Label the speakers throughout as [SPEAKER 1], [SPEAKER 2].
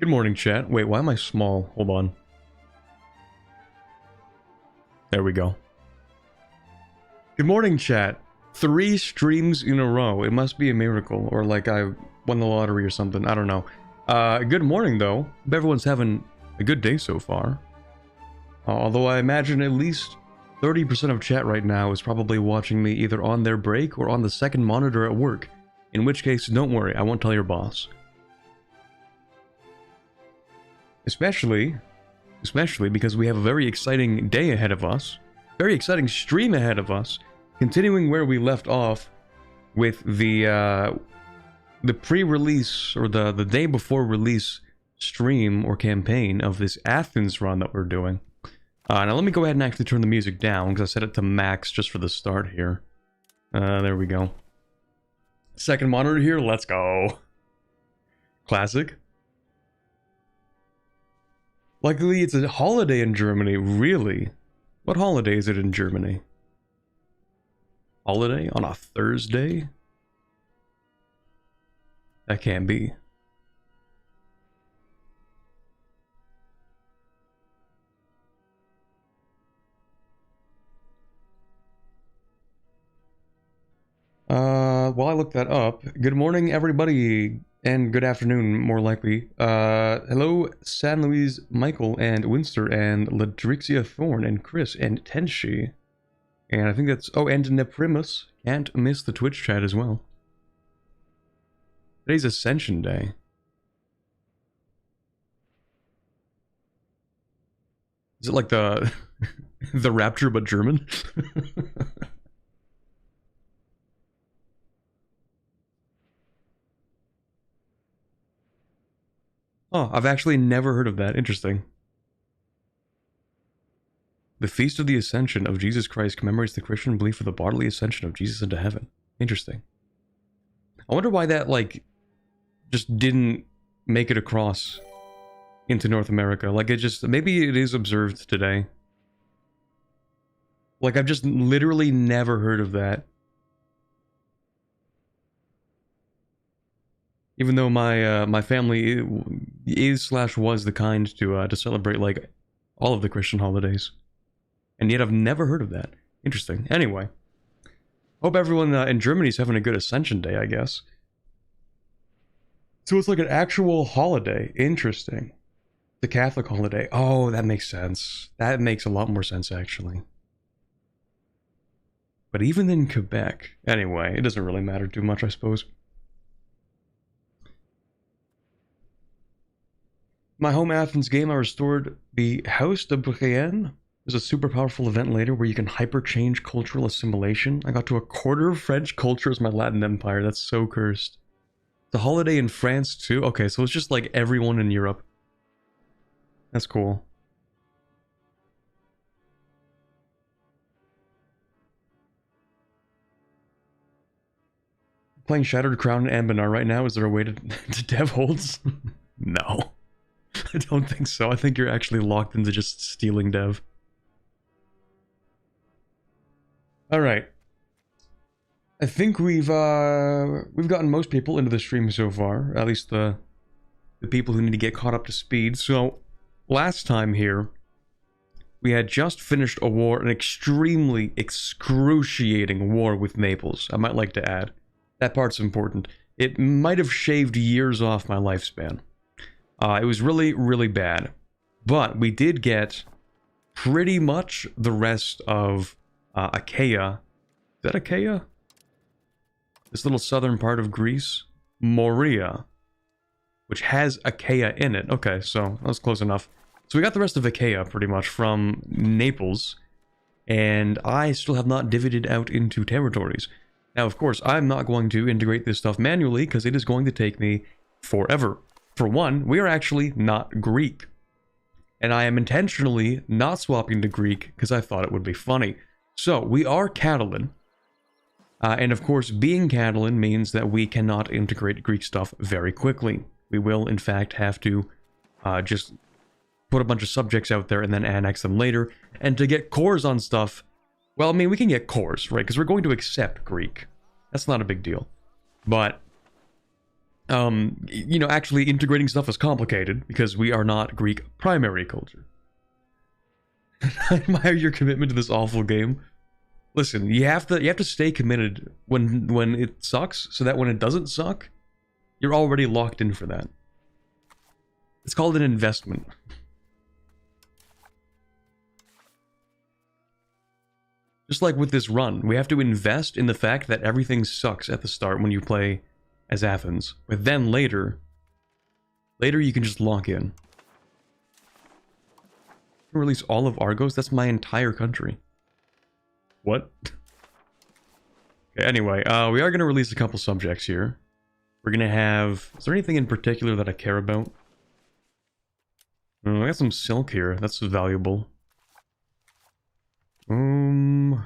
[SPEAKER 1] Good morning, chat. Wait, why am I small? Hold on. There we go. Good morning, chat. 3 streams in a row. It must be a miracle, or like I won the lottery or something. I don't know. Good morning, though. Hope everyone's having a good day so far. Although I imagine at least 30% of chat right now is probably watching me either on their break or on the second monitor at work. In which case, don't worry, I won't tell your boss. Especially because we have a very exciting day ahead of us. Very exciting stream ahead of us. Continuing where we left off with the pre-release, or the day before release stream or campaign of this Athens run that we're doing. Now let me go ahead and actually turn the music down, because I set it to max just for the start here. There we go. Second monitor here, let's go. Classic. Luckily, it's a holiday in Germany. Really? What holiday is it in Germany? Holiday on a Thursday? That can't be. While I look that up, good morning, everybody. And good afternoon, more likely. Hello, San Luis, Michael, and Winster, and Ladrixia Thorn, and Chris, and Tenshi. And I think that's... Oh, and Neprimus. Can't miss the Twitch chat as well. Today's Ascension Day. Is it like the... the Rapture, but German? Oh, I've actually never heard of that. Interesting. The Feast of the Ascension of Jesus Christ commemorates the Christian belief of the bodily ascension of Jesus into heaven. Interesting. I wonder why that, like, just didn't make it across into North America. Like, it just... Maybe it is observed today. Like, I've just literally never heard of that. Even though my family is/was the kind to celebrate like all of the Christian holidays, and yet I've never heard of that. Interesting. Anyway, hope everyone in Germany is having a good Ascension Day, I guess. So it's like an actual holiday. Interesting. The Catholic holiday. Oh, that makes sense. That makes a lot more sense actually. But even in Quebec, anyway, it doesn't really matter too much, I suppose. My home Athens game, I restored the House de Brienne. There's a super powerful event later where you can hyper-change cultural assimilation. I got to a quarter of French culture as my Latin Empire. That's so cursed. The holiday in France too? Okay, so it's just like everyone in Europe. That's cool. Playing Shattered Crown and Ambinar right now. Is there a way to dev holds? No. I don't think so. I think you're actually locked into just stealing dev. Alright. I think we've gotten most people into the stream so far. At least the people who need to get caught up to speed. So, last time here, we had just finished a war, an extremely excruciating war with Naples, I might like to add. That part's important. It might have shaved years off my lifespan. It was really, really bad. But we did get pretty much the rest of Achaia. Is that Achaia? This little southern part of Greece? Morea. Which has Achaia in it. Okay, so that was close enough. So we got the rest of Achaia pretty much from Naples. And I still have not divvied it out into territories. Now, of course, I'm not going to integrate this stuff manually because it is going to take me forever. For one, we are actually not Greek. And I am intentionally not swapping to Greek because I thought it would be funny. So, we are Catalan. And of course, being Catalan means that we cannot integrate Greek stuff very quickly. We will, in fact, have to just put a bunch of subjects out there and then annex them later. And to get cores on stuff, well, I mean, we can get cores, right? Because we're going to accept Greek. That's not a big deal. But You know, actually integrating stuff is complicated because we are not Greek primary culture. I admire your commitment to this awful game. Listen, you have to stay committed when it sucks, so that when it doesn't suck, you're already locked in for that. It's called an investment. Just like with this run, we have to invest in the fact that everything sucks at the start when you play as Athens. But then later you can just lock in. Release all of Argos? That's my entire country. What? Okay, anyway, we are going to release a couple subjects here. We're going to have... Is there anything in particular that I care about? I got some silk here. That's valuable. No,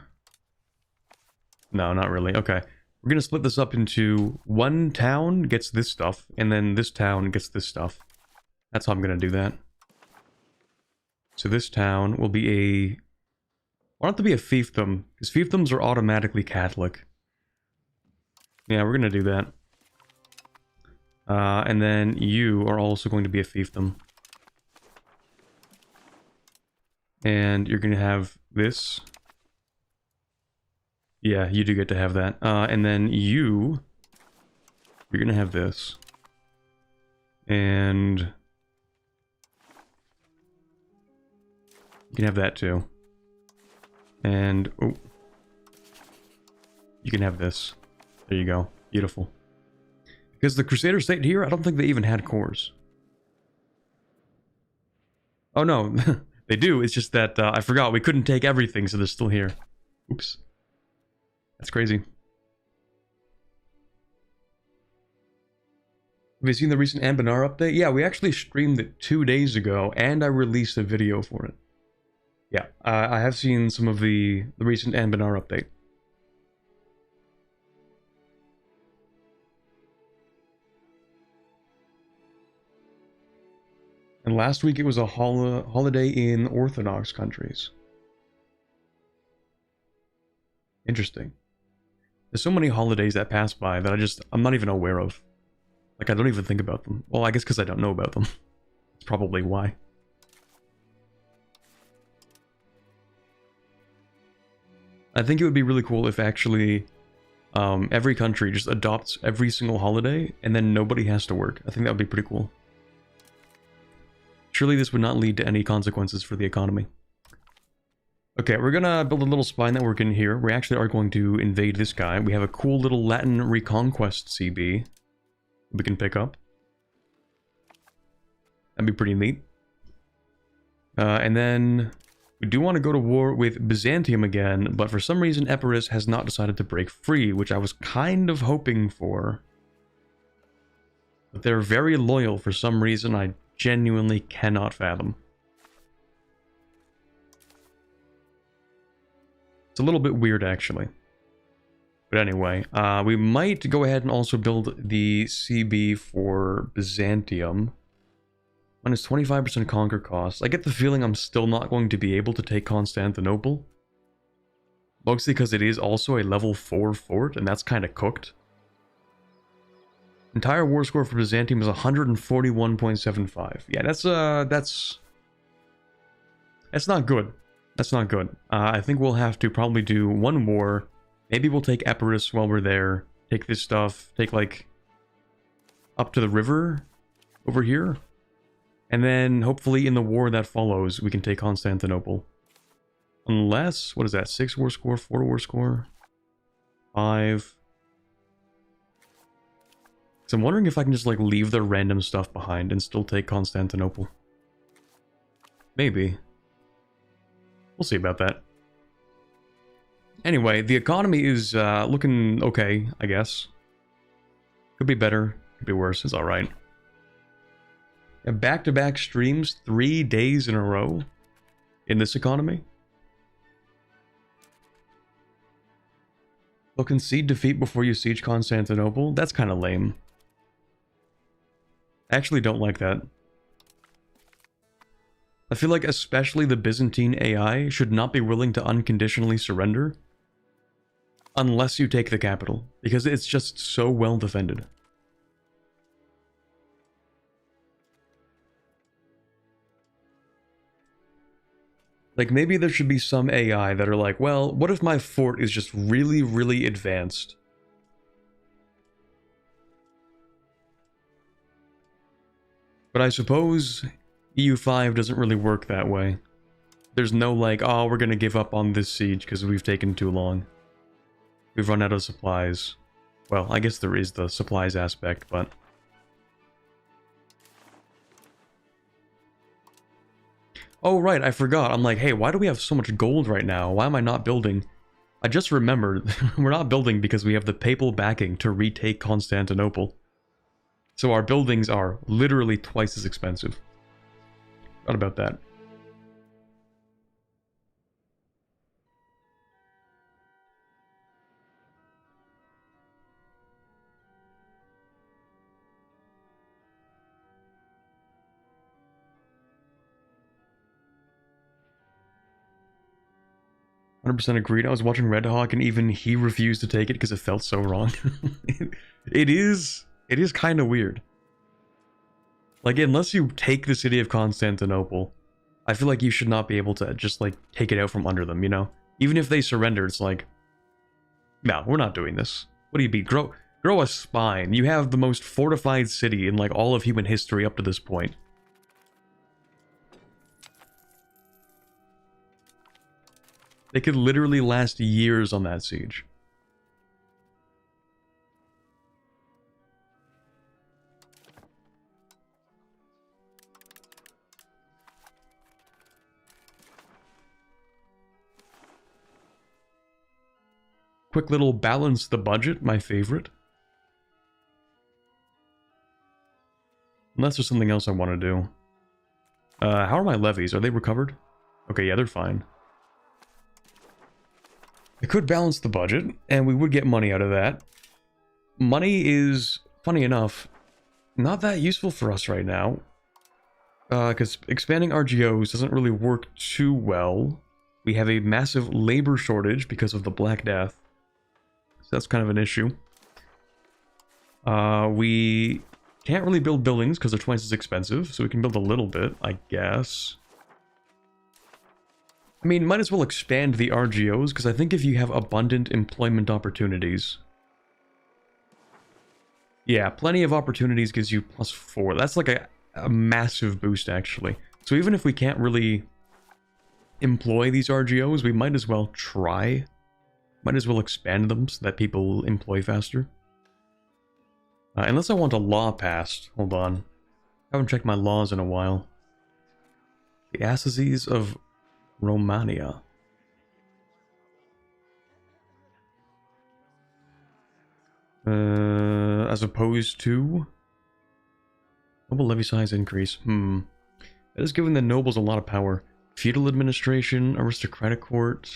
[SPEAKER 1] not really. Okay. We're going to split this up into one town gets this stuff, and then this town gets this stuff. That's how I'm going to do that. So this town will be a... Why don't it be a fiefdom? Because fiefdoms are automatically Catholic. Yeah, we're going to do that. And then you are also going to be a fiefdom. And you're going to have this. Yeah, you do get to have that. And then you're going to have this. And you can have that too. And, oh, you can have this. There you go. Beautiful. Because the Crusader state here, I don't think they even had cores. Oh no, they do. It's just that I forgot we couldn't take everything, so they're still here. Oops. That's crazy. Have you seen the recent Ambanar update? Yeah, we actually streamed it 2 days ago, and I released a video for it. Yeah, I have seen some of the recent Ambanar update. And last week it was a holiday in Orthodox countries. Interesting. There's so many holidays that pass by that I'm not even aware of. Like, I don't even think about them. Well, I guess because I don't know about them. That's probably why. I think it would be really cool if actually every country just adopts every single holiday and then nobody has to work. I think that would be pretty cool. Surely this would not lead to any consequences for the economy. Okay, we're gonna build a little spy network in here. We actually are going to invade this guy. We have a cool little Latin Reconquest CB we can pick up. That'd be pretty neat. And then we do want to go to war with Byzantium again, but for some reason Epirus has not decided to break free, which I was kind of hoping for. But they're very loyal for some reason I genuinely cannot fathom. It's a little bit weird, actually. But anyway, we might go ahead and also build the CB for Byzantium. Minus 25% conquer cost. I get the feeling I'm still not going to be able to take Constantinople. Mostly because it is also a level 4 fort, and that's kind of cooked. Entire war score for Byzantium is 141.75. Yeah, that's not good. That's not good. I think we'll have to probably do one more. Maybe we'll take Epirus while we're there. Take this stuff. Take, like, up to the river over here. And then, hopefully, in the war that follows, we can take Constantinople. Unless, what is that? 6 war score? 4 war score? 5. So I'm wondering if I can just, like, leave the random stuff behind and still take Constantinople. Maybe. We'll see about that. Anyway, the economy is looking okay, I guess. Could be better, could be worse, it's alright. Back-to-back streams 3 days in a row in this economy. Well, concede defeat before you siege Constantinople? That's kind of lame. I actually don't like that. I feel like especially the Byzantine AI should not be willing to unconditionally surrender unless you take the capital, because it's just so well defended. Like, maybe there should be some AI that are like, well, what if my fort is just really, really advanced? But I suppose EU5 doesn't really work that way. There's no like, oh, we're gonna give up on this siege because we've taken too long. We've run out of supplies. Well, I guess there is the supplies aspect, but... Oh, right, I forgot. I'm like, hey, why do we have so much gold right now? Why am I not building? I just remembered, we're not building because we have the papal backing to retake Constantinople. So our buildings are literally twice as expensive. What about that? %, agreed. I was watching Red Hawk and even he refused to take it because it felt so wrong. It is kind of weird. Like, unless you take the city of Constantinople, I feel like you should not be able to just, like, take it out from under them, you know? Even if they surrender, it's like, no, we're not doing this. What do you be? Grow a spine. You have the most fortified city in, like, all of human history up to this point. They could literally last years on that siege. Quick little balance the budget, my favorite. Unless there's something else I want to do. How are my levies? Are they recovered? Okay, yeah, they're fine. I could balance the budget, and we would get money out of that. Money is, funny enough, not that useful for us right now. Because expanding RGOs doesn't really work too well. We have a massive labor shortage because of the Black Death. So that's kind of an issue. We can't really build buildings because they're twice as expensive, so we can build a little bit, I guess. I mean, might as well expand the RGOs, because I think if you have abundant employment opportunities... Yeah, plenty of opportunities gives you +4. That's like a massive boost, actually. So even if we can't really employ these RGOs, we might as well try. Might as well expand them so that people employ faster. Unless I want a law passed. Hold on. I haven't checked my laws in a while. The Assizes of Romania. As opposed to... Noble levy size increase. That is giving the nobles a lot of power. Feudal administration, aristocratic court.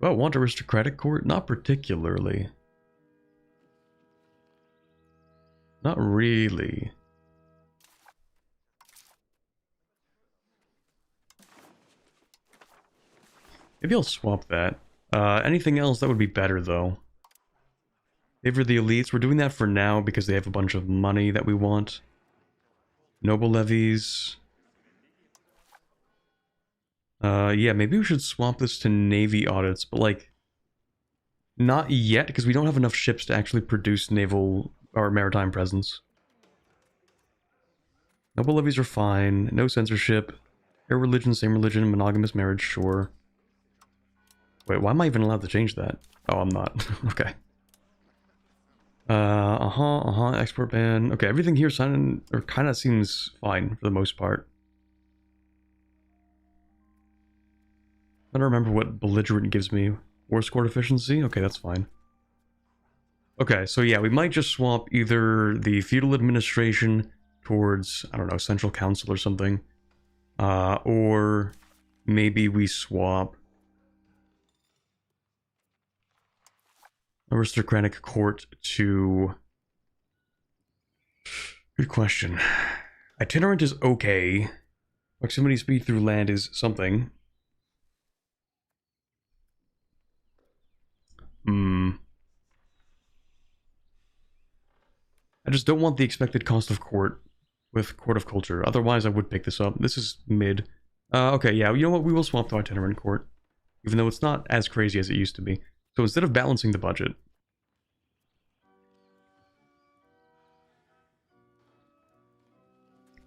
[SPEAKER 1] Do I want aristocratic court? Not particularly. Not really. Maybe I'll swap that. Anything else that would be better, though. Favor the elites. We're doing that for now because they have a bunch of money that we want. Noble levies. Yeah, maybe we should swap this to navy audits, but like... Not yet, because we don't have enough ships to actually produce naval or maritime presence. Noble levies are fine. No censorship. Air religion, same religion, monogamous marriage, sure. Wait, why am I even allowed to change that? Oh, I'm not. Okay. Export ban. Okay, everything here kind of seems fine for the most part. I don't remember what belligerent gives me. War score efficiency? Okay, that's fine. Okay, so yeah, we might just swap either the feudal administration towards, I don't know, central council or something. Or maybe we swap aristocratic court to... Good question. Itinerant is okay. Proximity speed through land is something. I just don't want the expected cost of court with Court of Culture. Otherwise, I would pick this up. This is mid. Okay, yeah, you know what? We will swap to Itinerant Court, even though it's not as crazy as it used to be. So instead of balancing the budget...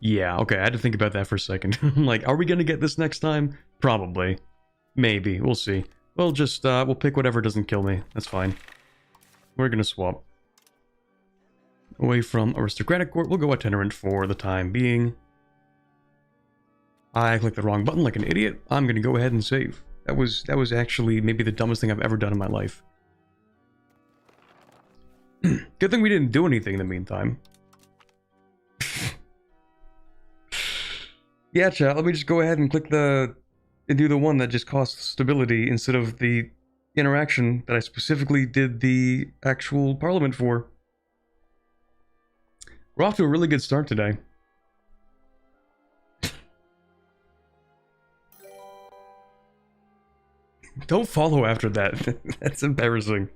[SPEAKER 1] Yeah, okay, I had to think about that for a second. Like, are we gonna get this next time? Probably. Maybe, we'll see. We'll just, we'll pick whatever doesn't kill me. That's fine. We're gonna swap. Away from Aristocratic Court, we'll go Itinerant for the time being. I clicked the wrong button like an idiot. I'm gonna go ahead and save. That was actually maybe the dumbest thing I've ever done in my life. Good thing we didn't do anything in the meantime. Yeah, chat, let me just go ahead and click and do the one that just costs stability instead of the interaction that I specifically did the actual parliament for. We're off to a really good start today. Don't follow after that. That's embarrassing.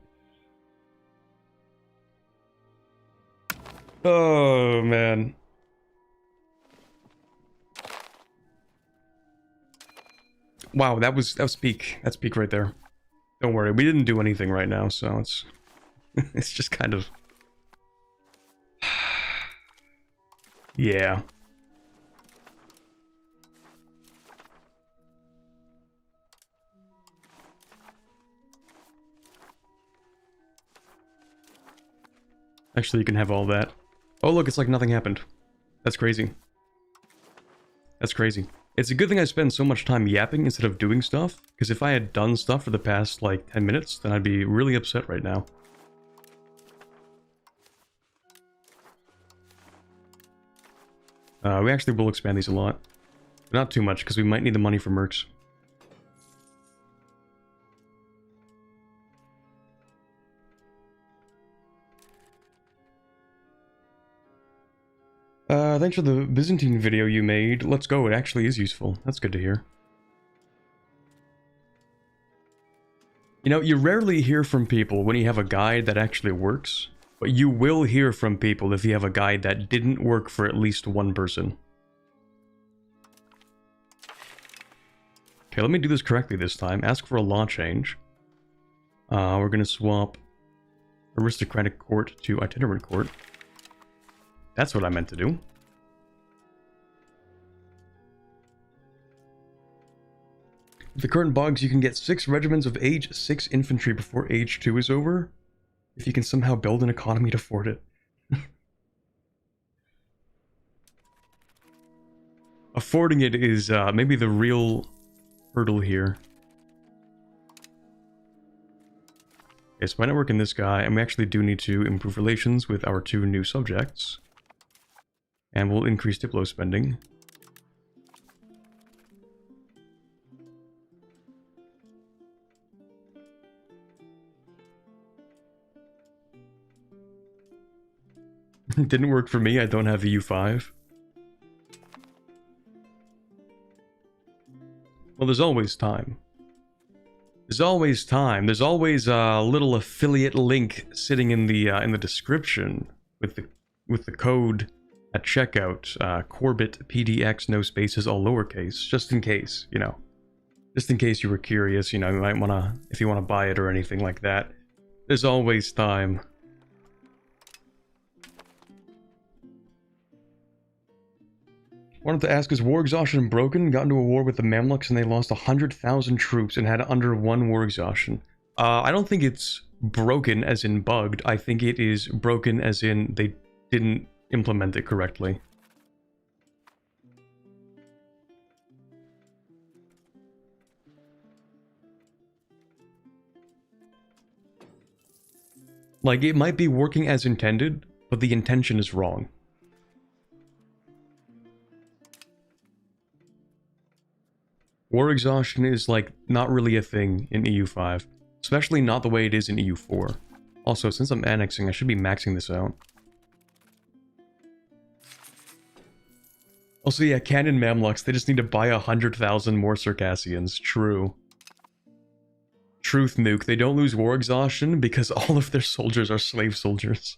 [SPEAKER 1] Oh, man. Wow, that was peak. That's peak right there. Don't worry, we didn't do anything right now, so it's it's just kind of yeah. Actually, you can have all that. Oh, look, it's like nothing happened. That's crazy. That's crazy. It's a good thing I spend so much time yapping instead of doing stuff, because if I had done stuff for the past, like, 10 minutes, then I'd be really upset right now. We actually will expand these a lot. But not too much, because we might need the money for mercs. Thanks for the Byzantine video you made. Let's go, it actually is useful. That's good to hear. You know, you rarely hear from people when you have a guide that actually works, but you will hear from people if you have a guide that didn't work for at least one person. Okay, let me do this correctly this time. Ask for a law change. We're gonna swap Aristocratic Court to Itinerant Court. That's what I meant to do. With the current bugs, you can get 6 regiments of age 6 infantry before age 2 is over, if you can somehow build an economy to afford it. Affording it is maybe the real hurdle here. Okay, so my network in this guy, and we actually do need to improve relations with our 2 new subjects. And we'll increase Diplo spending. It didn't work for me, I don't have EU5. Well, there's always time. There's always time. There's always a little affiliate link sitting in the description with the code at checkout. quarbitpdx, no spaces, all lowercase, just in case, you know. Just in case you were curious, you know, you might wanna, if you wanna buy it or anything like that. There's always time. Wanted to ask, is war exhaustion broken? Got into a war with the Mamluks and they lost 100,000 troops and had under 1 war exhaustion. I don't think it's broken as in bugged. I think it is broken as in they didn't implement it correctly. Like, it might be working as intended, but the intention is wrong. War exhaustion is, like, not really a thing in EU5. Especially not the way it is in EU4. Also, since I'm annexing, I should be maxing this out. Also, yeah, Canon Mamluks, they just need to buy 100,000 more Circassians. True. Truth, Nuke. They don't lose war exhaustion because all of their soldiers are slave soldiers.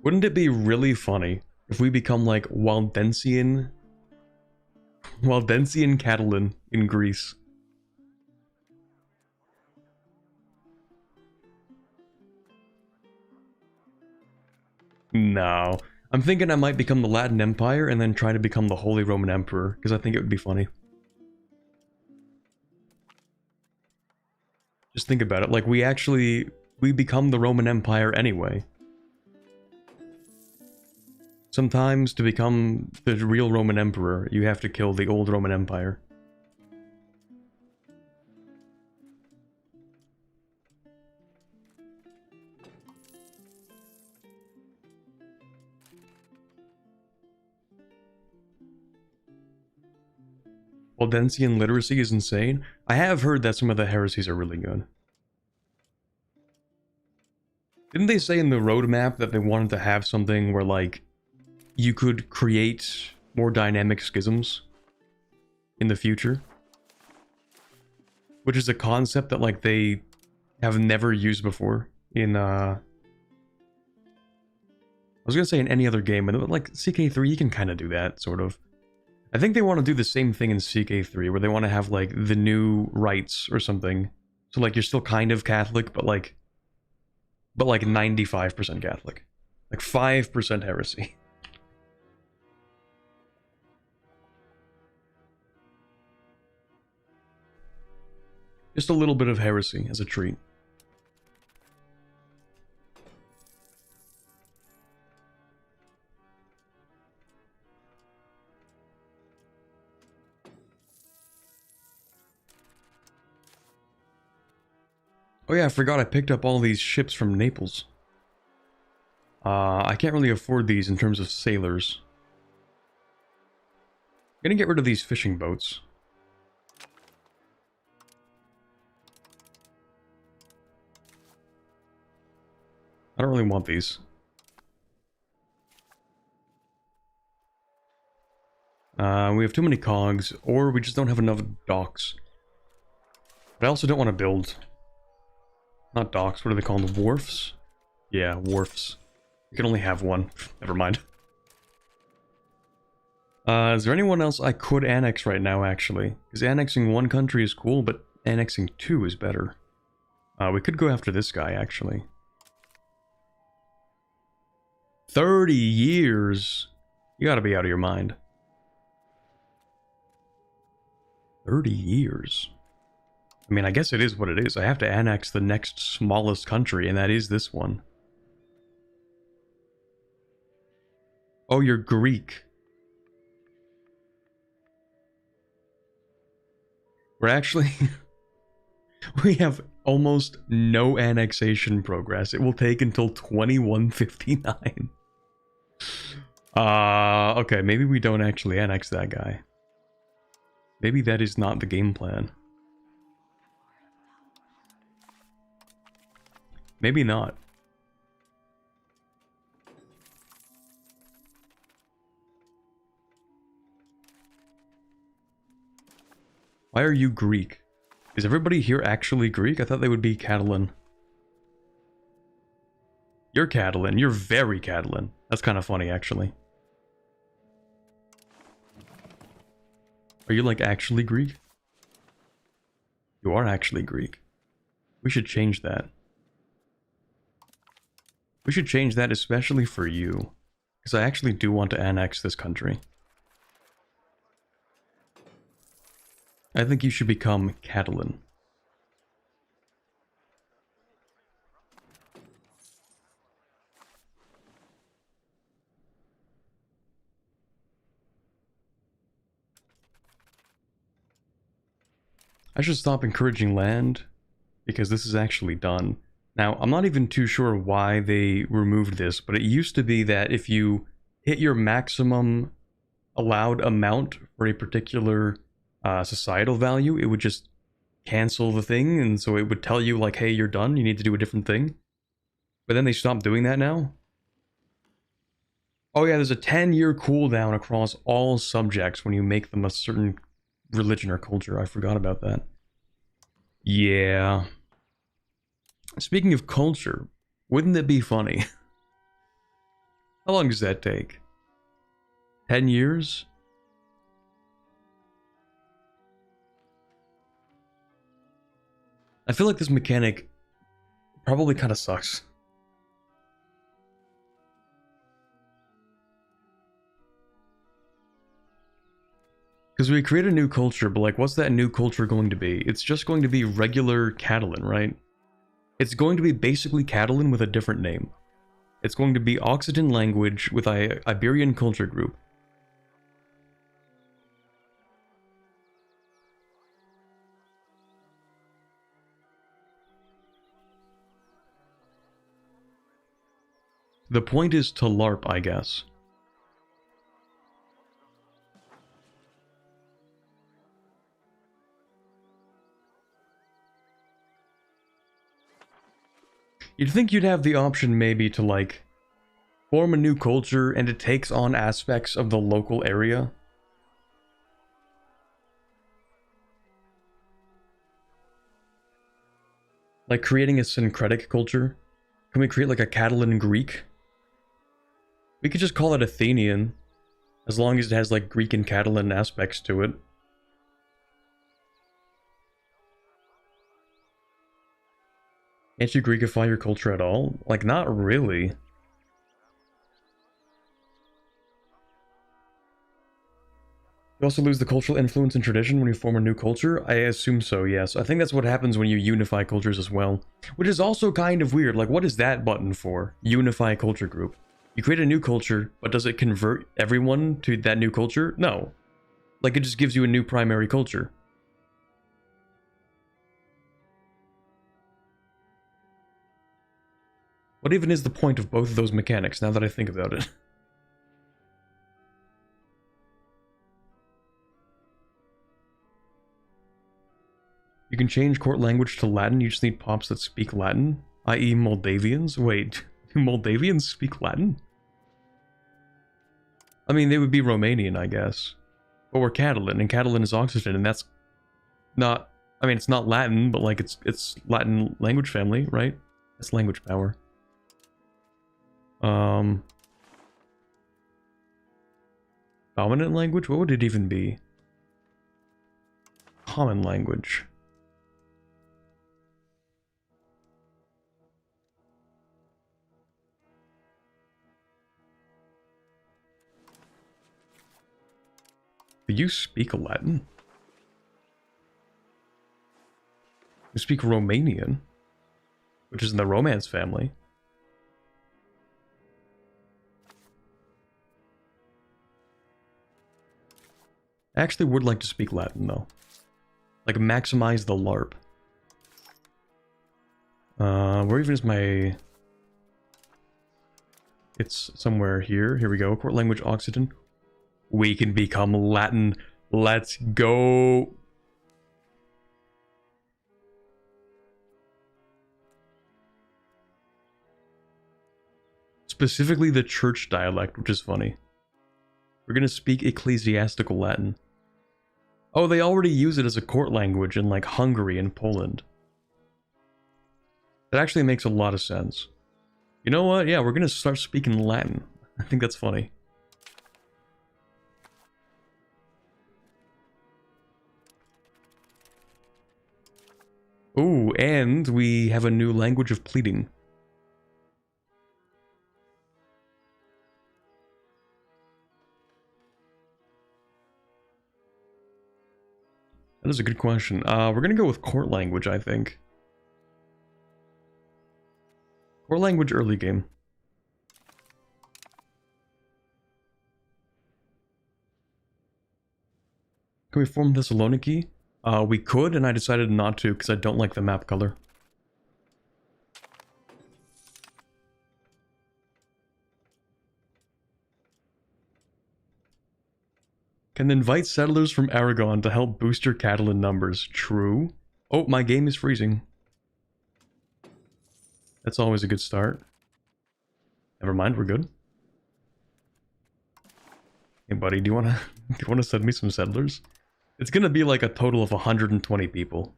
[SPEAKER 1] Wouldn't it be really funny if we become like Waldensian Catalan in Greece? No. I'm thinking I might become the Latin Empire and then try to become the Holy Roman Emperor, because I think it would be funny. Just think about it, like we become the Roman Empire anyway. Sometimes to become the real Roman Emperor, you have to kill the old Roman Empire. Waldensian literacy is insane. I have heard that some of the heresies are really good. Didn't they say in the roadmap that they wanted to have something where, like, you could create more dynamic schisms in the future? Which is a concept that, like, they have never used before in, I was gonna say in any other game, but like CK3, you can kind of do that, sort of. I think they want to do the same thing in CK3, where they want to have, like, the new rites or something. So, like, you're still kind of Catholic, but like 95% Catholic. Like, 5% heresy. Just a little bit of heresy as a treat. Oh yeah, I forgot I picked up all these ships from Naples. I can't really afford these in terms of sailors. I'm gonna get rid of these fishing boats. I don't really want these. We have too many cogs, or we just don't have enough docks. But I also don't want to build... Not docks, what are they called? Wharfs? Yeah, wharfs. We can only have one. Never mind. Is there anyone else I could annex right now, actually? Because annexing one country is cool, but annexing two is better. We could go after this guy, actually. 30 years? You gotta be out of your mind. 30 years? I mean, I guess it is what it is. I have to annex the next smallest country, and that is this one. Oh, you're Greek. We're actually... we have almost no annexation progress. It will take until 2159. Okay, maybe we don't actually annex that guy. Maybe that is not the game plan. Maybe not. Why are you Greek? Is everybody here actually Greek? I thought they would be Catalan. You're Catalan. You're very Catalan. That's kind of funny, actually. Are you, like, actually Greek? You are actually Greek. We should change that. We should change that especially for you. Because I actually do want to annex this country. I think you should become Catalan. I should stop encouraging land, because this is actually done. Now, I'm not even too sure why they removed this, but it used to be that if you hit your maximum allowed amount for a particular societal value, it would just cancel the thing, and so it would tell you, like, hey, you're done, you need to do a different thing. But then they stopped doing that now. Oh yeah, there's a 10-year cooldown across all subjects when you make them a certain religion or culture. I forgot about that. Yeah. Speaking of culture, wouldn't it be funny How long does that take? 10 years? I feel like this mechanic probably kind of sucks. Because we create a new culture, but like, what's that new culture going to be? It's just going to be regular Catalan, right? It's going to be basically Catalan with a different name. It's going to be Occitan language with a Iberian culture group. The point is to LARP, I guess. You'd think you'd have the option maybe to like form a new culture and it takes on aspects of the local area. Like creating a syncretic culture. Can we create like a Catalan Greek? We could just call it Athenian, as long as it has like Greek and Catalan aspects to it. Can't you Greekify your culture at all? Like, not really. You also lose the cultural influence and tradition when you form a new culture? I assume so, yes. I think that's what happens when you unify cultures as well. Which is also kind of weird. Like, what is that button for? Unify culture group. You create a new culture, but does it convert everyone to that new culture? No. Like, it just gives you a new primary culture. What even is the point of both of those mechanics, now that I think about it? You can change court language to Latin, you just need pops that speak Latin, i.e. Moldavians? Wait, do Moldavians speak Latin? I mean, they would be Romanian, I guess. But we're Catalan, and Catalan is Occitan, and that's not... I mean, it's not Latin, but like, it's Latin language family, right? That's language power. Dominant language? What would it even be? Common language. Do you speak Latin? You speak Romanian, which is in the Romance family. I actually would like to speak Latin, though. Like, maximize the LARP. Where even is my... It's somewhere here. Here we go. Court language Occitan. We can become Latin. Let's go! Specifically the church dialect, which is funny. We're gonna speak ecclesiastical Latin. Oh, they already use it as a court language in, like, Hungary and Poland. That actually makes a lot of sense. You know what? Yeah, we're gonna start speaking Latin. I think that's funny. Ooh, and we have a new language of pleading. That is a good question. We're gonna go with court language, I think. Court language early game. Can we form Thessaloniki? We could, and I decided not to because I don't like the map color. Can invite settlers from Aragon to help boost your Catalan numbers. True. Oh, my game is freezing. That's always a good start. Never mind, we're good. Hey buddy, do you wanna send me some settlers? It's gonna be like a total of 120 people.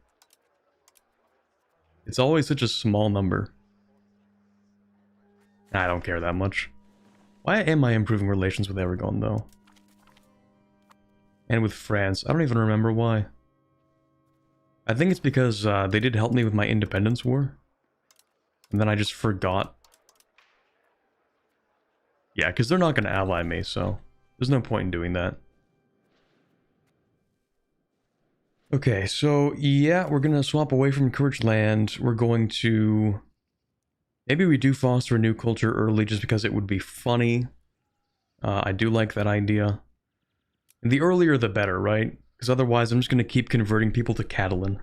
[SPEAKER 1] It's always such a small number. I don't care that much. Why am I improving relations with Aragon, though? And with France. I don't even remember why. I think it's because they did help me with my independence war. And then I just forgot. Yeah, because they're not going to ally me, so there's no point in doing that. Okay, so yeah, we're going to swap away from encouraged land. We're going to... Maybe we do foster a new culture early just because it would be funny. I do like that idea. And the earlier the better, right? Because otherwise I'm just going to keep converting people to Catalan.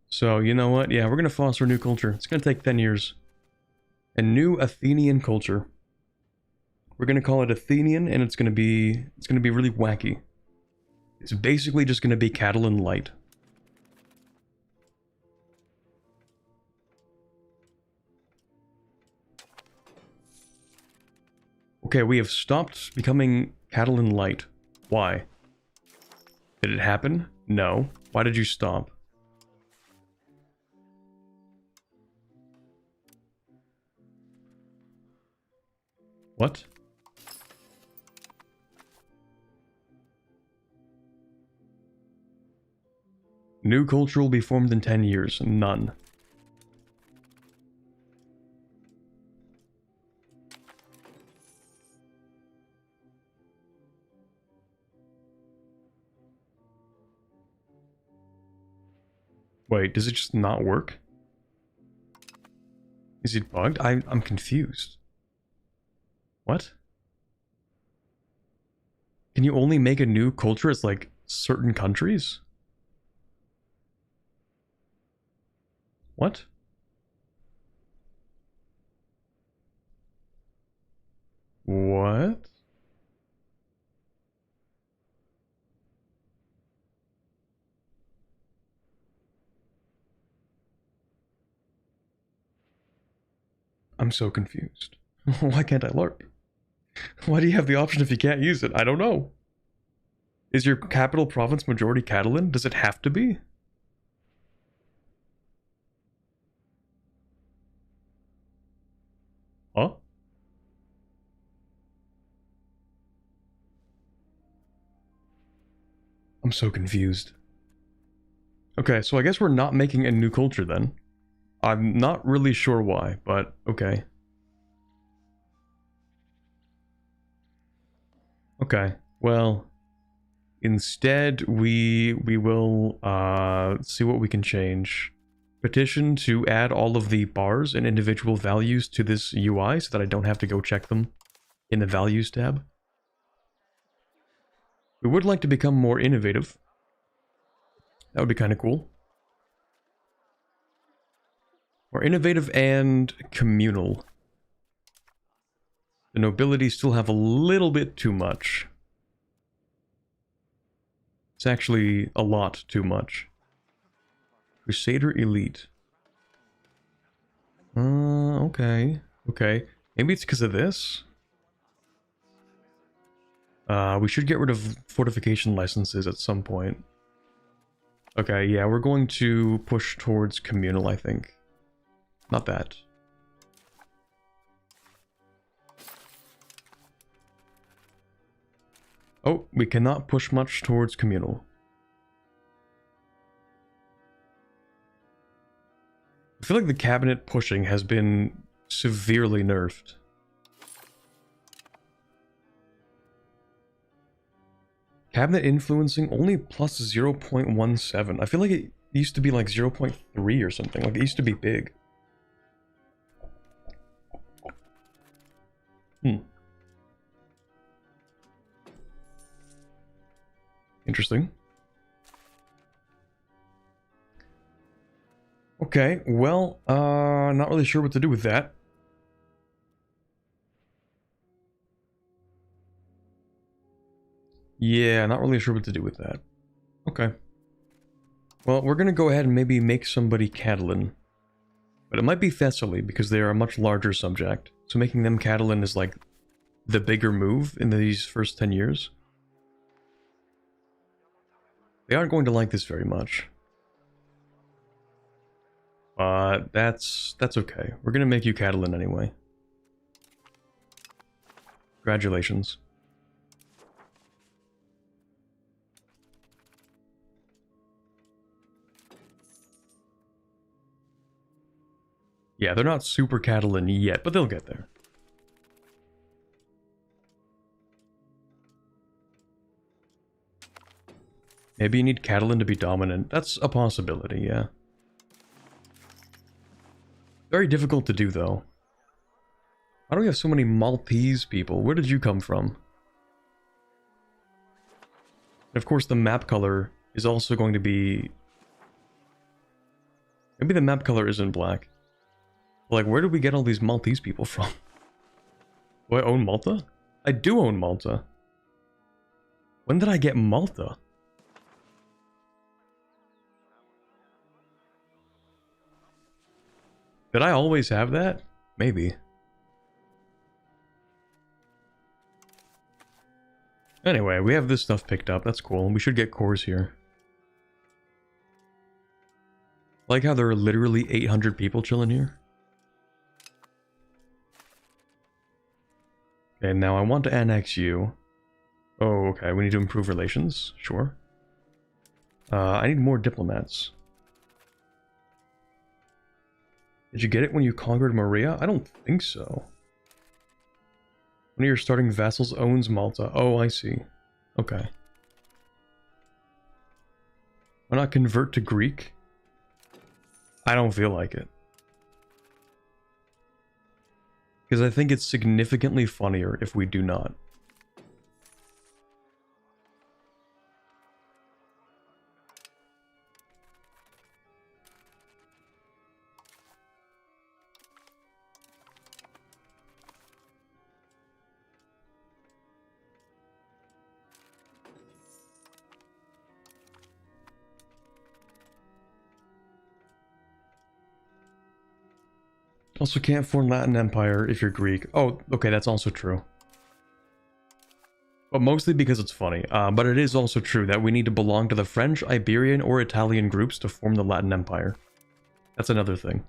[SPEAKER 1] So, you know what? Yeah, we're going to foster a new culture. It's going to take 10 years. A new Athenian culture. We're going to call it Athenian, and it's going to be really wacky. It's basically just going to be Catalan light. Okay, we have stopped becoming Catalan light. Why? Did it happen? No. Why did you stop? What? New culture will be formed in 10 years. None. Wait, does it just not work? Is it bugged? I'm confused. What? Can you only make a new culture as, like, certain countries? What? What? I'm so confused. Why can't I LARP? Why do you have the option if you can't use it? I don't know. Is your capital province majority Catalan? Does it have to be? Huh? I'm so confused. Okay, so I guess we're not making a new culture then. I'm not really sure why, but okay. Okay, well, instead we will see what we can change. Petition to add all of the bars and individual values to this UI so that I don't have to go check them in the values tab. We would like to become more innovative. That would be kind of cool. More innovative and communal. The nobility still have a little bit too much. It's actually a lot too much. Crusader elite. Okay. Okay. Maybe it's because of this? We should get rid of fortification licenses at some point. Okay, yeah, we're going to push towards communal, I think. Not that. Oh, we cannot push much towards communal. I feel like the cabinet pushing has been severely nerfed. Cabinet influencing only plus 0.17. I feel like it used to be like 0.3 or something. Like it used to be big. Interesting. Okay, well, not really sure what to do with that. Yeah, not really sure what to do with that. Okay. Well, we're gonna go ahead and maybe make somebody Catalan. But it might be Thessaly, because they are a much larger subject. So making them Catalan is like the bigger move in these first 10 years. They aren't going to like this very much. That's okay. We're gonna make you Catalan anyway. Congratulations. Yeah, they're not super Catalan yet, but they'll get there. Maybe you need Catalan to be dominant. That's a possibility, yeah. Very difficult to do, though. Why do we have so many Maltese people? Where did you come from? And of course, the map color is also going to be... Maybe the map color isn't black. Like, where did we get all these Maltese people from? Do I own Malta? I do own Malta. When did I get Malta? Did I always have that? Maybe. Anyway, we have this stuff picked up. That's cool. We should get cores here. Like how there are literally 800 people chilling here. Okay, now I want to annex you. Oh, okay. We need to improve relations. Sure. I need more diplomats. Did you get it when you conquered Maria? I don't think so. One of your starting vassals owns Malta. Oh, I see. Okay. Why not convert to Greek? I don't feel like it. Because I think it's significantly funnier if we do not. Also can't form Latin Empire if you're Greek. Oh, okay, that's also true. But mostly because it's funny. But it is also true that we need to belong to the French, Iberian, or Italian groups to form the Latin Empire. That's another thing.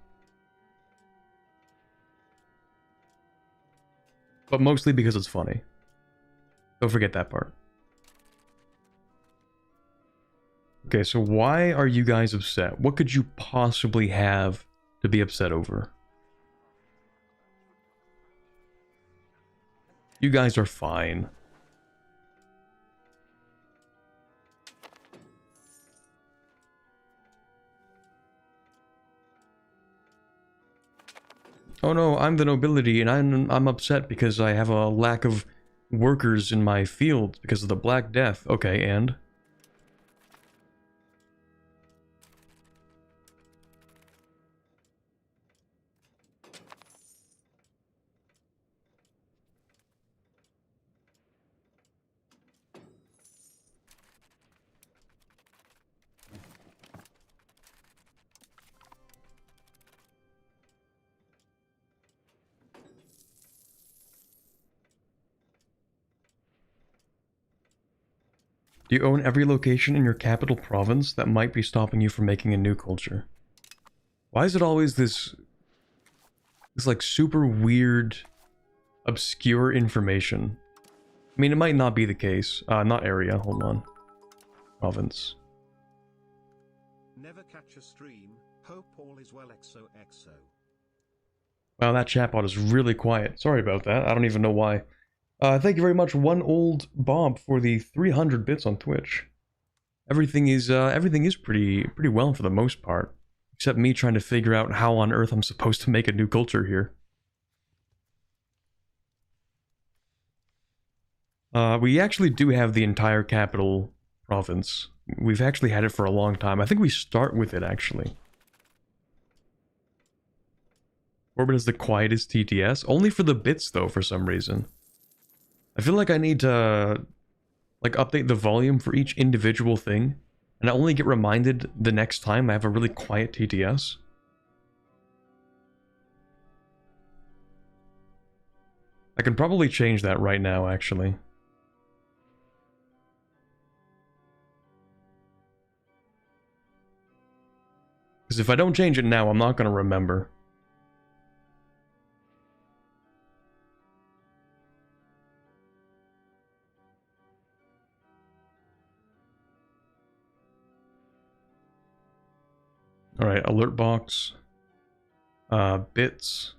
[SPEAKER 1] But mostly because it's funny. Don't forget that part. Okay, so why are you guys upset? What could you possibly have to be upset over? You guys are fine. Oh no, I'm the nobility and I'm upset because I have a lack of workers in my field because of the Black Death. Okay, and? Do you own every location in your capital province that might be stopping you from making a new culture? Why is it always this like super weird, obscure information? I mean, it might not be the case. Not area, hold on. Province.
[SPEAKER 2] Never catch a stream. Hope all is well XOXO.
[SPEAKER 1] Wow, that chatbot is really quiet. Sorry about that. I don't even know why. Thank you very much, One Old Bob, for the 300 bits on Twitch. Everything is pretty well for the most part, except me trying to figure out how on earth I'm supposed to make a new culture here. We actually do have the entire capital province. We've actually had it for a long time. I think we start with it, actually. Orbit is the quietest TTS. Only for the bits, though, for some reason. I feel like I need to, like, update the volume for each individual thing. And I only get reminded the next time I have a really quiet TTS. I can probably change that right now, actually. Because if I don't change it now, I'm not going to remember. Alright, alert box. Bits.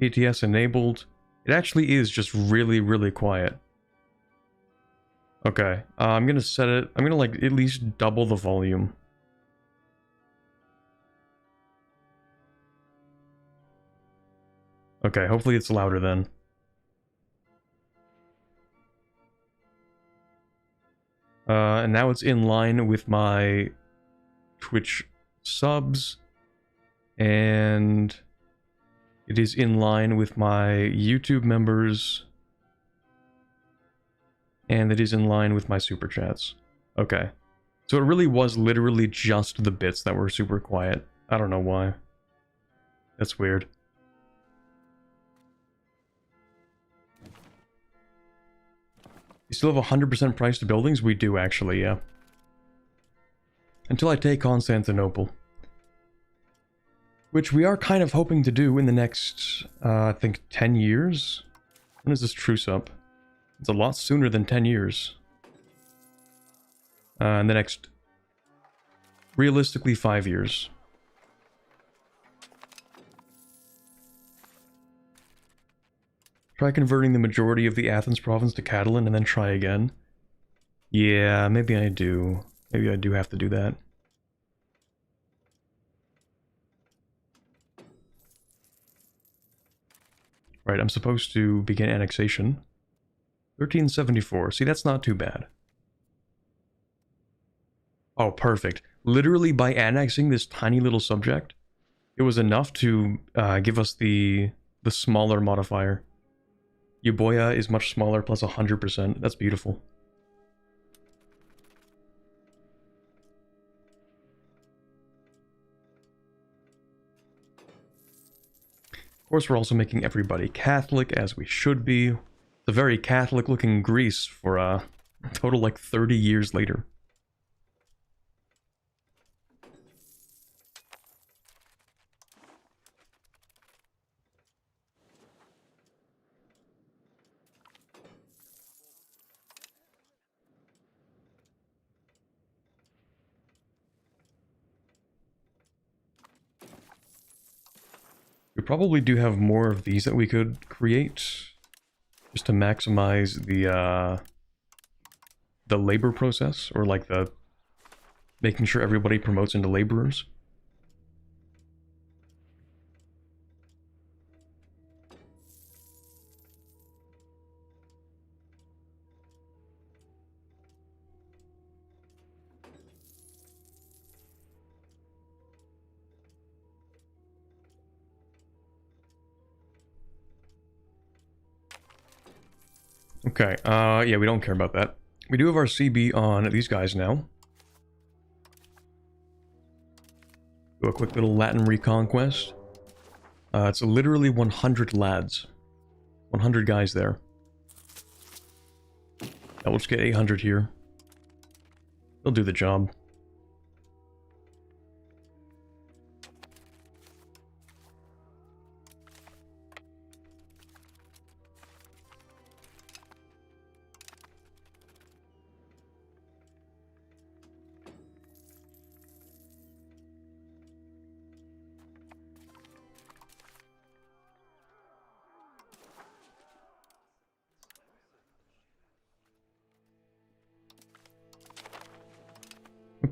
[SPEAKER 1] ATS enabled. It actually is just really, really quiet. Okay, I'm gonna set it... I'm gonna, like, at least double the volume. Okay, hopefully it's louder then. And now it's in line with my Twitch subs, and it is in line with my YouTube members, and it is in line with my super chats. Okay, so it really was literally just the bits that were super quiet. I don't know why. That's weird. You still have 100% price to buildings? We do actually, yeah. Until I take Constantinople. Which we are kind of hoping to do in the next, I think, 10 years? When is this truce up? It's a lot sooner than 10 years. In the next, realistically, 5 years. Try converting the majority of the Athens province to Catalan and then try again. Yeah, maybe I do. Maybe I do have to do that. Right, I'm supposed to begin annexation. 1374. See, that's not too bad. Oh, perfect. Literally, by annexing this tiny little subject, it was enough to give us the smaller modifier. Euboea is much smaller, plus 100%. That's beautiful. Of course, we're also making everybody Catholic, as we should be. It's a very Catholic-looking Greece for a total like 30 years later. We probably do have more of these that we could create, just to maximize the labor process, or like the making sure everybody promotes into laborers. Okay, yeah, we don't care about that. We do have our CB on these guys now. Do a quick little Latin reconquest. It's literally 100 lads. 100 guys there. Now we'll just get 800 here. They'll do the job.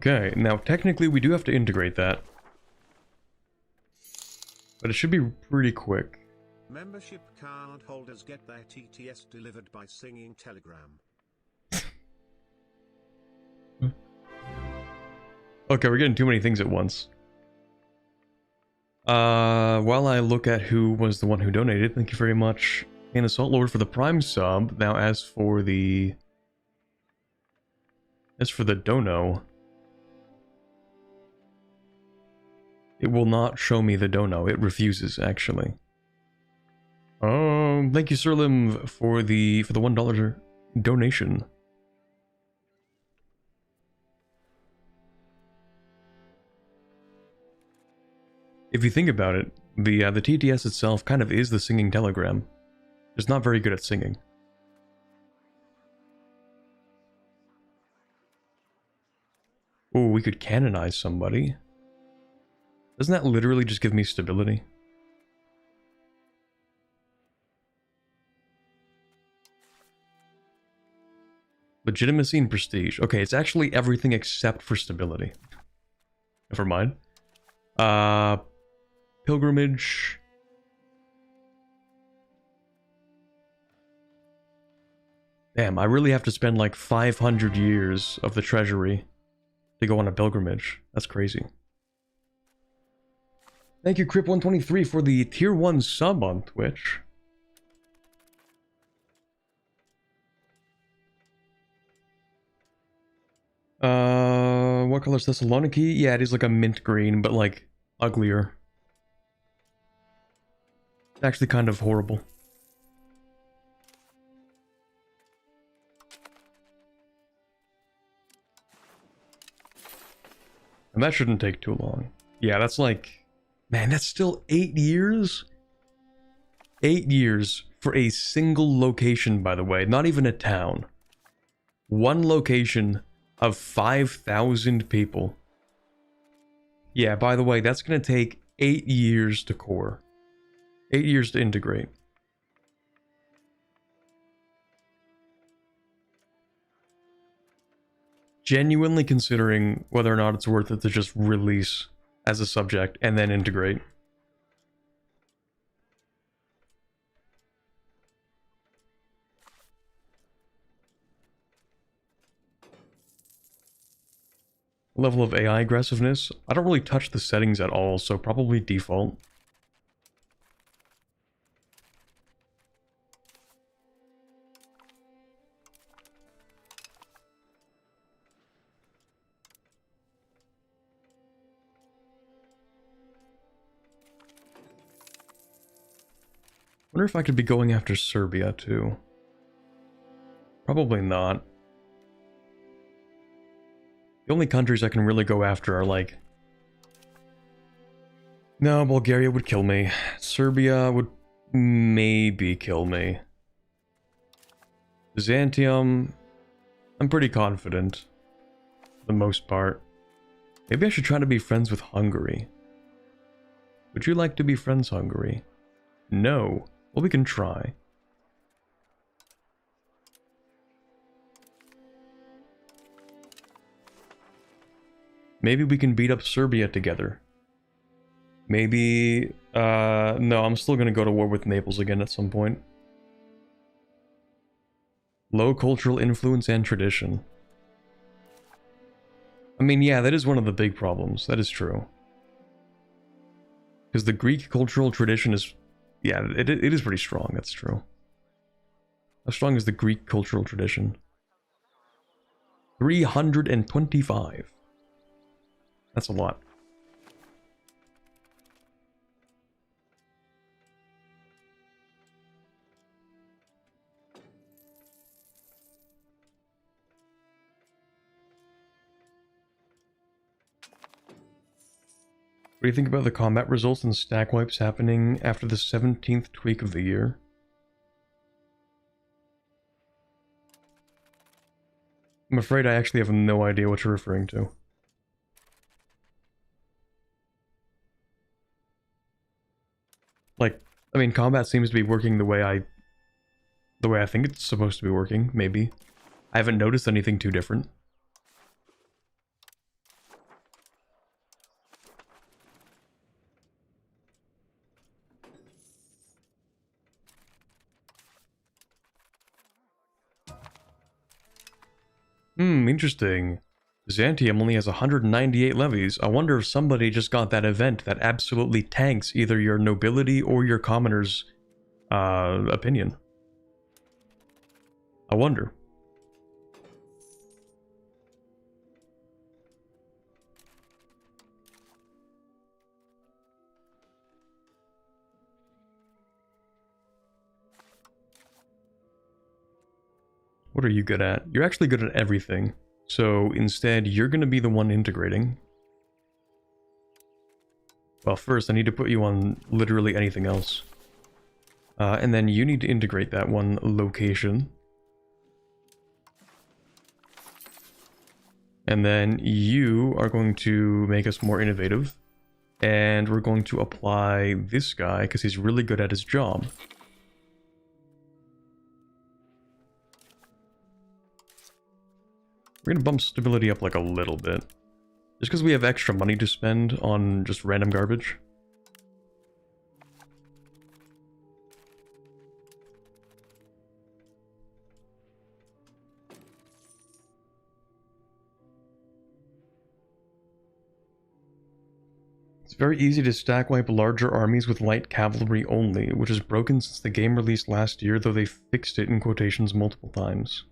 [SPEAKER 1] Okay, now technically we do have to integrate that. But it should be pretty quick.
[SPEAKER 2] Membership card holders get their TTS delivered by singing Telegram.
[SPEAKER 1] Okay, we're getting too many things at once. While I look at who was the one who donated, thank you very much, and Assault Lord, for the Prime sub. Now, as for the dono, it will not show me the dono. It refuses, actually. Thank you, Sirlim, for the $1 donation. if you think about it, the TTS itself kind of is the singing telegram. It's not very good at singing. Oh, we could canonize somebody. Doesn't that literally just give me stability? Legitimacy and prestige. Okay, it's actually everything except for stability. Never mind. Pilgrimage. Damn, I really have to spend like 500 years of the treasury to go on a pilgrimage. That's crazy. Thank you, Crip123, for the tier 1 sub on Twitch. What color is Thessaloniki? Yeah, it is like a mint green, but like uglier. It's actually kind of horrible. And that shouldn't take too long. Yeah, that's like... Man, that's still 8 years? 8 years for a single location, by the way. Not even a town. One location of 5,000 people. Yeah, by the way, that's going to take 8 years to core. 8 years to integrate. Genuinely considering whether or not it's worth it to just release as a subject and then integrate. Level of AI aggressiveness. I don't really touch the settings at all, so probably default. Wonder if I could be going after Serbia too. Probably not. The only countries I can really go after are like... No, Bulgaria would kill me. Serbia would maybe kill me. Byzantium... I'm pretty confident. For the most part. Maybe I should try to be friends with Hungary. Would you like to be friends, Hungary? No. Well, we can try. Maybe we can beat up Serbia together. Maybe... no, I'm still gonna go to war with Naples again at some point. Low cultural influence and tradition. I mean, yeah, that is one of the big problems. That is true. Because the Greek cultural tradition is... Yeah, it is pretty strong, that's true. How strong is the Greek cultural tradition? 325. That's a lot. What do you think about the combat results and stack wipes happening after the 17th tweak of the year? I'm afraid I actually have no idea what you're referring to. Like, I mean, combat seems to be working the way I think it's supposed to be working, maybe. I haven't noticed anything too different. Interesting. Byzantium only has 198 levies. I wonder if somebody just got that event that absolutely tanks either your nobility or your commoner's opinion. I wonder. What are you good at? You're actually good at everything. So instead, you're going to be the one integrating. Well, first I need to put you on literally anything else. And then you need to integrate that one location. And then you are going to make us more innovative. And we're going to apply this guy because he's really good at his job. We're going to bump stability up like a little bit. Just because we have extra money to spend on just random garbage. It's very easy to stack wipe larger armies with light cavalry only, which is broken since the game released last year, though they fixed it in quotations multiple times.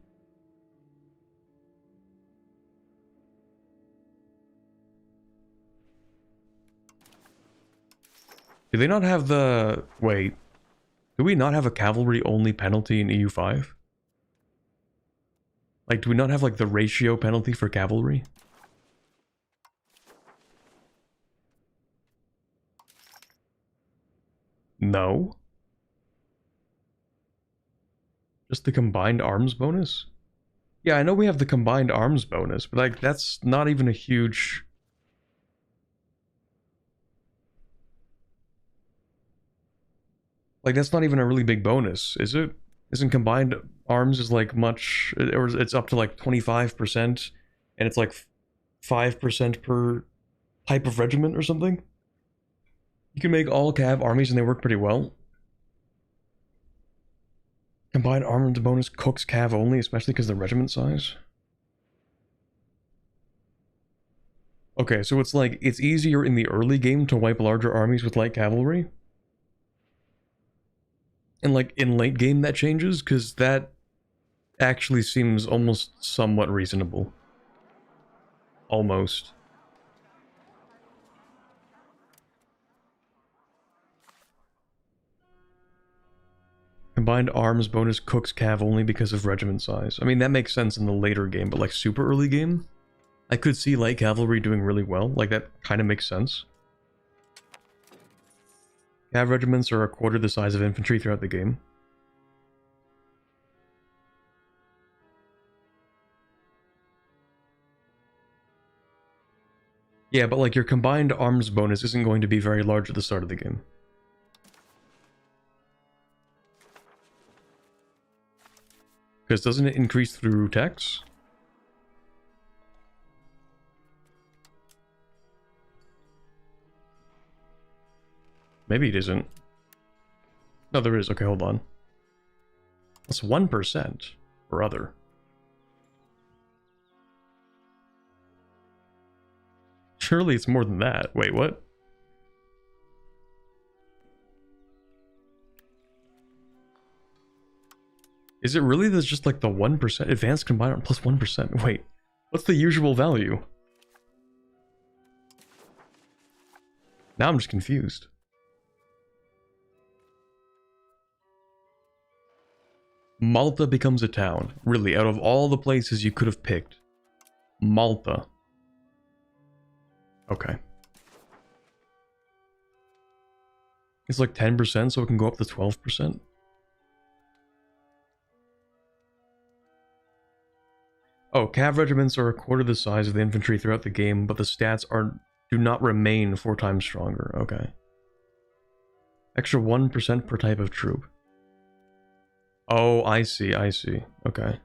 [SPEAKER 1] Do they not have the... Wait. Do we not have a cavalry-only penalty in EU5? Like, do we not have, like, the ratio penalty for cavalry? No. Just the combined arms bonus? Yeah, I know we have the combined arms bonus, but, like, that's not even a huge... Like, that's not even a really big bonus, is it? Isn't combined arms is like much, or it's up to like 25%, and it's like 5% per type of regiment or something? You can make all cav armies and they work pretty well. Combined arms bonus cooks cav only, especially because of the regiment size. Okay, so it's like, it's easier in the early game to wipe larger armies with light cavalry. And like in late game that changes, because that actually seems almost somewhat reasonable. Almost. Combined arms bonus cooks cav only because of regiment size. I mean, that makes sense in the later game, but like super early game, I could see light cavalry doing really well. Like that kind of makes sense. Cav regiments are a quarter the size of infantry throughout the game. Yeah, but like your combined arms bonus isn't going to be very large at the start of the game. Because doesn't it increase through tax? Maybe it isn't. No, there is. Okay, hold on. That's 1% or other. Surely it's more than that. Wait, what? Is it really there's just like the 1% advanced combined plus 1%? Wait, what's the usual value? Now I'm just confused. Malta becomes a town. Really, out of all the places you could have picked. Malta. Okay. It's like 10%, so it can go up to 12%. Oh, cav regiments are a quarter the size of the infantry throughout the game, but the stats do not remain 4 times stronger. Okay. Extra 1% per type of troop. Oh, I see, I see. Okay.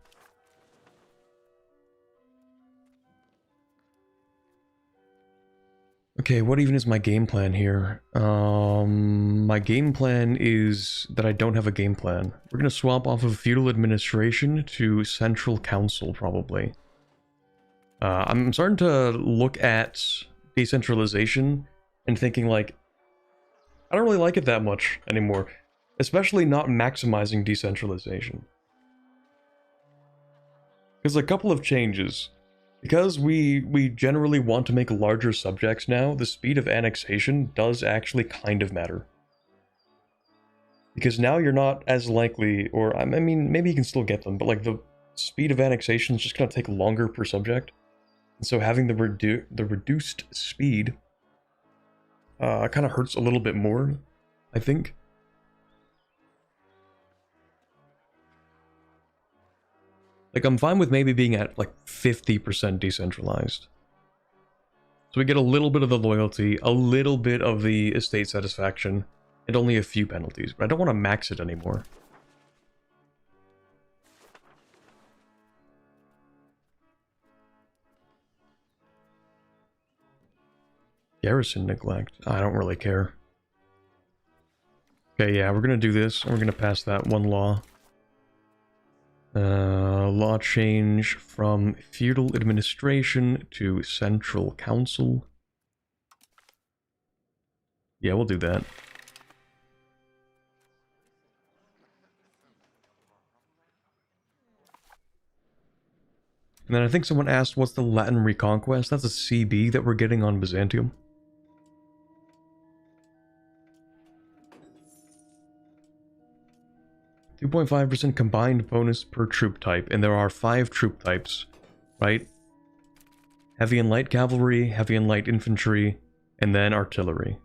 [SPEAKER 1] Okay, what even is my game plan here? My game plan is that I don't have a game plan. We're gonna swap off of feudal administration to central council, probably. I'm starting to look at decentralization and thinking like, I don't really like it that much anymore. Especially not maximizing decentralization. Because a couple of changes. Because we generally want to make larger subjects now, the speed of annexation does actually kind of matter. Because now you're not as likely, or I mean, maybe you can still get them, but like the speed of annexation is just going to take longer per subject. And so having the reduced speed kind of hurts a little bit more, I think. Like, I'm fine with maybe being at, like, 50% decentralized. So we get a little bit of the loyalty, a little bit of the estate satisfaction, and only a few penalties. But I don't want to max it anymore. Garrison neglect. I don't really care. Okay, yeah, we're gonna do this, and we're gonna pass that one law. Law change from feudal administration to central council. Yeah, we'll do that. And then I think someone asked, what's the Latin Reconquest? That's a CB that we're getting on Byzantium. .5% combined bonus per troop type, and there are 5 troop types, right? Heavy and light cavalry, heavy and light infantry, and then artillery.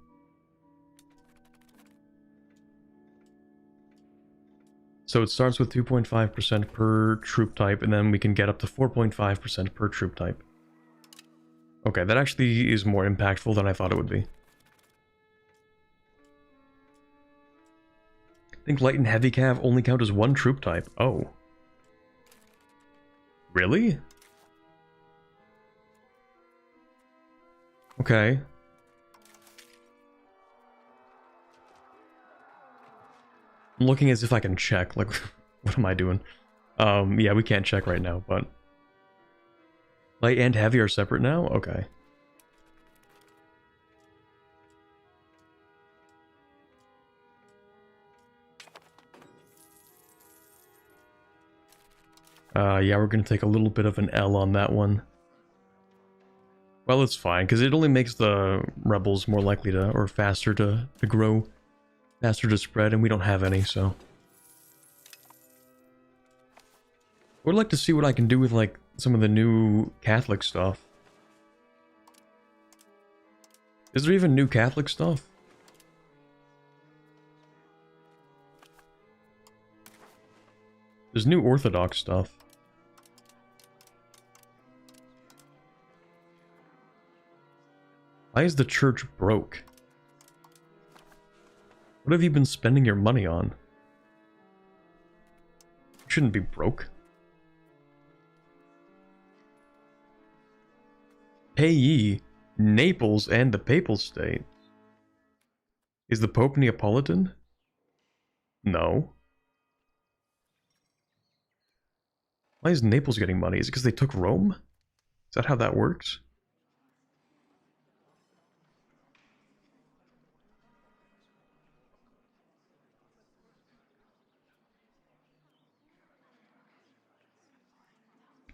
[SPEAKER 1] So it starts with 2.5% per troop type, and then we can get up to 4.5% per troop type. Okay, that actually is more impactful than I thought it would be. I think light and heavy cav only count as 1 troop type. Oh. Really? Okay. I'm looking as if I can check. Like, what am I doing? Yeah, we can't check right now, but... Light and heavy are separate now? Okay. Yeah, we're gonna take a little bit of an L on that one. Well, it's fine, because it only makes the rebels more likely to, or faster to grow, faster to spread, and we don't have any, so. I would like to see what I can do with, like, some of the new Catholic stuff. Is there even new Catholic stuff? There's new Orthodox stuff. Why is the church broke? What have you been spending your money on? You shouldn't be broke. Payee, Naples and the Papal States. Is the Pope Neapolitan? No. Why is Naples getting money? Is it because they took Rome? Is that how that works?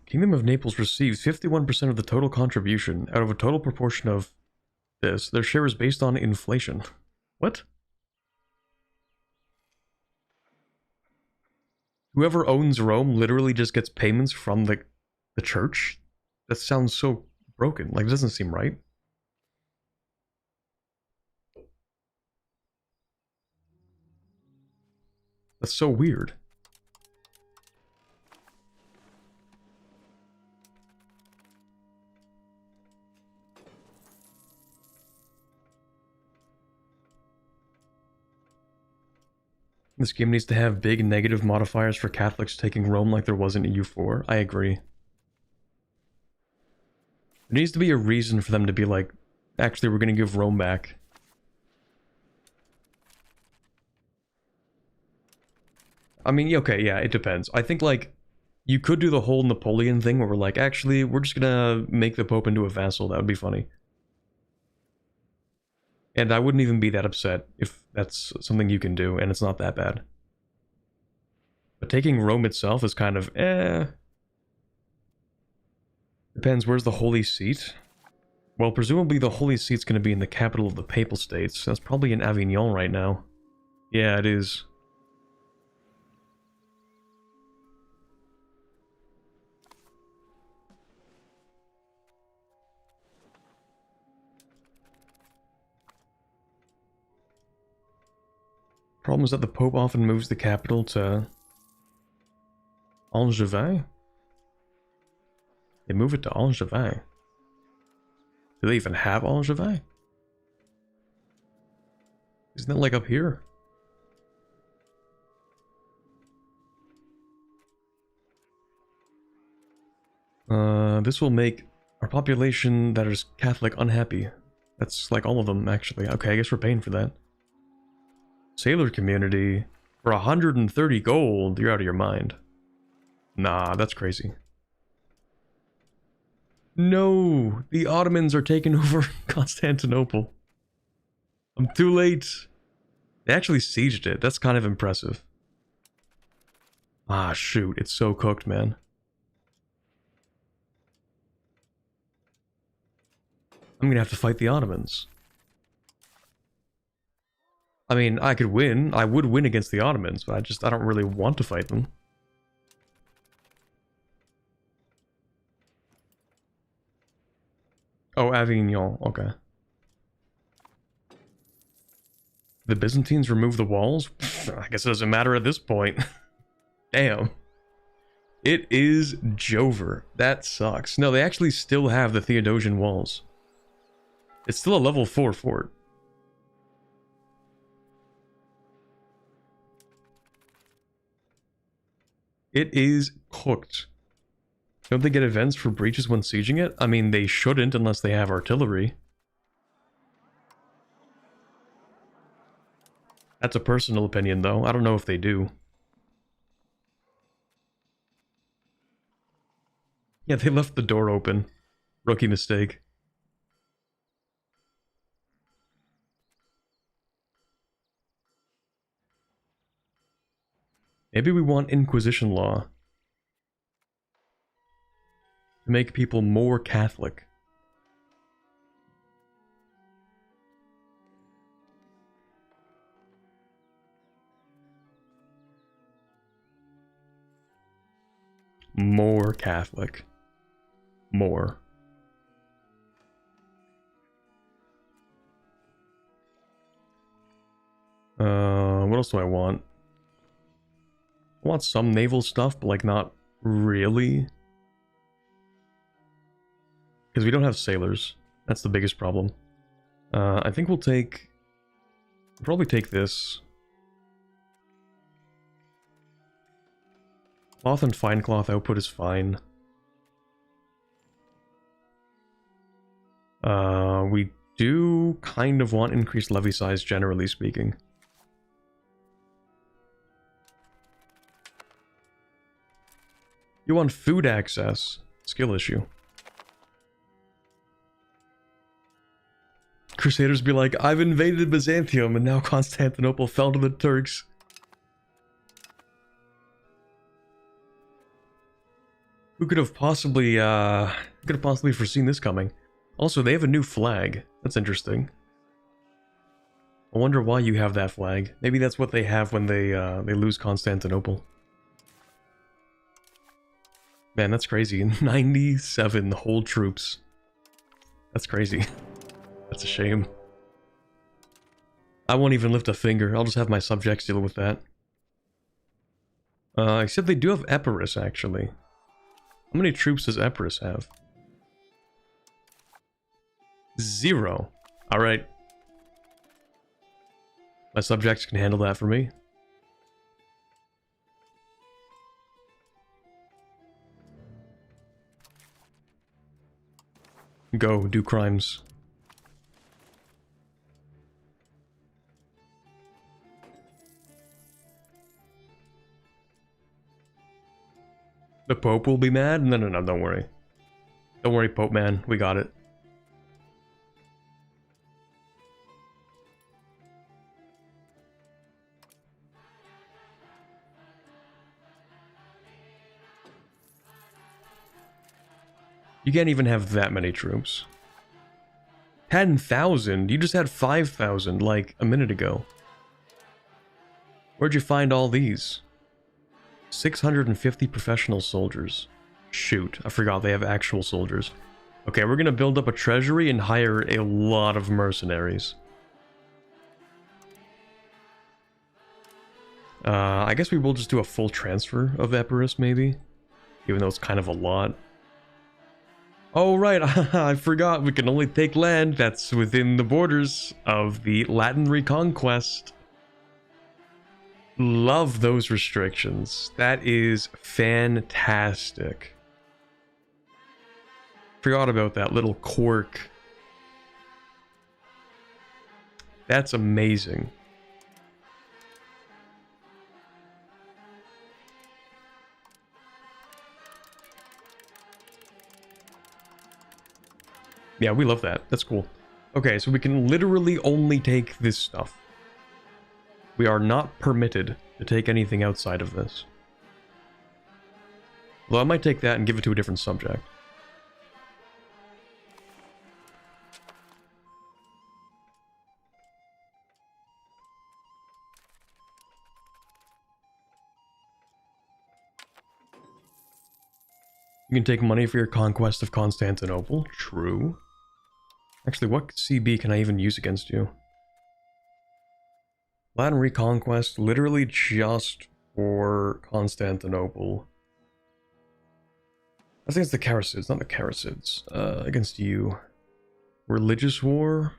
[SPEAKER 1] Kingdom of Naples receives 51% of the total contribution out of a total proportion of this. Their share is based on inflation. What? Whoever owns Rome literally just gets payments from the church? That sounds so broken. Like, it doesn't seem right. That's so weird. This game needs to have big negative modifiers for Catholics taking Rome like there was in EU4. I agree. There needs to be a reason for them to be like, actually, we're going to give Rome back. I mean, okay, yeah, it depends. I think, like, you could do the whole Napoleon thing where we're like, actually, we're just gonna make the Pope into a vassal. That would be funny. And I wouldn't even be that upset if that's something you can do, and it's not that bad. But taking Rome itself is kind of, Depends, where's the Holy Seat? Well, presumably the Holy Seat's gonna be in the capital of the Papal States. That's probably in Avignon right now. Yeah, it is. Problem is that the Pope often moves the capital to Angevin. They move it to Angevin. Do they even have Angevin? Isn't that like up here? This will make our population that is Catholic unhappy. That's like all of them, actually. Okay, I guess we're paying for that. Sailor community. For 130 gold, you're out of your mind. Nah, that's crazy. No! The Ottomans are taking over Constantinople. I'm too late. They actually sieged it. That's kind of impressive. Ah, shoot. It's so cooked, man. I'm gonna have to fight the Ottomans. I mean, I could win. I would win against the Ottomans, but I don't really want to fight them. Oh, Avignon. Okay. The Byzantines remove the walls? I guess it doesn't matter at this point. Damn. It is Jover. That sucks. No, they actually still have the Theodosian walls. It's still a level 4 fort. It is cooked. Don't they get events for breaches when sieging it? I mean, they shouldn't unless they have artillery. That's a personal opinion, though. I don't know if they do. Yeah, they left the door open. Rookie mistake. Maybe we want Inquisition law. To make people more Catholic. More Catholic. More. What else do I want? I want some naval stuff, but like not really. Because we don't have sailors. That's the biggest problem. I think we'll probably take this. Cloth and fine cloth output is fine. We do kind of want increased levy size, generally speaking. You want food access. Skill issue. Crusaders be like, I've invaded Byzantium and now Constantinople fell to the Turks. Who could have possibly foreseen this coming? Also, they have a new flag. That's interesting. I wonder why you have that flag. Maybe that's what they have when they lose Constantinople. Man, that's crazy. 97 whole troops. That's crazy. That's a shame. I won't even lift a finger. I'll just have my subjects deal with that. Except they do have Epirus, actually. How many troops does Epirus have? 0. Alright. My subjects can handle that for me. Go, do crimes. The Pope will be mad? No, don't worry. Don't worry, Pope man, we got it. You can't even have that many troops. 10,000? You just had 5,000 like a minute ago. Where'd you find all these? 650 professional soldiers. Shoot, I forgot they have actual soldiers. Okay, we're gonna build up a treasury and hire a lot of mercenaries. I guess we will just do a full transfer of Epirus, maybe. Even though it's kind of a lot. Oh, right, I forgot we can only take land that's within the borders of the Latin Reconquest. Love those restrictions. That is fantastic. Forgot about that little quirk. That's amazing. Yeah, we love that. That's cool. Okay, so we can literally only take this stuff. We are not permitted to take anything outside of this. Well, I might take that and give it to a different subject. You can take money for your conquest of Constantinople. True. Actually, what CB can I even use against you? Latin Reconquest, literally just for Constantinople. I think it's the Carasids, not the Carasids. Against you. Religious war?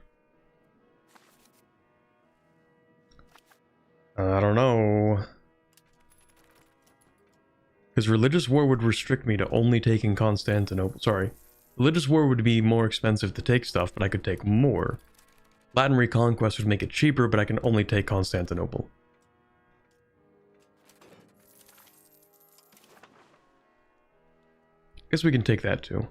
[SPEAKER 1] I don't know. Because religious war would restrict me to only taking Constantinople. Sorry. Religious war would be more expensive to take stuff, but I could take more. Latin Reconquest would make it cheaper, but I can only take Constantinople. Guess we can take that too.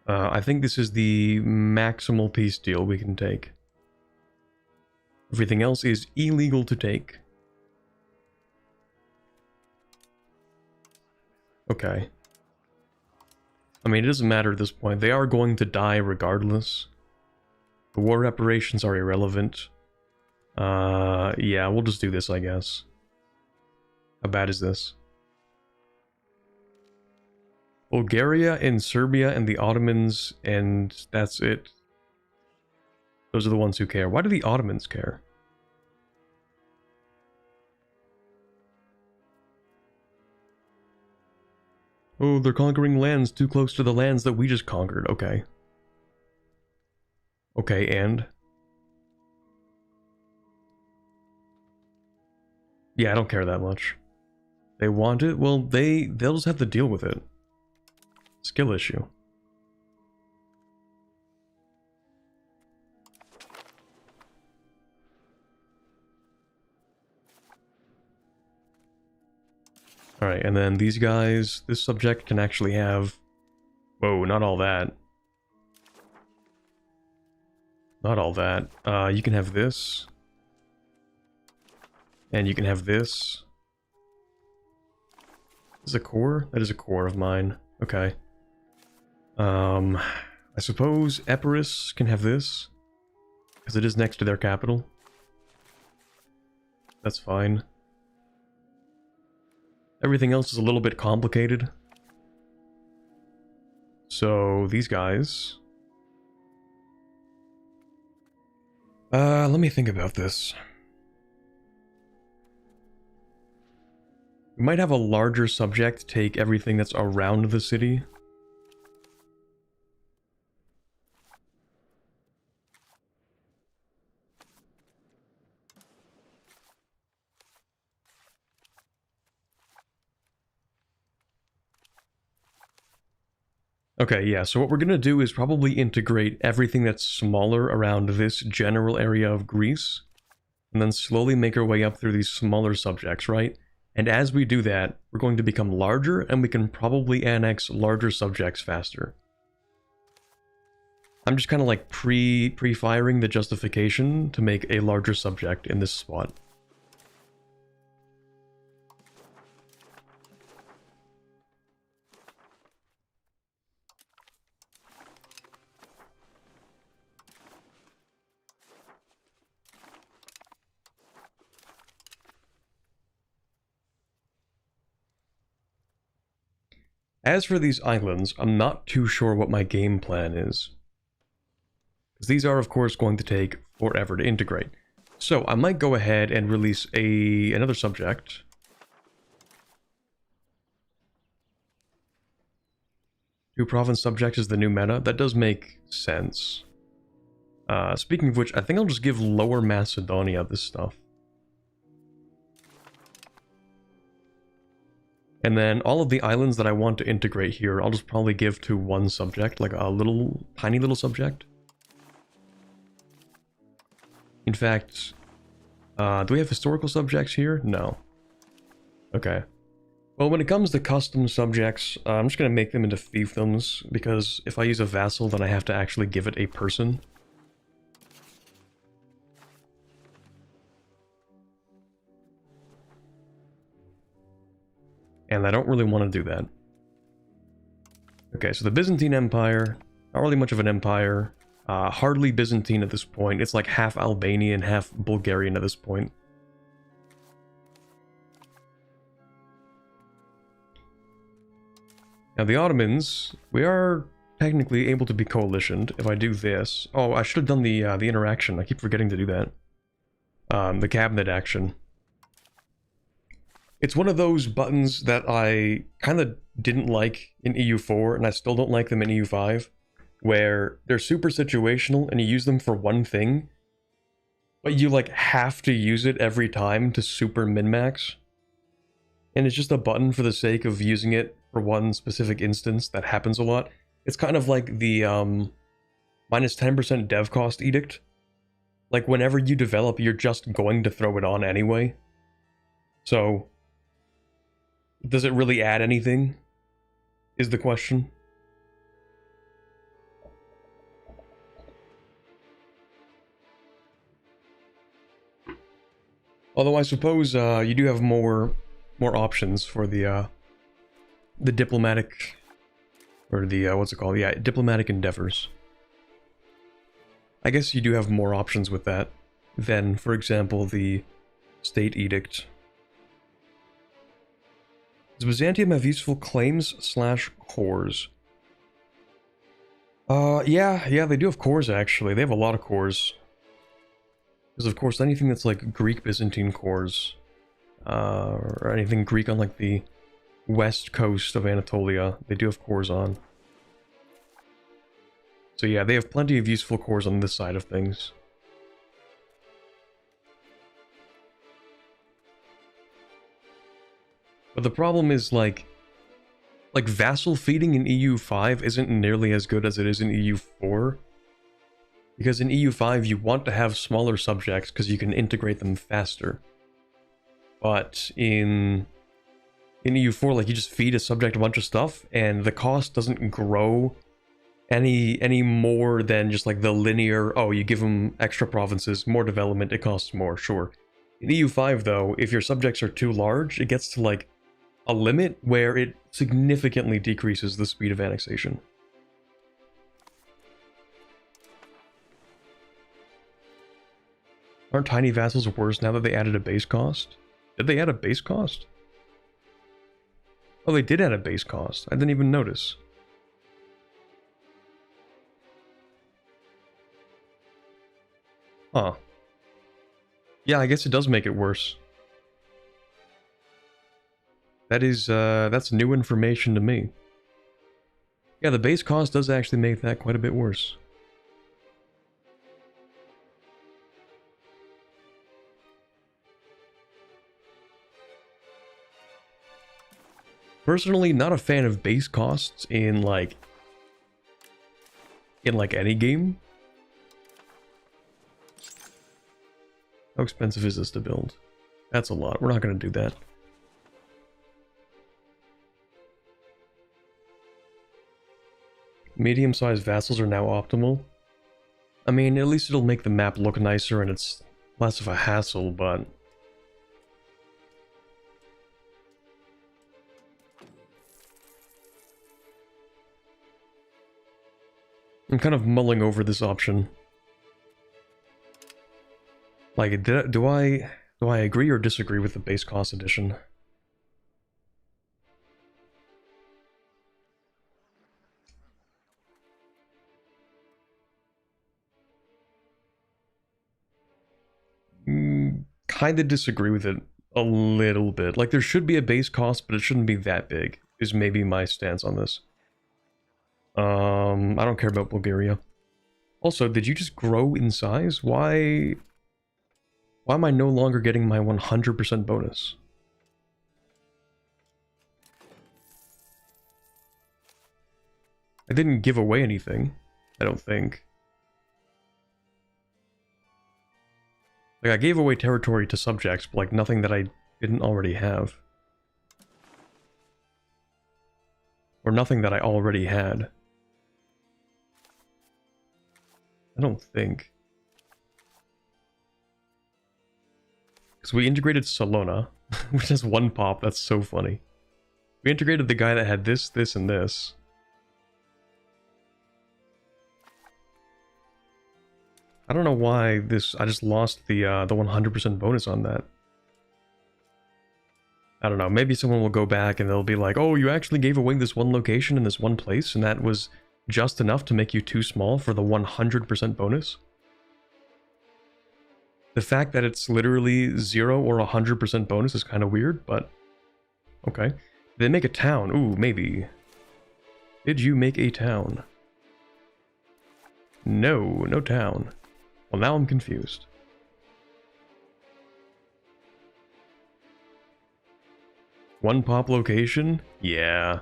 [SPEAKER 1] I think this is the maximal peace deal we can take. Everything else is illegal to take. Okay. I mean, it doesn't matter at this point. They are going to die regardless. The war reparations are irrelevant. Yeah, we'll just do this, I guess. How bad is this? Bulgaria and Serbia and the Ottomans, and that's it. Those are the ones who care. Why do the Ottomans care? Oh, they're conquering lands too close to the lands that we just conquered. Okay. Okay, and? Yeah, I don't care that much. They want it? Well, they'll just have to deal with it. Skill issue. Alright, and then these guys, this subject can actually have... Whoa, not all that. Not all that. You can have this. And you can have this. Is this a core? That is a core of mine. Okay. I suppose Epirus can have this. Because it is next to their capital. That's fine. Everything else is a little bit complicated. So, these guys... let me think about this. We might have a larger subject take everything that's around the city. Okay, yeah, so what we're gonna do is probably integrate everything that's smaller around this general area of Greece, and then slowly make our way up through these smaller subjects, right? And as we do that, we're going to become larger, and we can probably annex larger subjects faster. I'm just kind of like pre-firing the justification to make a larger subject in this spot. As for these islands, I'm not too sure what my game plan is. Because these are, of course, going to take forever to integrate. So I might go ahead and release another subject. Two province subjects is the new meta. That does make sense. Speaking of which, I think I'll just give Lower Macedonia this stuff. And then all of the islands that I want to integrate here, I'll just probably give to one subject, like a little, tiny little subject. In fact, do we have historical subjects here? No. Okay. Well, when it comes to custom subjects, I'm just going to make them into fiefdoms, because if I use a vassal, then I have to actually give it a person. And I don't really want to do that. Okay, so the Byzantine Empire, not really much of an empire. Hardly Byzantine at this point. It's like half Albanian, half Bulgarian at this point. Now the Ottomans, we are technically able to be coalitioned if I do this. Oh, I should have done the interaction. I keep forgetting to do that. The cabinet action. It's one of those buttons that I kind of didn't like in EU4, and I still don't like them in EU5, where they're super situational and you use them for one thing, but you like have to use it every time to super min-max. And it's just a button for the sake of using it for one specific instance that happens a lot. It's kind of like the minus 10% dev cost edict. Like whenever you develop, you're just going to throw it on anyway. So, does it really add anything? Is the question. Although I suppose you do have more options for the diplomatic, or the what's it called? Yeah, diplomatic endeavors. I guess you do have more options with that than, for example, the state edict. Does Byzantium have useful claims / cores? Yeah, they do have cores actually. They have a lot of cores. Because of course anything that's like Greek Byzantine cores, or anything Greek on like the west coast of Anatolia, they do have cores on. So yeah, they have plenty of useful cores on this side of things. But the problem is like vassal feeding in EU5 isn't nearly as good as it is in EU4. Because in EU5 you want to have smaller subjects because you can integrate them faster. But in EU4, like, you just feed a subject a bunch of stuff and the cost doesn't grow any more than just like the linear, oh, you give them extra provinces, more development, it costs more, sure. In EU5 though, if your subjects are too large, it gets to like a limit where it significantly decreases the speed of annexation. Aren't tiny vassals worse now that they added a base cost? Did they add a base cost? Oh, they did add a base cost. I didn't even notice. Huh. Yeah, I guess it does make it worse. That is, that's new information to me. Yeah, the base cost does actually make that quite a bit worse. Personally, not a fan of base costs in like any game. How expensive is this to build? That's a lot. We're not going to do that. Medium-sized vassals are now optimal. I mean, at least it'll make the map look nicer and it's less of a hassle, but... I'm kind of mulling over this option. Like, do I agree or disagree with the base cost addition? kind of disagree with it a little bit. Like, there should be a base cost, but it shouldn't be that big, is maybe my stance on this. I don't care about Bulgaria. Also, did you just grow in size? Why am I no longer getting my 100% bonus? I didn't give away anything, I don't think. Like, I gave away territory to subjects, but like nothing that I didn't already have. Or nothing that I already had. I don't think. Because we integrated Salona, which has one pop, that's so funny. We integrated the guy that had this, this, and this. I don't know why this... I just lost the 100% bonus on that. I don't know, maybe someone will go back and they'll be like, oh, you actually gave away this one location in this one place, and that was just enough to make you too small for the 100% bonus? The fact that it's literally 0 or 100% bonus is kind of weird, but... okay. Did they make a town? Ooh, maybe. Did you make a town? No, no town. Well, now I'm confused. One pop location? Yeah.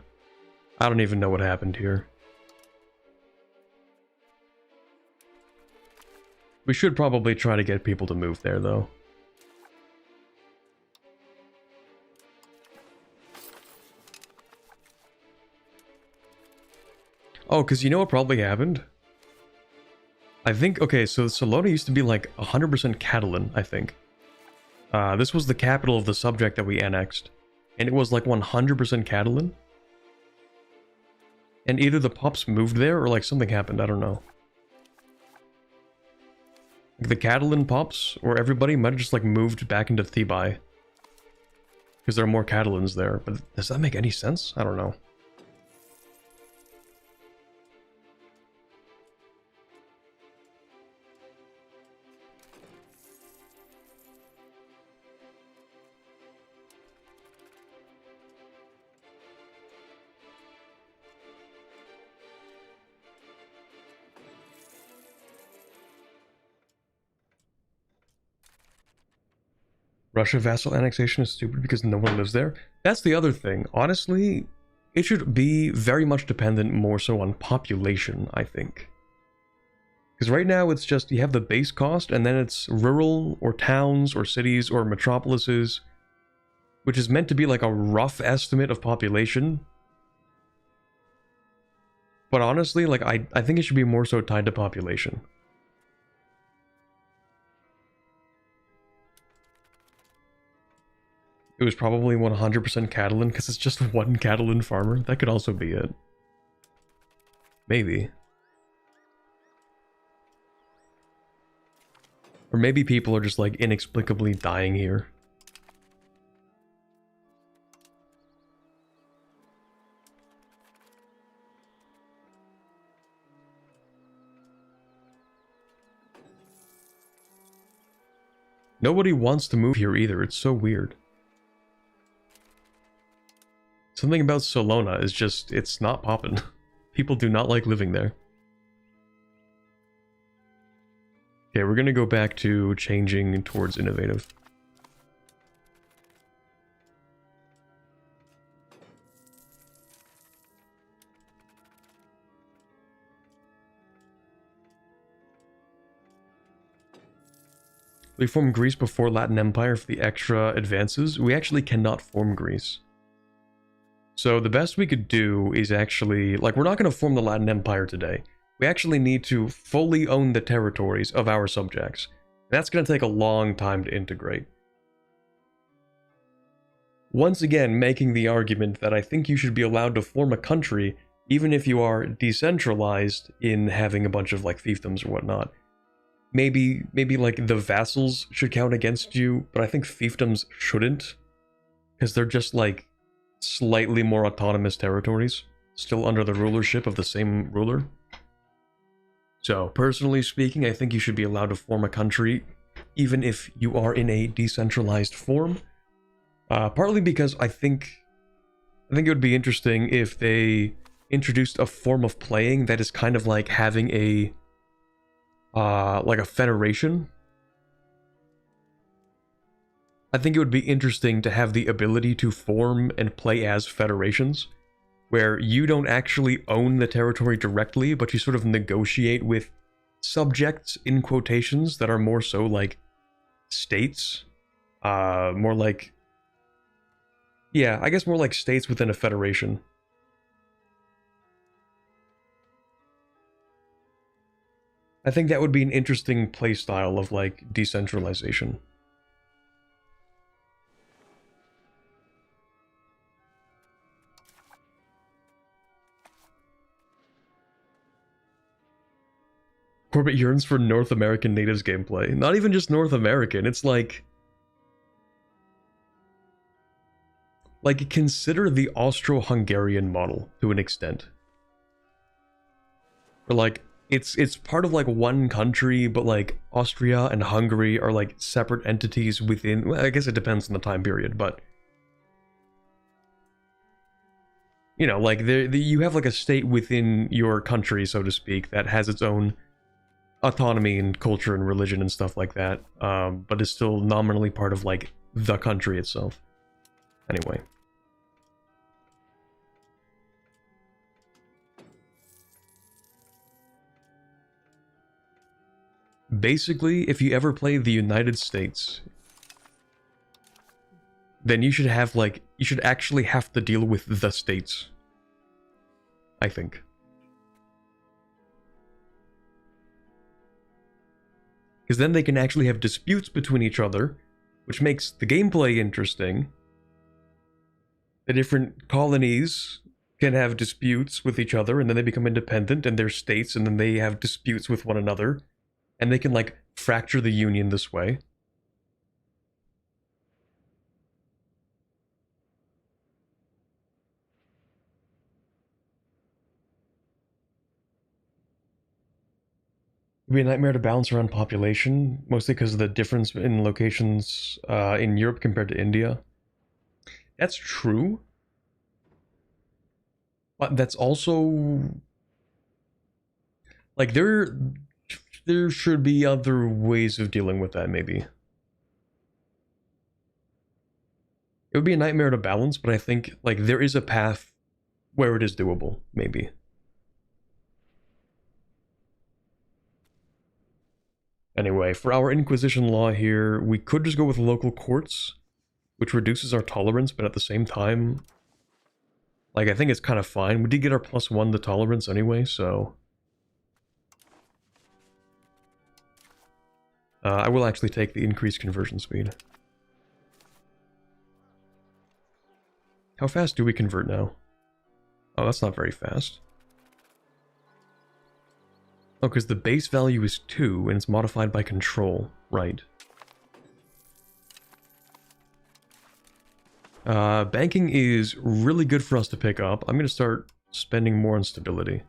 [SPEAKER 1] I don't even know what happened here. We should probably try to get people to move there, though. Oh, because you know what probably happened? I think, okay, so Salona used to be like 100% Catalan, I think. This was the capital of the subject that we annexed. And it was like 100% Catalan. And either the pops moved there or like something happened, I don't know. The Catalan pops, or everybody, might have just like moved back into Thebai. Because there are more Catalans there. But does that make any sense? I don't know. Russia vassal annexation is stupid because no one lives there. That's the other thing. Honestly, it should be very much dependent more so on population, I think. Because right now it's just, you have the base cost, and then it's rural, or towns, or cities, or metropolises, which is meant to be like a rough estimate of population. But honestly, like, I think it should be more so tied to population. It was probably 100% Catalan, because it's just one Catalan farmer. That could also be it. Maybe. Or maybe people are just, like, inexplicably dying here. Nobody wants to move here either. It's so weird. Something about Salona is just, it's not poppin'. People do not like living there. Okay, we're gonna go back to changing towards innovative. We formed Greece before Latin Empire for the extra advances. We actually cannot form Greece. So the best we could do is actually, like, we're not going to form the Latin Empire today. We actually need to fully own the territories of our subjects. And that's going to take a long time to integrate. Once again, making the argument that I think you should be allowed to form a country, even if you are decentralized in having a bunch of, like, fiefdoms or whatnot. Maybe like, the vassals should count against you, but I think fiefdoms shouldn't. Because they're just, like, slightly more autonomous territories, still under the rulership of the same ruler. So, personally speaking, I think you should be allowed to form a country even if you are in a decentralized form. Partly because I think it would be interesting if they introduced a form of playing that is kind of like having a federation. I think it would be interesting to have the ability to form and play as federations, where you don't actually own the territory directly, but you sort of negotiate with subjects, in quotations, that are more so like states. More like... yeah, I guess more like states within a federation. I think that would be an interesting playstyle of, like, decentralization. Corbett yearns for North American natives gameplay. Not even just North American, it's like... consider the Austro-Hungarian model, to an extent. Or, like, it's part of, like, one country, but, like, Austria and Hungary are, like, separate entities within... well, I guess it depends on the time period, but... you know, like, you have, like, a state within your country, so to speak, that has its own autonomy and culture and religion and stuff like that, but is still nominally part of, like, the country itself. Anyway. Basically, if you ever play the United States, then you should have, like, you should actually have to deal with the states. I think. Because then they can actually have disputes between each other, which makes the gameplay interesting. The different colonies can have disputes with each other, and then they become independent, and they're states, and then they have disputes with one another. And they can, like, fracture the Union this way. It'd be a nightmare to balance around population, mostly because of the difference in locations in Europe compared to India. That's true. But that's also... like, there should be other ways of dealing with that, maybe. It would be a nightmare to balance, but I think, like, there is a path where it is doable, maybe. Anyway, for our Inquisition law here, we could just go with local courts, which reduces our tolerance, but at the same time, like, I think it's kind of fine. We did get our +1 to tolerance anyway, so... I will actually take the increased conversion speed. How fast do we convert now? Oh, that's not very fast. Oh, because the base value is 2, and it's modified by control. Right. Banking is really good for us to pick up. I'm going to start spending more on stability.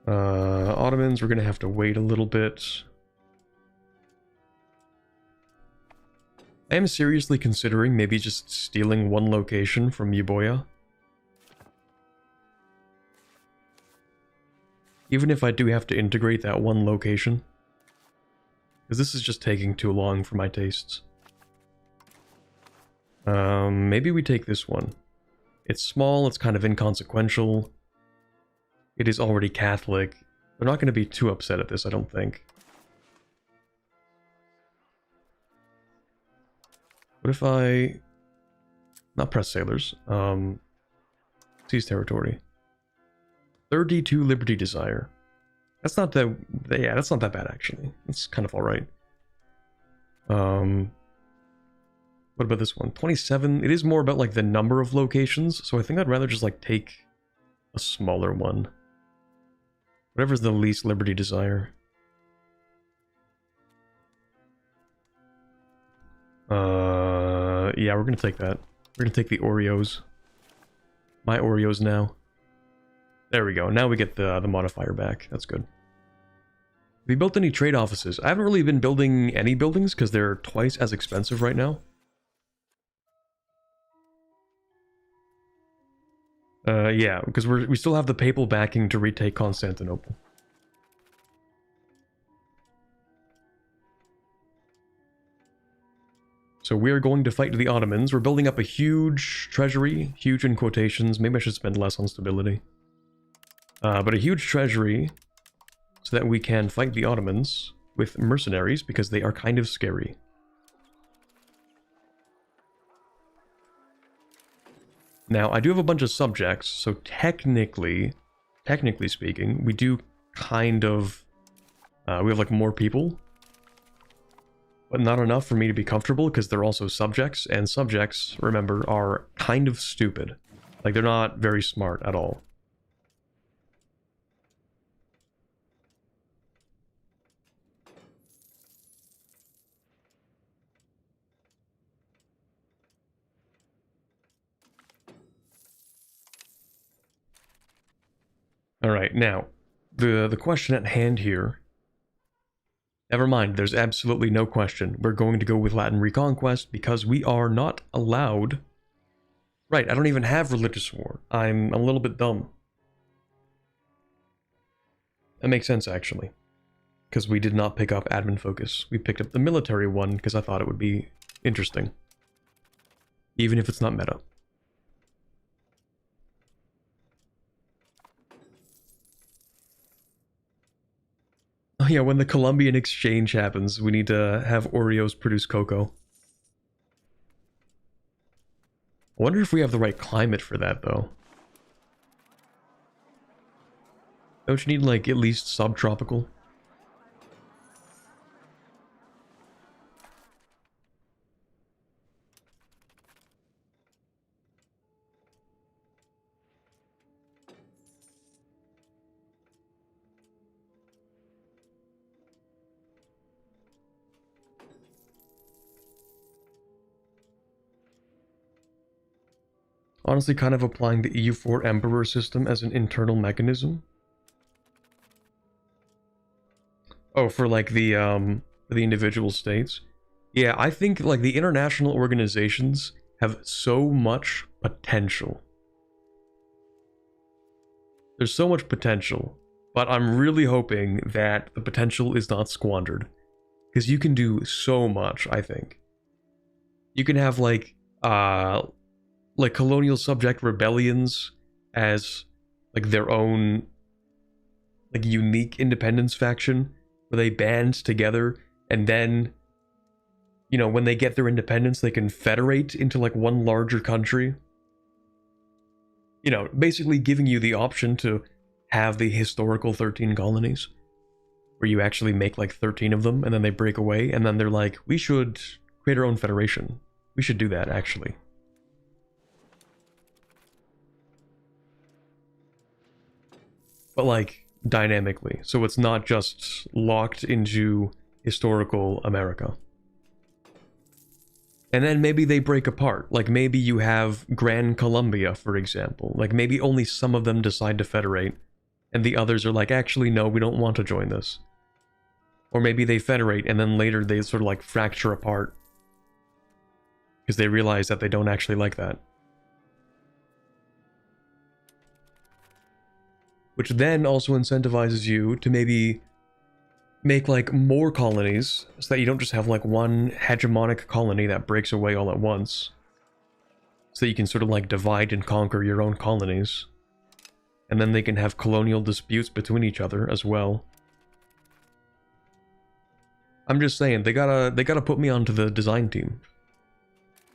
[SPEAKER 1] Ottomans, we're going to have to wait a little bit. I am seriously considering maybe just stealing one location from Euboea. Even if I do have to integrate that one location. Because this is just taking too long for my tastes. Maybe we take this one. It's small, it's kind of inconsequential. It is already Catholic. They're not going to be too upset at this, I don't think. What if I... not press sailors. Seize territory. 32 Liberty Desire. That's not that... yeah, that's not that bad, actually. It's kind of alright. What about this one? 27. It is more about, like, the number of locations, so I think I'd rather just, like, take a smaller one. Whatever's the least Liberty Desire. Yeah, we're gonna take that. We're gonna take the Oreos. My Oreos now. There we go. Now we get the modifier back. That's good. Have you built any trade offices? I haven't really been building any buildings because they're twice as expensive right now. Yeah, because we still have the papal backing to retake Constantinople. So we're going to fight the Ottomans. We're building up a huge treasury, huge in quotations. Maybe I should spend less on stability. But a huge treasury so that we can fight the Ottomans with mercenaries because they are kind of scary. Now, I do have a bunch of subjects, so technically speaking, we do kind of, we have like more people, but not enough for me to be comfortable because they're also subjects, and subjects, remember, are kind of stupid. Like, they're not very smart at all. Alright, now, the question at hand here... Never mind, there's absolutely no question. We're going to go with Latin Reconquest because we are not allowed... Right, I don't even have religious war. I'm a little bit dumb. That makes sense, actually. Because we did not pick up admin focus. We picked up the military one because I thought it would be interesting. Even if it's not meta. Oh yeah, when the Columbian exchange happens, we need to have Oreos produce cocoa. I wonder if we have the right climate for that, though. Don't you need, like, at least subtropical? Honestly, kind of applying the EU4 Emperor system as an internal mechanism. Oh, for like the individual states. Yeah, I think like the international organizations have so much potential. There's so much potential, but I'm really hoping that the potential is not squandered. Because you can do so much, I think. You can have like colonial subject rebellions as like their own like unique independence faction where they band together and then, you know, when they get their independence they can federate into like one larger country. You know, basically giving you the option to have the historical 13 colonies where you actually make like 13 of them and then they break away and then they're like, we should create our own federation. We should do that, actually. But like dynamically, so it's not just locked into historical America. And then maybe they break apart. Like maybe you have Gran Colombia, for example. Like maybe only some of them decide to federate, and the others are like, actually no, we don't want to join this. Or maybe they federate, and then later they sort of like fracture apart. Because they realize that they don't actually like that. Which then also incentivizes you to maybe make like more colonies so that you don't just have like one hegemonic colony that breaks away all at once. So you can sort of like divide and conquer your own colonies. And then they can have colonial disputes between each other as well. I'm just saying, they gotta put me onto the design team.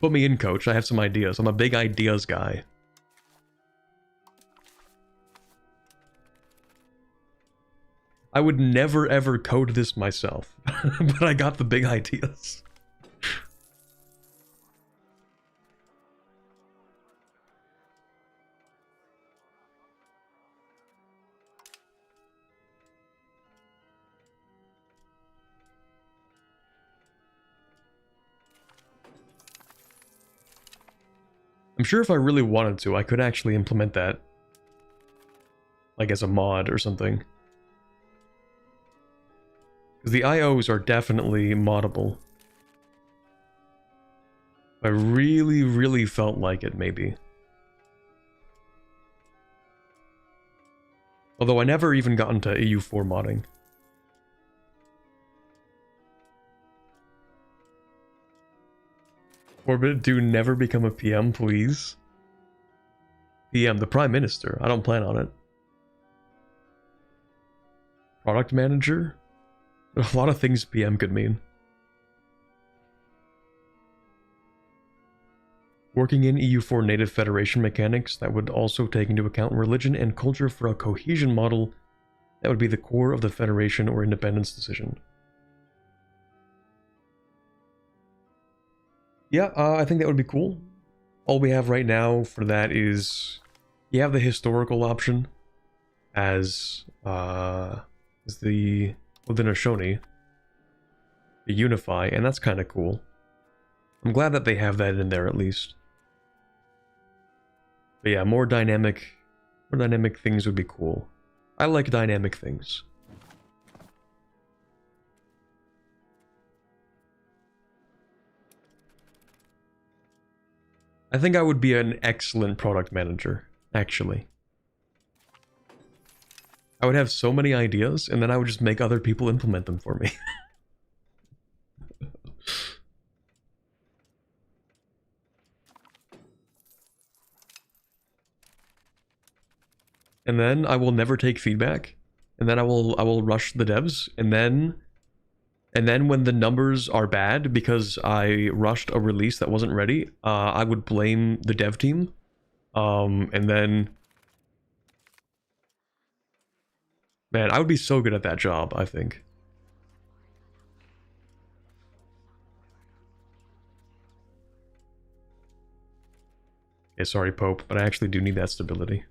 [SPEAKER 1] Put me in, coach. I have some ideas. I'm a big ideas guy. I would never ever code this myself, but I got the big ideas. I'm sure if I really wanted to, I could actually implement that. Like as a mod or something. Because the IOs are definitely moddable. I really, really felt like it, maybe. Although I never even got into EU4 modding. Orbit, do never become a PM, please. PM, the Prime Minister. I don't plan on it. Product Manager? A lot of things PM could mean. Working in EU4 native federation mechanics that would also take into account religion and culture for a cohesion model that would be the core of the federation or independence decision. Yeah, I think that would be cool. All we have right now for that is you have the historical option as the Haudenosaunee, the Unify, and that's kind of cool. I'm glad that they have that in there at least. But yeah, more dynamic things would be cool. I like dynamic things. I think I would be an excellent product manager, actually. I would have so many ideas, and then I would just make other people implement them for me. And then I will never take feedback, and then I will rush the devs, and then when the numbers are bad because I rushed a release that wasn't ready, I would blame the dev team, and then, man, I would be so good at that job, I think. Okay, sorry, Pope, but I actually do need that stability.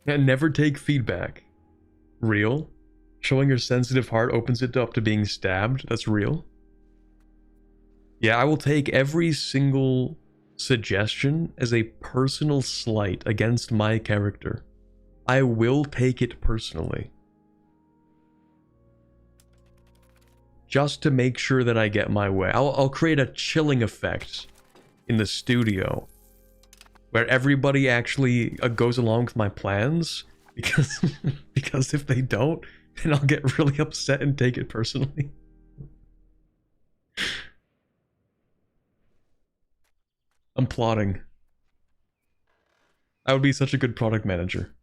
[SPEAKER 1] And never take feedback. Real? Showing your sensitive heart opens it up to being stabbed? That's real? Yeah, I will take every single suggestion as a personal slight against my character. I will take it personally. Just to make sure that I get my way. I'll create a chilling effect in the studio where everybody actually goes along with my plans, because because if they don't, then I'll get really upset and take it personally. I'm plotting. I would be such a good product manager.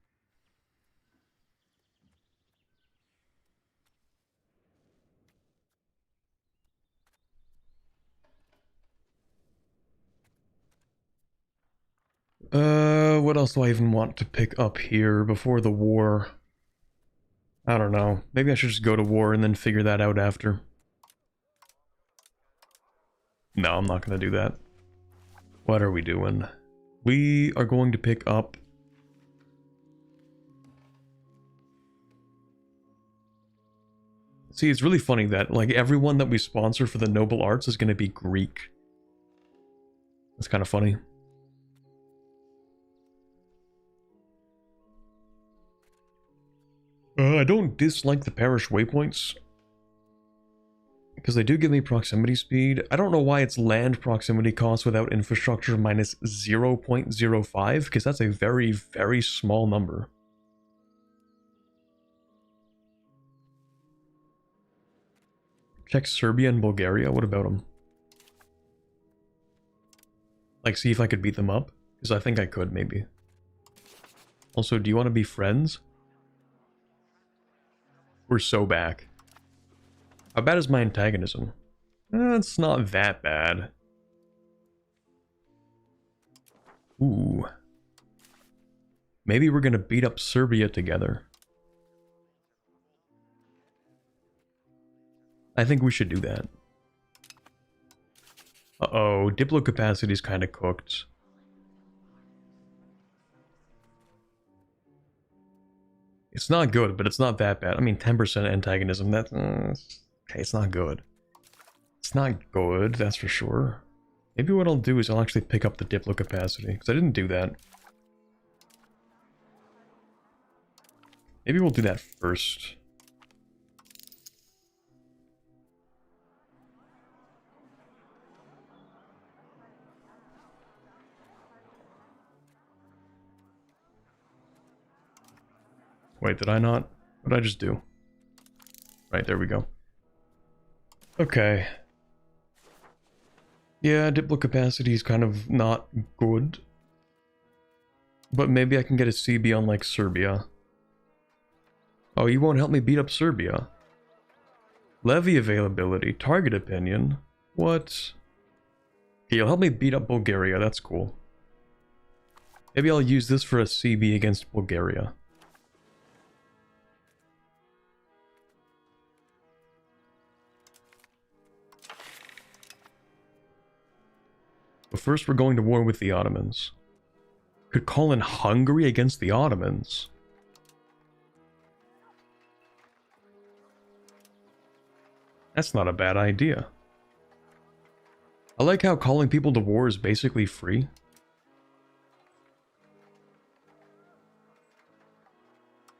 [SPEAKER 1] What else do I even want to pick up here before the war? I don't know. Maybe I should just go to war and then figure that out after. No, I'm not gonna do that. What are we doing? We are going to pick up... See, it's really funny that, like, everyone that we sponsor for the noble arts is gonna be Greek. That's kind of funny. I don't dislike the parish waypoints, because they do give me proximity speed. I don't know why it's land proximity cost without infrastructure minus 0.05, because that's a very, very small number. Check Serbia and Bulgaria. What about them? Like, see if I could beat them up? Because I think I could, maybe. Also, do you want to be friends? We're so back. How bad is my antagonism? It's not that bad. Ooh. Maybe we're gonna beat up Serbia together. I think we should do that. Uh-oh, Diplo capacity is kind of cooked. It's not good, but it's not that bad. I mean, 10% antagonism, that's... okay, it's not good. It's not good, that's for sure. Maybe what I'll do is I'll actually pick up the Diplo capacity, because I didn't do that. Maybe we'll do that first. Wait, did I not? What did I just do? Right, there we go. Okay. Yeah, Diplo capacity is kind of not good. But maybe I can get a CB on, like, Serbia. Oh, you won't help me beat up Serbia? Levy availability, target opinion. What? Okay, you'll help me beat up Bulgaria, that's cool. Maybe I'll use this for a CB against Bulgaria. But first we're going to war with the Ottomans. Could call in Hungary against the Ottomans. That's not a bad idea. I like how calling people to war is basically free.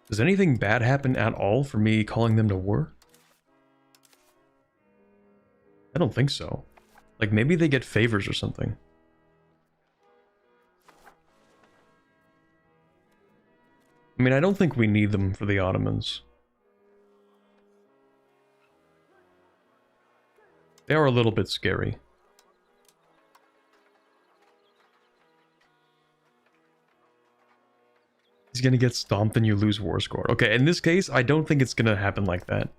[SPEAKER 1] Does anything bad happen at all for me calling them to war? I don't think so. Like, maybe they get favors or something. I mean, I don't think we need them for the Ottomans. They are a little bit scary. He's gonna get stomped and you lose war score. Okay, in this case, I don't think it's gonna happen like that.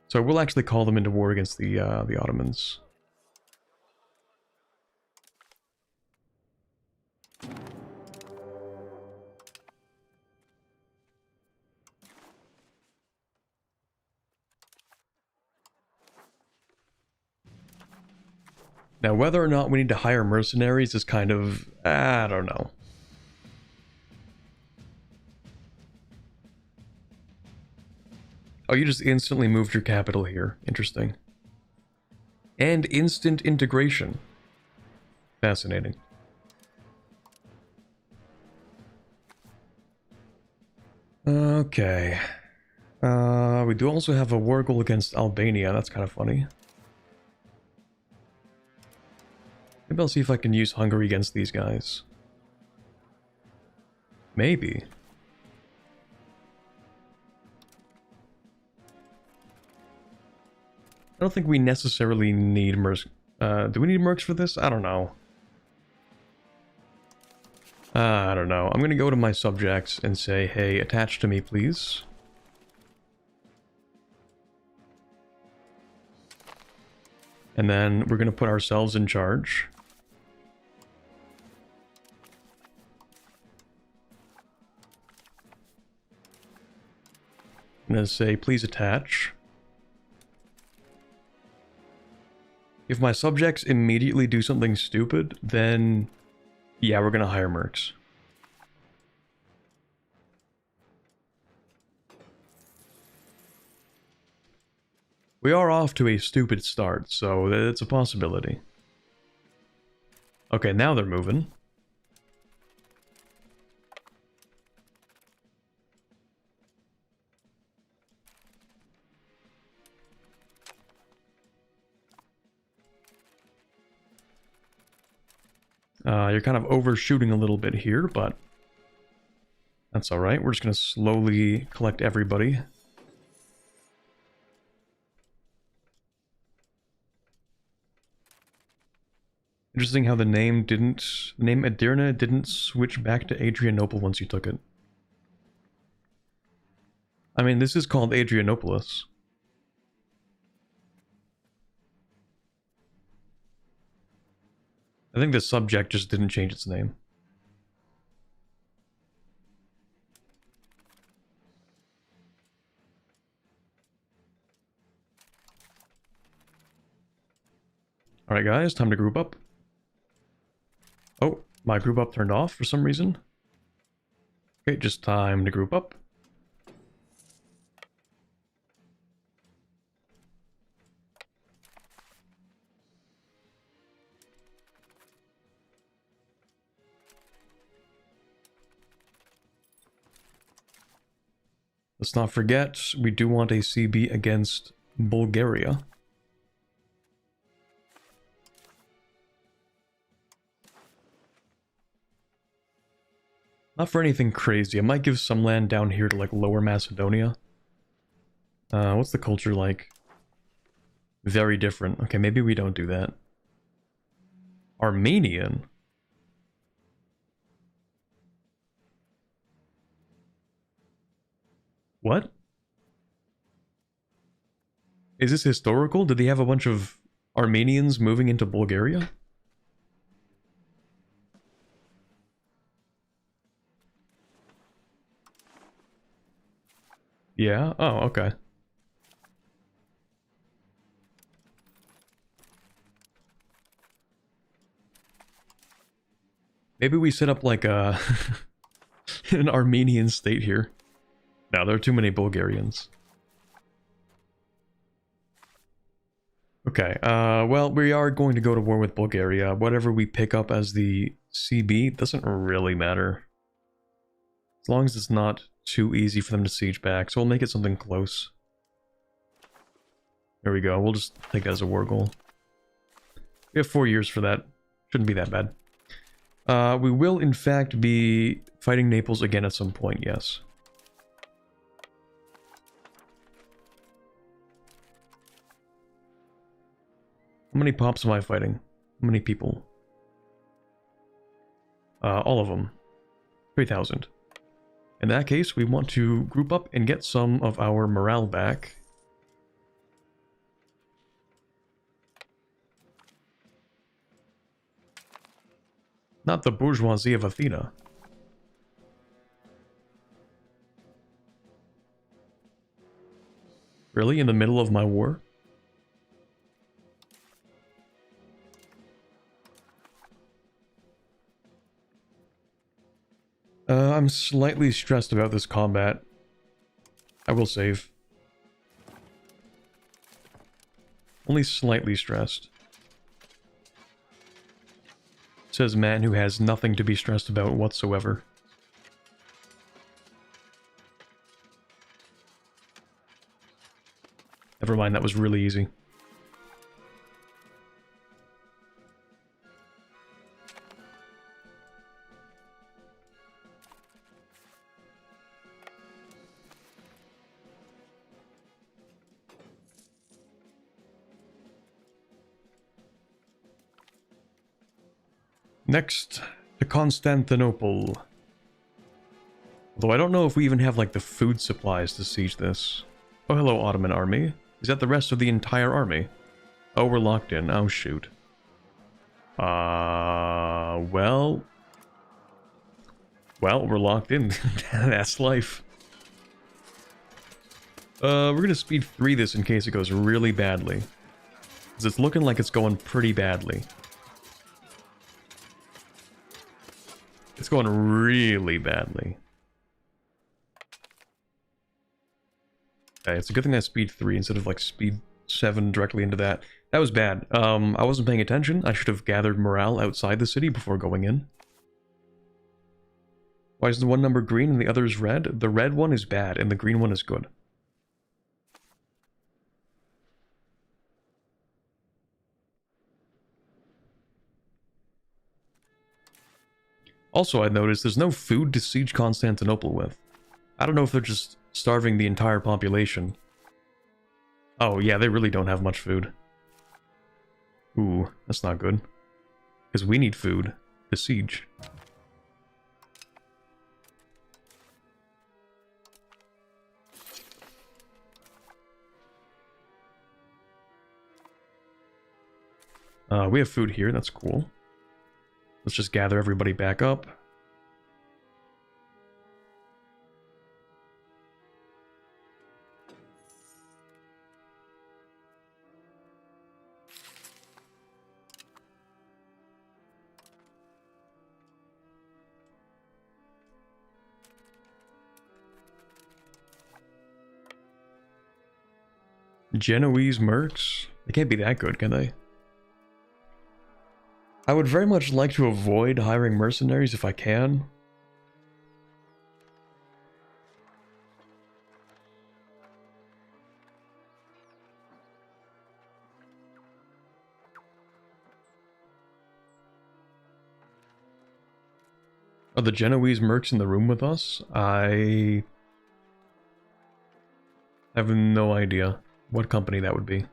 [SPEAKER 1] So we'll actually call them into war against the Ottomans. Now, whether or not we need to hire mercenaries is kind of... I don't know. Oh, you just instantly moved your capital here. Interesting. And instant integration. Fascinating. Okay. We do also have a war goal against Albania. That's kind of funny. Maybe I'll see if I can use Hungary against these guys. Maybe. I don't think we necessarily need mercs. Do we need mercs for this? I don't know. I don't know. I'm gonna go to my subjects and say, hey, attach to me, please. And then we're gonna put ourselves in charge. I'm gonna say, please attach. If my subjects immediately do something stupid, then yeah, we're gonna hire mercs. We are off to a stupid start, so it's a possibility. Okay, now they're moving. You're kind of overshooting a little bit here, but that's alright. We're just going to slowly collect everybody. Interesting how the name Edirne didn't switch back to Adrianople once you took it. I mean, this is called Adrianopolis. I think the subject just didn't change its name. Alright guys, time to group up. Oh, my group up turned off for some reason. Okay, just time to group up. Let's not forget, we do want a CB against Bulgaria. Not for anything crazy. I might give some land down here to like Lower Macedonia. What's the culture like? Very different. Okay, maybe we don't do that. Armenian? What? Is this historical? Did they have a bunch of Armenians moving into Bulgaria? Yeah? Oh, okay. Maybe we set up like a an Armenian state here. No, there are too many Bulgarians. Okay, well, we are going to go to war with Bulgaria. Whatever we pick up as the CB doesn't really matter. As long as it's not too easy for them to siege back, so we'll make it something close. There we go, we'll just take that as a war goal. We have 4 years for that. Shouldn't be that bad. We will, in fact, be fighting Naples again at some point, yes. How many pops am I fighting? How many people? All of them. 3,000. In that case, we want to group up and get some of our morale back. Not the bourgeoisie of Athena. Really? In the middle of my war? I'm slightly stressed about this combat. I will save. Only slightly stressed. Says man who has nothing to be stressed about whatsoever. Never mind, that was really easy. Next, to Constantinople. Although I don't know if we even have, like, the food supplies to siege this. Oh, hello, Ottoman army. Is that the rest of the entire army? Oh, we're locked in. Oh, shoot. Well... Well, we're locked in. That's life. We're gonna speed 3 this in case it goes really badly. Because it's looking like it's going pretty badly. It's going really badly. Okay, it's a good thing I speed 3 instead of like speed 7 directly into that. That was bad. I wasn't paying attention. I should have gathered morale outside the city before going in. Why is the one number green and the other is red? The red one is bad and the green one is good. Also, I noticed there's no food to siege Constantinople with. I don't know if they're just starving the entire population. Oh, yeah, they really don't have much food. Ooh, that's not good. Because we need food to siege. We have food here, that's cool. Let's just gather everybody back up. Genoese mercs? They can't be that good, can they? I would very much like to avoid hiring mercenaries if I can. Are the Genoese mercs in the room with us? I have no idea what company that would be.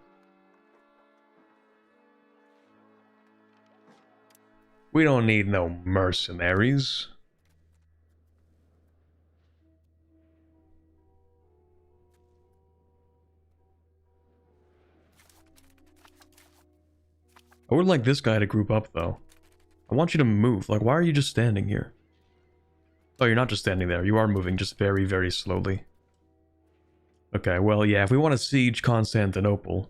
[SPEAKER 1] We don't need no mercenaries. I would like this guy to group up, though. I want you to move. Like, why are you just standing here? Oh, you're not just standing there. You are moving, just very, very slowly. Okay, well, yeah, if we want to siege Constantinople,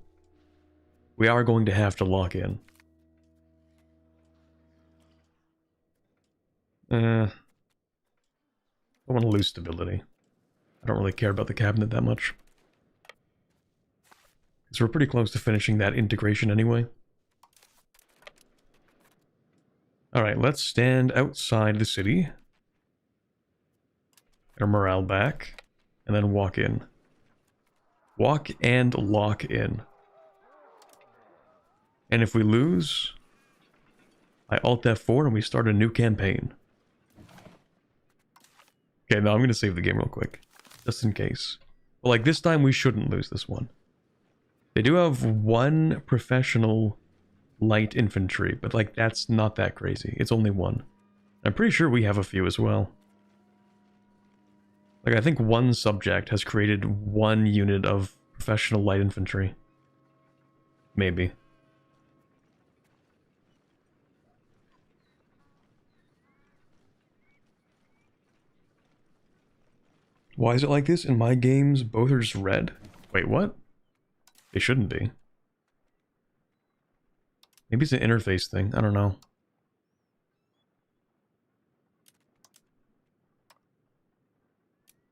[SPEAKER 1] we are going to have to lock in. I want to lose stability. I don't really care about the cabinet that much. Because we're pretty close to finishing that integration anyway. Alright, let's stand outside the city. Get our morale back. And then walk in. Walk and lock in. And if we lose, I Alt F4 and we start a new campaign. Okay, now I'm going to save the game real quick. Just in case. But like this time we shouldn't lose this one. They do have one professional light infantry, but like that's not that crazy. It's only one. I'm pretty sure we have a few as well. Like I think one subject has created one unit of professional light infantry. Maybe. Why is it like this? In my games, both are just red. Wait, what? They shouldn't be. Maybe it's an interface thing. I don't know.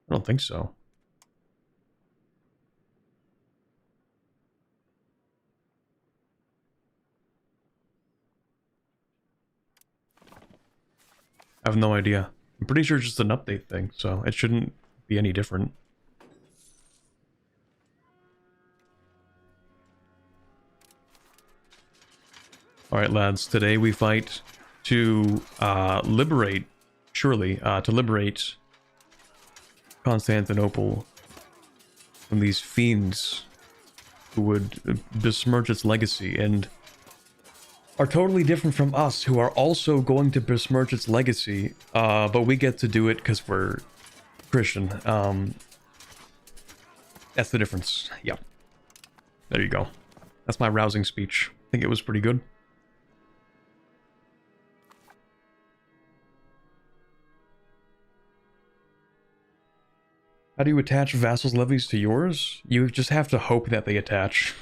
[SPEAKER 1] I don't think so. I have no idea. I'm pretty sure it's just an update thing, so it shouldn't be any different. Alright lads, today we fight to liberate, surely, to liberate Constantinople from these fiends who would besmirch its legacy and are totally different from us, who are also going to besmirch its legacy, but we get to do it because we're Christian. That's the difference. Yep. There you go. That's my rousing speech. I think it was pretty good. How do you attach vassals' levies to yours? You just have to hope that they attach.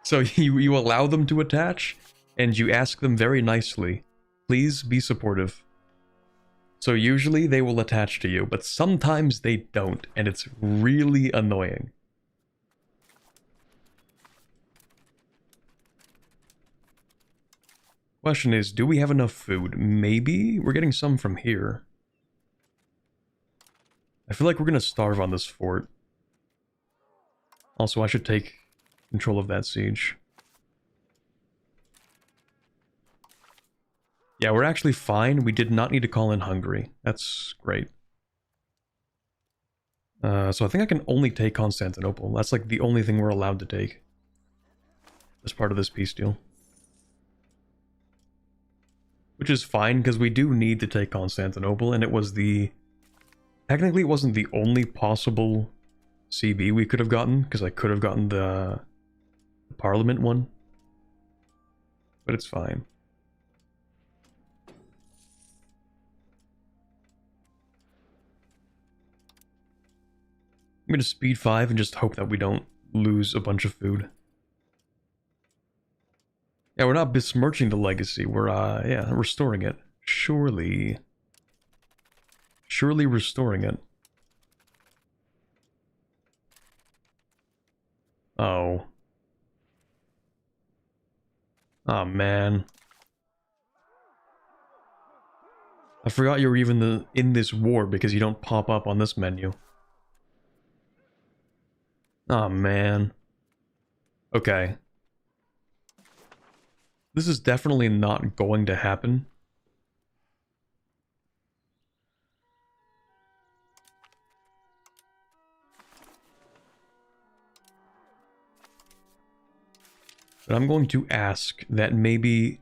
[SPEAKER 1] So you allow them to attach, and you ask them very nicely, please be supportive. So usually they will attach to you, but sometimes they don't, and it's really annoying. Question is, do we have enough food? Maybe? We're getting some from here. I feel like we're gonna starve on this fort. Also, I should take control of that siege. Yeah, we're actually fine. We did not need to call in Hungary. That's great. So I think I can only take Constantinople. That's like the only thing we're allowed to take as part of this peace deal. Which is fine, because we do need to take Constantinople, and it was the... Technically, it wasn't the only possible CB we could have gotten, because I could have gotten the Parliament one. But it's fine. I'm gonna speed 5 and just hope that we don't lose a bunch of food. Yeah, we're not besmirching the legacy, we're, yeah, restoring it. Surely restoring it. Oh. Oh, man. I forgot you were even in this war because you don't pop up on this menu. Oh, man. Okay. This is definitely not going to happen. But I'm going to ask that maybe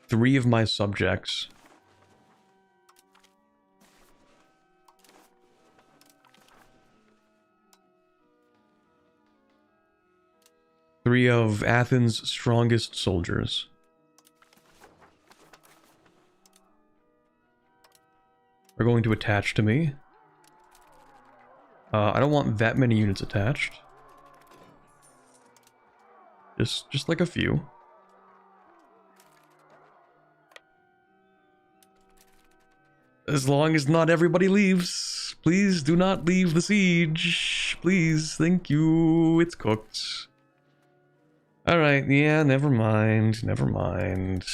[SPEAKER 1] 3 of my subjects three of Athens' strongest soldiers are going to attach to me. I don't want that many units attached. Just like a few. As long as not everybody leaves. Please do not leave the siege. Please, thank you. It's cooked. Alright, yeah, never mind. Never mind.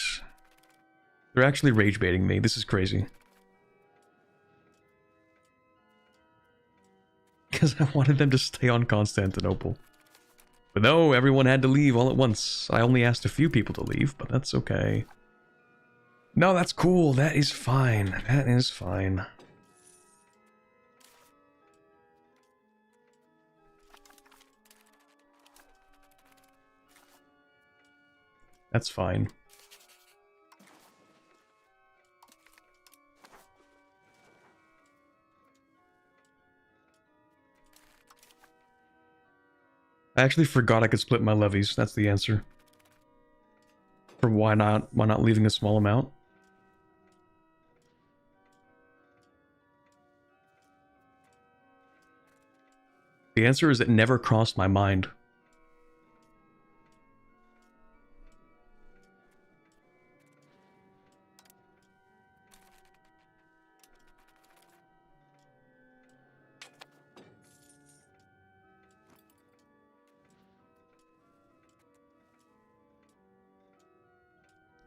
[SPEAKER 1] They're actually rage baiting me. This is crazy. Because I wanted them to stay on Constantinople. But no, everyone had to leave all at once. I only asked a few people to leave, but that's okay. No, that's cool. That is fine. That is fine. That's fine. I actually forgot I could split my levies. That's the answer. For why not leaving a small amount? The answer is it never crossed my mind.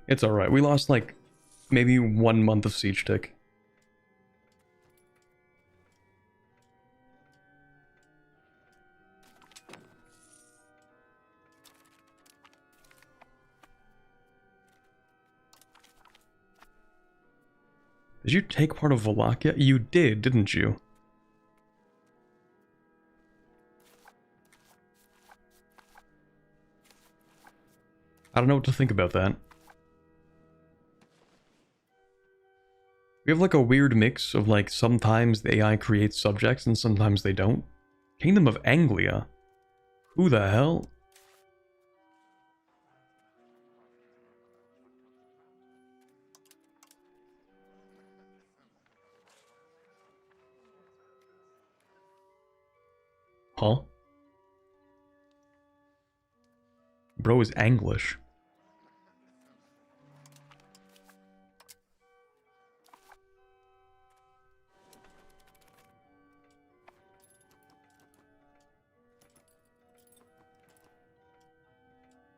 [SPEAKER 1] It's alright. We lost, like, maybe 1 month of siege tick. Did you take part of Wallachia? You did, didn't you? I don't know what to think about that. We have like a weird mix of like sometimes the AI creates subjects and sometimes they don't. Kingdom of Anglia? Who the hell? Huh? Bro is Anglish.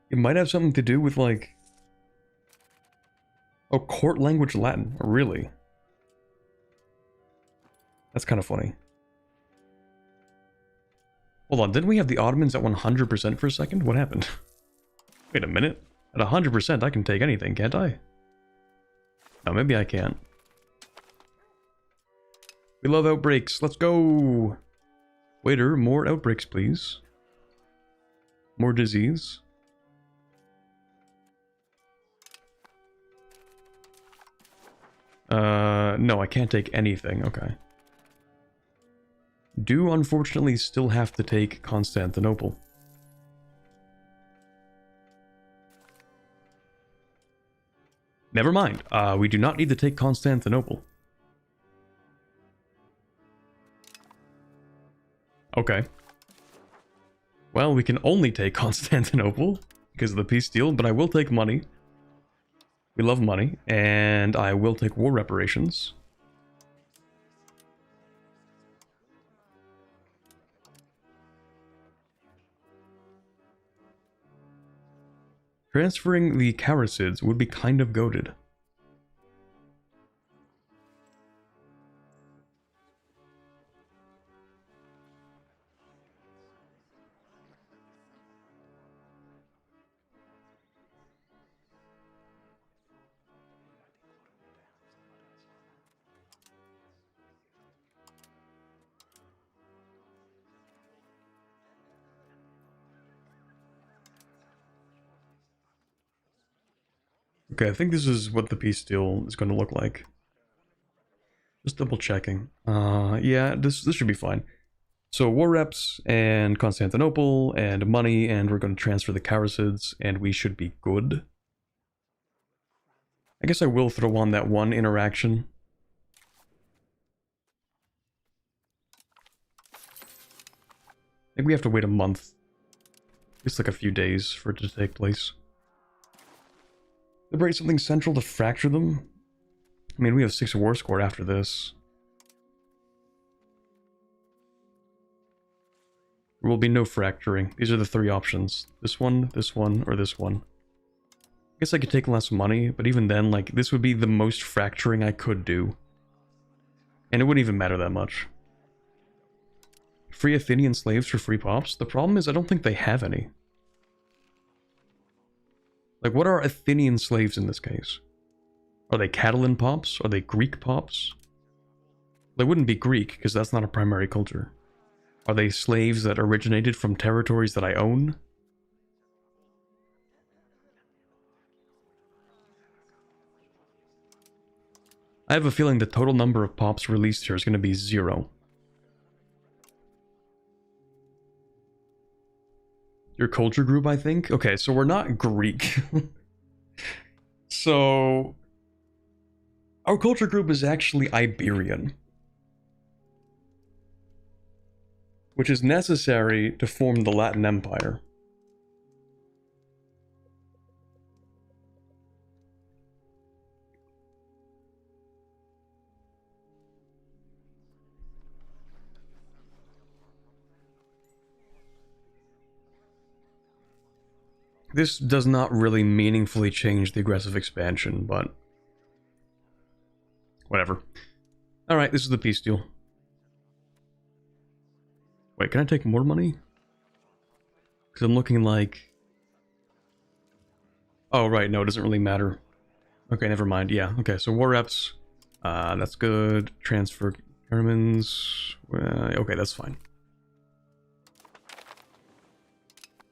[SPEAKER 1] It might have something to do with, like... Oh, court language Latin. Really? That's kind of funny. Hold on, didn't we have the Ottomans at 100% for a second? What happened? Wait a minute. At 100% I can take anything, can't I? No, maybe I can't. We love outbreaks. Let's go! Waiter, more outbreaks, please. More disease. No, I can't take anything. Okay. Do unfortunately still have to take Constantinople. Never mind. We do not need to take Constantinople. Okay. Well, we can only take Constantinople because of the peace deal, but I will take money. We love money, and I will take war reparations. Transferring the Karasids would be kind of goated. Okay, I think this is what the peace deal is going to look like. Just double checking. Yeah, this should be fine. So war reps and Constantinople and money, and we're going to transfer the Karasids, and we should be good. I guess I will throw on that one interaction. I think we have to wait a month. It's like a few days for it to take place. Liberate something central to fracture them? I mean, we have 6 war score after this. There will be no fracturing. These are the 3 options. This one, or this one. I guess I could take less money, but even then, like, this would be the most fracturing I could do. And it wouldn't even matter that much. Free Athenian slaves for free pops? The problem is I don't think they have any. Like, what are Athenian slaves in this case? Are they Catalan pops? Are they Greek pops? They wouldn't be Greek, because that's not a primary culture. Are they slaves that originated from territories that I own? I have a feeling the total number of pops released here is going to be 0. Your culture group, I think? Okay, so we're not Greek. So our culture group is actually Iberian, which is necessary to form the Latin Empire. This does not really meaningfully change the aggressive expansion, but whatever. Alright, this is the peace deal. Wait, can I take more money? Because I'm looking like... Oh, right, no, it doesn't really matter. Okay, never mind. Yeah, okay, so war reps. That's good. Transfer Germans. Okay, that's fine.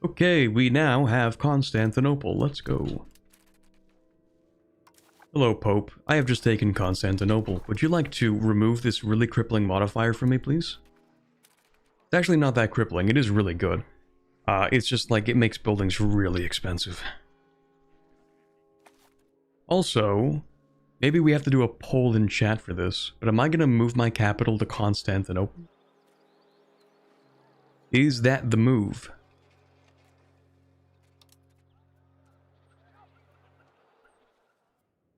[SPEAKER 1] Okay, we now have Constantinople. Let's go. Hello, Pope. I have just taken Constantinople. Would you like to remove this really crippling modifier for me, please? It's actually not that crippling. It is really good. It's just like it makes buildings really expensive. Also, maybe we have to do a poll in chat for this, but am I going to move my capital to Constantinople? Is that the move?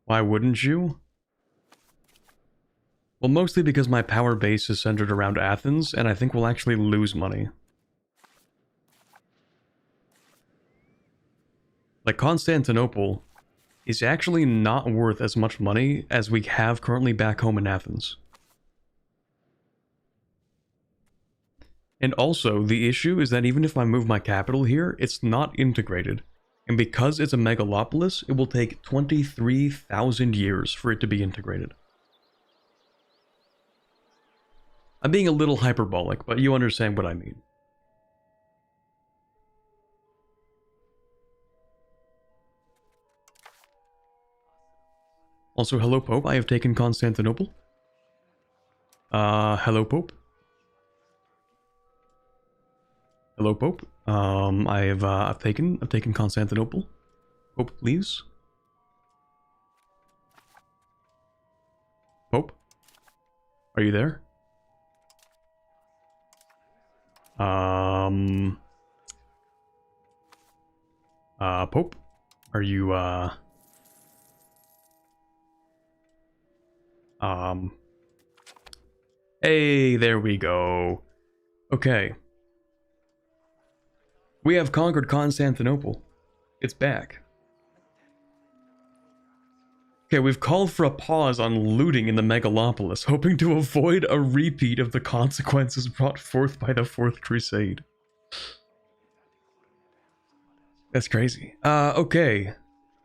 [SPEAKER 1] Why wouldn't you? Well, mostly because my power base is centered around Athens, and I think we'll actually lose money. Like, Constantinople is actually not worth as much money as we have currently back home in Athens. And also, the issue is that even if I move my capital here, it's not integrated. And because it's a megalopolis, it will take 23,000 years for it to be integrated. I'm being a little hyperbolic, but you understand what I mean. Also, hello, Pope. I have taken Constantinople. Hello, Pope. Hello, Pope. I've taken Constantinople. Pope, please. Pope, are you there? Pope, are you, Hey, there we go. Okay. We have conquered Constantinople. It's back. Okay, we've called for a pause on looting in the megalopolis, hoping to avoid a repeat of the consequences brought forth by the Fourth Crusade. That's crazy. Okay.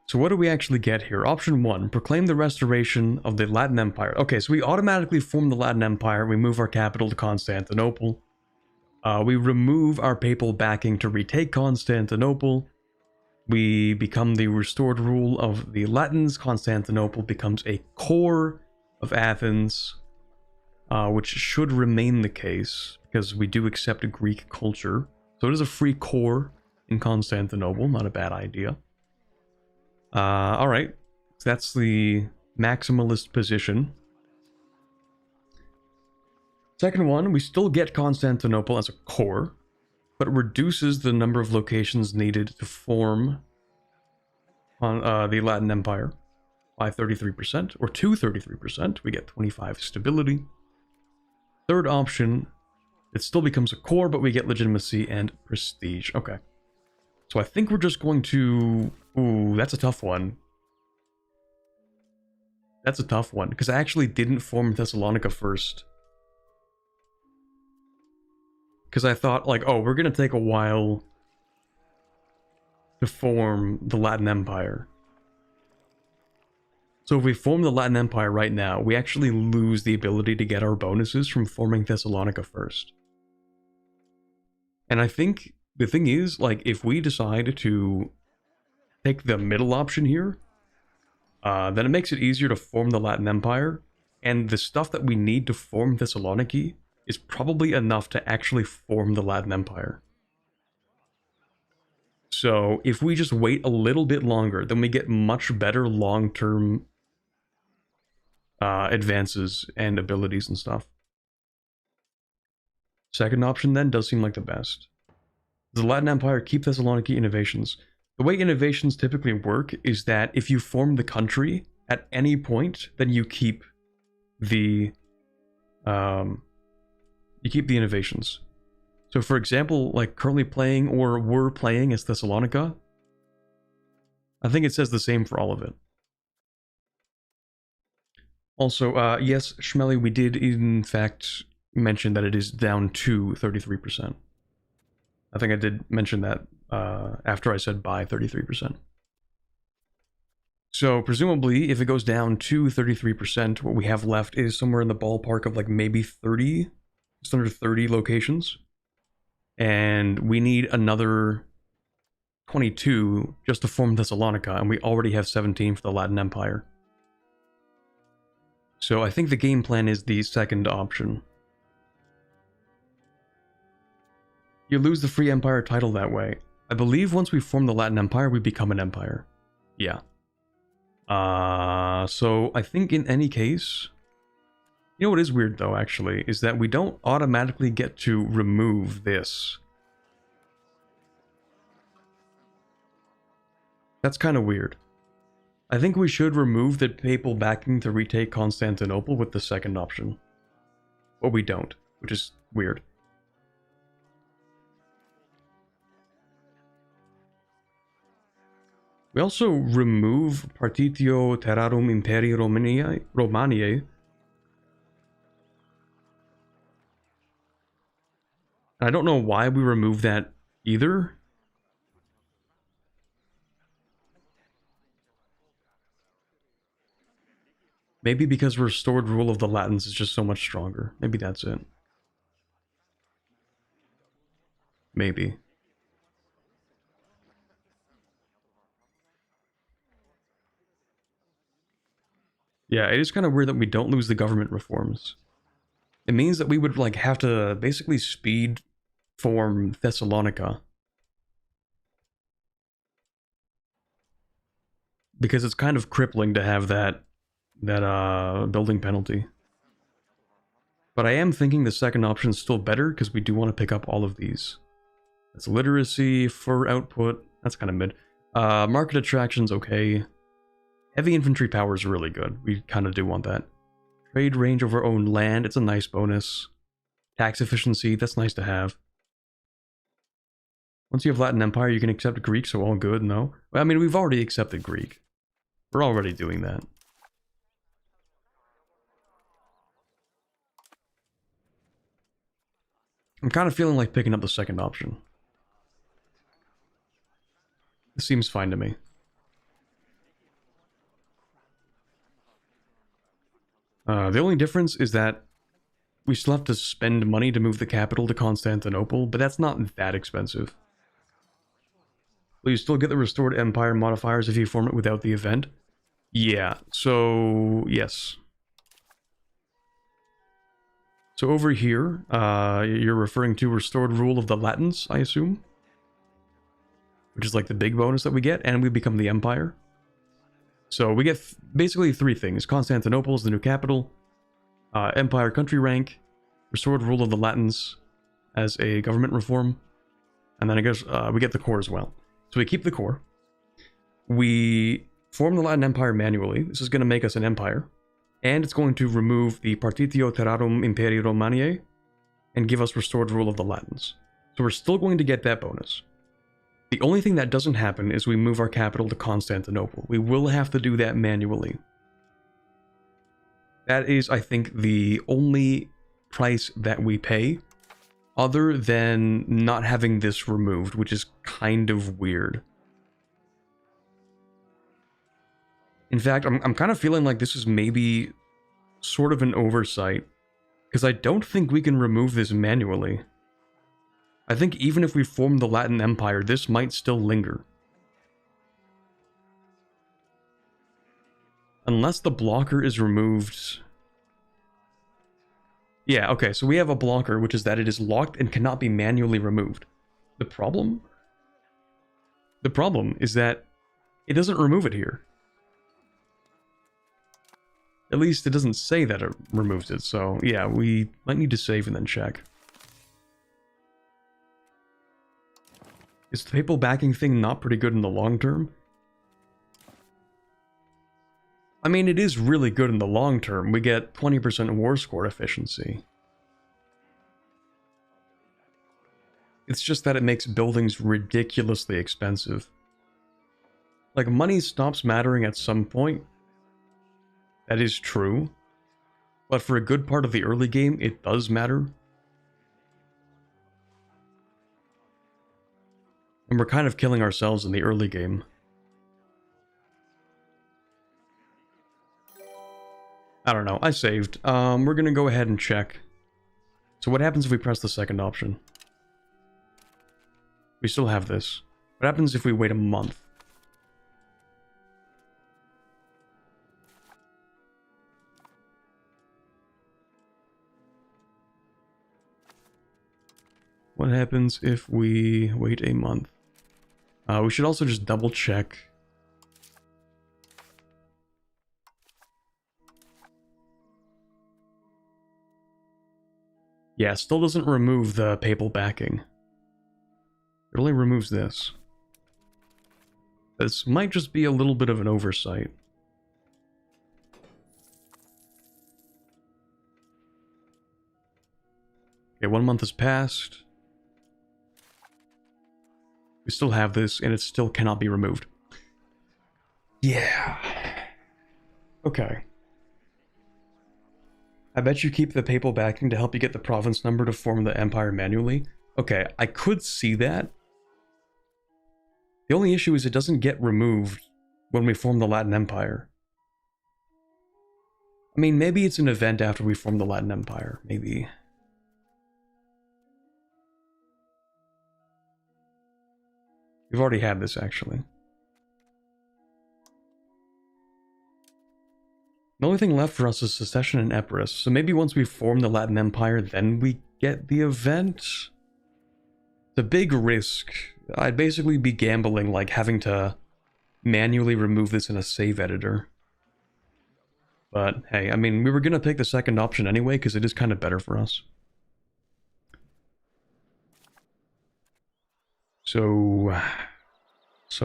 [SPEAKER 1] So what do we actually get here? Option 1, proclaim the restoration of the Latin Empire. Okay, so we automatically form the Latin Empire. We move our capital to Constantinople. We remove our papal backing to retake Constantinople. we become the restored rule of the Latins. Constantinople becomes a core of Athens, which should remain the case because we do accept Greek culture. So it is a free core in Constantinople, not a bad idea. Alright, so that's the maximalist position. Second one, we still get Constantinople as a core, but it reduces the number of locations needed to form on the Latin Empire by 33%, or to 33%. We get 25 stability. Third option, it still becomes a core, but we get legitimacy and prestige. Okay. So I think we're just going to... Ooh, that's a tough one. That's a tough one, because I actually didn't form Thessalonica first. Because I thought, like, oh, we're going to take a while to form the Latin Empire. So if we form the Latin Empire right now, we actually lose the ability to get our bonuses from forming Thessalonica first. And I think the thing is, like, if we decide to take the middle option here, then it makes it easier to form the Latin Empire, and the stuff that we need to form Thessaloniki is probably enough to actually form the Latin Empire. So if we just wait a little bit longer, then we get much better long-term advances and abilities and stuff. Second option then does seem like the best. Does the Latin Empire keep Thessaloniki innovations? The way innovations typically work is that if you form the country at any point, then you keep the innovations. So for example, like currently playing or were playing as Thessalonica, I think it says the same for all of it. Also, yes, Schmelly, we did in fact mention that it is down to 33%. I think I did mention that after I said by 33%. So presumably, if it goes down to 33%, what we have left is somewhere in the ballpark of like maybe 30, just under 30 locations. And we need another 22 just to form Thessalonica, and we already have 17 for the Latin Empire. So I think the game plan is the second option. You lose the free empire title that way. I believe once we form the Latin Empire, we become an empire. Yeah. So I think in any case... You know what is weird though, actually, is that we don't automatically get to remove this. That's kind of weird. I think we should remove the papal backing to retake Constantinople with the second option. But we don't, which is weird. We also remove Partitio Terrarum Imperii Romaniae. I don't know why we remove that either. Maybe because restored rule of the Latins is just so much stronger. Maybe that's it. Maybe. Yeah, it is kind of weird that we don't lose the government reforms. It means that we would like have to basically speed form Thessalonica. Because it's kind of crippling to have that building penalty. But I am thinking the second option is still better because we do want to pick up all of these. That's literacy, fur output, that's kind of mid. Market attractions, okay. Heavy infantry power is really good. We kind of do want that. Trade range over own land, it's a nice bonus. Tax efficiency, that's nice to have. Once you have Latin Empire, you can accept Greek, so all good, no? Well, I mean, we've already accepted Greek. We're already doing that. I'm kind of feeling like picking up the second option. This seems fine to me. The only difference is that we still have to spend money to move the capital to Constantinople, but that's not that expensive. Will you still get the restored empire modifiers if you form it without the event? Yeah, so yes. So over here, you're referring to restored rule of the Latins, I assume? Which is like the big bonus that we get, and we become the empire. So we get basically three things. Constantinople is the new capital, empire country rank, restored rule of the Latins as a government reform, and then I guess we get the core as well. So we keep the core. We form the Latin Empire manually. This is going to make us an empire. And it's going to remove the Partitio Terrarum Imperii Romaniae and give us restored rule of the Latins. So we're still going to get that bonus. The only thing that doesn't happen is we move our capital to Constantinople. We will have to do that manually. That is, I think, the only price that we pay, other than not having this removed, which is kind of weird. In fact, I'm kind of feeling like this is maybe sort of an oversight, because I don't think we can remove this manually. I think even if we form the Latin Empire, this might still linger. Unless the blocker is removed. Yeah, okay, so we have a blocker, which is that it is locked and cannot be manually removed. The problem? The problem is that it doesn't remove it here. At least it doesn't say that it removes it, so yeah, we might need to save and then check. Is the papal backing thing not pretty good in the long term? I mean, it is really good in the long term. We get 20% war score efficiency. It's just that it makes buildings ridiculously expensive. Like, money stops mattering at some point. That is true. But for a good part of the early game, it does matter. And we're kind of killing ourselves in the early game. I don't know, I saved. We're gonna go ahead and check. So what happens if we press the second option? We still have this. What happens if we wait a month? What happens if we wait a month? We should also just double check. Yeah, still doesn't remove the papal backing. It only removes this. This might just be a little bit of an oversight. Okay, 1 month has passed. We still have this, and it still cannot be removed. Yeah. Okay. I bet you keep the papal backing to help you get the province number to form the empire manually. Okay, I could see that. The only issue is it doesn't get removed when we form the Latin Empire. I mean, maybe it's an event after we form the Latin Empire. Maybe. We've already had this, actually. The only thing left for us is secession and Epirus, so maybe once we form the Latin Empire, then we get the event? It's a big risk. I'd basically be gambling, like having to manually remove this in a save editor. But hey, I mean, we were gonna take the second option anyway, because it is kind of better for us. So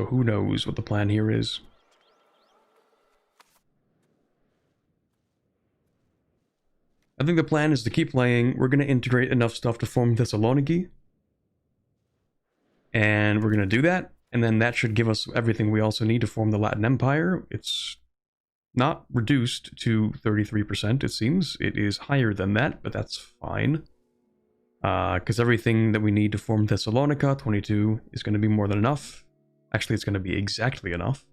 [SPEAKER 1] who knows what the plan here is. I think the plan is to keep playing. We're going to integrate enough stuff to form Thessaloniki. And we're going to do that. And then that should give us everything we also need to form the Latin Empire. It's not reduced to 33%, it seems. It is higher than that, but that's fine. Because everything that we need to form Thessalonica, 22, is going to be more than enough. Actually, it's going to be exactly enough.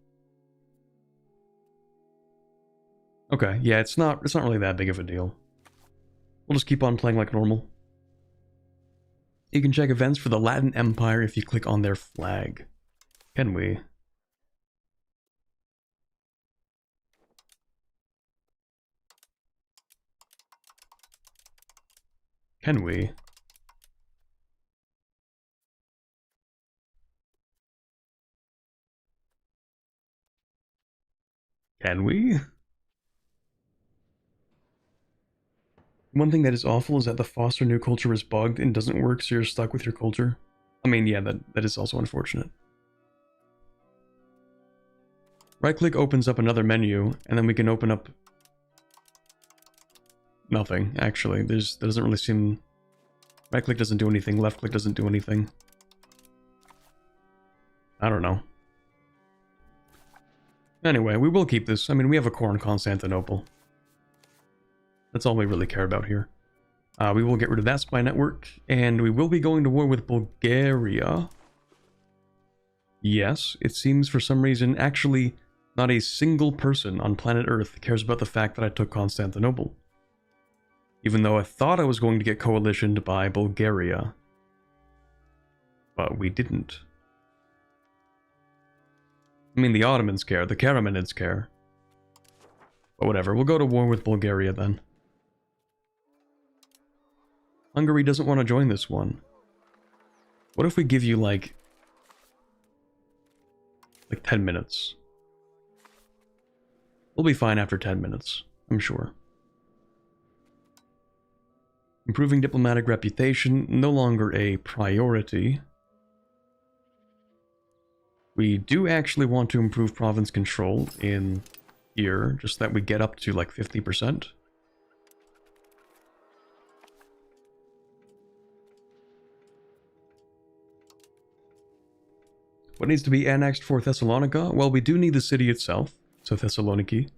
[SPEAKER 1] Okay, yeah, it's not really that big of a deal. We'll just keep on playing like normal. You can check events for the Latin Empire if you click on their flag. Can we? Can we? Can we? One thing that is awful is that the foster new culture is bugged and doesn't work, so you're stuck with your culture. I mean, yeah, that is also unfortunate. Right-click opens up another menu, and then we can open up... nothing, actually. There doesn't really seem... Right-click doesn't do anything, left-click doesn't do anything. I don't know. Anyway, we will keep this. I mean, we have a core in Constantinople. That's all we really care about here. We will get rid of that spy network, and we will be going to war with Bulgaria. Yes, it seems for some reason, actually, not a single person on planet Earth cares about the fact that I took Constantinople. Even though I thought I was going to get coalitioned by Bulgaria. But we didn't. I mean, the Ottomans care, the Karamanids care. But whatever, we'll go to war with Bulgaria then. Hungary doesn't want to join this one. What if we give you like 10 minutes? We'll be fine after 10 minutes, I'm sure. Improving diplomatic reputation, no longer a priority. We do actually want to improve province control in here, just that we get up to like 50%. What needs to be annexed for Thessalonica? Well, we do need the city itself, so Thessaloniki.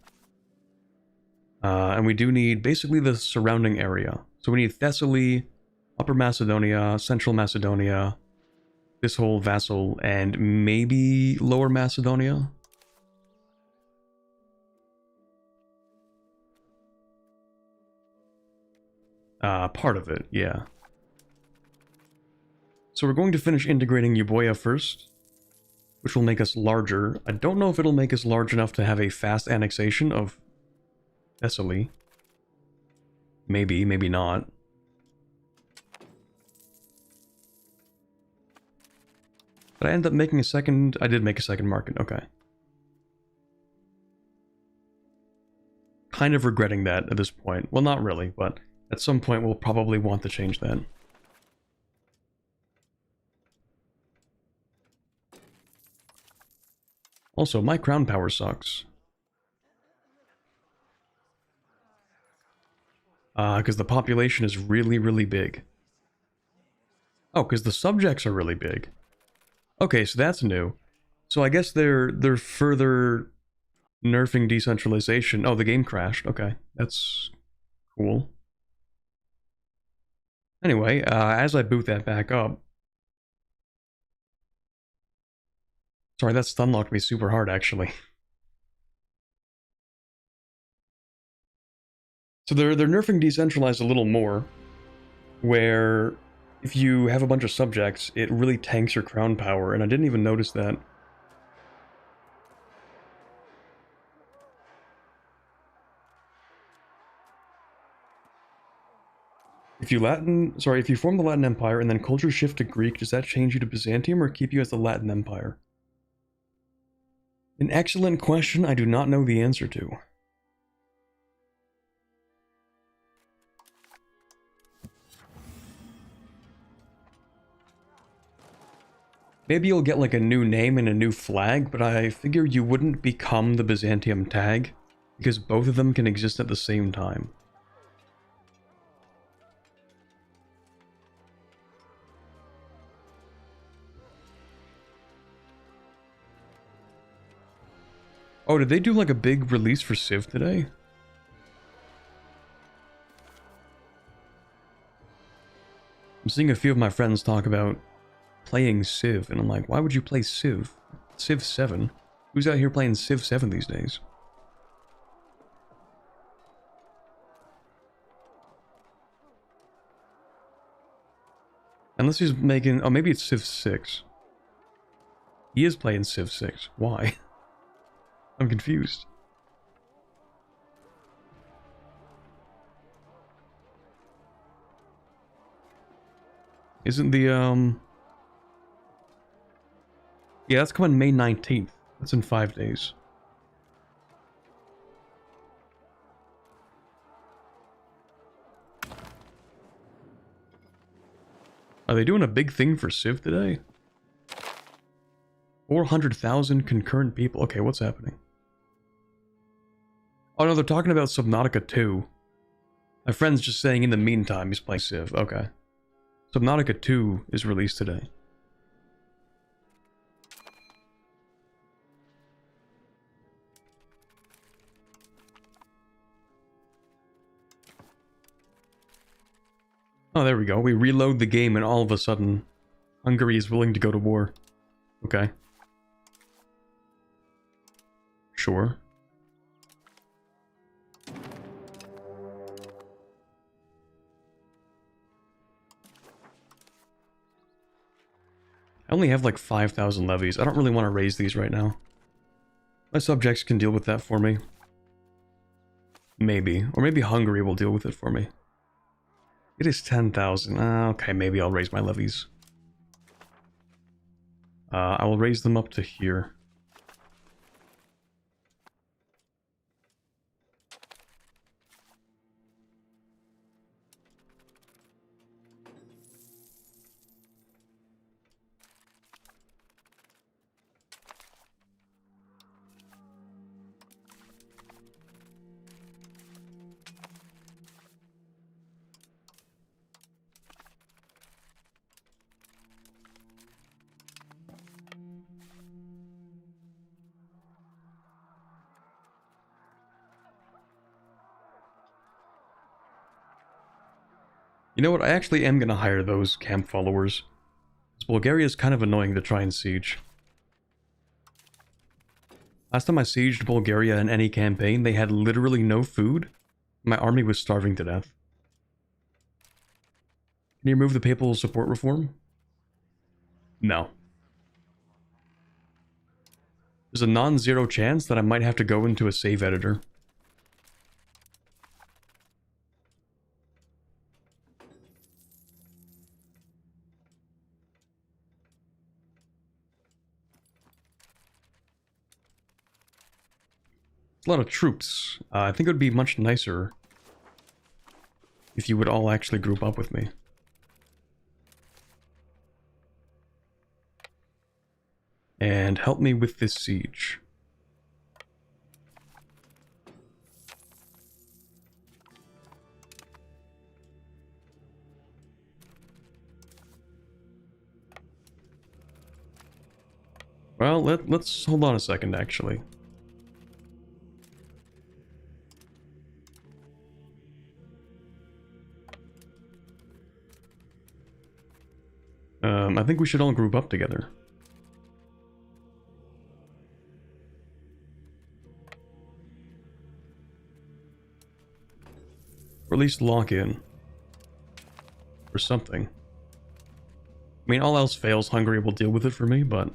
[SPEAKER 1] And we do need basically the surrounding area. So we need Thessaly, Upper Macedonia, Central Macedonia, this whole vassal, and maybe Lower Macedonia. Part of it, yeah. So we're going to finish integrating Euboea first, which will make us larger. I don't know if it'll make us large enough to have a fast annexation of Thessaly. Maybe, maybe not. But I ended up making a second... I did make a second market, okay. Kind of regretting that at this point. Well, not really, but at some point we'll probably want to change that. Also, my crown power sucks. Because the population is really, really big. Oh, because the subjects are really big. Okay, so that's new. So I guess they're further nerfing decentralization. Oh, the game crashed. Okay, that's cool. Anyway, as I boot that back up... Sorry, that stun locked me super hard, actually. So they're nerfing decentralized a little more, where if you have a bunch of subjects, it really tanks your crown power, and I didn't even notice that. If you form the Latin Empire and then culture shift to Greek, does that change you to Byzantium or keep you as the Latin Empire? An excellent question I do not know the answer to. Maybe you'll get like a new name and a new flag, but I figure you wouldn't become the Byzantium tag, because both of them can exist at the same time. Oh, did they do like a big release for Civ today? I'm seeing a few of my friends talk about playing Civ, and I'm like, why would you play Civ? Civ 7? Who's out here playing Civ 7 these days? Unless he's making... oh, maybe it's Civ 6. He is playing Civ 6. Why? I'm confused. Isn't the, yeah, that's coming May 19th. That's in 5 days. Are they doing a big thing for Civ today? 400,000 concurrent people. Okay, what's happening? Oh no, they're talking about Subnautica 2. My friend's just saying in the meantime he's playing Civ. Okay. Subnautica 2 is released today. Oh, there we go. We reload the game and all of a sudden, Hungary is willing to go to war. Okay. Sure. I only have like 5,000 levies. I don't really want to raise these right now. My subjects can deal with that for me. Maybe. Or maybe Hungary will deal with it for me. It is 10,000. Okay, maybe I'll raise my levies. I will raise them up to here. You know what, I actually am gonna hire those camp followers. Bulgaria is kind of annoying to try and siege. Last time I sieged Bulgaria in any campaign, they had literally no food. My army was starving to death. Can you remove the papal support reform? No. There's a non-zero chance that I might have to go into a save editor. It's a lot of troops. I think it would be much nicer if you would all actually group up with me. And help me with this siege. Well, let's hold on a second, actually. I think we should all group up together. Or at least lock in. Or something. I mean, all else fails, Hungary will deal with it for me, but...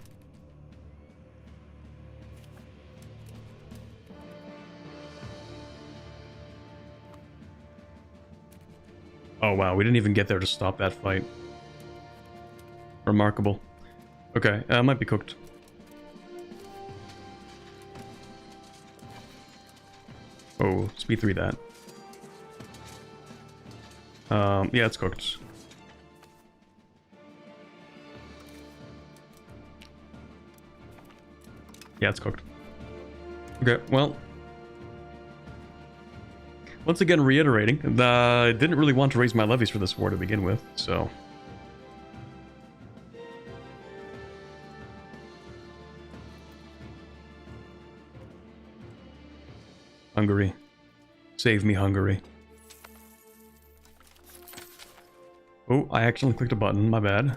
[SPEAKER 1] Oh wow, we didn't even get there to stop that fight. Remarkable. Okay, might be cooked. Oh, speed 3 that. Yeah, it's cooked. Yeah, it's cooked. Okay, well. Once again, reiterating, I didn't really want to raise my levies for this war to begin with, so... Hungary. Save me, Hungary. Oh, I accidentally clicked a button, my bad.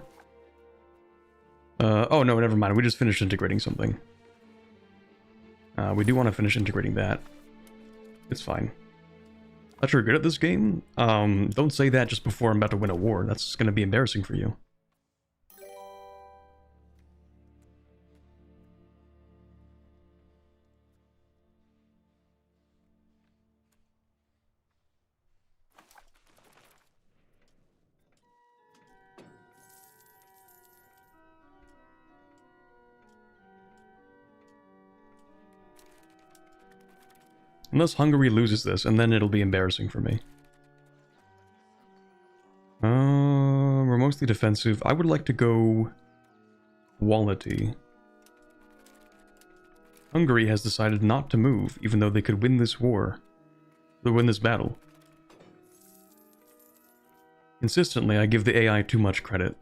[SPEAKER 1] Oh no, never mind, we just finished integrating something. We do want to finish integrating that. It's fine. Thought you're good at this game? Don't say that just before I'm about to win a war. That's gonna be embarrassing for you. Unless Hungary loses this, and then it'll be embarrassing for me. We're mostly defensive. I would like to go quality. Hungary has decided not to move, even though they could win this war. They win this battle. Consistently, I give the AI too much credit.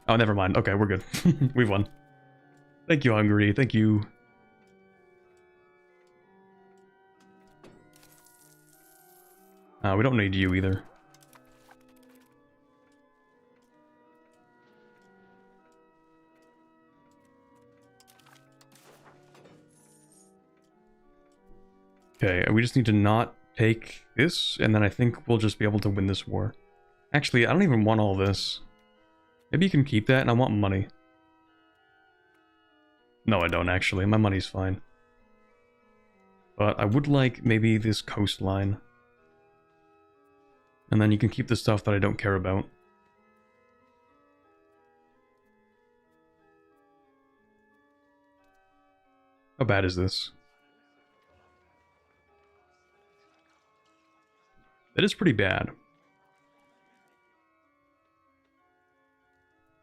[SPEAKER 1] Oh, never mind. Okay, we're good. We've won. Thank you, Hungary. Thank you. We don't need you either. Okay, we just need to not take this, and then I think we'll just be able to win this war. Actually, I don't even want all this. Maybe you can keep that, and I want money. No, I don't, actually. My money's fine. But I would like maybe this coastline. And then you can keep the stuff that I don't care about. How bad is this? It is pretty bad.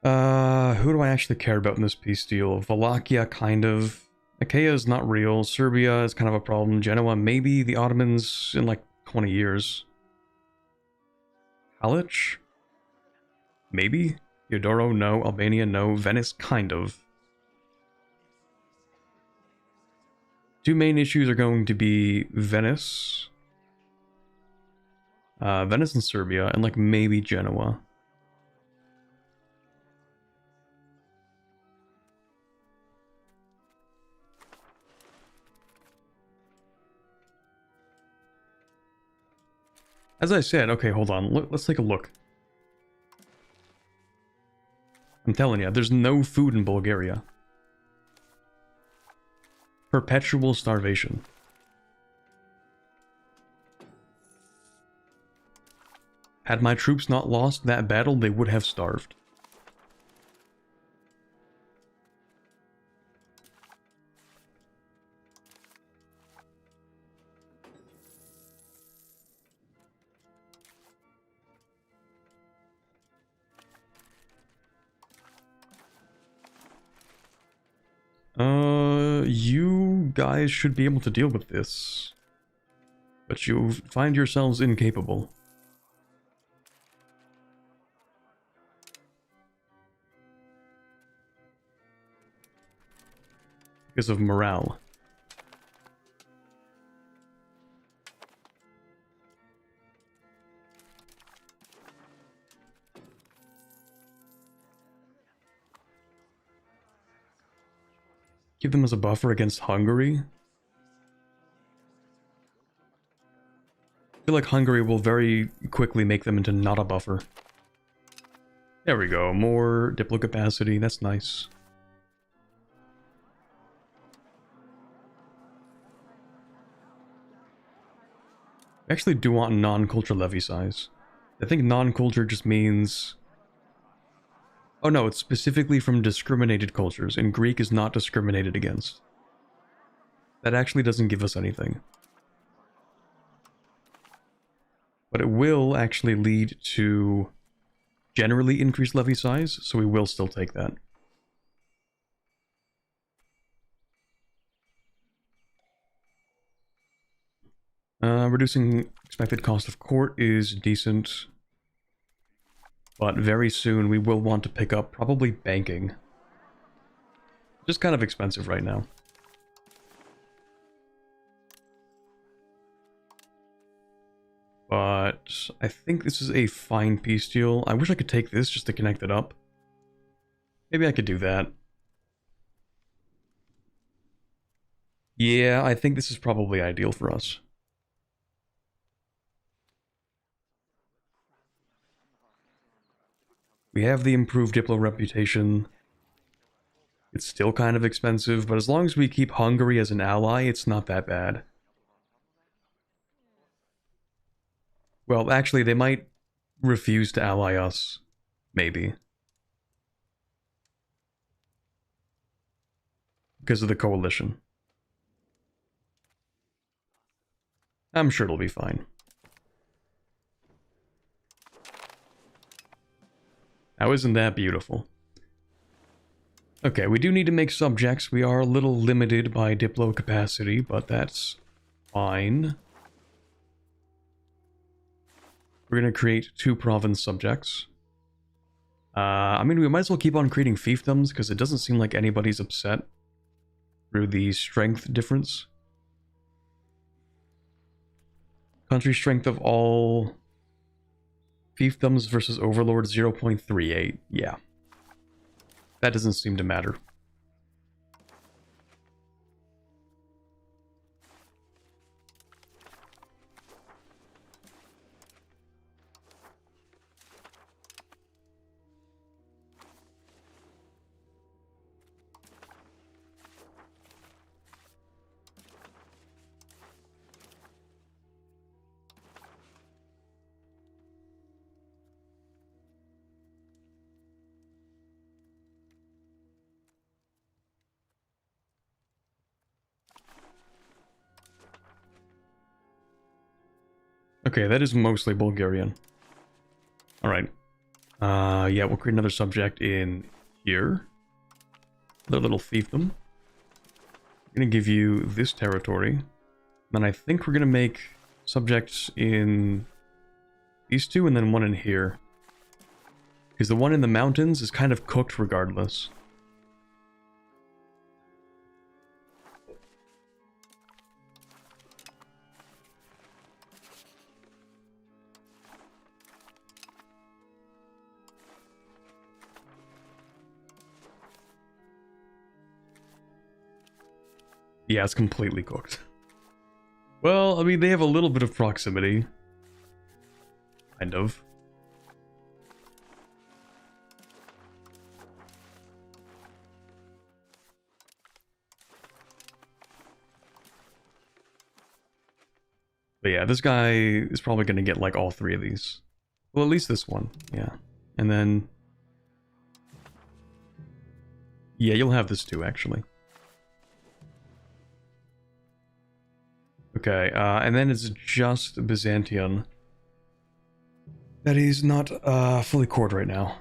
[SPEAKER 1] Who do I actually care about in this peace deal? Wallachia, kind of. Achaia is not real. Serbia is kind of a problem. Genoa, maybe. The Ottomans in like 20 years. Halich? Maybe. Eudoro, no. Albania, no. Venice, kind of. Two main issues are going to be Venice. Venice and Serbia, and like maybe Genoa. As I said, okay, hold on. Let's take a look. I'm telling you, there's no food in Bulgaria. Perpetual starvation. Had my troops not lost that battle, they would have starved. You guys should be able to deal with this. But you find yourselves incapable. Because of morale. Give them as a buffer against Hungary. I feel like Hungary will very quickly make them into not a buffer. There we go, more Diplo capacity, that's nice. I actually do want non-culture levy size. I think non-culture just means... Oh no, it's specifically from discriminated cultures, and Greek is not discriminated against. That actually doesn't give us anything. But it will actually lead to generally increased levy size, so we will still take that. Reducing expected cost of court is decent. But very soon we will want to pick up probably banking. Just kind of expensive right now. But I think this is a fine peace deal. I wish I could take this just to connect it up. Maybe I could do that. Yeah, I think this is probably ideal for us. We have the improved Diplo reputation. It's still kind of expensive, but as long as we keep Hungary as an ally, it's not that bad. Well, actually, they might refuse to ally us. Maybe. Because of the coalition. I'm sure it'll be fine. Now, isn't that beautiful? Okay, we do need to make subjects. We are a little limited by diplo capacity, but that's fine. We're going to create 2 province subjects. I mean, we might as well keep on creating fiefdoms, because it doesn't seem like anybody's upset through the strength difference. Country strength of all fiefdoms versus overlords 0.38. Yeah. That doesn't seem to matter. Okay, that is mostly Bulgarian. Alright. Yeah, we'll create another subject in here. Another little fiefdom. I'm gonna give you this territory. Then I think we're gonna make subjects in these 2 and then one in here. Because the one in the mountains is kind of cooked regardless. Yeah, it's completely cooked. Well, I mean, they have a little bit of proximity. Kind of. But yeah, this guy is probably going to get, like, all 3 of these. Well, at least this one, yeah. And then... yeah, you'll have this too, actually. Okay, and then it's just Byzantium. That is not fully cored right now.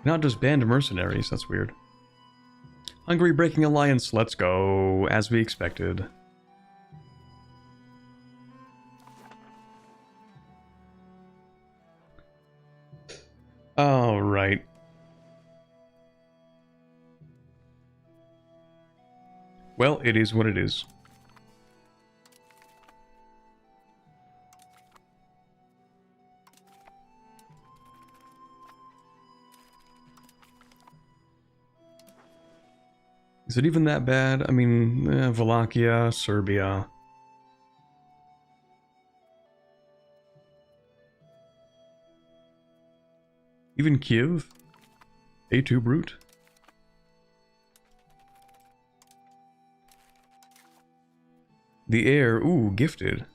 [SPEAKER 1] Not just banned mercenaries, that's weird. Hungary breaking alliance, let's go, as we expected. Alright. Well, it is what it is. Is it even that bad? I mean, Wallachia, Serbia. Even Kiev? A2 brute? The heir, ooh, gifted.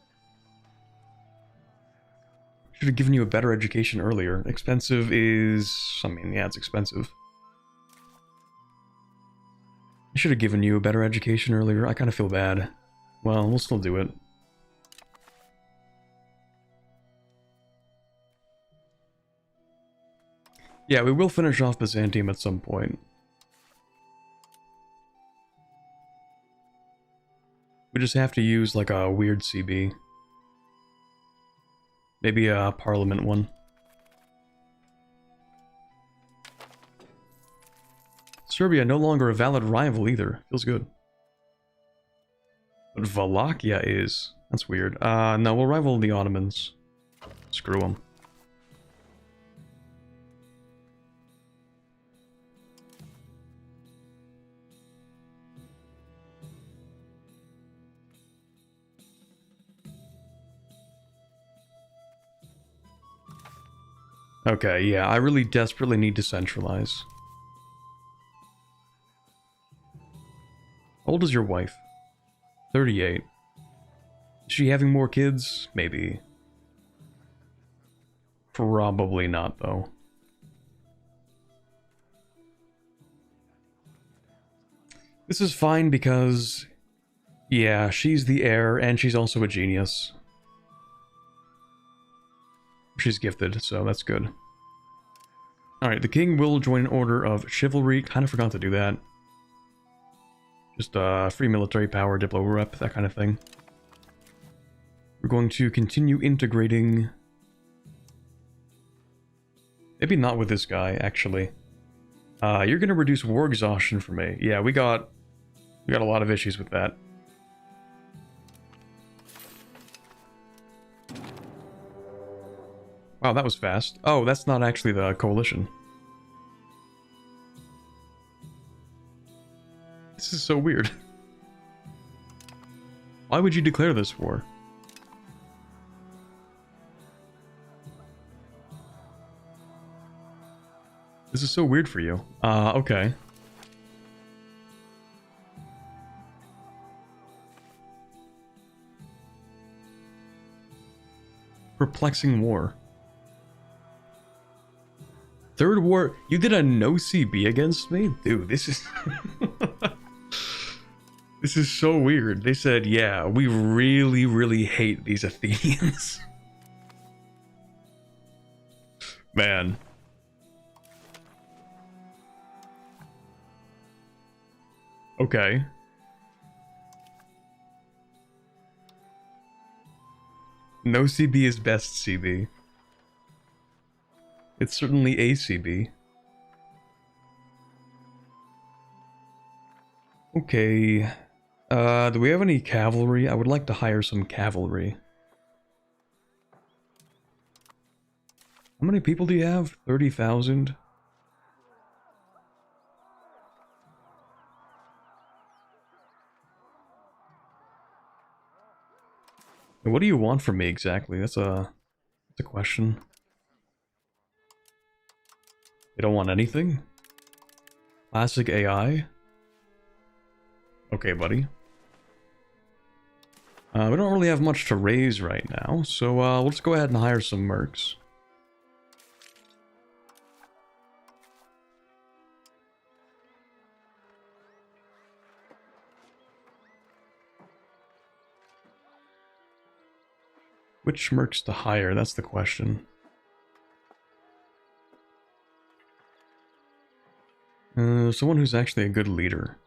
[SPEAKER 1] Should have given you a better education earlier. Expensive is... I mean, yeah, it's expensive. I should have given you a better education earlier. I kind of feel bad. Well, we'll still do it. Yeah, we will finish off Byzantium at some point. We just have to use, like, a weird CB. Maybe a Parliament one. Serbia, no longer a valid rival either. Feels good. But Wallachia is. That's weird. No, we'll rival the Ottomans. Screw them. Okay, yeah, I really desperately need to centralize. How old is your wife? 38. Is she having more kids? Maybe. Probably not, though. This is fine because, yeah, she's the heir and she's also a genius. She's gifted, so that's good. Alright, the king will join an order of chivalry. Kind of forgot to do that. Just free military power, diplo rep, that kind of thing. We're going to continue integrating. Maybe not with this guy, actually. You're gonna reduce war exhaustion for me. Yeah, we got a lot of issues with that. Wow, that was fast. Oh, that's not actually the coalition. This is so weird. Why would you declare this war? This is so weird for you. Okay. Perplexing war. Third war? You did a no CB against me? Dude, this is... This is so weird. They said, yeah, we really, really hate these Athenians. Man. Okay. No CB is best CB. It's certainly a CB. Okay. Do we have any cavalry? I would like to hire some cavalry. How many people do you have? 30,000? What do you want from me exactly? That's a question. They don't want anything? Classic AI? Okay, buddy. We don't really have much to raise right now, so we'll just go ahead and hire some mercs. Which mercs to hire? That's the question. Someone who's actually a good leader.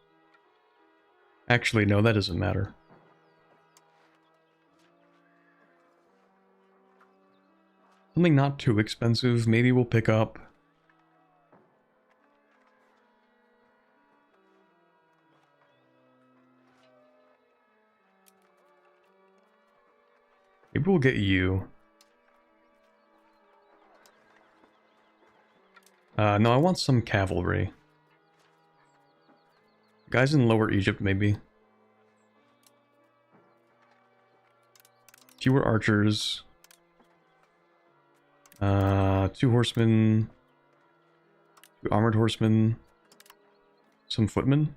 [SPEAKER 1] Actually, no, that doesn't matter. Something not too expensive. Maybe we'll pick up... Maybe we'll get you. No, I want some cavalry. Guys in Lower Egypt, maybe. Fewer archers. 2 horsemen. 2 armored horsemen. Some footmen.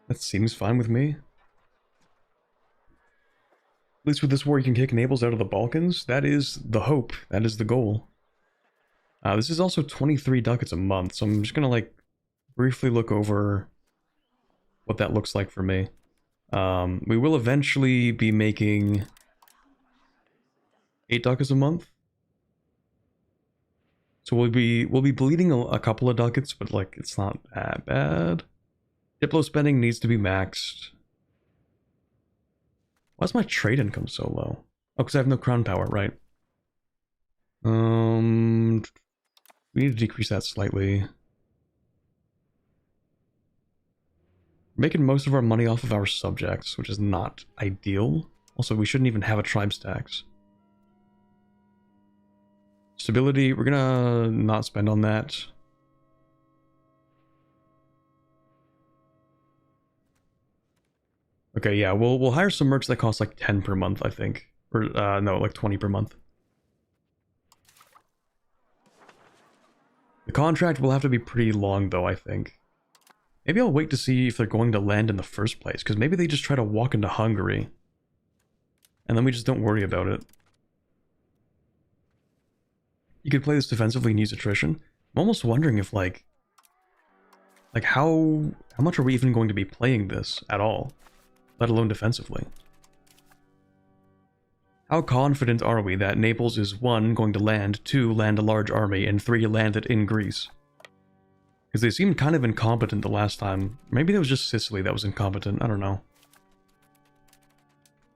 [SPEAKER 1] That seems fine with me. At least with this war you can kick Naples out of the Balkans. That is the hope. That is the goal. This is also 23 ducats a month, so I'm just gonna like briefly look over what that looks like for me. We will eventually be making 8 ducats a month. So we'll be bleeding a couple of ducats, but like it's not that bad. Diplo spending needs to be maxed. Why's my trade income so low? Oh, because I have no crown power, right? We need to decrease that slightly. We're making most of our money off of our subjects, which is not ideal. Also, we shouldn't even have a tribes tax. Stability, we're gonna not spend on that. Okay, yeah, we'll hire some mercs that cost like 10 per month, I think. Or, no, like 20 per month. The contract will have to be pretty long, though, I think. Maybe I'll wait to see if they're going to land in the first place, because maybe they just try to walk into Hungary. and then we just don't worry about it. You could play this defensively and use attrition. I'm almost wondering if, like how much are we even going to be playing this at all, let alone defensively? How confident are we that Naples is 1, going to land, 2, land a large army, and 3, land it in Greece? Because they seemed kind of incompetent the last time. Maybe that was just Sicily that was incompetent, I don't know.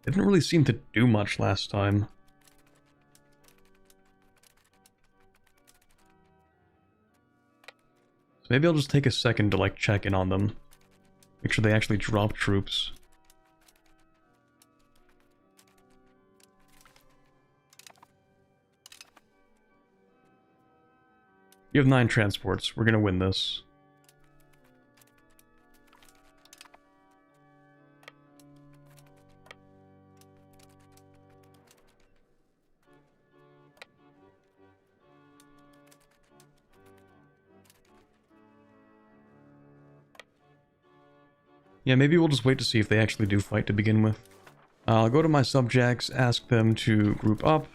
[SPEAKER 1] They didn't really seem to do much last time. So maybe I'll just take a second to, like, check in on them. Make sure they actually drop troops. You have 9 transports. We're gonna win this. Yeah, maybe we'll just wait to see if they actually do fight to begin with. I'll go to my subjects, ask them to group up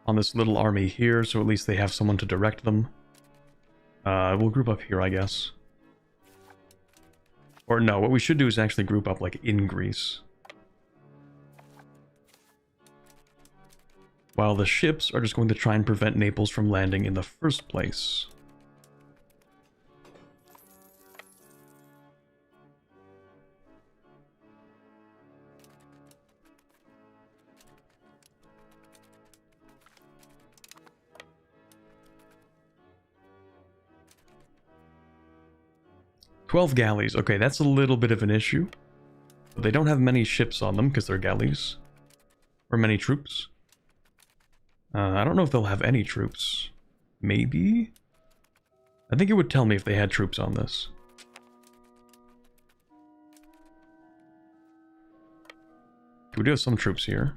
[SPEAKER 1] on this little army here, so at least they have someone to direct them. We'll group up here, I guess. Or no, what we should do is actually group up, like, in Greece. While the ships are just going to try and prevent Naples from landing in the first place. "12 galleys. Okay, that's a little bit of an issue. But they don't have many ships on them because they're galleys. Or many troops. I don't know if they'll have any troops. Maybe? I think it would tell me if they had troops on this. We do have some troops here.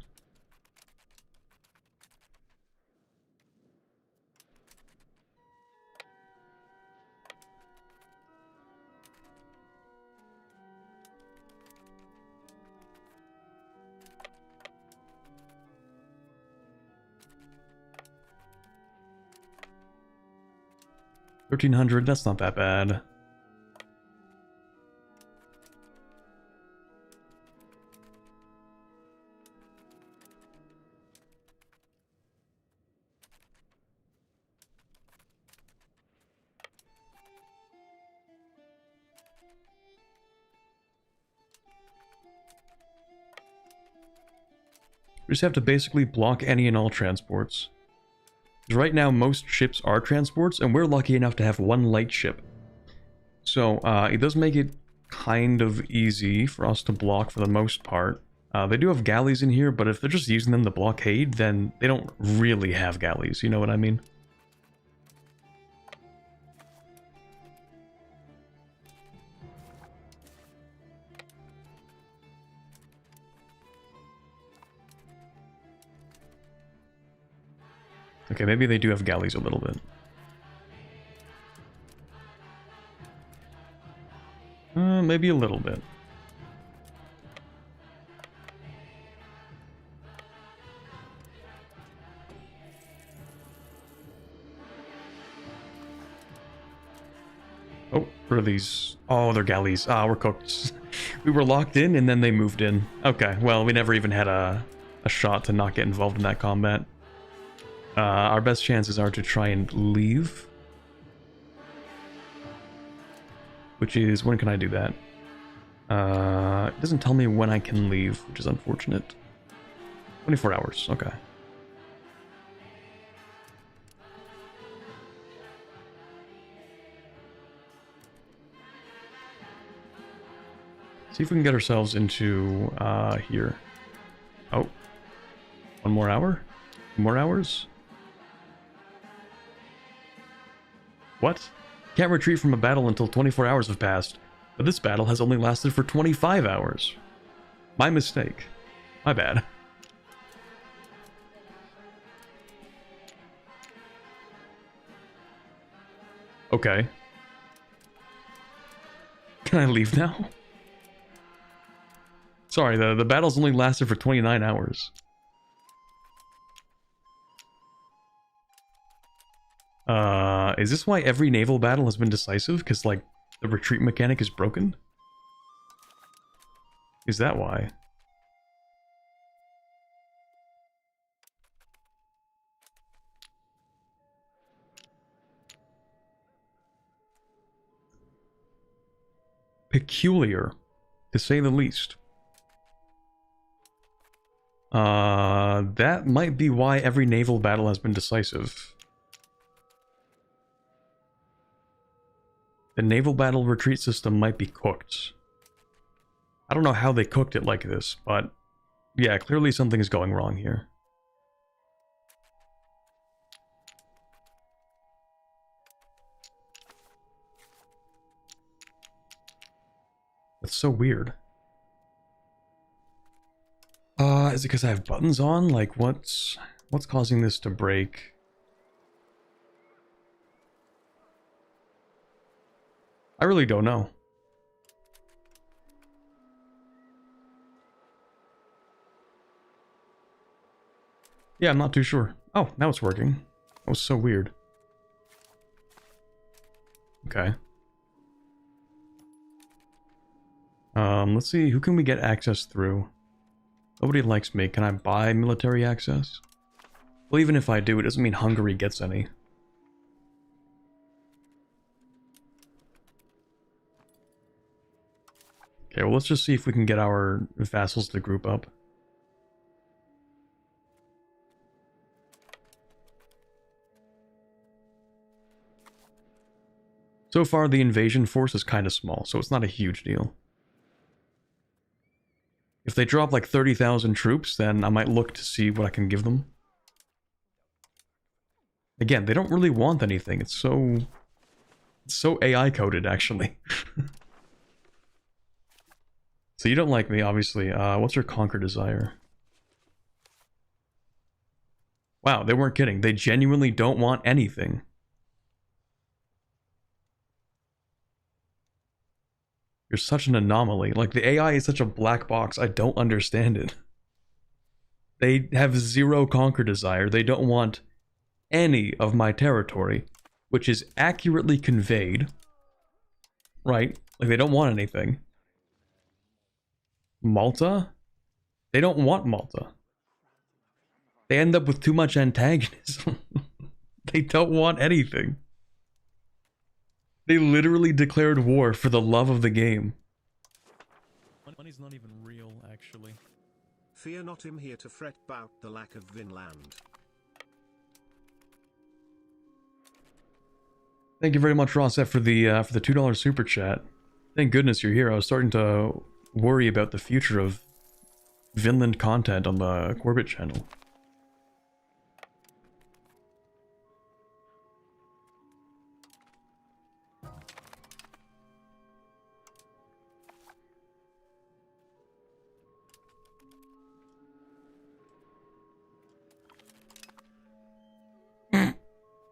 [SPEAKER 1] $1,300, that's not that bad. We just have to basically block any and all transports. Right now, most ships are transports, and we're lucky enough to have 1 light ship. So, it does make it kind of easy for us to block for the most part. They do have galleys in here, but if they're just using them to blockade, then they don't really have galleys, you know what I mean? Okay, maybe they do have galleys a little bit. Maybe a little bit. Oh, what are these? Oh, they're galleys. Ah, we're cooked. We were locked in and then they moved in. Okay, well, we never even had a shot to not get involved in that combat. Our best chances are to try and leave. Which is, when can I do that? It doesn't tell me when I can leave, which is unfortunate. 24 hours, okay. See if we can get ourselves into, here. Oh. 1 more hour? 2 more hours? What? Can't retreat from a battle until 24 hours have passed, but this battle has only lasted for 25 hours. My mistake. My bad. Okay. Can I leave now? Sorry, the battle's only lasted for 29 hours. Is this why every naval battle has been decisive? Because, like, the retreat mechanic is broken? Is that why? Peculiar, to say the least. That might be why every naval battle has been decisive. The naval battle retreat system might be cooked. I don't know how they cooked it like this, but yeah, clearly something is going wrong here. That's so weird. Is it because I have buttons on? Like, what's causing this to break? I really don't know. Yeah, I'm not too sure. Oh, now it's working. That was so weird. Okay. Let's see, who can we get access through? Nobody likes me. Can I buy military access? Well, even if I do, it doesn't mean Hungary gets any. Okay, well, let's just see if we can get our vassals to group up. So far, the invasion force is kind of small, so it's not a huge deal. If they drop like 30,000 troops, then I might look to see what I can give them. Again, they don't really want anything. It's so AI coded, actually. So you don't like me, obviously. What's your conquer desire? Wow, they weren't kidding. They genuinely don't want anything. You're such an anomaly. Like, the AI is such a black box. I don't understand it. They have zero conquer desire. They don't want any of my territory, which is accurately conveyed. Right? Like, they don't want anything. Malta? They don't want Malta. They end up with too much antagonism. They don't want anything. They literally declared war for the love of the game.
[SPEAKER 3] Money's not even real, actually.
[SPEAKER 2] Fear not, him here to fret bout the lack of Vinland.
[SPEAKER 1] Thank you very much, Ross, for the $2 super chat. Thank goodness you're here. I was starting to worry about the future of Vinland content on the Quarbit channel.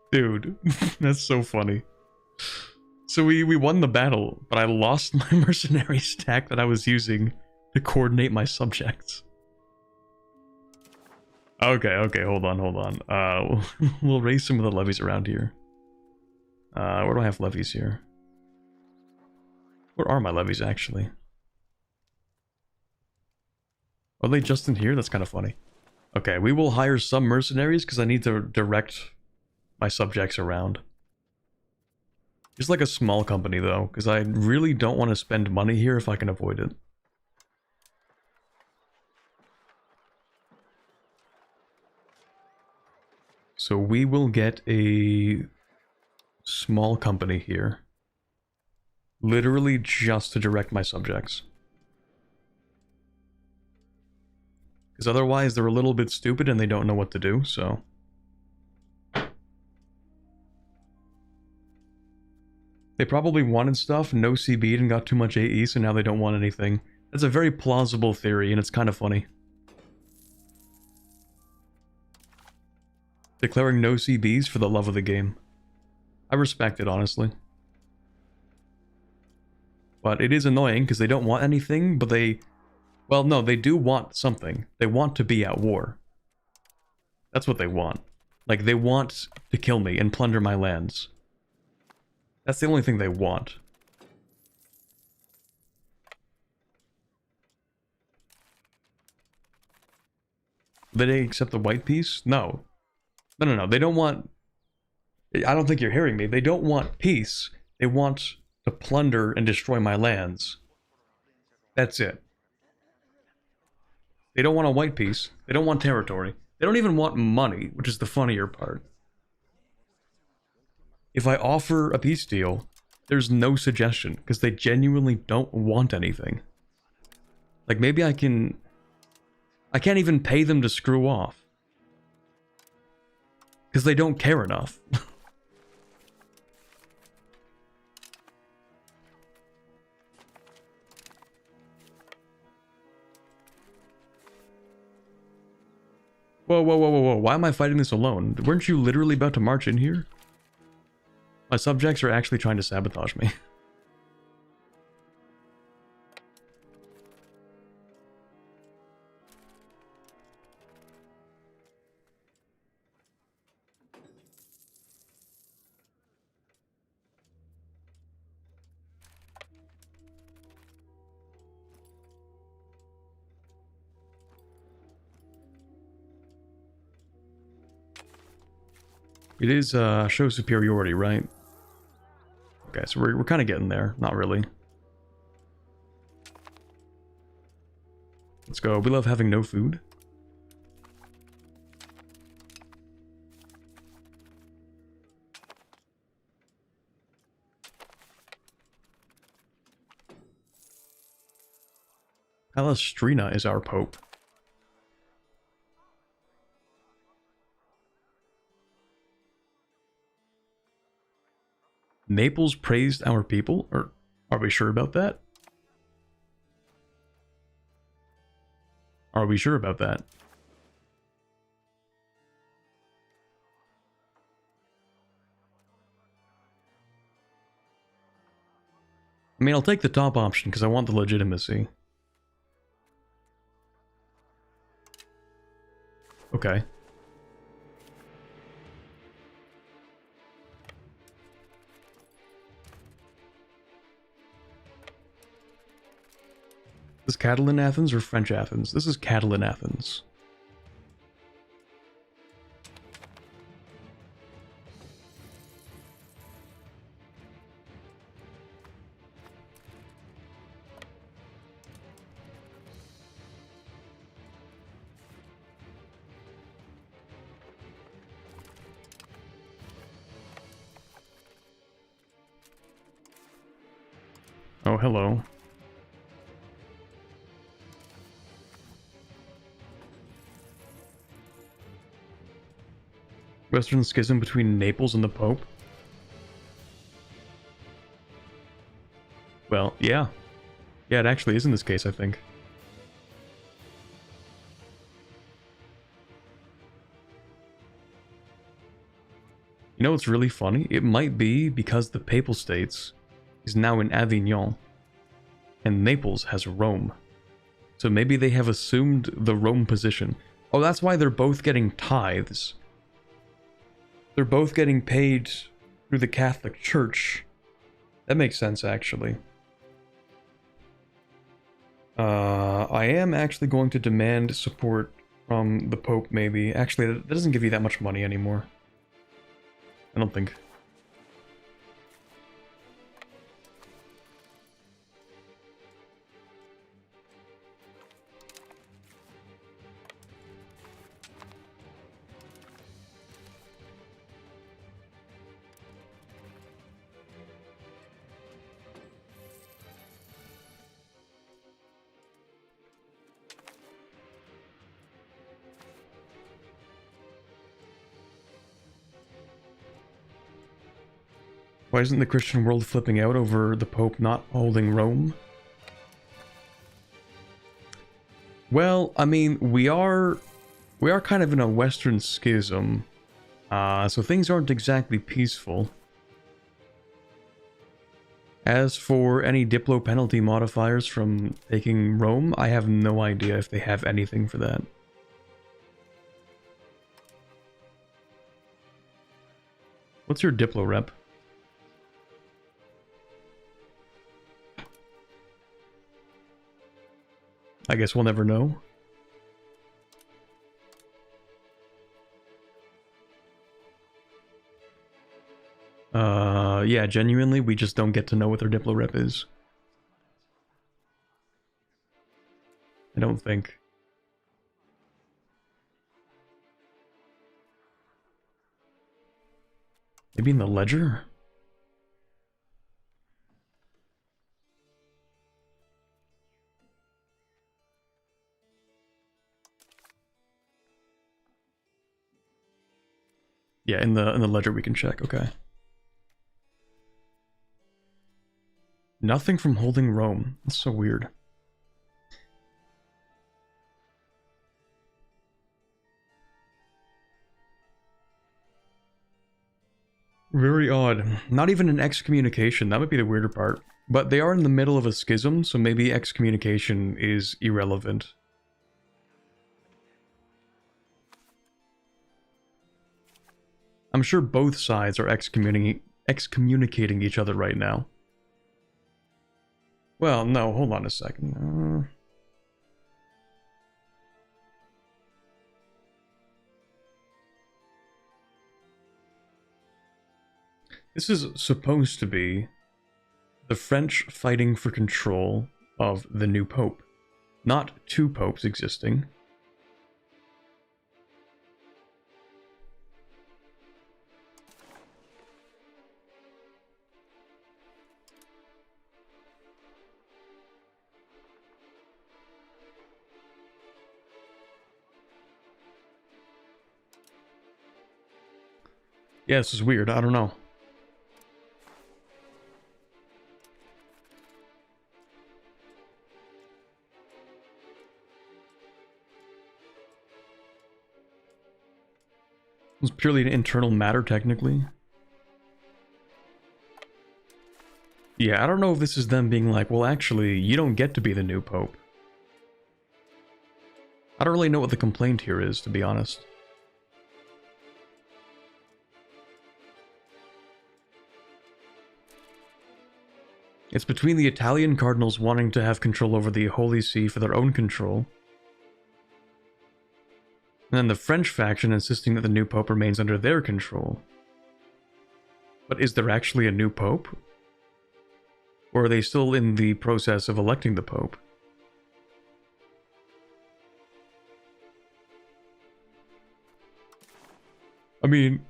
[SPEAKER 1] Dude, that's so funny. So we won the battle, but I lost my mercenary stack that I was using to coordinate my subjects. Okay, hold on. We'll raise some of the levies around here. Where do I have levies here? Where are my levies, actually? Are they just in here? That's kind of funny. Okay, we will hire some mercenaries because I need to direct my subjects around. Just like a small company, though, because I really don't want to spend money here if I can avoid it. So we will get a small company here. Literally just to direct my subjects. Because otherwise they're a little bit stupid and they don't know what to do, so... They probably wanted stuff, no CB'd and got too much AE, so now they don't want anything. That's a very plausible theory, and it's kind of funny. Declaring no CBs for the love of the game. I respect it, honestly. But it is annoying, because they don't want anything, but they... Well, no, they do want something. They want to be at war. That's what they want. Like, they want to kill me and plunder my lands. That's the only thing they want. Did they accept the white peace? No. No. They don't want... I don't think you're hearing me. They don't want peace. They want to plunder and destroy my lands. That's it. They don't want a white peace. They don't want territory. They don't even want money, which is the funnier part. If I offer a peace deal, there's no suggestion, because they genuinely don't want anything. Like, maybe I can't even pay them to screw off. Because they don't care enough. Whoa. Why am I fighting this alone? Weren't you literally about to march in here? My subjects are actually trying to sabotage me. It is show superiority, right? Okay, so we're kind of getting there. Not really. Let's go. We love having no food. Palestrina is our pope. Naples praised our people? Or are we sure about that? Are we sure about that? I mean, I'll take the top option because I want the legitimacy. Okay. Is Catalan Athens or French Athens? This is Catalan Athens. Oh, hello. Western schism between Naples and the Pope? Well, yeah. Yeah, it actually is in this case, I think. You know what's really funny? It might be because the Papal States is now in Avignon, and Naples has Rome. So maybe they have assumed the Rome position. Oh, that's why they're both getting tithes. They're both getting paid through the Catholic Church. That makes sense, actually. I am actually going to demand support from the Pope, maybe. Actually, that doesn't give you that much money anymore. I don't think. Why isn't the Christian world flipping out over the Pope not holding Rome? Well, I mean, we are kind of in a Western schism, so things aren't exactly peaceful. As for any Diplo penalty modifiers from taking Rome, I have no idea if they have anything for that. What's your Diplo rep? I guess we'll never know. Yeah, genuinely, we just don't get to know what their Diplo rep is. I don't think. Maybe in the ledger? Yeah, in the ledger we can check, okay. Nothing from holding Rome. That's so weird. Very odd. Not even an excommunication. That might be the weirder part. But they are in the middle of a schism, so maybe excommunication is irrelevant. I'm sure both sides are excommunicating each other right now. Well, no, hold on a second. This is supposed to be the French fighting for control of the new pope, not two popes existing. Yeah, this is weird. I don't know. It was purely an internal matter, technically. Yeah, I don't know if this is them being like, well, actually, you don't get to be the new pope. I don't really know what the complaint here is, to be honest. It's between the Italian cardinals wanting to have control over the Holy See for their own control, and then the French faction insisting that the new pope remains under their control. But is there actually a new pope? Or are they still in the process of electing the pope? I mean...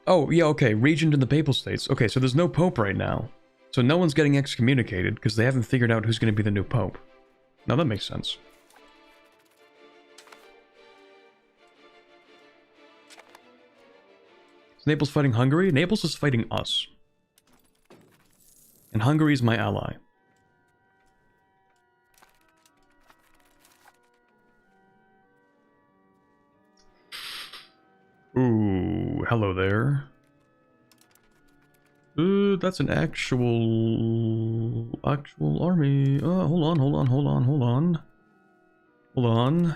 [SPEAKER 1] Oh, yeah, okay, regent in the Papal States. Okay, so there's no pope right now. So no one's getting excommunicated because they haven't figured out who's going to be the new pope. Now that makes sense. Is Naples fighting Hungary? Naples is fighting us. And Hungary is my ally. Ooh, hello there. That's an actual army. Hold on.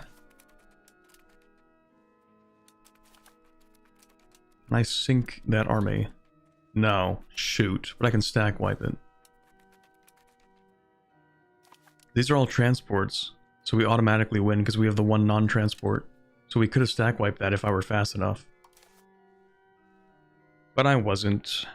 [SPEAKER 1] Can I sink that army? No. Shoot. But I can stack wipe it. These are all transports, so we automatically win because we have the one non-transport. So we could have stack wiped that if I were fast enough. But I wasn't.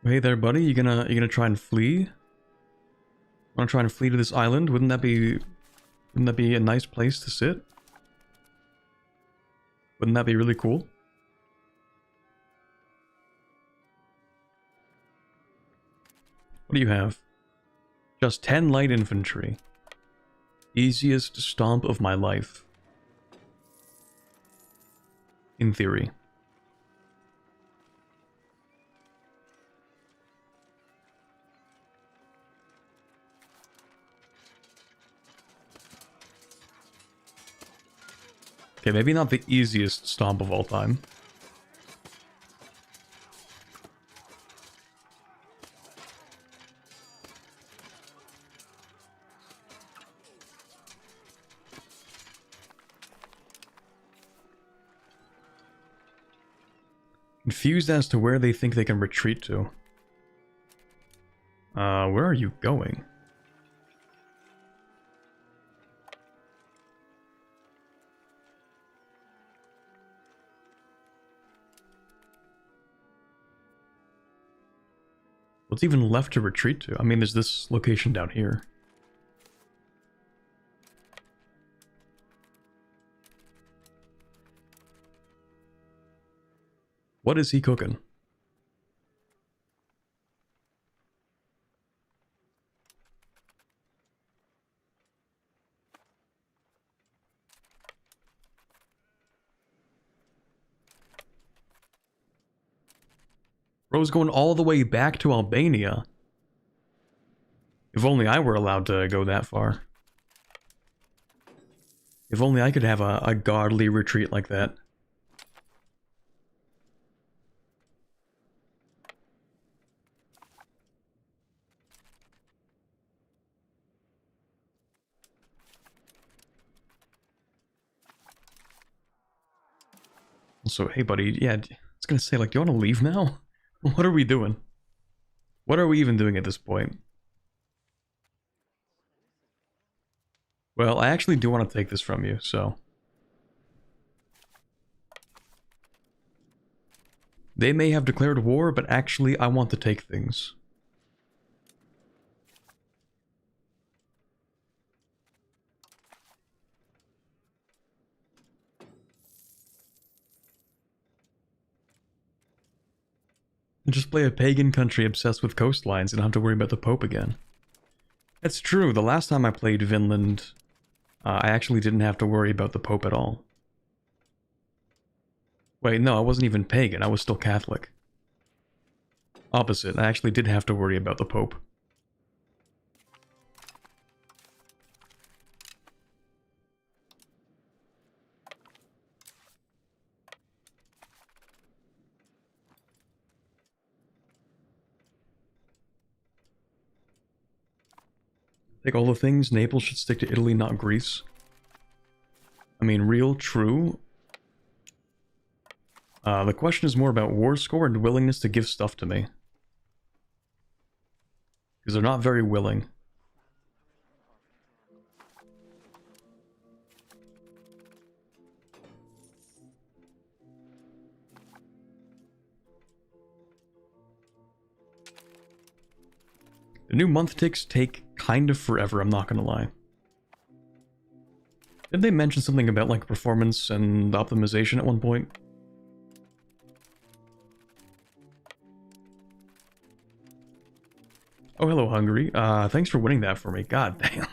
[SPEAKER 1] Hey there, buddy. You gonna try and flee? Wanna try and flee to this island? Wouldn't that be a nice place to sit? Wouldn't that be really cool? What do you have? Just 10 light infantry. Easiest stomp of my life. in theory. Okay, maybe not the easiest stomp of all time. Confused as to where they think they can retreat to. Where are you going? What's even left to retreat to? I mean, there's this location down here. What is he cooking? Bro's going all the way back to Albania. If only I were allowed to go that far. If only I could have a godly retreat like that. Also, hey buddy, yeah, I was gonna say, like, do you want to leave now? What are we doing? What are we even doing at this point? Well, I actually do want to take this from you, so... They may have declared war, but actually I want to take things. Just play a pagan country obsessed with coastlines and don't have to worry about the Pope again. That's true, the last time I played Vinland, I actually didn't have to worry about the Pope at all. Wait, no, I wasn't even pagan, I was still Catholic. Opposite, I actually did have to worry about the Pope. Take all the things, Naples should stick to Italy, not Greece. I mean, real, true. The question is more about war score and willingness to give stuff to me. Because they're not very willing. The new month ticks take kind of forever, I'm not gonna lie. Did they mention something about, like, performance and optimization at one point? Oh, hello, Hungary. Thanks for winning that for me. God damn.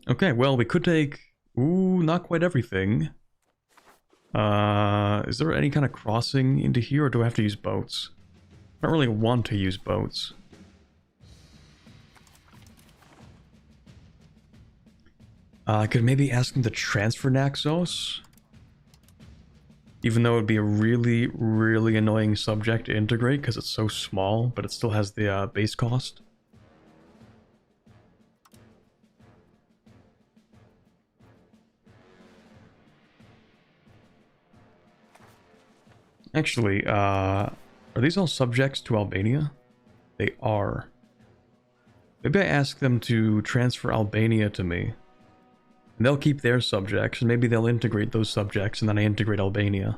[SPEAKER 1] Okay, well, we could take... Ooh, not quite everything. Is there any kind of crossing into here, or do I have to use boats? I don't really want to use boats. I could maybe ask them to transfer Naxos? Even though it would be a really, really annoying subject to integrate, because it's so small, but it still has the base cost. Actually, are these all subjects to Albania? They are. Maybe I ask them to transfer Albania to me. And they'll keep their subjects, and maybe they'll integrate those subjects, and then I integrate Albania.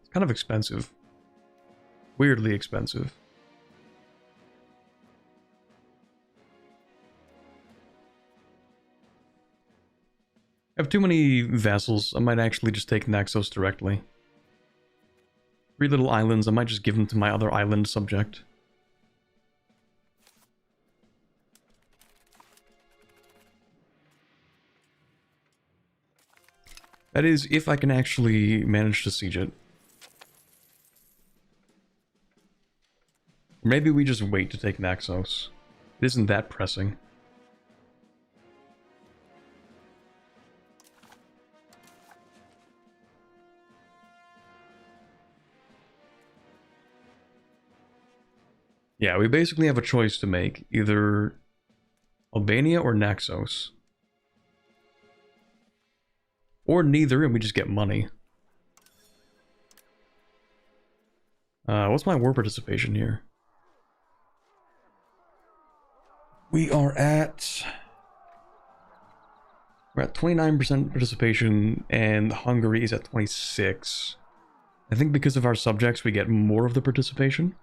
[SPEAKER 1] It's kind of expensive. Weirdly expensive. I have too many vassals. I might actually just take Naxos directly. 3 little islands, I might just give them to my other island subject. That is, if I can actually manage to siege it. Maybe we just wait to take Naxos. It isn't that pressing. Yeah, we basically have a choice to make. Either Albania or Naxos. Or neither, and we just get money. What's my war participation here? We are at... We're at 29% participation, and Hungary is at 26. I think because of our subjects, we get more of the participation.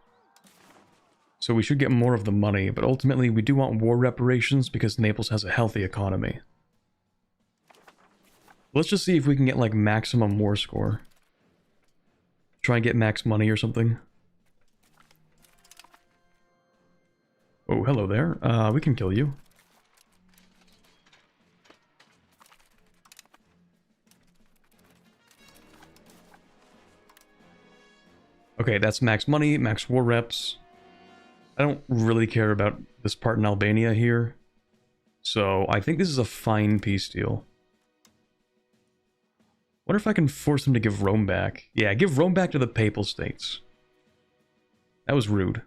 [SPEAKER 1] So we should get more of the money, but ultimately we do want war reparations because Naples has a healthy economy. Let's just see if we can get, like, maximum war score. Try and get max money or something. Oh, hello there. We can kill you. Okay, that's max money, max war reps. I don't really care about this part in Albania here. So I think this is a fine peace deal. Wonder if I can force them to give Rome back. Yeah, give Rome back to the Papal States. That was rude.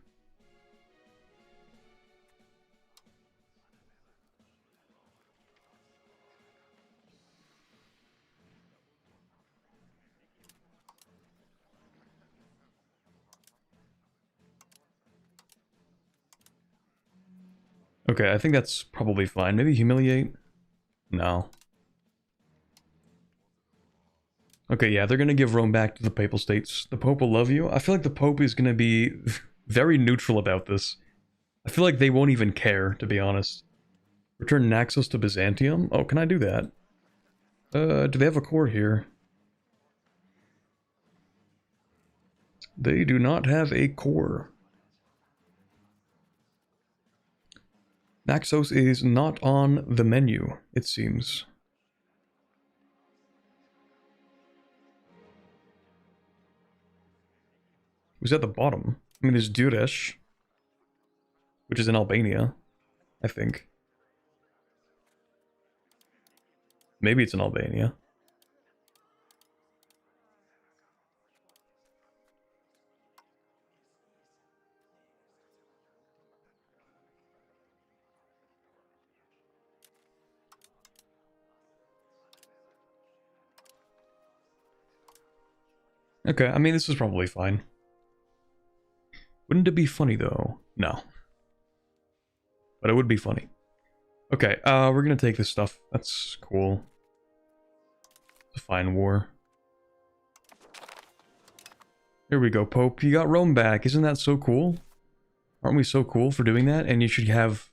[SPEAKER 1] Okay, I think that's probably fine. Maybe humiliate? No. Okay, yeah, they're gonna give Rome back to the Papal States. The Pope will love you. I feel like the Pope is gonna be very neutral about this. I feel like they won't even care, to be honest. Return Naxos to Byzantium? Oh, can I do that? Do they have a core here? They do not have a core. Naxos is not on the menu, it seems. Who's at the bottom? I mean, there's Duresh, which is in Albania, I think. Maybe it's in Albania. Okay, I mean, this is probably fine. Wouldn't it be funny, though? No. But it would be funny. Okay, we're gonna take this stuff. That's cool. It's a fine war. Here we go, Pope. You got Rome back. Isn't that so cool? Aren't we so cool for doing that? And you should have...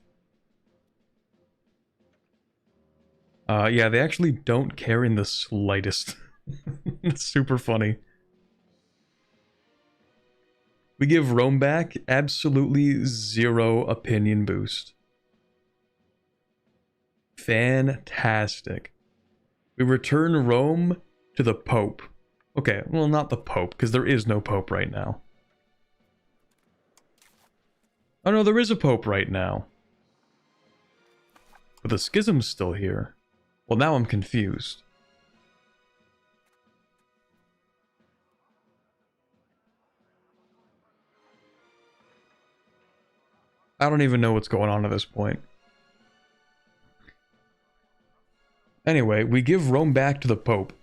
[SPEAKER 1] yeah, they actually don't care in the slightest. It's super funny. We give Rome back absolutely 0 opinion boost. Fantastic. We return Rome to the Pope. Okay, well, not the Pope, because there is no Pope right now. Oh no, there is a Pope right now. But the schism's still here. Well, now I'm confused. I don't even know what's going on at this point. Anyway, we give Rome back to the Pope.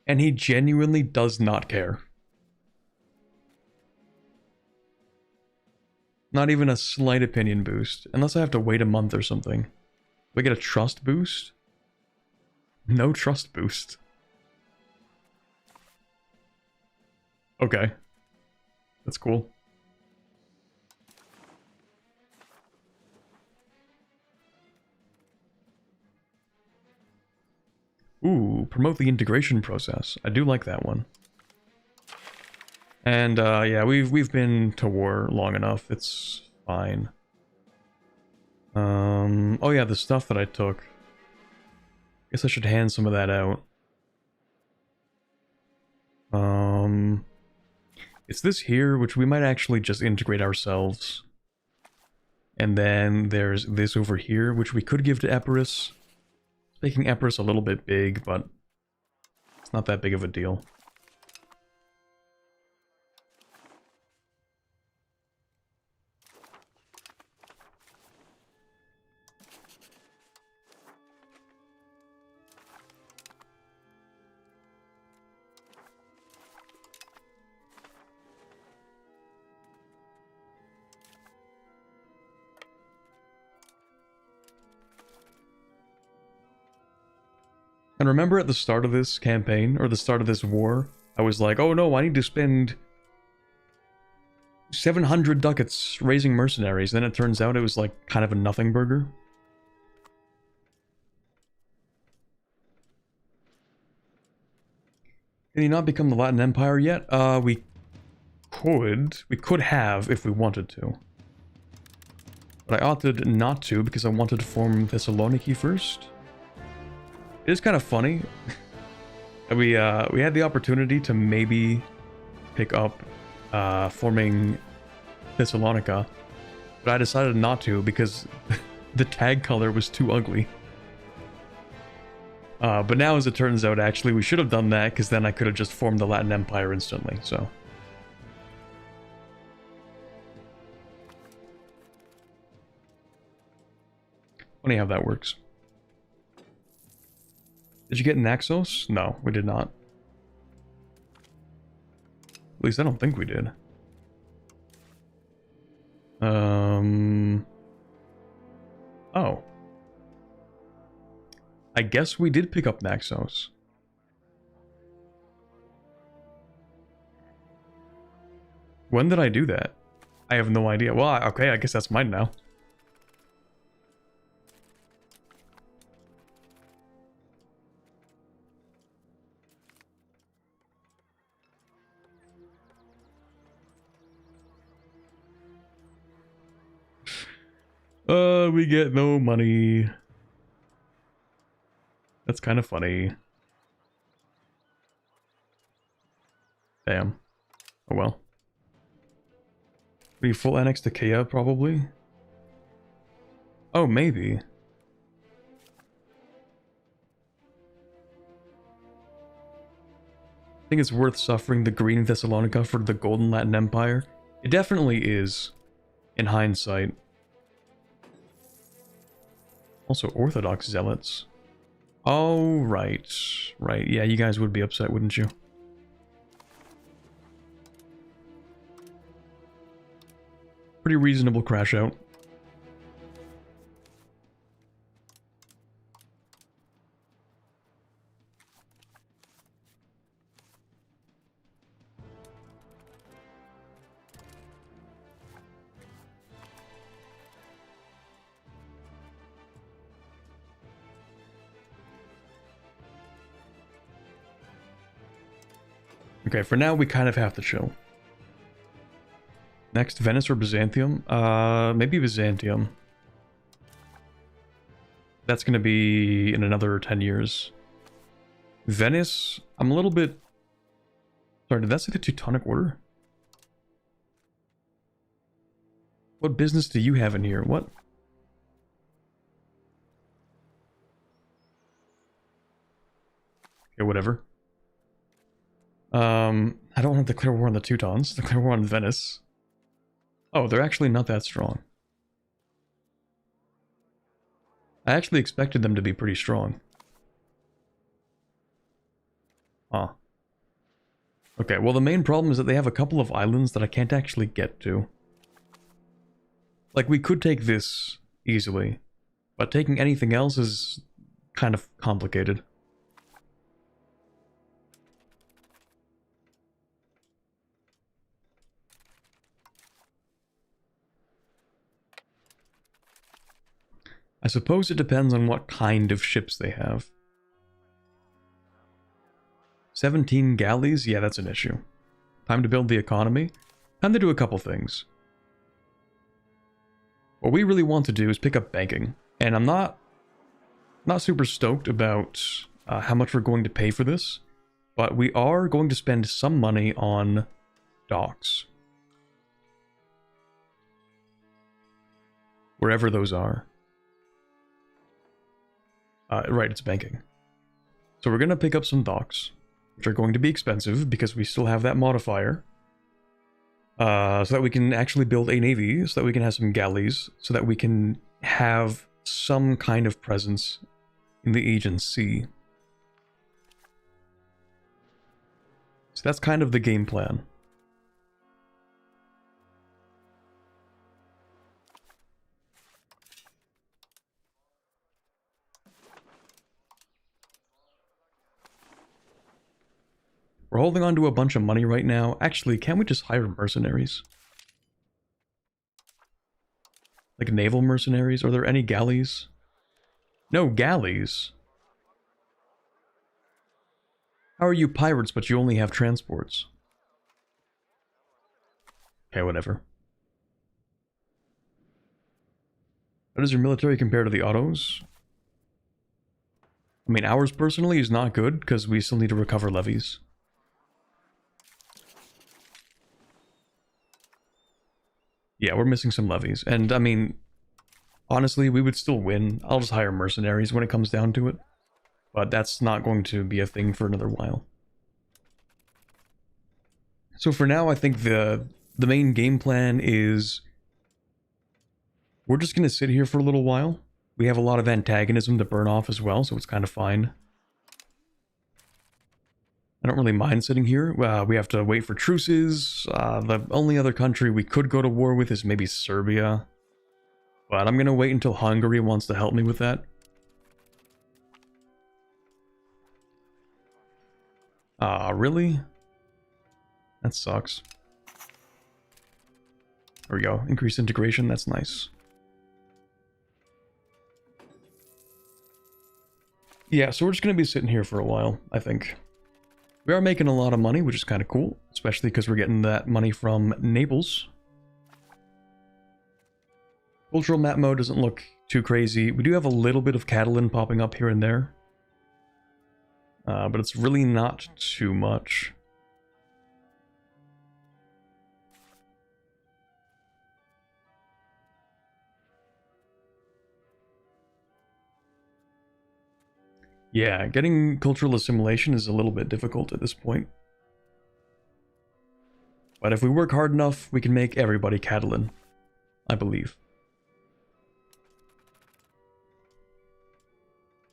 [SPEAKER 1] And he genuinely does not care. Not even a slight opinion boost. Unless I have to wait a month or something. We get a trust boost? No trust boost. Okay. That's cool. Ooh, promote the integration process. I do like that one. And yeah, we've been to war long enough. It's fine. Oh yeah, the stuff that I took. Guess I should hand some of that out. It's this here, which we might actually just integrate ourselves. And then there's this over here, which we could give to Epirus. Making Epirus a little bit big, but it's not that big of a deal. And remember at the start of this campaign, or the start of this war, I was like, oh no, I need to spend 700 ducats raising mercenaries. Then it turns out it was like kind of a nothing burger. Can you not become the Latin Empire yet? We could have if we wanted to. But I opted not to because I wanted to form Thessaloniki first. It is kind of funny. we had the opportunity to maybe pick up forming Thessalonica, but I decided not to because the tag color was too ugly. But now, as it turns out, actually we should have done that because then I could have just formed the Latin Empire instantly. So. Funny how that works. Did you get Naxos? No, we did not. At least I don't think we did. Oh. I guess we did pick up Naxos. When did I do that? I have no idea. Well, okay, I guess that's mine now. We get no money. That's kind of funny. Damn. Oh well. Be full annex to Kea, probably? Oh, maybe. I think it's worth suffering the Green Thessalonica for the Golden Latin Empire. It definitely is, in hindsight. Also, Orthodox Zealots. Oh, right. Right, yeah, you guys would be upset, wouldn't you? Pretty reasonable crash out. Okay, for now we kind of have to chill. Next, Venice or Byzantium? Maybe Byzantium. That's gonna be in another 10 years. Venice, I'm a little bit... Sorry, did that say the Teutonic Order? What business do you have in here? What? Okay, whatever. I don't want to declare war on the Teutons. Declare war on Venice. Oh, they're actually not that strong. I actually expected them to be pretty strong. Huh. Okay, well the main problem is that they have a couple of islands that I can't actually get to. Like, we could take this easily, but taking anything else is kind of complicated. I suppose it depends on what kind of ships they have. 17 galleys? Yeah, that's an issue. Time to build the economy. Time to do a couple things. What we really want to do is pick up banking. And I'm not super stoked about how much we're going to pay for this. But we are going to spend some money on docks. Wherever those are. Right, it's banking. So we're going to pick up some docks, which are going to be expensive because we still have that modifier. So that we can actually build a navy, so that we can have some galleys, so that we can have some kind of presence in the Aegean Sea. So that's kind of the game plan. We're holding on to a bunch of money right now. Actually, can't we just hire mercenaries? Like naval mercenaries? Are there any galleys? No galleys? How are you pirates but you only have transports? Okay, whatever. How does your military compare to the autos? I mean, ours personally is not good because we still need to recover levies. Yeah, we're missing some levies. And, I mean, honestly, we would still win. I'll just hire mercenaries when it comes down to it. But that's not going to be a thing for another while. So for now, I think the main game plan is... we're just going to sit here for a little while. We have a lot of antagonism to burn off as well, so it's kind of fine. I don't really mind sitting here. We have to wait for truces. The only other country we could go to war with is maybe Serbia. But I'm going to wait until Hungary wants to help me with that. Really? That sucks. There we go. Increased integration, that's nice. Yeah, so we're just going to be sitting here for a while, I think. We are making a lot of money, which is kind of cool, especially because we're getting that money from Naples. Cultural map mode doesn't look too crazy. We do have a little bit of Catalan popping up here and there. But it's really not too much. Yeah, getting cultural assimilation is a little bit difficult at this point. But if we work hard enough, we can make everybody Catalan, I believe.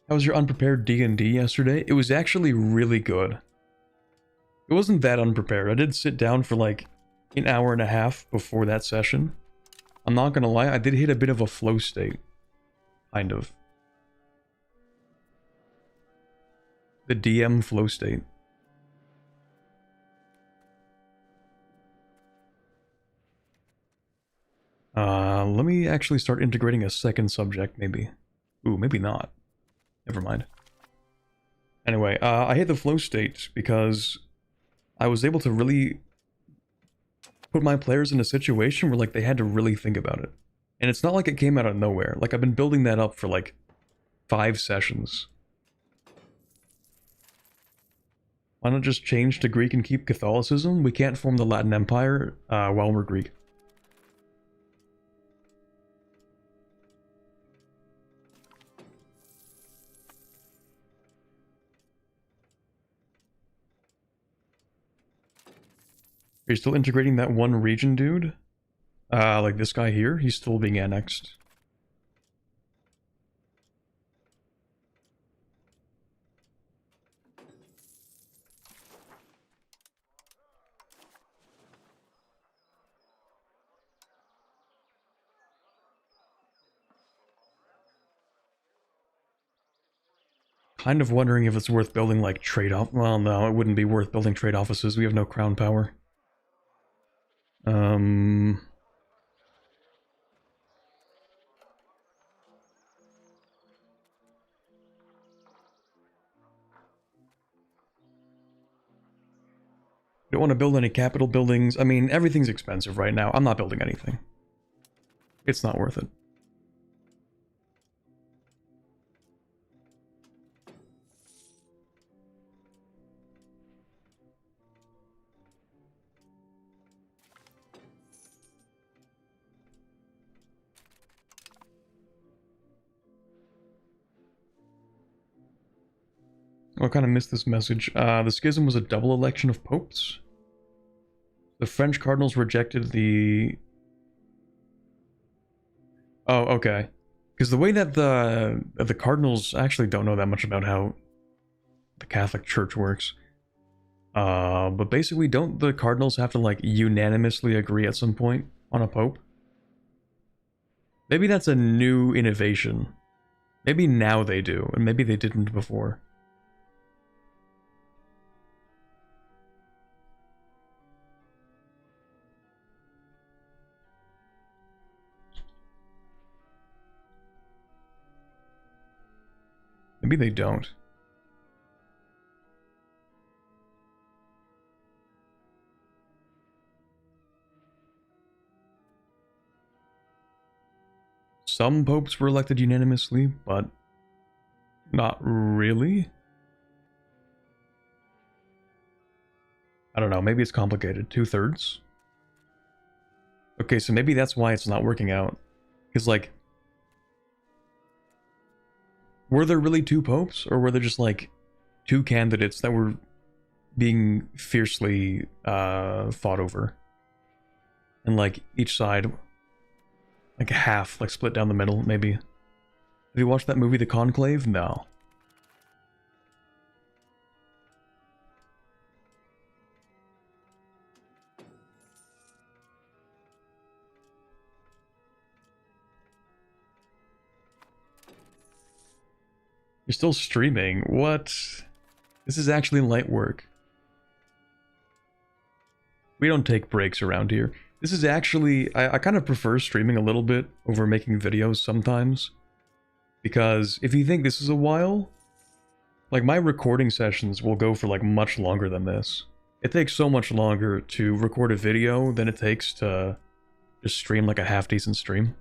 [SPEAKER 1] How was your unprepared D&D yesterday? It was actually really good. It wasn't that unprepared. I did sit down for like an hour and a half before that session. I'm not gonna lie, I did hit a bit of a flow state. Kind of. The DM flow state. Let me actually start integrating a second subject, maybe. Ooh, maybe not. Never mind. Anyway, I hit the flow state because I was able to really put my players in a situation where, like, they had to really think about it. And it's not like it came out of nowhere. Like, I've been building that up for, like, 5 sessions. Why not just change to Greek and keep Catholicism? We can't form the Latin Empire while we're Greek. Are you still integrating that one region, dude? Like this guy here? He's still being annexed. Kind of wondering if it's worth building, like, trade off. Well, no, it wouldn't be worth building trade offices. We have no crown power. Don't want to build any capital buildings. I mean, everything's expensive right now. I'm not building anything. It's not worth it. I kind of missed this message. The schism was a double election of popes. The French cardinals rejected the... Oh, okay. Because the way that the cardinals actually don't know that much about how the Catholic Church works. But basically, don't the cardinals have to, like, unanimously agree at some point on a pope? Maybe that's a new innovation. Maybe now they do, and maybe they didn't before. Maybe they don't. Some popes were elected unanimously, but not really. I don't know, maybe it's complicated. 2/3? Okay, so maybe that's why it's not working out. Because, like, were there really 2 popes, or were there just, like, 2 candidates that were being fiercely fought over? And, like, each side, like, half, like, split down the middle, maybe. Have you watched that movie, The Conclave? No. You're still streaming? What? This is actually light work. We don't take breaks around here. This is actually... I kind of prefer streaming a little bit over making videos sometimes. Because if you think this is a while, like, my recording sessions will go for, like, much longer than this. It takes so much longer to record a video than it takes to just stream, like, a half-decent stream.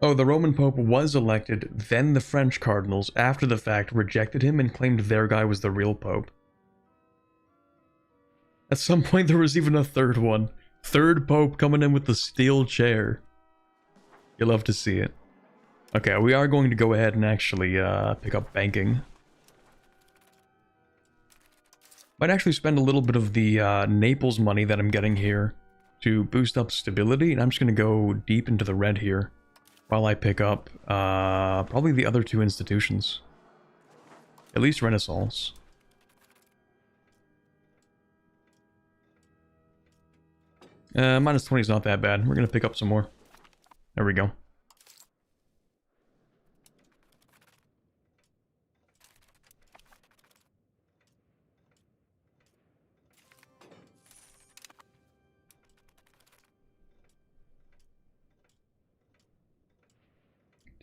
[SPEAKER 1] Oh, the Roman Pope was elected, then the French cardinals, after the fact, rejected him and claimed their guy was the real Pope. At some point there was even a third one. Third Pope coming in with the steel chair. You love to see it. Okay, we are going to go ahead and actually pick up banking. Might actually spend a little bit of the Naples money that I'm getting here to boost up stability, and I'm just going to go deep into the red here. While I pick up, probably the other 2 institutions. At least Renaissance. Minus 20 is not that bad. We're gonna pick up some more. There we go.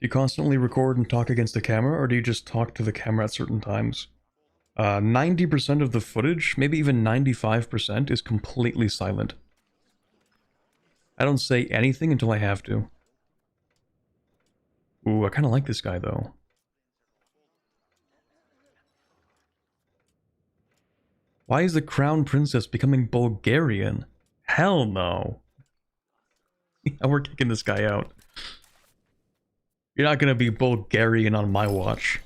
[SPEAKER 1] Do you constantly record and talk against the camera, or do you just talk to the camera at certain times? 90% of the footage, maybe even 95%, is completely silent. I don't say anything until I have to. Ooh, I kind of like this guy, though. Why is the crown princess becoming Bulgarian? Hell no. We're kicking this guy out. You're not gonna be Bulgarian on my watch.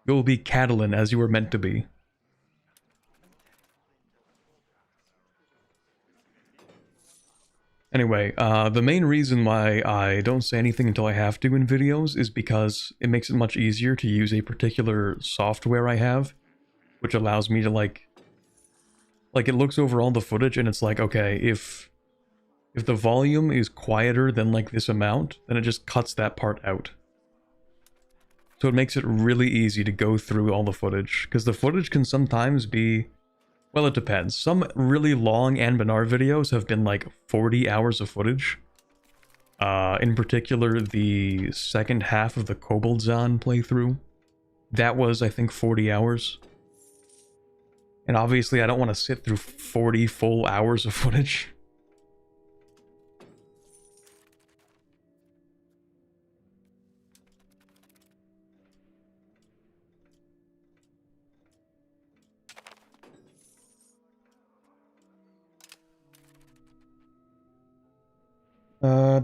[SPEAKER 1] You'll be Catalan as you were meant to be. Anyway, the main reason why I don't say anything until I have to in videos is because it makes it much easier to use a particular software I have, which allows me to, like, it looks over all the footage and it's like, okay, if the volume is quieter than, like, this amount, then it just cuts that part out. So it makes it really easy to go through all the footage, because the footage can sometimes be, well, it depends. Some really long unbans videos have been like 40 hours of footage. In particular, the second half of the Koboldzan playthrough, that was, I think, 40 hours. And obviously, I don't want to sit through 40 full hours of footage.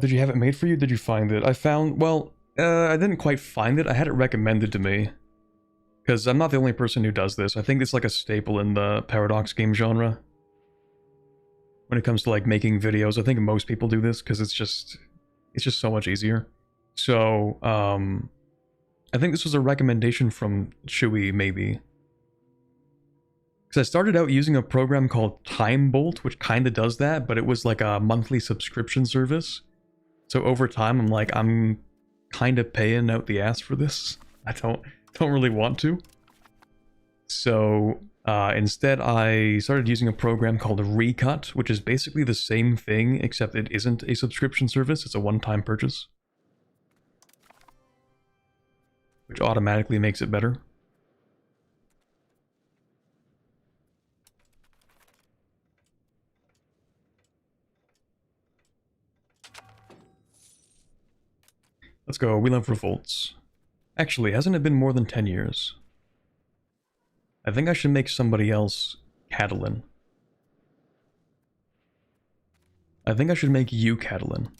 [SPEAKER 1] Did you have it made for you? Did you find it? I found, well, I didn't quite find it. I had it recommended to me. Because I'm not the only person who does this. I think it's like a staple in the Paradox game genre. When it comes to like making videos, I think most people do this because it's just so much easier. So, I think this was a recommendation from Chewy, maybe. Because I started out using a program called Time Bolt, which kind of does that, but it was like a monthly subscription service. So over time, I'm like, I'm kind of paying out the ass for this. I don't really want to. So instead, I started using a program called Recut, which is basically the same thing, except it isn't a subscription service. It's a one-time purchase, which automatically makes it better. Let's go. We love revolts. Actually, hasn't it been more than 10 years? I think I should make somebody else Catalan. I think I should make you Catalan.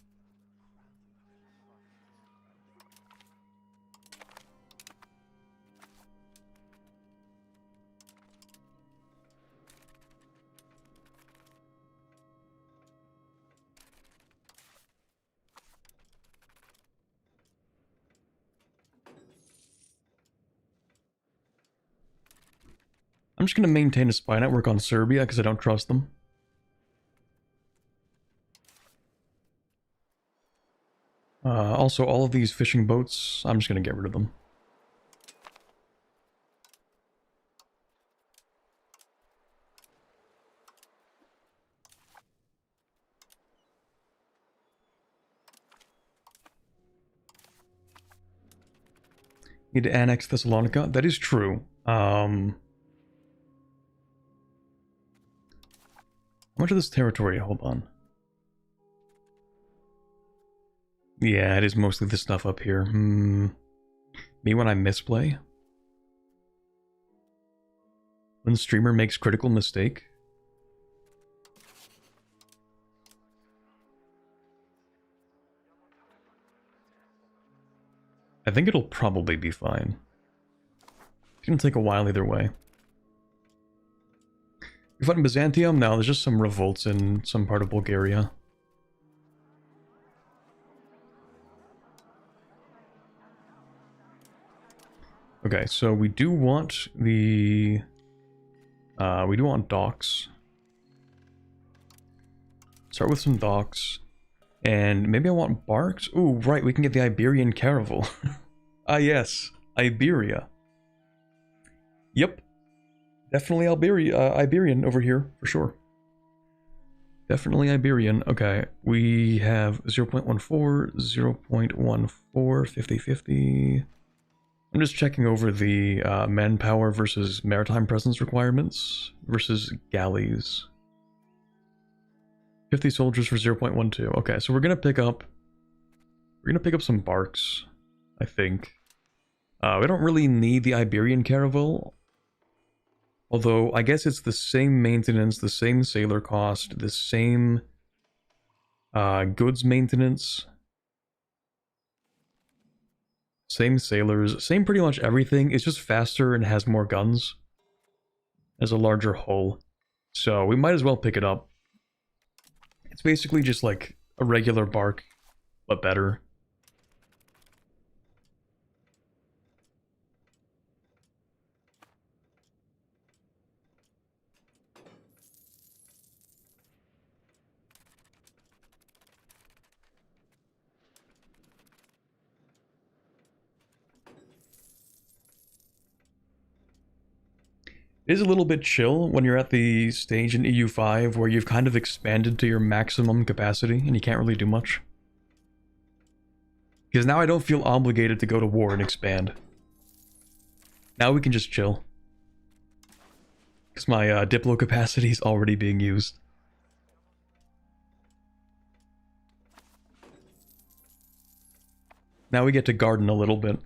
[SPEAKER 1] I'm just going to maintain a spy network on Serbia because I don't trust them. Also, all of these fishing boats, I'm just going to get rid of them. Need to annex Thessalonica? That is true. How much of this territory? Hold on. Yeah, it is mostly the stuff up here. Me when I misplay? When streamer makes critical mistake? I think it'll probably be fine. It's gonna take a while either way. You fight in Byzantium? No, there's just some revolts in some part of Bulgaria. Okay, so we do want the... we do want docks. Start with some docks. And maybe I want barks? Ooh, right, we can get the Iberian caravel. Ah, yes. Iberia. Yep. Definitely Iberian over here, for sure. Definitely Iberian. Okay, we have 0.14, 0.14, 50-50. I'm just checking over the manpower versus maritime presence requirements versus galleys. 50 soldiers for 0.12. Okay, so we're gonna pick up some barks, I think. We don't really need the Iberian caravel, although I guess it's the same maintenance, the same sailor cost, the same goods maintenance, same sailors, same pretty much everything. It's just faster and has more guns, has a larger hull, so we might as well pick it up. It's basically just like a regular bark, but better. It is a little bit chill when you're at the stage in EU5 where you've kind of expanded to your maximum capacity and you can't really do much. Because now I don't feel obligated to go to war and expand. Now we can just chill. Because my Diplo capacity is already being used. Now we get to garden a little bit.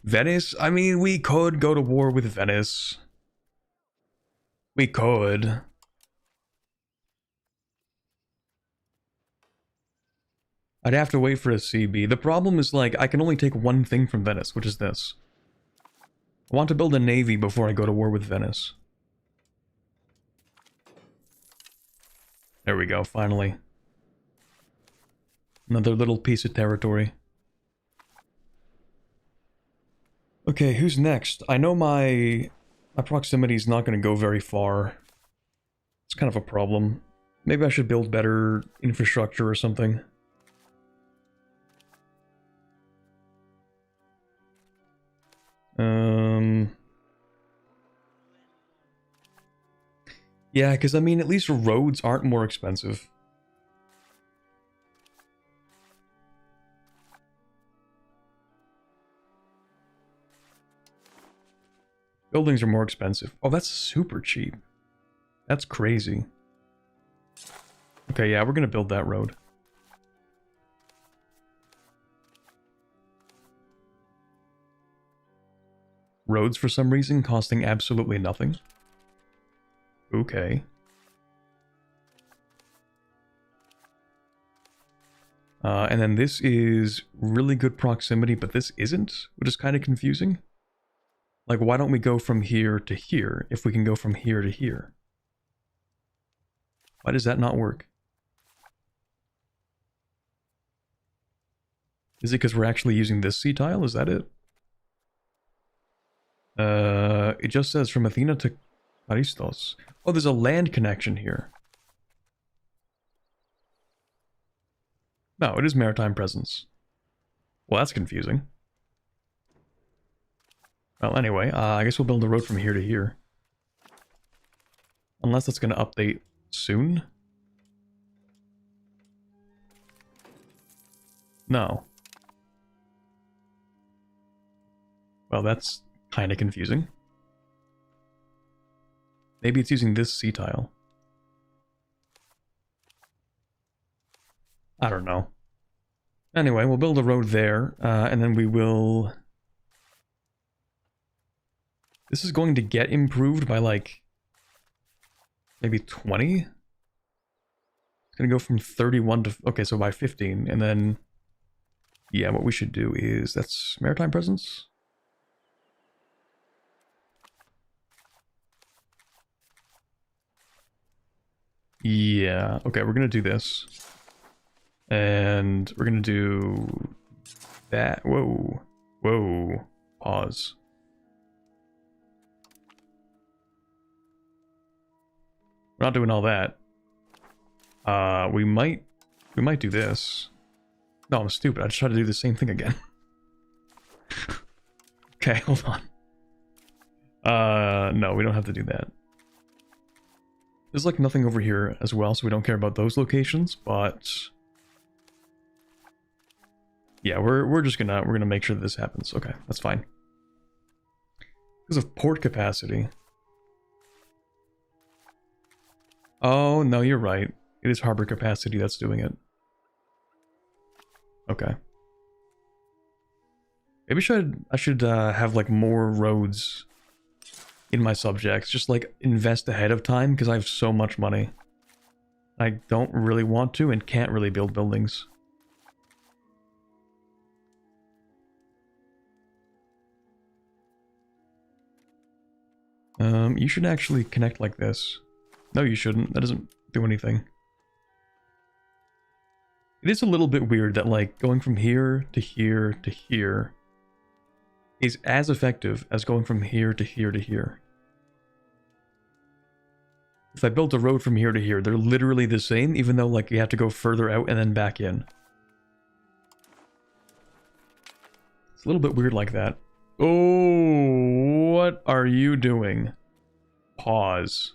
[SPEAKER 1] Venice? I mean, we could go to war with Venice. We could. I'd have to wait for a CB. The problem is, like, I can only take one thing from Venice, which is this. I want to build a navy before I go to war with Venice. There we go, finally. Another little piece of territory. Okay, who's next? I know my proximity is not going to go very far. It's kind of a problem. Maybe I should build better infrastructure or something. Yeah, because I mean, at least roads aren't more expensive. Buildings are more expensive. Oh, that's super cheap. That's crazy. Okay, yeah, we're gonna build that road. Roads, for some reason, costing absolutely nothing. Okay. And then this is really good proximity, but this isn't, which is kind of confusing. Like, why don't we go from here to here if we can go from here to here? Why does that not work? Is it because we're actually using this sea tile? Is that it? It just says from Athena to Aristos. Oh, there's a land connection here. No, it is maritime presence. Well, that's confusing. Well, anyway, I guess we'll build a road from here to here. Unless that's going to update soon. No. Well, that's kind of confusing. Maybe it's using this sea tile. I don't know. Anyway, we'll build a road there, and then we will... This is going to get improved by, like, maybe 20? It's going to go from 31 to... Okay, so by 15, and then... Yeah, what we should do is... That's maritime presence? Yeah, okay, we're going to do this. And we're going to do... that. Whoa. Whoa. Pause. We're not doing all that. We might do this. No, I'm stupid. I just tried to do the same thing again. Okay, hold on. No, we don't have to do that. There's like nothing over here as well, so we don't care about those locations, but... Yeah, we're just gonna make sure that this happens. Okay, that's fine. Because of port capacity. Oh, no, you're right. It is harbor capacity that's doing it. Okay. Maybe I should have like more roads in my subjects. Just like invest ahead of time because I have so much money. I don't really want to and can't really build buildings. You should actually connect like this. No, you shouldn't. That doesn't do anything. It is a little bit weird that, like, going from here to here to here is as effective as going from here to here to here. If I built a road from here to here, they're literally the same, even though, like, you have to go further out and then back in. It's a little bit weird like that. Oh, what are you doing? Pause.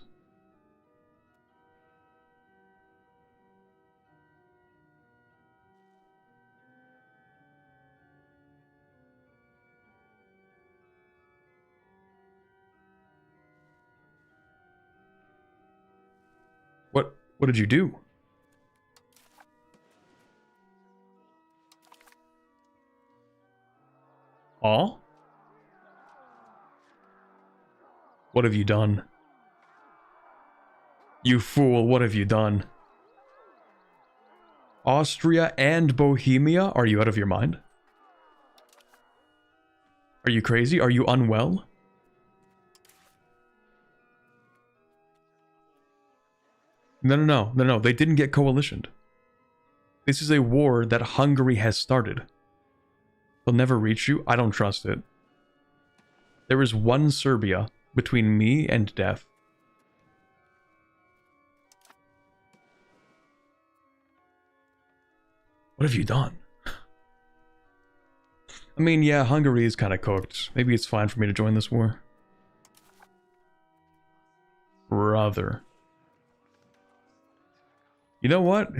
[SPEAKER 1] What did you do? Aw? What have you done? You fool, what have you done? Austria and Bohemia? Are you out of your mind? Are you crazy? Are you unwell? No. They didn't get coalitioned. This is a war that Hungary has started. They'll never reach you. I don't trust it. There is one Serbia between me and death. What have you done? I mean, yeah, Hungary is kind of cooked. Maybe it's fine for me to join this war. Brother. You know what?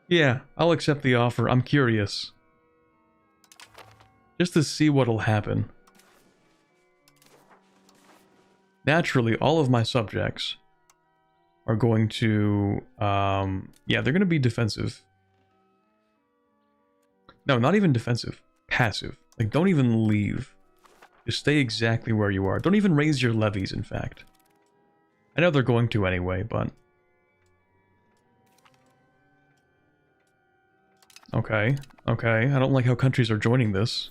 [SPEAKER 1] Yeah, I'll accept the offer. I'm curious. Just to see what'll happen. Naturally, all of my subjects are going to... yeah, they're going to be defensive. No, not even defensive. Passive. Like, don't even leave. Just stay exactly where you are. Don't even raise your levies, in fact. I know they're going to anyway, but... Okay. I don't like how countries are joining this.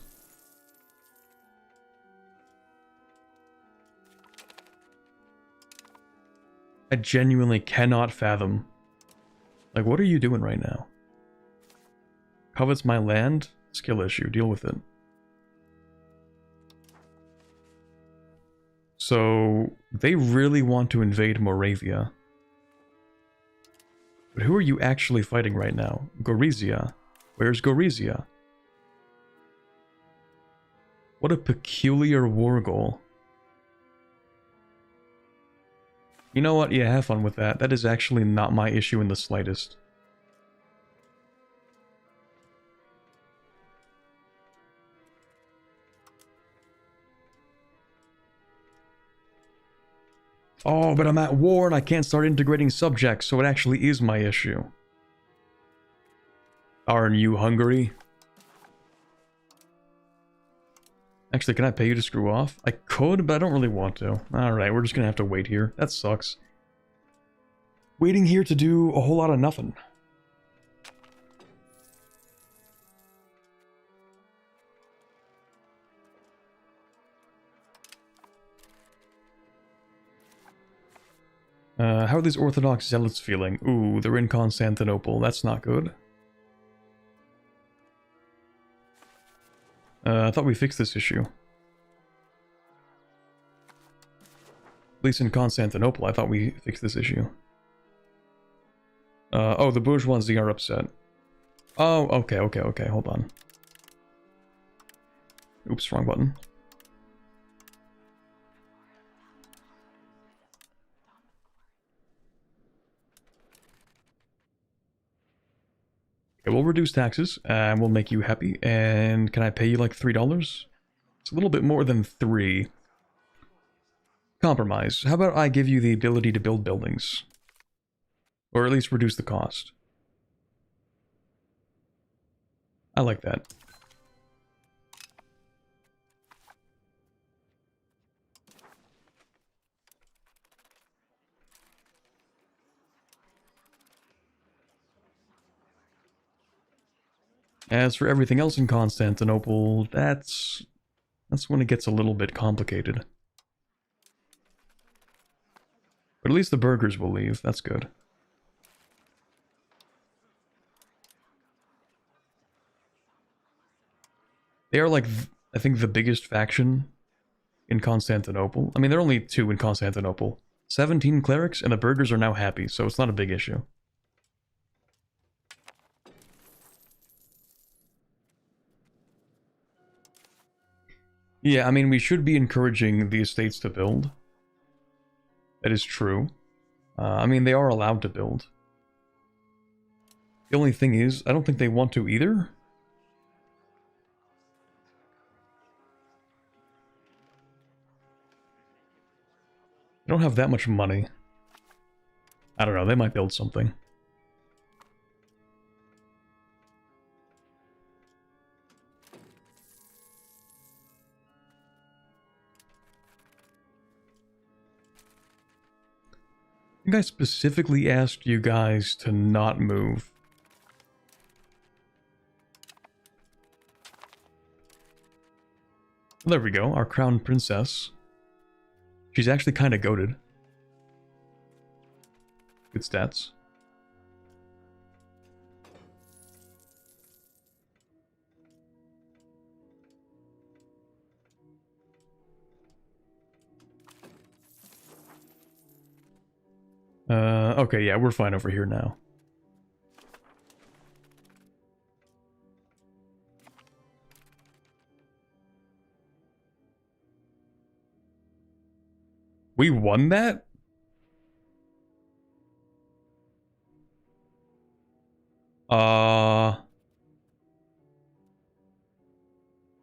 [SPEAKER 1] I genuinely cannot fathom. Like, what are you doing right now? Covets my land? Skill issue. Deal with it. So, they really want to invade Moravia. But who are you actually fighting right now? Gorizia. Where's Gorizia? What a peculiar war goal. You know what? Yeah, have fun with that. That is actually not my issue in the slightest. Oh, but I'm at war and I can't start integrating subjects, so it actually is my issue. Aren't you Hungary? Actually, can I pay you to screw off? I could, but I don't really want to. Alright, we're just gonna have to wait here. That sucks. Waiting here to do a whole lot of nothing. How are these Orthodox zealots feeling? Ooh, they're in Constantinople. That's not good. I thought we fixed this issue. At least in Constantinople, I thought we fixed this issue. Oh, the bourgeoisie are upset. Oh, okay, hold on. Oops, wrong button. Okay, we'll reduce taxes, and we'll make you happy. And can I pay you like $3? It's a little bit more than 3. Compromise. How about I give you the ability to build buildings? Or at least reduce the cost. I like that. As for everything else in Constantinople, that's when it gets a little bit complicated. But at least the burghers will leave, that's good. They are like, I think, the biggest faction in Constantinople. I mean, there are only 2 in Constantinople. 17 clerics, and the burghers are now happy, so it's not a big issue. Yeah, I mean, we should be encouraging the estates to build. That is true. I mean, they are allowed to build. The only thing is, I don't think they want to either. They don't have that much money. I don't know, they might build something. I think I specifically asked you guys to not move. There we go, our crown princess. She's actually kind of goated. Good stats. Okay, yeah, we're fine over here now. We won that?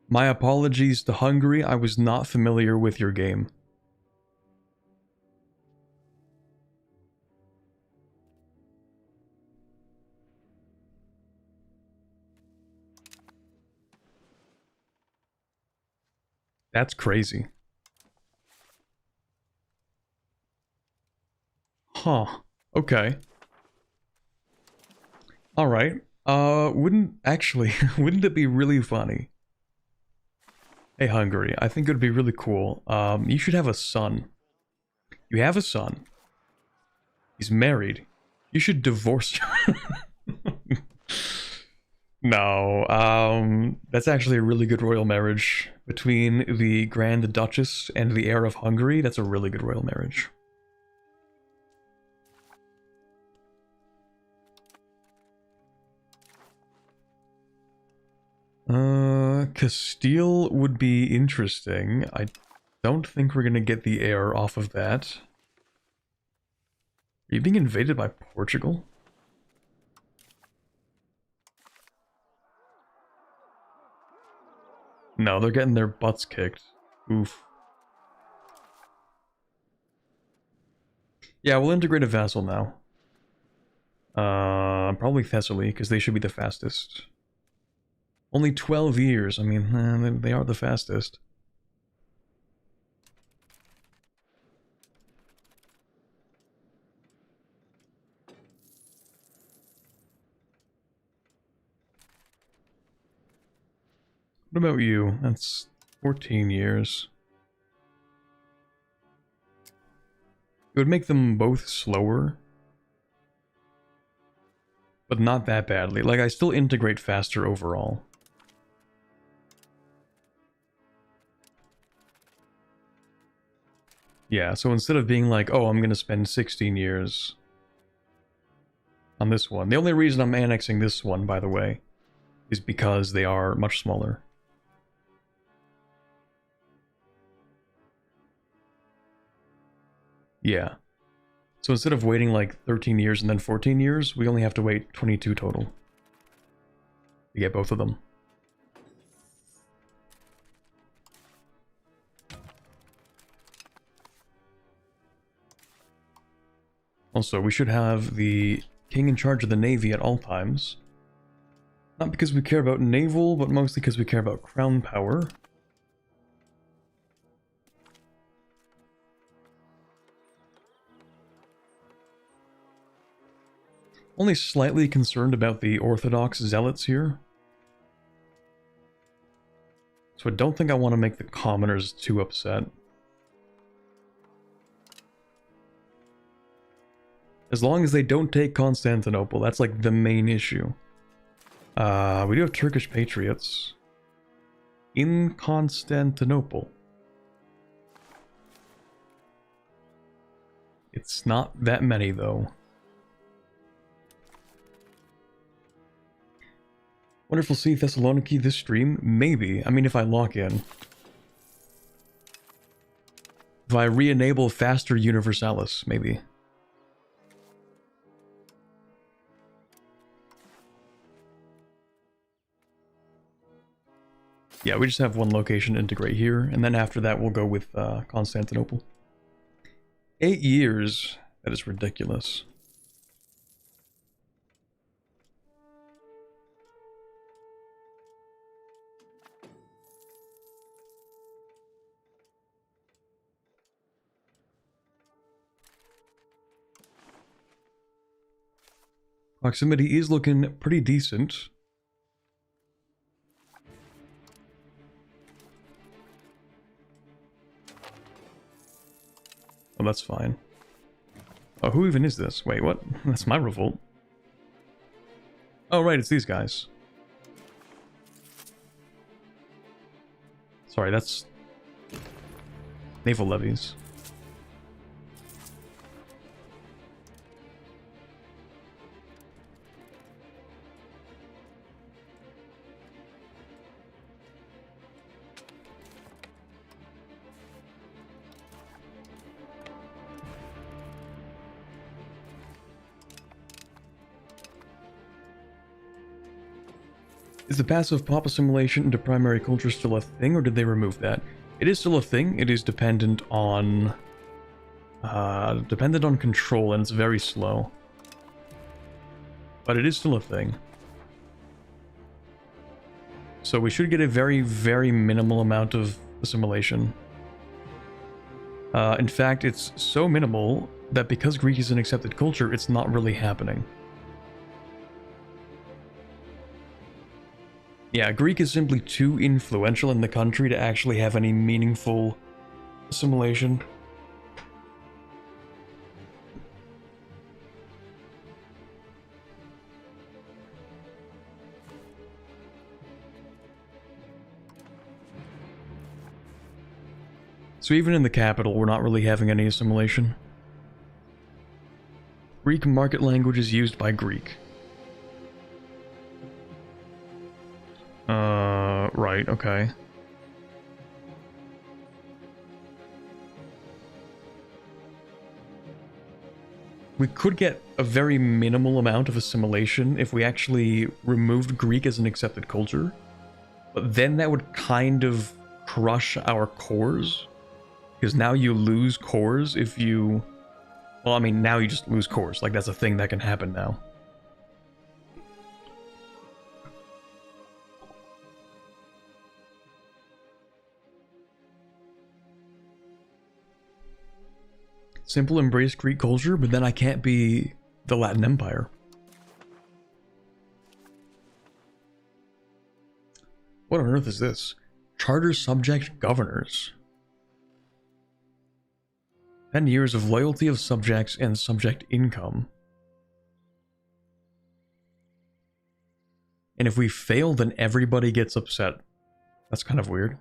[SPEAKER 1] My apologies to Hungary, I was not familiar with your game. That's crazy. Huh. Okay. Alright. Wouldn't it be really funny? Hey, Hungary, I think it would be really cool. You should have a son. You have a son. He's married. You should divorce No, that's actually a really good royal marriage. Between the Grand Duchess and the heir of Hungary, that's a really good royal marriage. Castile would be interesting. I don't think we're gonna get the heir off of that. Are you being invaded by Portugal? No, they're getting their butts kicked. Oof. Yeah, we'll integrate a vassal now. Probably Thessaly, because they should be the fastest. Only 12 years. I mean, they are the fastest. What about you? That's 14 years. It would make them both slower. But not that badly. Like, I still integrate faster overall. Yeah, so instead of being like, oh, I'm gonna spend 16 years on this one. The only reason I'm annexing this one, by the way, is because they are much smaller. Yeah. So instead of waiting like 13 years and then 14 years, we only have to wait 22 total to get both of them. Also, we should have the king in charge of the navy at all times. Not because we care about naval, but mostly because we care about crown power. Only slightly concerned about the Orthodox zealots here. So I don't think I want to make the commoners too upset. As long as they don't take Constantinople, that's like the main issue. We do have Turkish patriots in Constantinople. It's not that many though. Wonder if we'll see Thessaloniki this stream? Maybe. I mean, if I lock in. If I re-enable faster universalis, maybe. Yeah, we just have one location to integrate here, and then after that we'll go with Constantinople. 8 years? That is ridiculous. Proximity is looking pretty decent. Oh, that's fine. Oh, who even is this? Wait, what? That's my revolt. Oh, right, it's these guys. Sorry, that's naval levies. Is the passive pop assimilation into primary culture still a thing, or did they remove that? It is still a thing. It is dependent on control, and it's very slow. But it is still a thing. So we should get a very, very minimal amount of assimilation. In fact, it's so minimal that because Greek is an accepted culture, it's not really happening. Yeah, Greek is simply too influential in the country to actually have any meaningful assimilation. So even in the capital, we're not really having any assimilation. Greek market language is used by Greek. Right, okay. We could get a very minimal amount of assimilation if we actually removed Greek as an accepted culture. But then that would kind of crush our cores. Because now you lose cores if you... Well, I mean, now you just lose cores. Like, that's a thing that can happen now. Simple embrace Greek culture, but then I can't be the Latin Empire. What on earth is this? Charter subject governors. 10 years of loyalty of subjects and subject income. And if we fail, then everybody gets upset. That's kind of weird.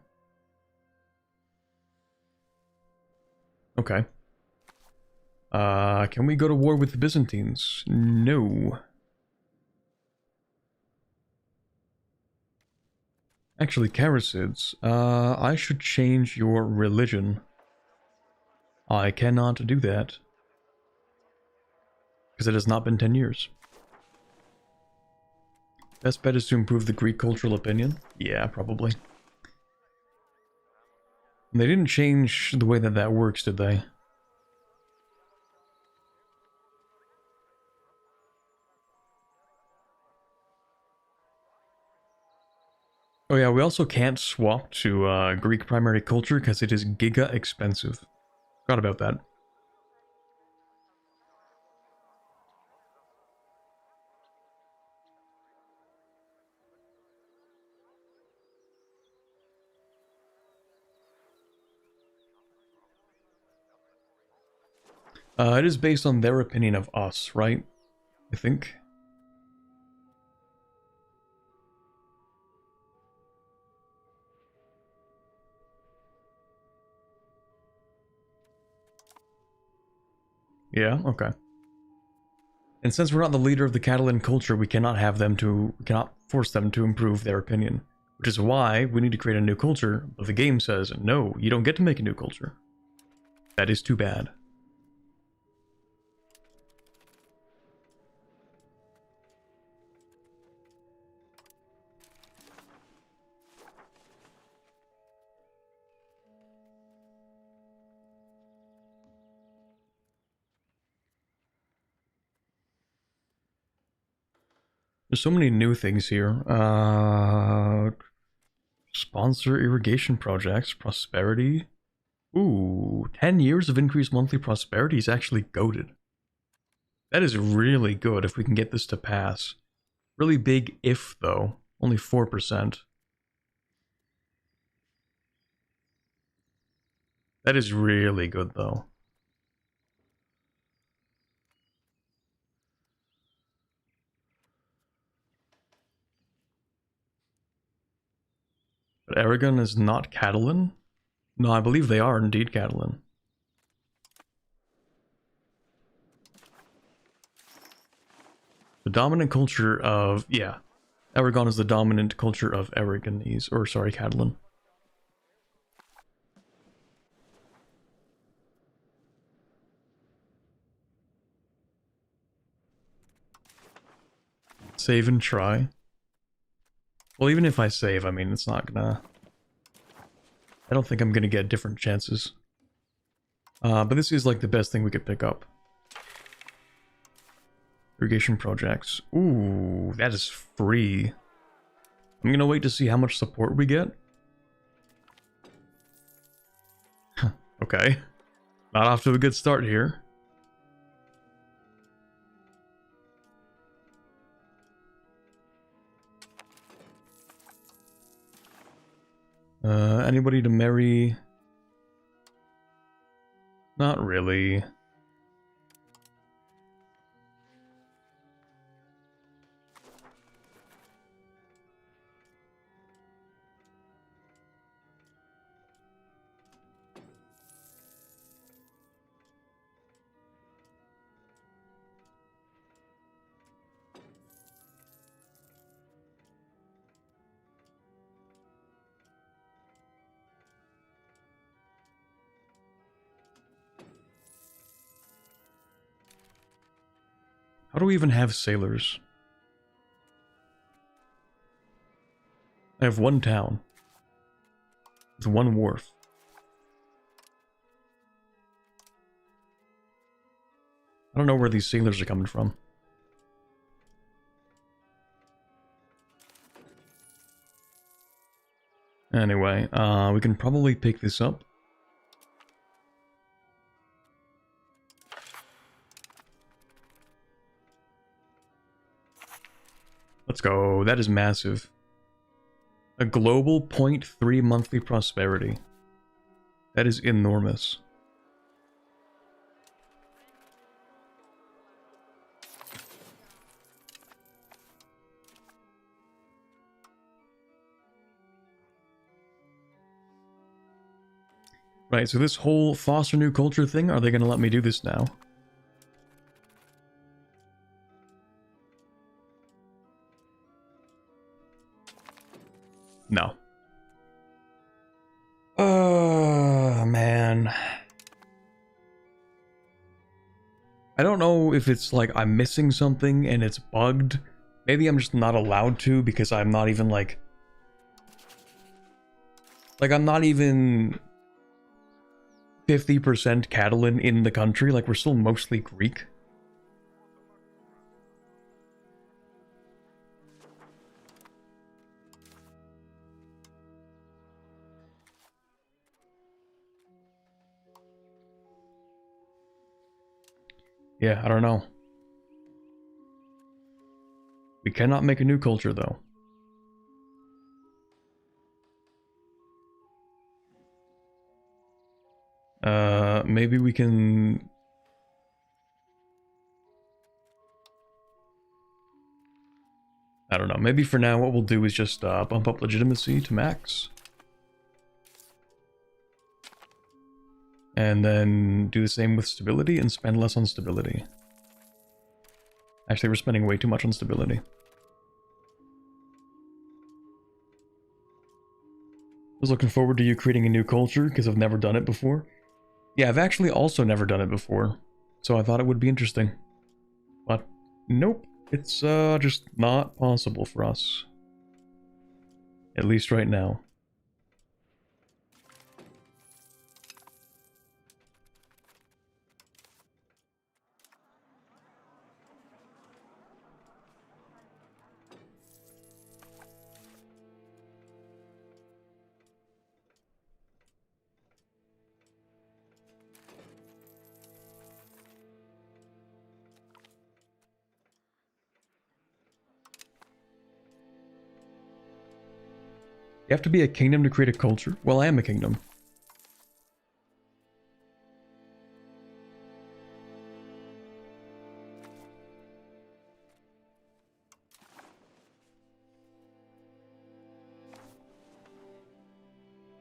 [SPEAKER 1] Okay. Can we go to war with the Byzantines? No. Actually, Karasids, I should change your religion. I cannot do that. Because it has not been 10 years. Best bet is to improve the Greek cultural opinion? Yeah, probably. And they didn't change the way that that works, did they? Oh yeah, we also can't swap to Greek primary culture because it is giga expensive. Forgot about that. It is based on their opinion of us, right? I think. Yeah, okay. And since we're not the leader of the Catalan culture, we cannot force them to improve their opinion. Which is why we need to create a new culture, but the game says, no, you don't get to make a new culture. That is too bad. There's so many new things here. Sponsor irrigation projects, prosperity. Ooh, 10 years of increased monthly prosperity is actually goated. That is really good if we can get this to pass. Really big if, though. Only 4%. That is really good, though. But Aragon is not Catalan? No, I believe they are indeed Catalan. The dominant culture of... yeah. Aragon is the dominant culture of Aragonese. Or, sorry, Catalan. Save and try. Well, even if I save, I mean, it's not gonna... I don't think I'm gonna get different chances. But this is like the best thing we could pick up. Irrigation projects. Ooh, that is free. I'm gonna wait to see how much support we get. Okay. Not off to a good start here. Anybody to marry? Not really. How do we even have sailors? I have one town. With one wharf. I don't know where these sailors are coming from. Anyway, we can probably pick this up. Let's go. That is massive. A global 0.3 monthly prosperity. That is enormous. Right, so this whole foster new culture thing, are they going to let me do this now? No. Oh, man. I don't know if it's like I'm missing something and it's bugged. Maybe I'm just not allowed to because I'm not even like I'm not even 50% Catalan in the country. Like, we're still mostly Greek. Yeah, I don't know. We cannot make a new culture, though. Maybe we can... I don't know. Maybe for now what we'll do is just bump up legitimacy to max. And then do the same with stability and spend less on stability. Actually, we're spending way too much on stability. I was looking forward to you creating a new culture because I've never done it before. Yeah, I've actually also never done it before, so I thought it would be interesting. But nope, it's just not possible for us. At least right now. You have to be a kingdom to create a culture? Well, I am a kingdom.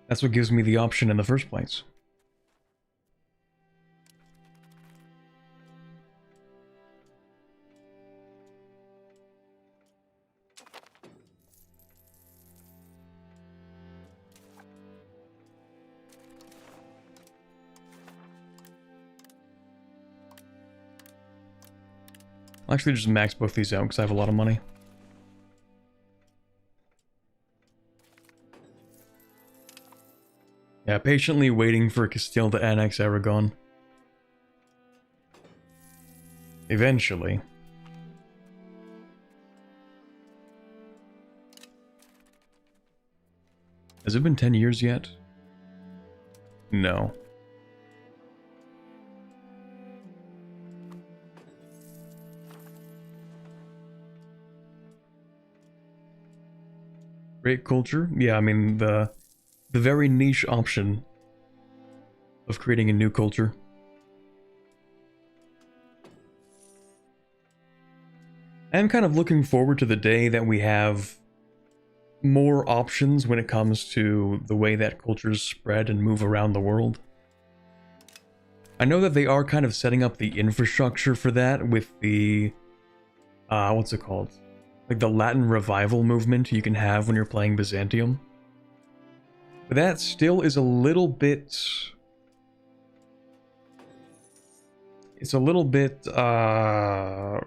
[SPEAKER 1] That's what gives me the option in the first place. I'll actually just max both these out because I have a lot of money. Yeah, patiently waiting for Castile to annex Aragon. Eventually. Has it been 10 years yet? No. Great culture? Yeah, I mean, the very niche option of creating a new culture. I'm kind of looking forward to the day that we have more options when it comes to the way that cultures spread and move around the world. I know that they are kind of setting up the infrastructure for that with the, what's it called? Like the Latin revival movement you can have when you're playing Byzantium. But that still is a little bit... It's a little bit,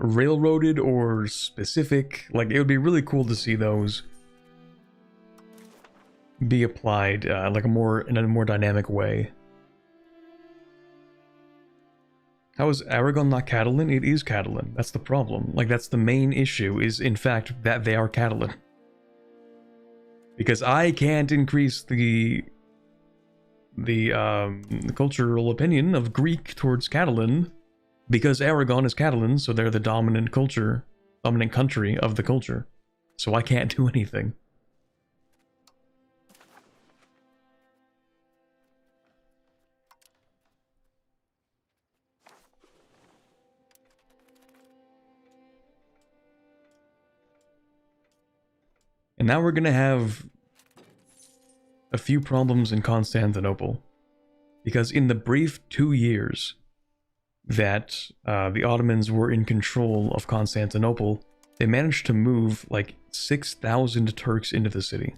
[SPEAKER 1] railroaded or specific. Like, it would be really cool to see those be applied, like in a more dynamic way. How is Aragon not Catalan? It is Catalan. That's the problem. Like, that's the main issue, is in fact that they are Catalan. Because I can't increase the cultural opinion of Greek towards Catalan, because Aragon is Catalan, so they're the dominant country of the culture. So I can't do anything. And now we're gonna have a few problems in Constantinople. Because in the brief 2 years that the Ottomans were in control of Constantinople, they managed to move like 6,000 Turks into the city.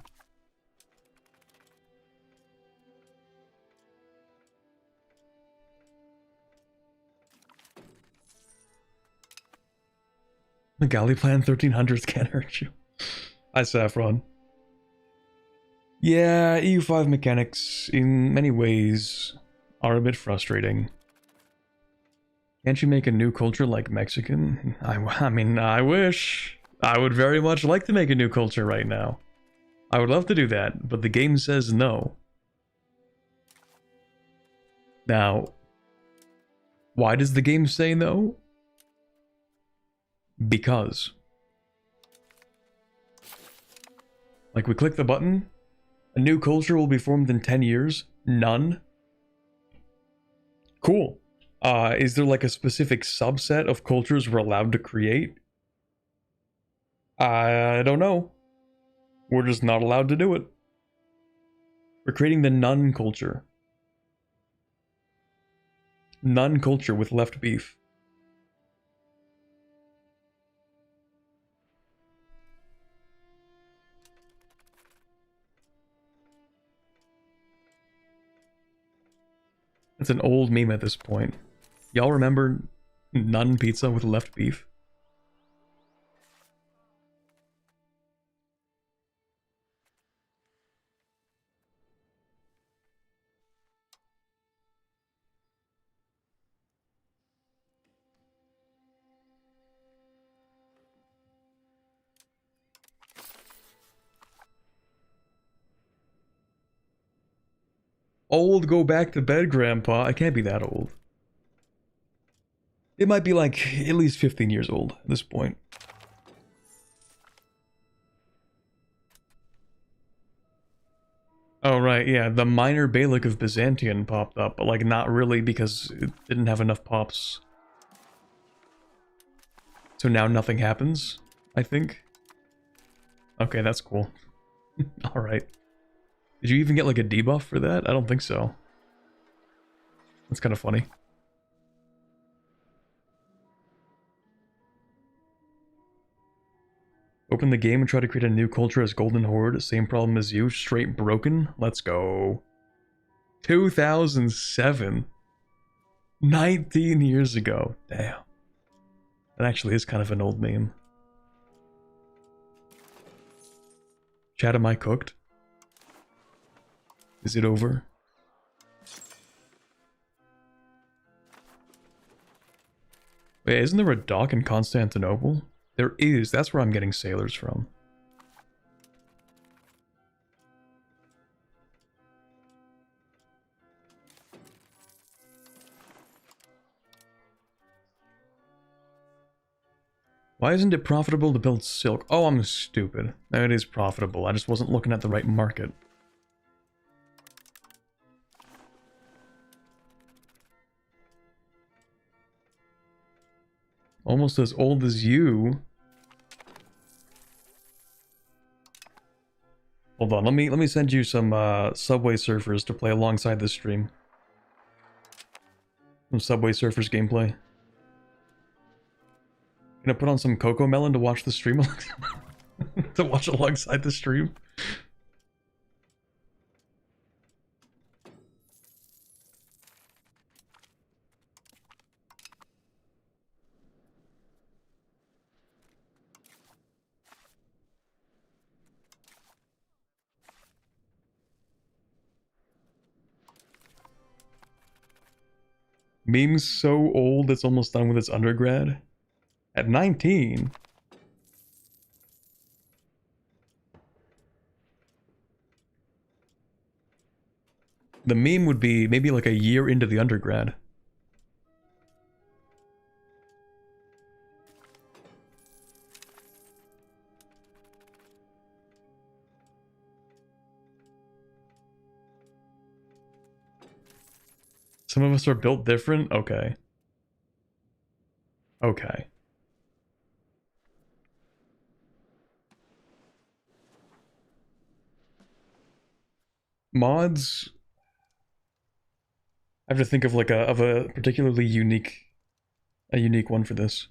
[SPEAKER 1] The galley plan 1300s can't hurt you. Hi, Saffron. Yeah, EU5 mechanics, in many ways, are a bit frustrating. Can't you make a new culture like Mexican? I mean, I wish. I would very much like to make a new culture right now. I would love to do that, but the game says no. Now, why does the game say no? Because. Like, we click the button, a new culture will be formed in 10 years. None. Cool. Is there like a specific subset of cultures we're allowed to create? I don't know. We're just not allowed to do it. We're creating the none culture. None culture with left beef. It's an old meme at this point. Y'all remember nun pizza with left beef? Old, go back to bed, Grandpa. I can't be that old. It might be like at least 15 years old at this point. Oh, right, yeah. The minor Beylik of Byzantium popped up, but like not really because it didn't have enough pops. So now nothing happens, I think. Okay, that's cool. Alright. Did you even get like a debuff for that? I don't think so. That's kind of funny. Open the game and try to create a new culture as Golden Horde. Same problem as you. Straight broken. Let's go. 2007. 19 years ago. Damn. That actually is kind of an old meme. Chat, am I cooked? Is it over? Wait, isn't there a dock in Constantinople? There is. That's where I'm getting sailors from. Why isn't it profitable to build silk? Oh, I'm stupid. It is profitable. I just wasn't looking at the right market. Almost as old as you. Hold on, let me send you some Subway Surfers to play alongside this stream. Some Subway Surfers gameplay. Gonna put on some Coco Melon to watch the stream to watch alongside the stream. Meme's so old it's almost done with its undergrad. At 19. The meme would be maybe like a year into the undergrad. Some of us are built different? Okay. Okay. Mods... I have to think of like a particularly unique one for this.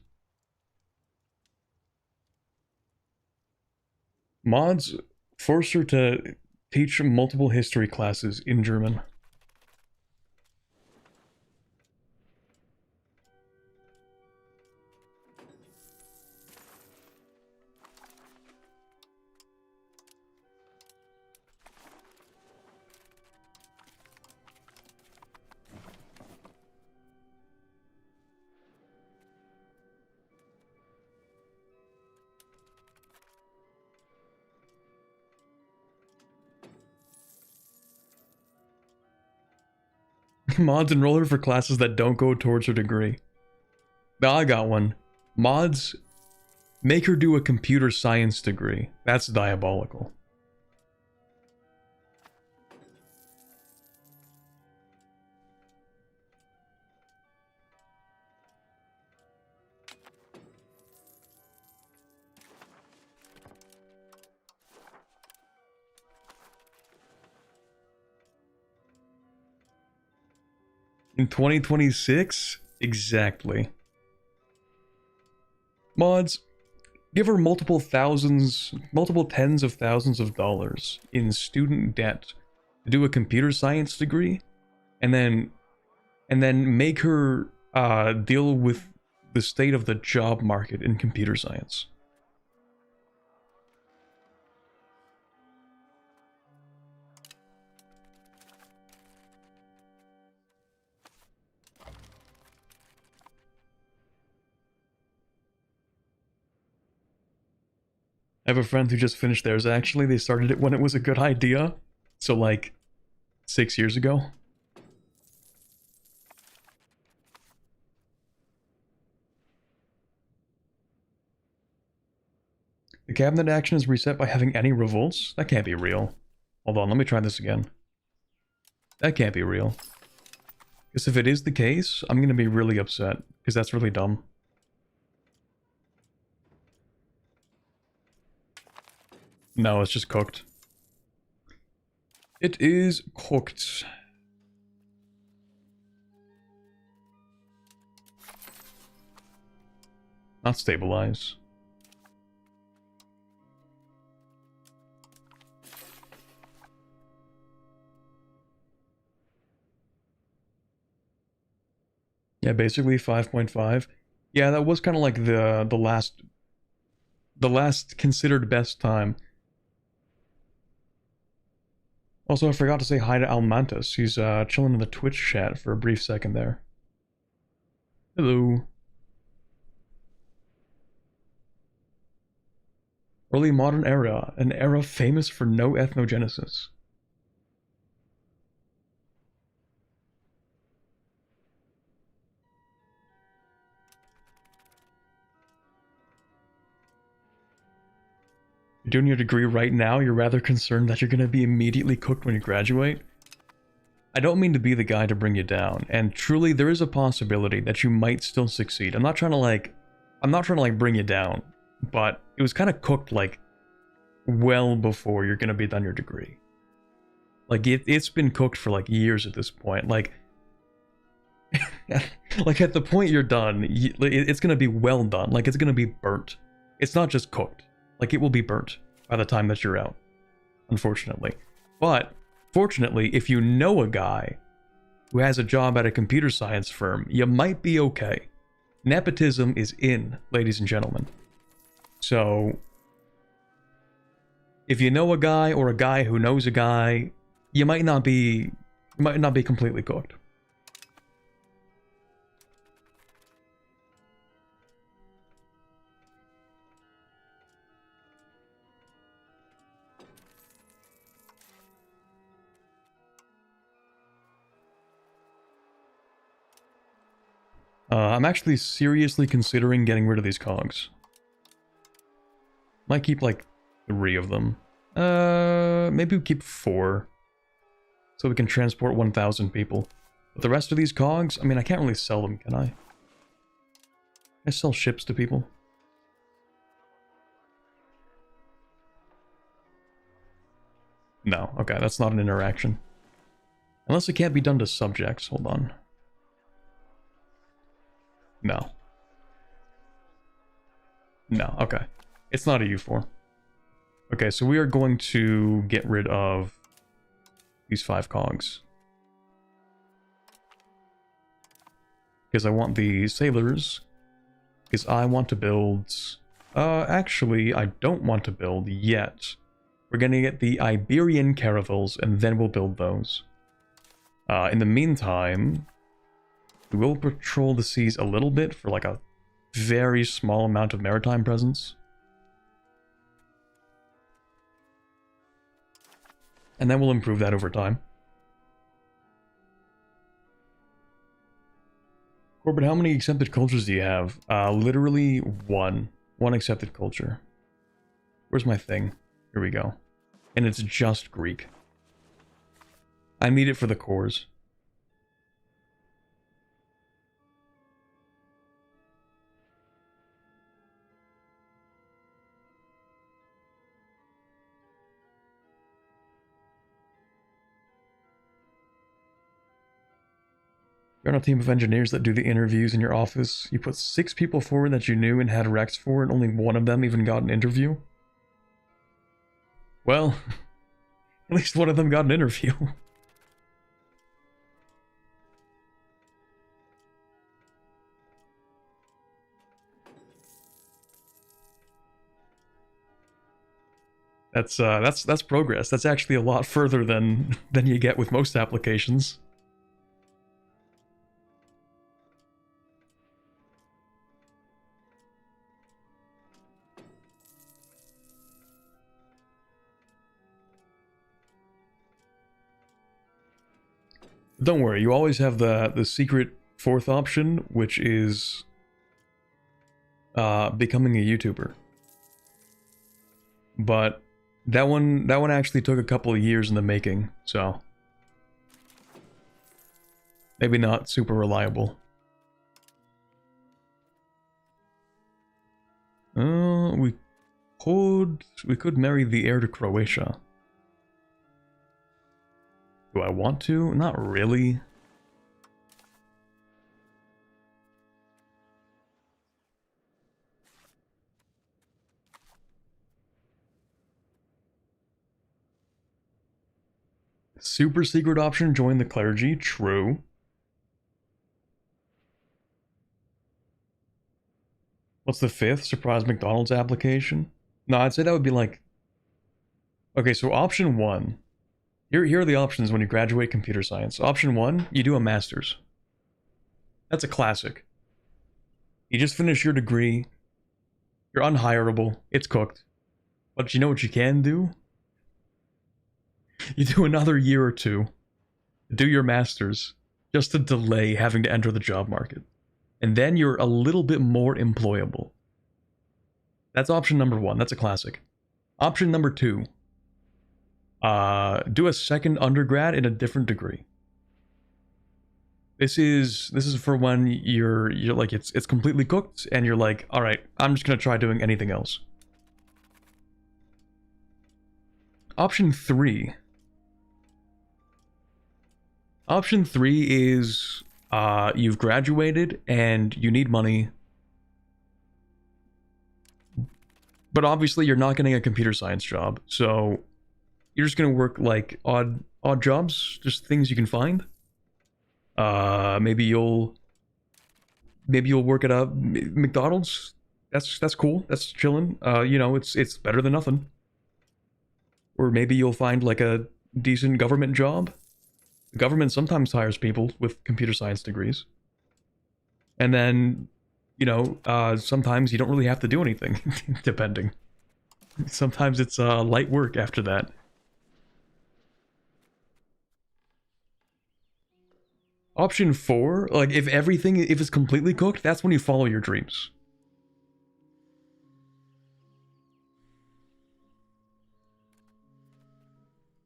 [SPEAKER 1] Mods force her to teach multiple history classes in German. Mods enroll her for classes that don't go towards her degree. Now I got one. Mods make her do a computer science degree. That's diabolical. In 2026? Exactly. Mods, give her multiple tens of thousands of dollars in student debt to do a computer science degree, and then and then make her deal with the state of the job market in computer science. I have a friend who just finished theirs, actually. They started it when it was a good idea. So, like, 6 years ago. The cabinet action is reset by having any revolts? That can't be real. Hold on, let me try this again. That can't be real. Because if it is the case, I'm going to be really upset. Because that's really dumb. No, it's just cooked. It is cooked. Not stabilize. Yeah, basically 5.5. Yeah, that was kind of like the last considered best time. Also, I forgot to say hi to Almantis. He's chilling in the Twitch chat for a brief second there. Hello. Early modern era, an era famous for no ethnogenesis. You're doing your degree right now, you're rather concerned that you're going to be immediately cooked when you graduate? I don't mean to be the guy to bring you down, and truly there is a possibility that you might still succeed. I'm not trying to bring you down, but it was kind of cooked like well before you're going to be done your degree. Like it's been cooked for like years at this point. Like like at the point you're done, it's going to be well done. Like it's going to be burnt. It's not just cooked. Like, it will be burnt by the time that you're out, unfortunately. But, fortunately, if you know a guy who has a job at a computer science firm, you might be okay. Nepotism is in, ladies and gentlemen. So, if you know a guy or a guy who knows a guy, you might not be completely cooked. I'm actually seriously considering getting rid of these cogs. Might keep like 3 of them. Maybe we keep 4. So we can transport 1,000 people. But the rest of these cogs, I mean, I can't really sell them, can I? Can I sell ships to people? No, okay, that's not an interaction. Unless it can't be done to subjects, hold on. No. No, okay. It's not a U4. Okay, so we are going to get rid of these 5 cogs. Because I want the sailors. Because I want to build... actually, I don't want to build yet. We're gonna get the Iberian caravels, and then we'll build those. In the meantime... we will patrol the seas a little bit for like a very small amount of maritime presence. And then we'll improve that over time. Corbett, how many accepted cultures do you have? Literally 1. 1 accepted culture. Where's my thing? Here we go. And it's just Greek. I need it for the cores. You're on a team of engineers that do the interviews in your office. You put 6 people forward that you knew and had recs for, and only 1 of them even got an interview? Well, at least 1 of them got an interview. That's progress. That's actually a lot further than you get with most applications. Don't worry, you always have the secret fourth option, which is becoming a YouTuber. But that one actually took a couple of years in the making, so maybe not super reliable. We could marry the heir to Croatia. Do I want to? Not really. Super secret option, join the clergy. True. What's the fifth? Surprise McDonald's application? No, I'd say that would be like... Okay, so option one. Here are the options when you graduate computer science. Option one, you do a master's. That's a classic. You just finish your degree. You're unhireable. It's cooked. But you know what you can do? You do another year or two. Do your master's. Just to delay having to enter the job market. And then you're a little bit more employable. That's option number one. That's a classic. Option number two. Do a second undergrad in a different degree. This is for when you're like it's completely cooked and you're like, all right, I'm just gonna try doing anything else. Option three. Option three is you've graduated and you need money, but obviously you're not getting a computer science job, so you're just gonna work like odd jobs, just things you can find. Maybe you'll work at a McDonald's. That's cool. That's chilling. You know, it's better than nothing. Or maybe you'll find like a decent government job. The government sometimes hires people with computer science degrees. And then, you know, sometimes you don't really have to do anything, depending. Sometimes it's light work after that. Option four, like if it's completely cooked, that's when you follow your dreams.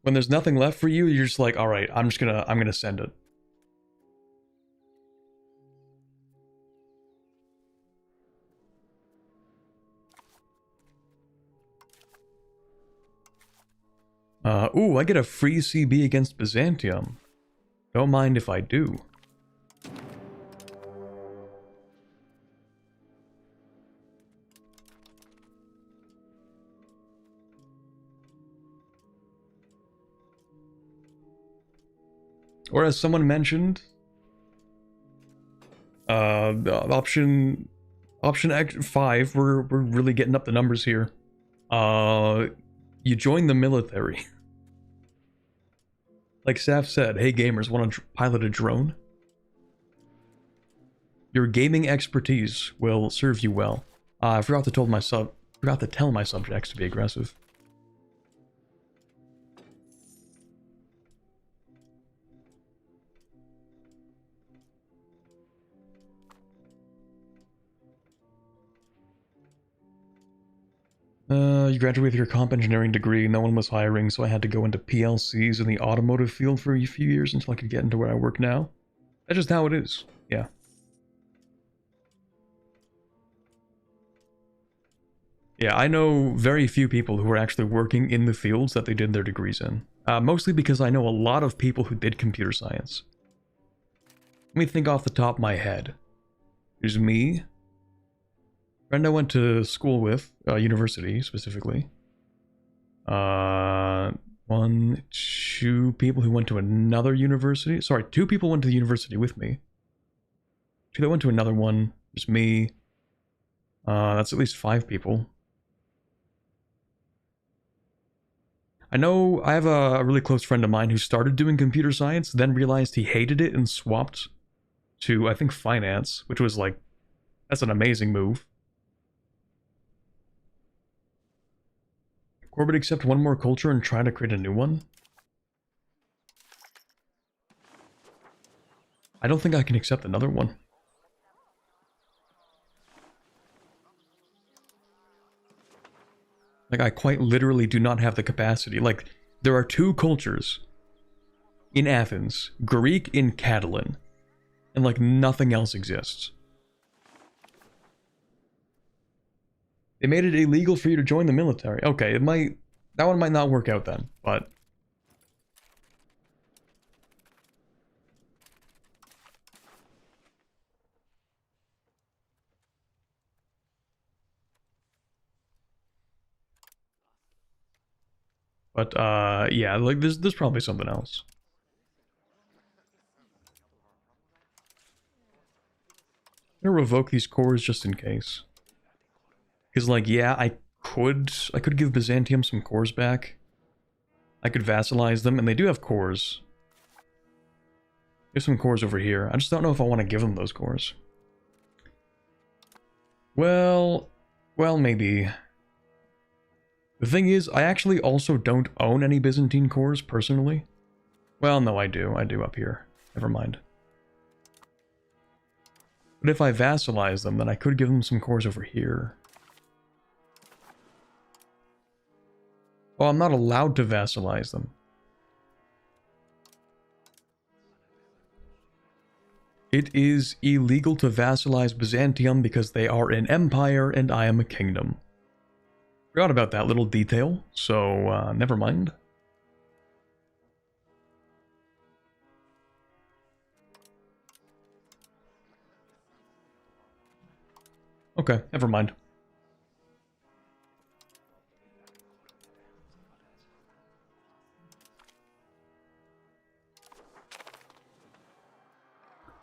[SPEAKER 1] When there's nothing left for you, you're just like, all right, I'm gonna send it. Ooh, I get a free CB against Byzantium. Don't mind if I do. Or as someone mentioned, option 5, we're really getting up the numbers here. You join the military. Like Saf said, hey gamers, want to pilot a drone? Your gaming expertise will serve you well. I forgot to tell my subjects to be aggressive. You graduated with your comp engineering degree, no one was hiring, so I had to go into PLCs in the automotive field for a few years until I could get into where I work now. That's just how it is, yeah. Yeah, I know very few people who are actually working in the fields that they did their degrees in. Mostly because I know a lot of people who did computer science. Let me think off the top of my head. There's me. Friend I went to school with, university specifically. 1, 2 people who went to another university. Sorry, 2 people went to the university with me. 2 that went to another one. There's me. That's at least 5 people. I know I have a really close friend of mine who started doing computer science, then realized he hated it and swapped to, I think, finance, which was like, that's an amazing move. Corbett accept one more culture and try to create a new one? I don't think I can accept another one. Like, I quite literally do not have the capacity. Like, there are two cultures in Athens, Greek and Catalan, and like nothing else exists. They made it illegal for you to join the military. Okay, that one might not work out then, but yeah, like there's probably something else. I'm gonna revoke these cores just in case. Because like, yeah, I could give Byzantium some cores back. I could vassalize them, and they do have cores. There's some cores over here. I just don't know if I want to give them those cores. Well, maybe. The thing is, I actually also don't own any Byzantine cores, personally. Well, no, I do. I do up here. Never mind. But if I vassalize them, then I could give them some cores over here. Oh, I'm not allowed to vassalize them. It is illegal to vassalize Byzantium because they are an empire and I am a kingdom. Forgot about that little detail, so never mind. Okay, never mind.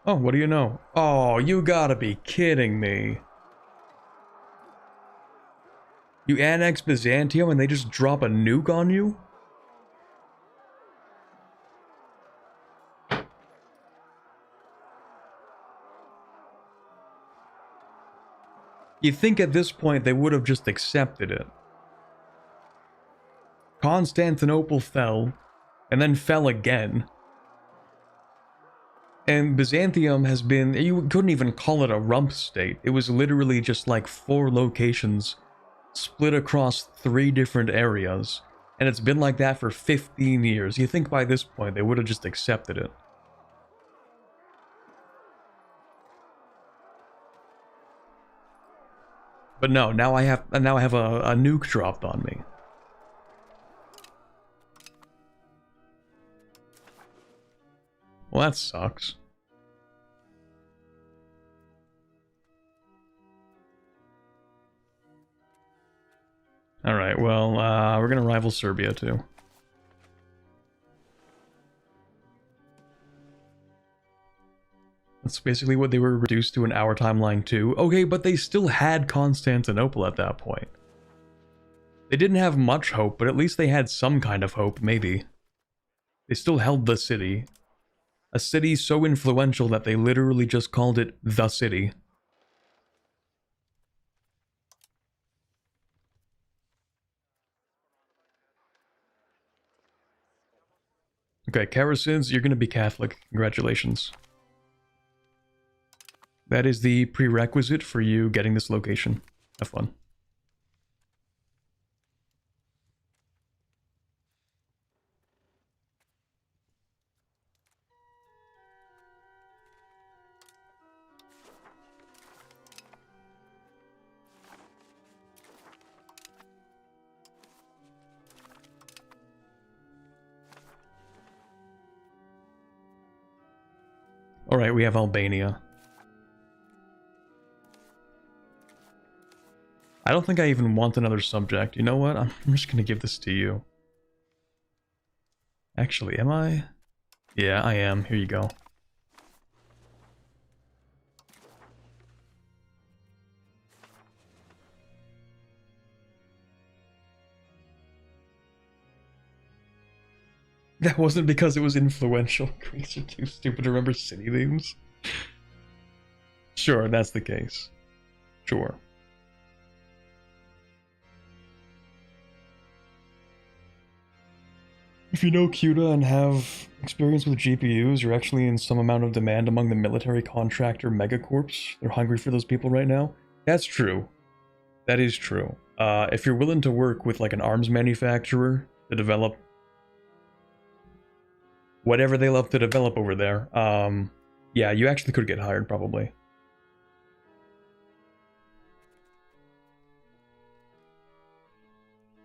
[SPEAKER 1] Oh, what do you know? Oh, you gotta be kidding me. You annex Byzantium and they just drop a nuke on you? You'd think at this point they would have just accepted it. Constantinople fell, and then fell again. And Byzantium has been, you couldn't even call it a rump state. It was literally just like 4 locations split across 3 different areas. And it's been like that for 15 years. You think by this point they would have just accepted it. But no, now I have a nuke dropped on me. Well, that sucks. Alright, well, we're gonna rival Serbia, too. That's basically what they were reduced to in our timeline, too. Okay, but they still had Constantinople at that point. They didn't have much hope, but at least they had some kind of hope, maybe. They still held the city. A city so influential that they literally just called it the city. Okay, Karasids, you're gonna be Catholic. Congratulations. That is the prerequisite for you getting this location. Have fun. Alright, we have Albania. I don't think I even want another subject. You know what? I'm just gonna give this to you. Actually, am I? Yeah, I am. Here you go. That wasn't because it was influential. Greeks are too stupid to remember city names. Sure, that's the case. Sure. If you know CUDA and have experience with GPUs, you're actually in some amount of demand among the military contractor megacorps. They're hungry for those people right now. That's true. That is true. If you're willing to work with like an arms manufacturer to develop whatever they love to develop over there, yeah, you actually could get hired probably.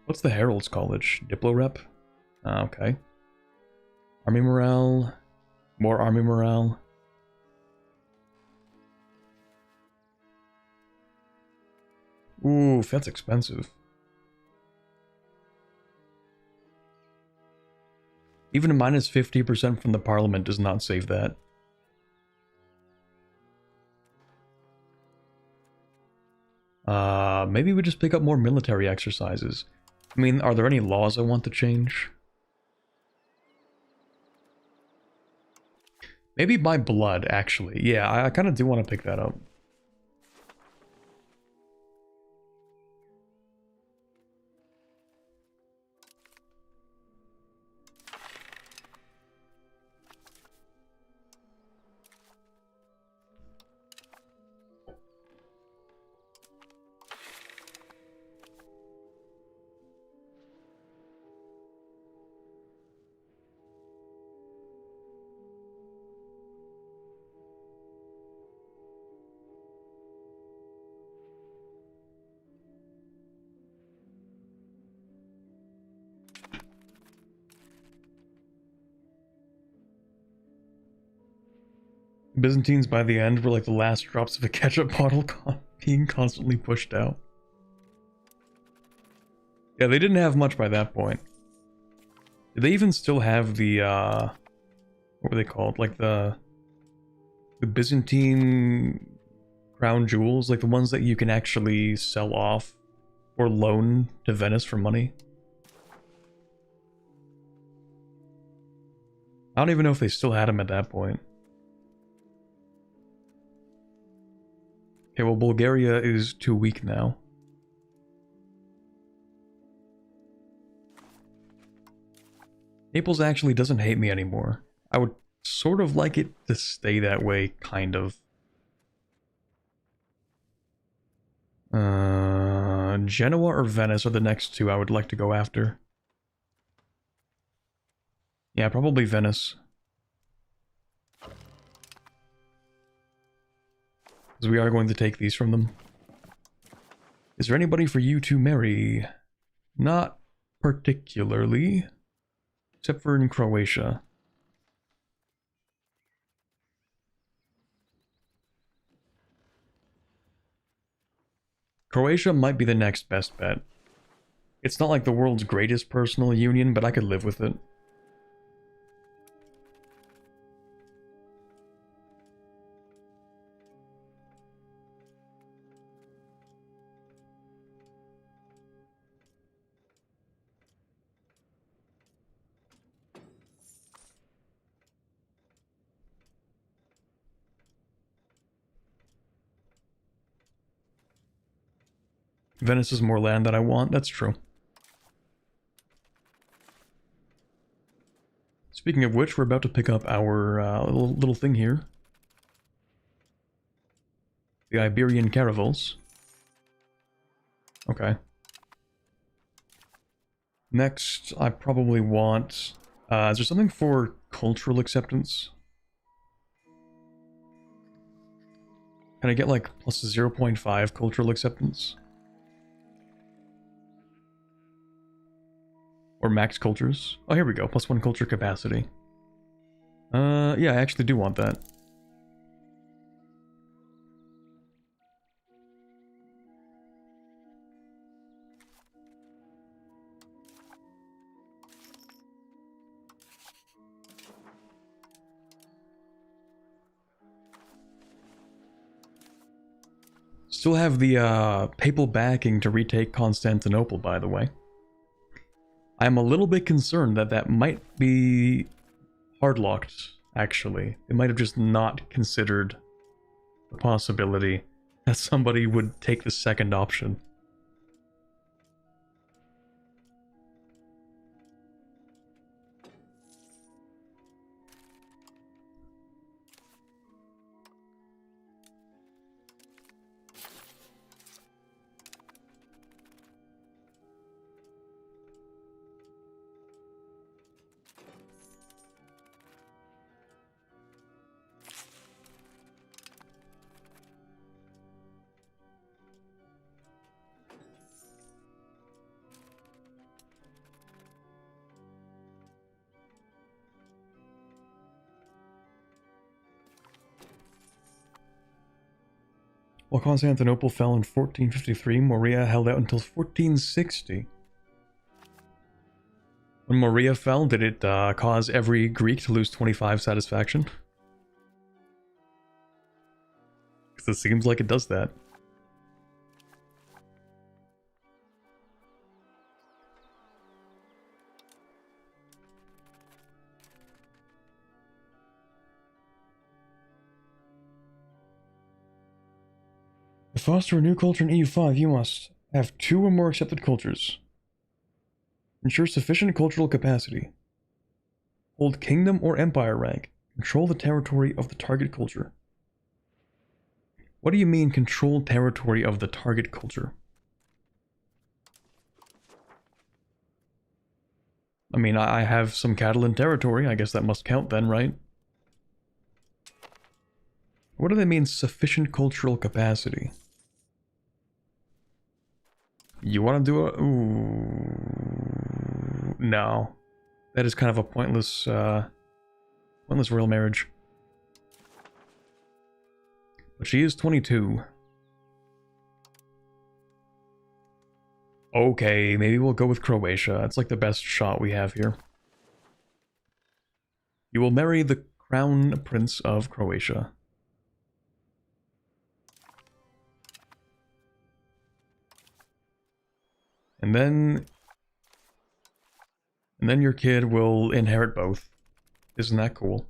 [SPEAKER 1] What's the Herald's College? Diplo rep? Okay. Army morale. More army morale. Oof, that's expensive. Even a minus 50% from the parliament does not save that. Maybe we just pick up more military exercises. I mean, are there any laws I want to change? Maybe by blood, actually. Yeah, I kind of do want to pick that up. Byzantines by the end were like the last drops of a ketchup bottle being constantly pushed out. Yeah, they didn't have much by that point. Did they even still have the, what were they called? Like the Byzantine crown jewels? Like the ones that you can actually sell off or loan to Venice for money? I don't even know if they still had them at that point. Okay, well, Bulgaria is too weak now. Naples actually doesn't hate me anymore. I would sort of like it to stay that way, kind of. Genoa or Venice are the next two I would like to go after. Yeah, probably Venice. Because we are going to take these from them. Is there anybody for you to marry? Not particularly. Except for in Croatia. Croatia might be the next best bet. It's not like the world's greatest personal union, but I could live with it. Venice is more land than I want, that's true. Speaking of which, we're about to pick up our little thing here. The Iberian caravels. Okay. Next, I probably want... is there something for cultural acceptance? Can I get like plus 0.5 cultural acceptance? Or max cultures? Oh, here we go. Plus 1 culture capacity. Yeah, I actually do want that. Still have the papal backing to retake Constantinople, by the way. I'm a little bit concerned that that might be hardlocked, actually. They might have just not considered the possibility that somebody would take the second option. While Constantinople fell in 1453, Morea held out until 1460. When Morea fell, did it cause every Greek to lose 25 satisfaction? Because it seems like it does that. To foster a new culture in EU5, you must have 2 or more accepted cultures. Ensure sufficient cultural capacity. Hold kingdom or empire rank. Control the territory of the target culture. What do you mean, control territory of the target culture? I mean, I have some cattle in territory. I guess that must count then, right? What do they mean, sufficient cultural capacity? You want to do a... Ooh... No. That is kind of a pointless, pointless royal marriage. But she is 22. Okay, maybe we'll go with Croatia. It's like the best shot we have here. You will marry the Crown Prince of Croatia. And then your kid will inherit both. Isn't that cool?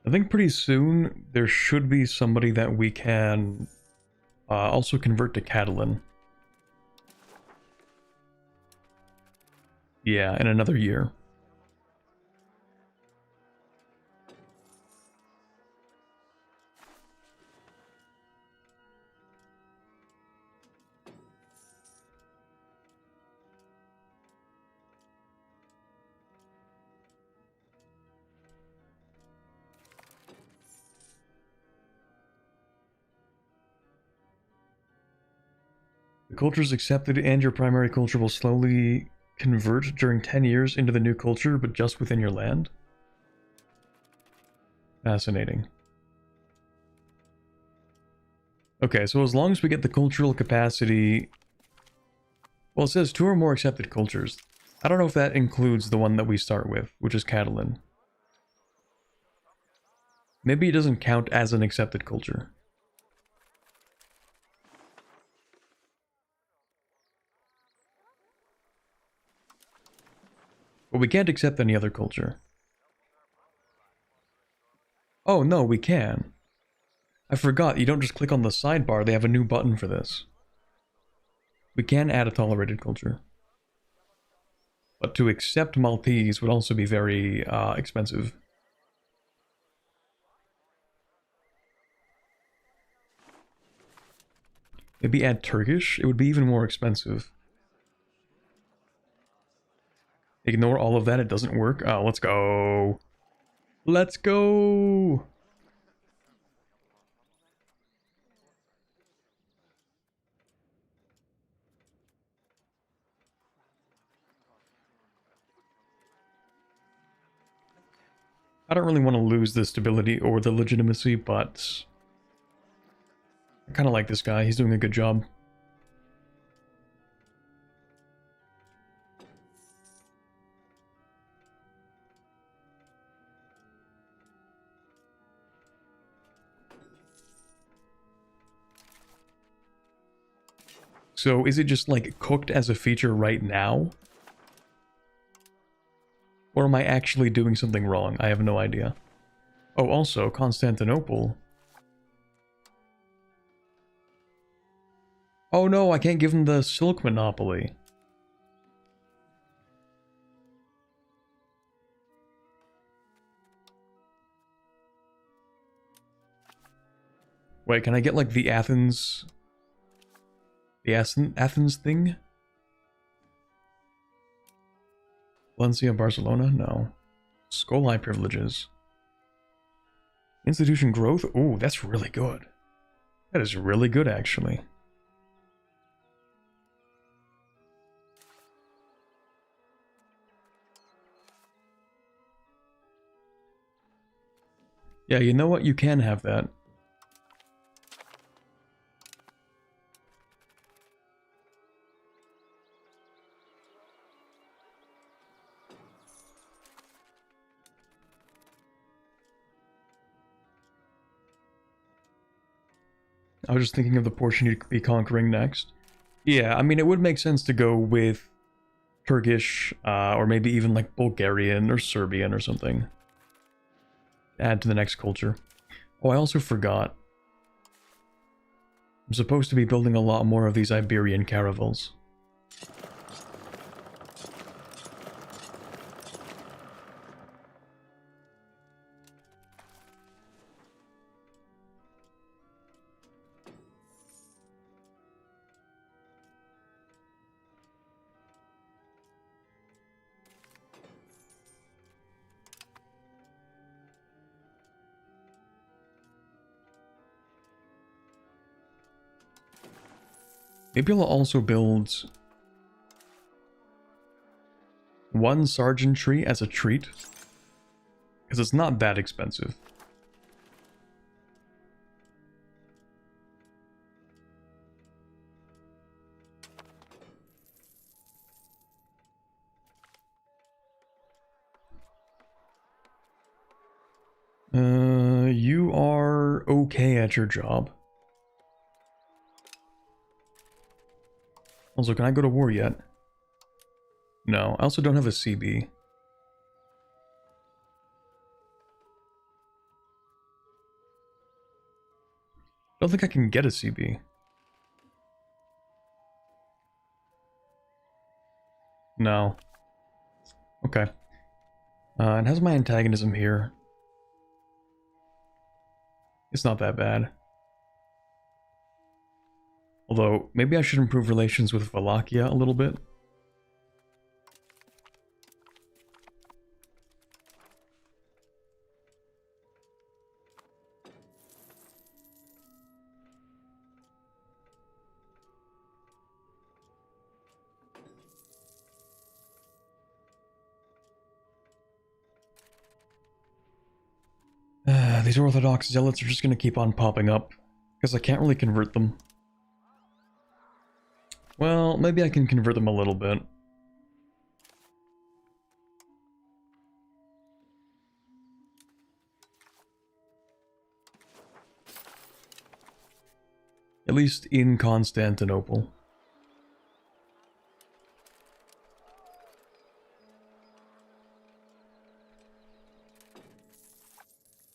[SPEAKER 1] I think pretty soon there should be somebody that we can also convert to Catalan. Yeah, in another year. The culture is accepted and your primary culture will slowly convert during 10 years into the new culture, but just within your land? Fascinating. Okay, so as long as we get the cultural capacity... Well, it says 2 or more accepted cultures. I don't know if that includes the one that we start with, which is Catalan. Maybe it doesn't count as an accepted culture. But we can't accept any other culture. Oh, no, we can. I forgot, you don't just click on the sidebar, they have a new button for this. We can add a tolerated culture. But to accept Maltese would also be very expensive. Maybe add Turkish? It would be even more expensive. Ignore all of that, it doesn't work. Oh, let's go. Let's go! I don't really want to lose the stability or the legitimacy, but I kind of like this guy. He's doing a good job. So is it just like cooked as a feature right now? Or am I actually doing something wrong? I have no idea. Oh, also, Constantinople. Oh no, I can't give them the silk monopoly. Wait, can I get like the Athens... The Athens thing? Valencia, Barcelona? No. Scoli privileges. Institution growth? Ooh, that's really good. That is really good, actually. Yeah, you know what? You can have that. I was just thinking of the portion you'd be conquering next. Yeah, I mean, it would make sense to go with Turkish, or maybe even like Bulgarian or Serbian or something. Add to the next culture. Oh, I also forgot. I'm supposed to be building a lot more of these Iberian caravels. Maybe I'll also build one sergeantry as a treat, because it's not that expensive. You are okay at your job. Also, can I go to war yet? No, I also don't have a CB. I don't think I can get a CB. No. Okay. And how's my antagonism here? It's not that bad. Although, maybe I should improve relations with Wallachia a little bit. These Orthodox zealots are just going to keep on popping up, because I can't really convert them. Well, maybe I can convert them a little bit. At least in Constantinople.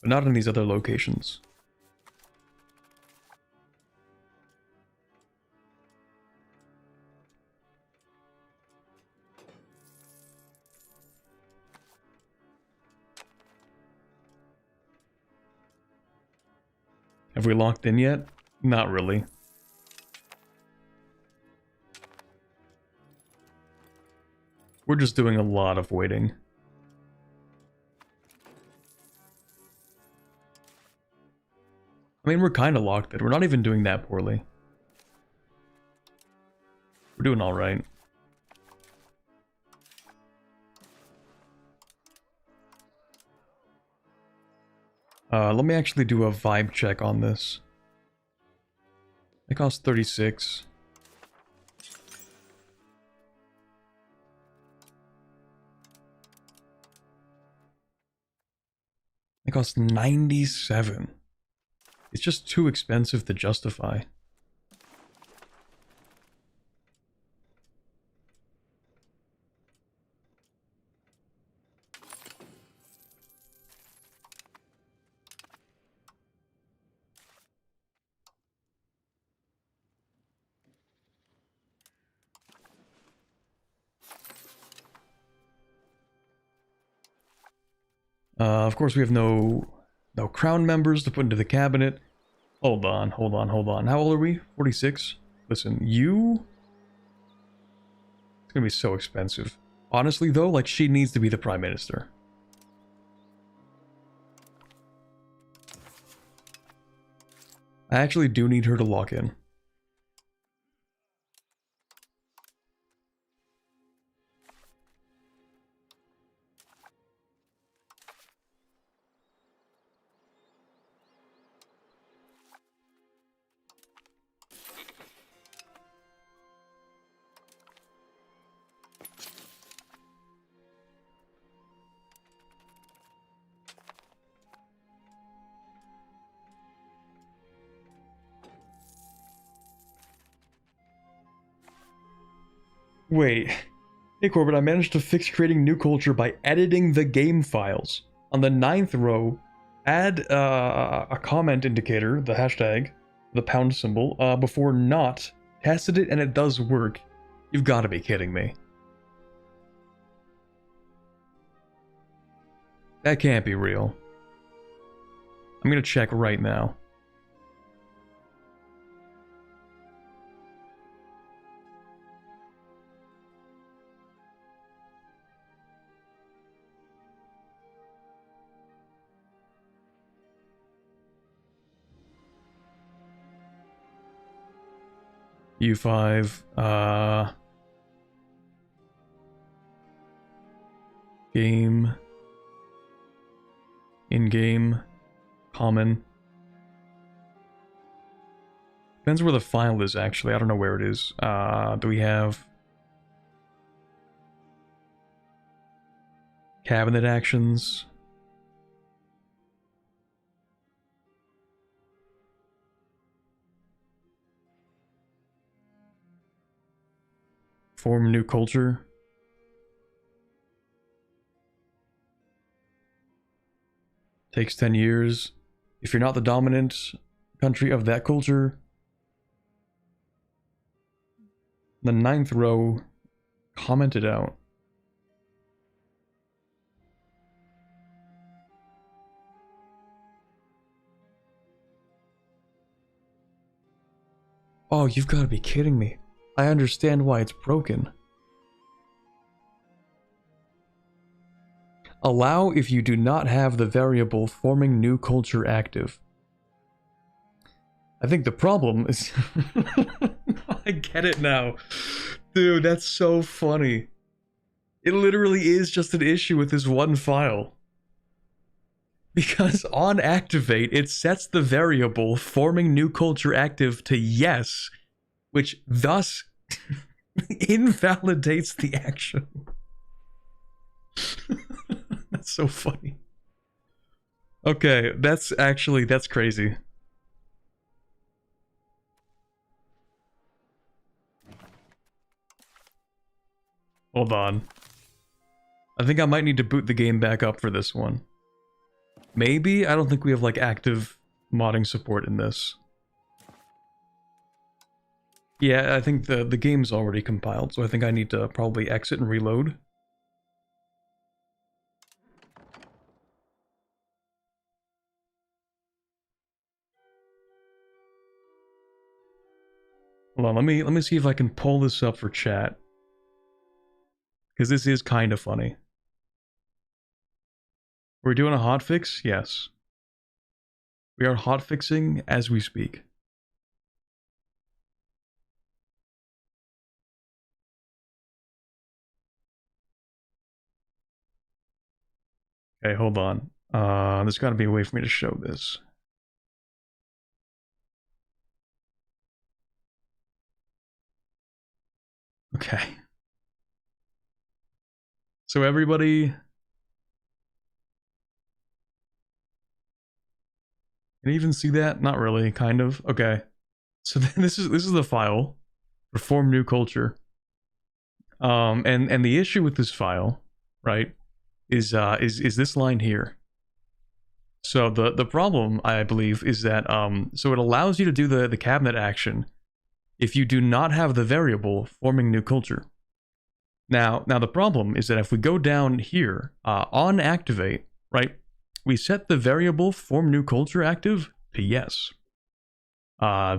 [SPEAKER 1] But not in these other locations. Have we locked in yet? Not really. We're just doing a lot of waiting. I mean, we're kind of locked in. We're not even doing that poorly. We're doing alright. Let me actually do a vibe check on this. It costs 36. It costs 97. It's just too expensive to justify. Of course, we have no crown members to put into the cabinet. Hold on. How old are we? 46? Listen, you... It's gonna be so expensive. Honestly, though, like, she needs to be the prime minister. I actually do need her to lock in. Wait. Hey Corbett, I managed to fix creating new culture by editing the game files. On the 9th row, add a comment indicator, the hashtag, the pound symbol, before not. Tested it and it does work. You've got to be kidding me. That can't be real. I'm gonna check right now. EU5, game, in-game, common. Depends where the file is, actually. I don't know where it is. Do we have cabinet actions? Form new culture. Takes 10 years. If you're not the dominant country of that culture, the 9th row, comment it out. Oh, you've got to be kidding me. I understand why it's broken. Allow if you do not have the variable forming new culture active. I think the problem is... I get it now. Dude, that's so funny. It literally is just an issue with this one file. Because on activate, it sets the variable forming new culture active to yes, which thus invalidates the action. That's so funny. Okay, that's crazy. Hold on. I think I might need to boot the game back up for this one. Maybe? I don't think we have, like, active modding support in this. Yeah, I think the game's already compiled, so I think I need to probably exit and reload. Hold on, let me see if I can pull this up for chat. Because this is kind of funny. We're doing a hotfix? Yes. We are hotfixing as we speak. Okay, hold on. There's got to be a way for me to show this. Okay. So everybody, can you even see that? Not really, kind of. Okay. So this is the file for form new culture. And the issue with this file, right, is this line here. So the problem, I believe, is that so it allows you to do the cabinet action if you do not have the variable forming new culture. Now the problem is that if we go down here on activate, right, we set the variable form new culture active to yes.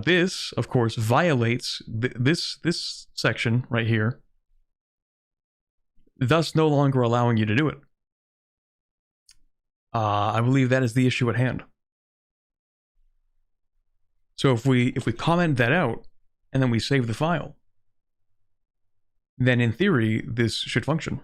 [SPEAKER 1] This, of course, violates this section right here, thus no longer allowing you to do it. I believe that is the issue at hand. So if we comment that out and then we save the file, then in theory this should function.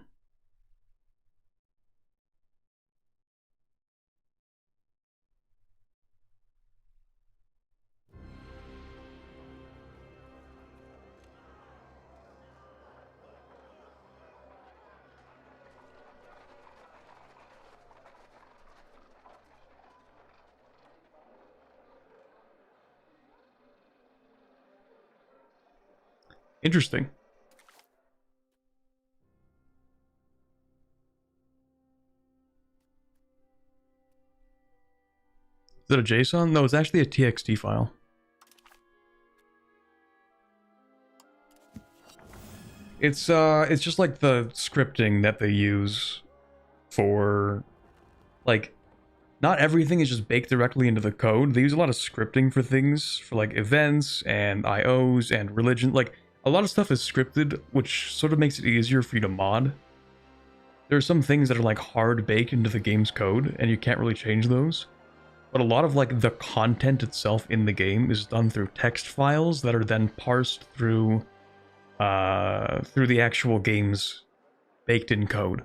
[SPEAKER 1] Interesting. Is that a JSON? No, it's actually a TXT file. It's just like the scripting that they use for, like, not everything is just baked directly into the code. They use a lot of scripting for things, for like events and IOs and religion. Like, a lot of stuff is scripted, which sort of makes it easier for you to mod. There are some things that are like hard baked into the game's code, and you can't really change those. But a lot of like the content itself in the game is done through text files that are then parsed through the actual game's baked-in code.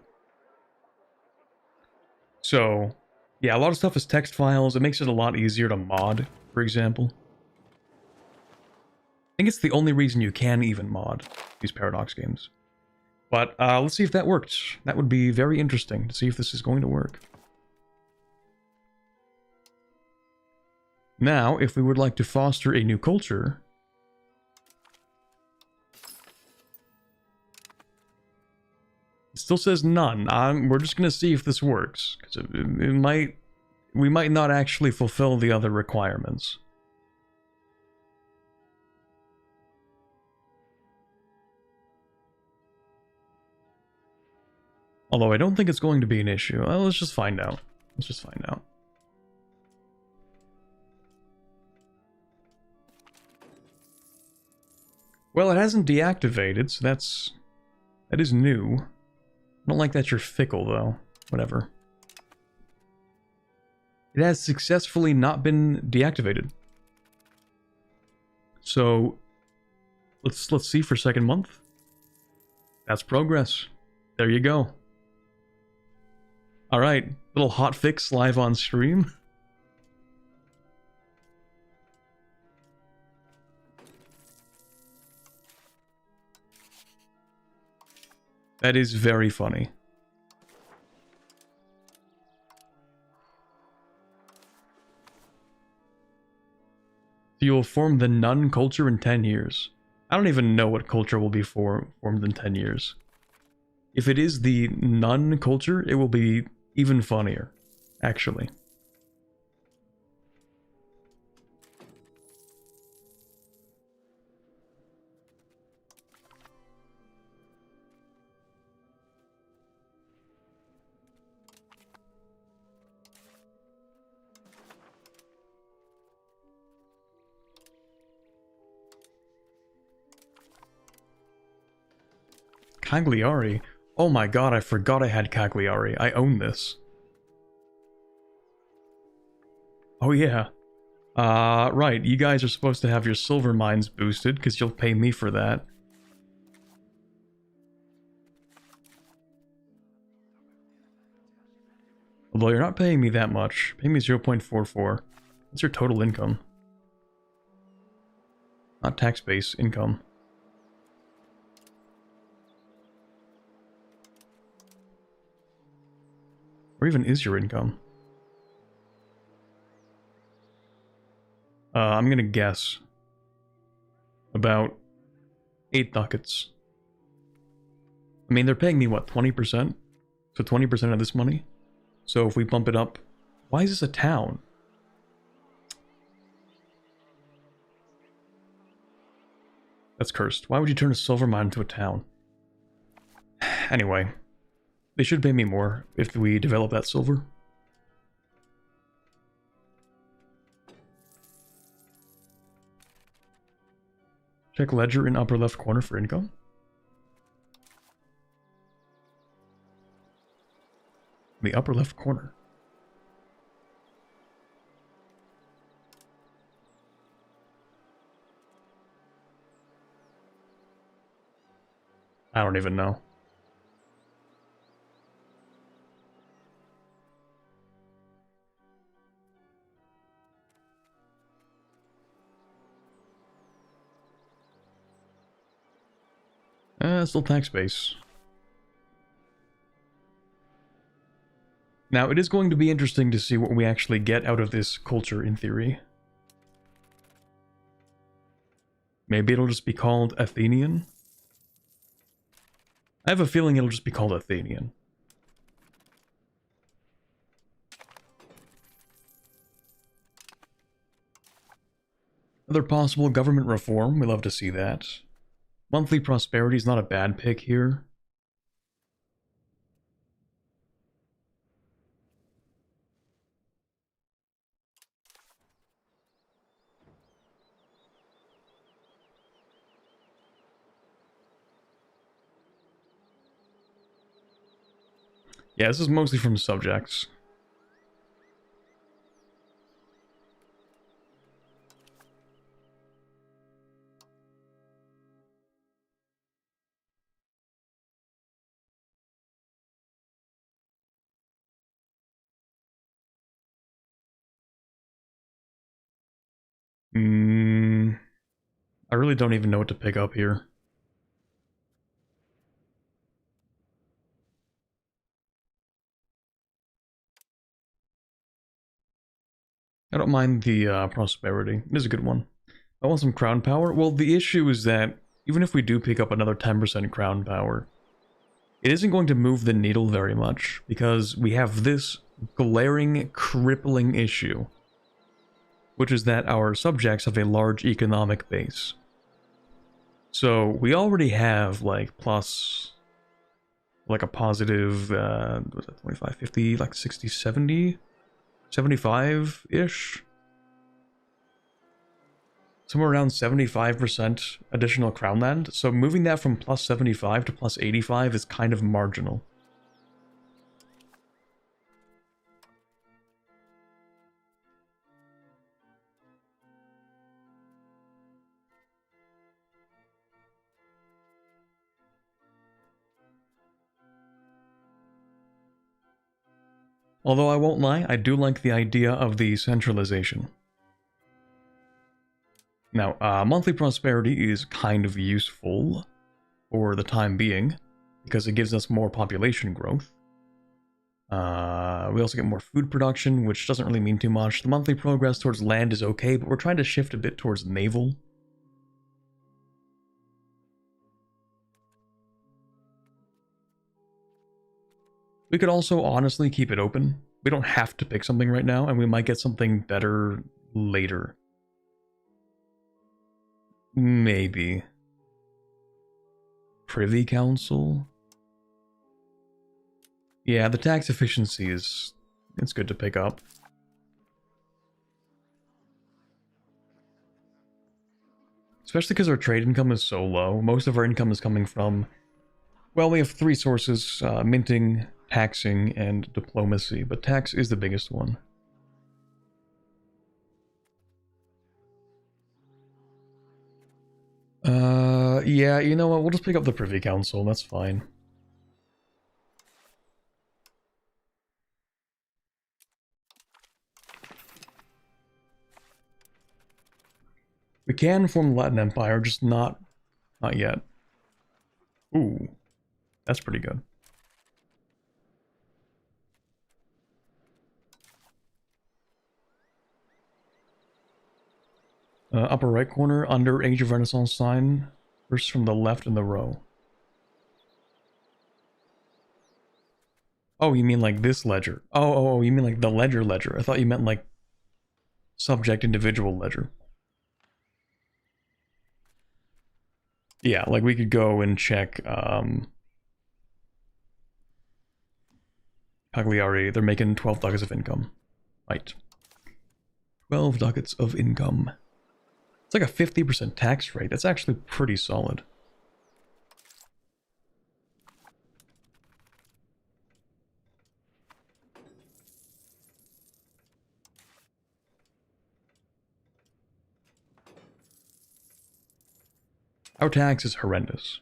[SPEAKER 1] So, yeah, a lot of stuff is text files. It makes it a lot easier to mod, for example. I think it's the only reason you can even mod these Paradox games. But let's see if that worked. That would be very interesting to see if this is going to work. Now, if we would like to foster a new culture, it still says none. We're just going to see if this works, because we might not actually fulfill the other requirements. Although I don't think it's going to be an issue. Well, let's just find out. Let's just find out. Well, it hasn't deactivated, so that is new. I don't like that you're fickle, though. Whatever. It has successfully not been deactivated. So, let's see for second month. That's progress. There you go. Alright, little hotfix live on stream. That is very funny. You'll form the Nun culture in 10 years. I don't even know what culture will be formed in 10 years. If it is the Nun culture, it will be even funnier, actually. Cagliari? Oh my god, I forgot I had Cagliari. I own this. Oh yeah. Right, you guys are supposed to have your silver mines boosted, because you'll pay me for that. Although you're not paying me that much. Pay me 0.44. What's your total income? Not tax base, income. Or even is your income? I'm gonna guess. About 8 ducats. I mean, they're paying me, what, 20%? So 20% of this money? So if we bump it up... Why is this a town? That's cursed. Why would you turn a silver mine into a town? Anyway. They should pay me more if we develop that silver. Check ledger in upper left corner for income. The upper left corner. I don't even know. Still tax base. Now, it is going to be interesting to see what we actually get out of this culture in theory. Maybe it'll just be called Athenian? I have a feeling it'll just be called Athenian. Other possible government reform, we love to see that. Monthly prosperity is not a bad pick here. Yeah, this is mostly from subjects. I really don't even know what to pick up here. I don't mind the prosperity. It is a good one. I want some crown power. Well, the issue is that even if we do pick up another 10% crown power, it isn't going to move the needle very much because we have this glaring, crippling issue, which is that our subjects have a large economic base. So we already have like plus, like a positive, was that 25, 50, like 60, 70, 75-ish? Somewhere around 75% additional crown land. So moving that from plus 75 to plus 85 is kind of marginal. Although I won't lie, I do like the idea of the centralization. Now, monthly prosperity is kind of useful for the time being, because it gives us more population growth. We also get more food production, which doesn't really mean too much. The monthly progress towards land is okay, but we're trying to shift a bit towards naval. We could also honestly keep it open. We don't have to pick something right now, and we might get something better later. Maybe. Privy Council? Yeah, the tax efficiency is... it's good to pick up. Especially because our trade income is so low. Most of our income is coming from... well, we have 3 sources, minting, taxing, and diplomacy, but tax is the biggest one. Yeah, you know what, we'll just pick up the Privy Council, that's fine. can form the Latin Empire, just not yet. Ooh, that's pretty good. Upper right corner, under Age of Renaissance sign, first from the left in the row. Oh, you mean like this ledger? Oh, you mean like the ledger. I thought you meant like subject individual ledger. Yeah, like we could go and check Cagliari, they're making 12 ducats of income. Right. 12 ducats of income. It's like a 50% tax rate. That's actually pretty solid. Our tax is horrendous.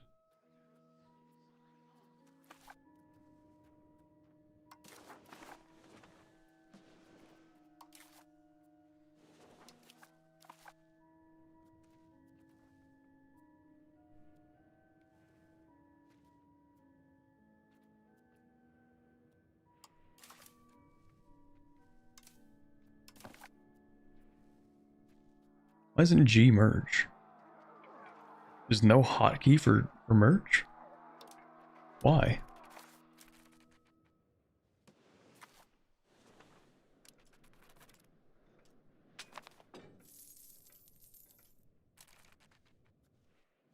[SPEAKER 1] Why isn't G merge? There's no hotkey for merge? Why?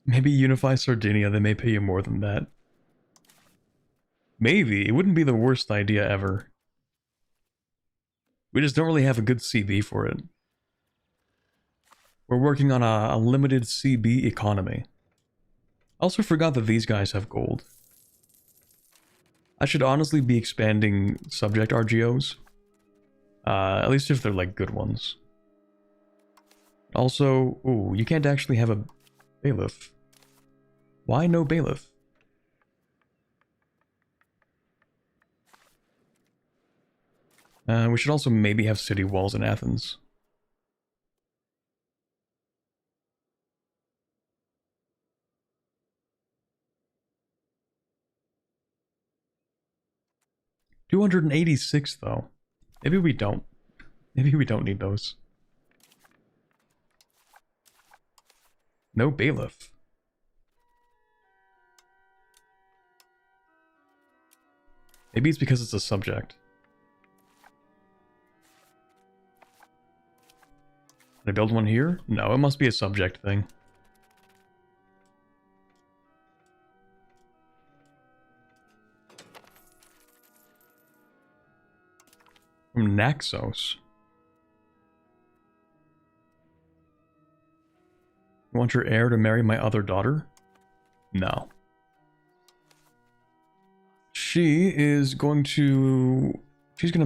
[SPEAKER 1] Maybe unify Sardinia, they may pay you more than that. Maybe, it wouldn't be the worst idea ever. We just don't really have a good CB for it. We're working on a limited CB economy. I also forgot that these guys have gold. I should honestly be expanding subject RGOs. At least if they're like good ones. Also, ooh, you can't actually have a bailiff. Why no bailiff? We should also maybe have city walls in Athens. $286 though. Maybe we don't. Maybe we don't need those. No bailiff. Maybe it's because it's a subject. Can I build one here? No, it must be a subject thing. From Naxos. You want your heir to marry my other daughter? No. She's going to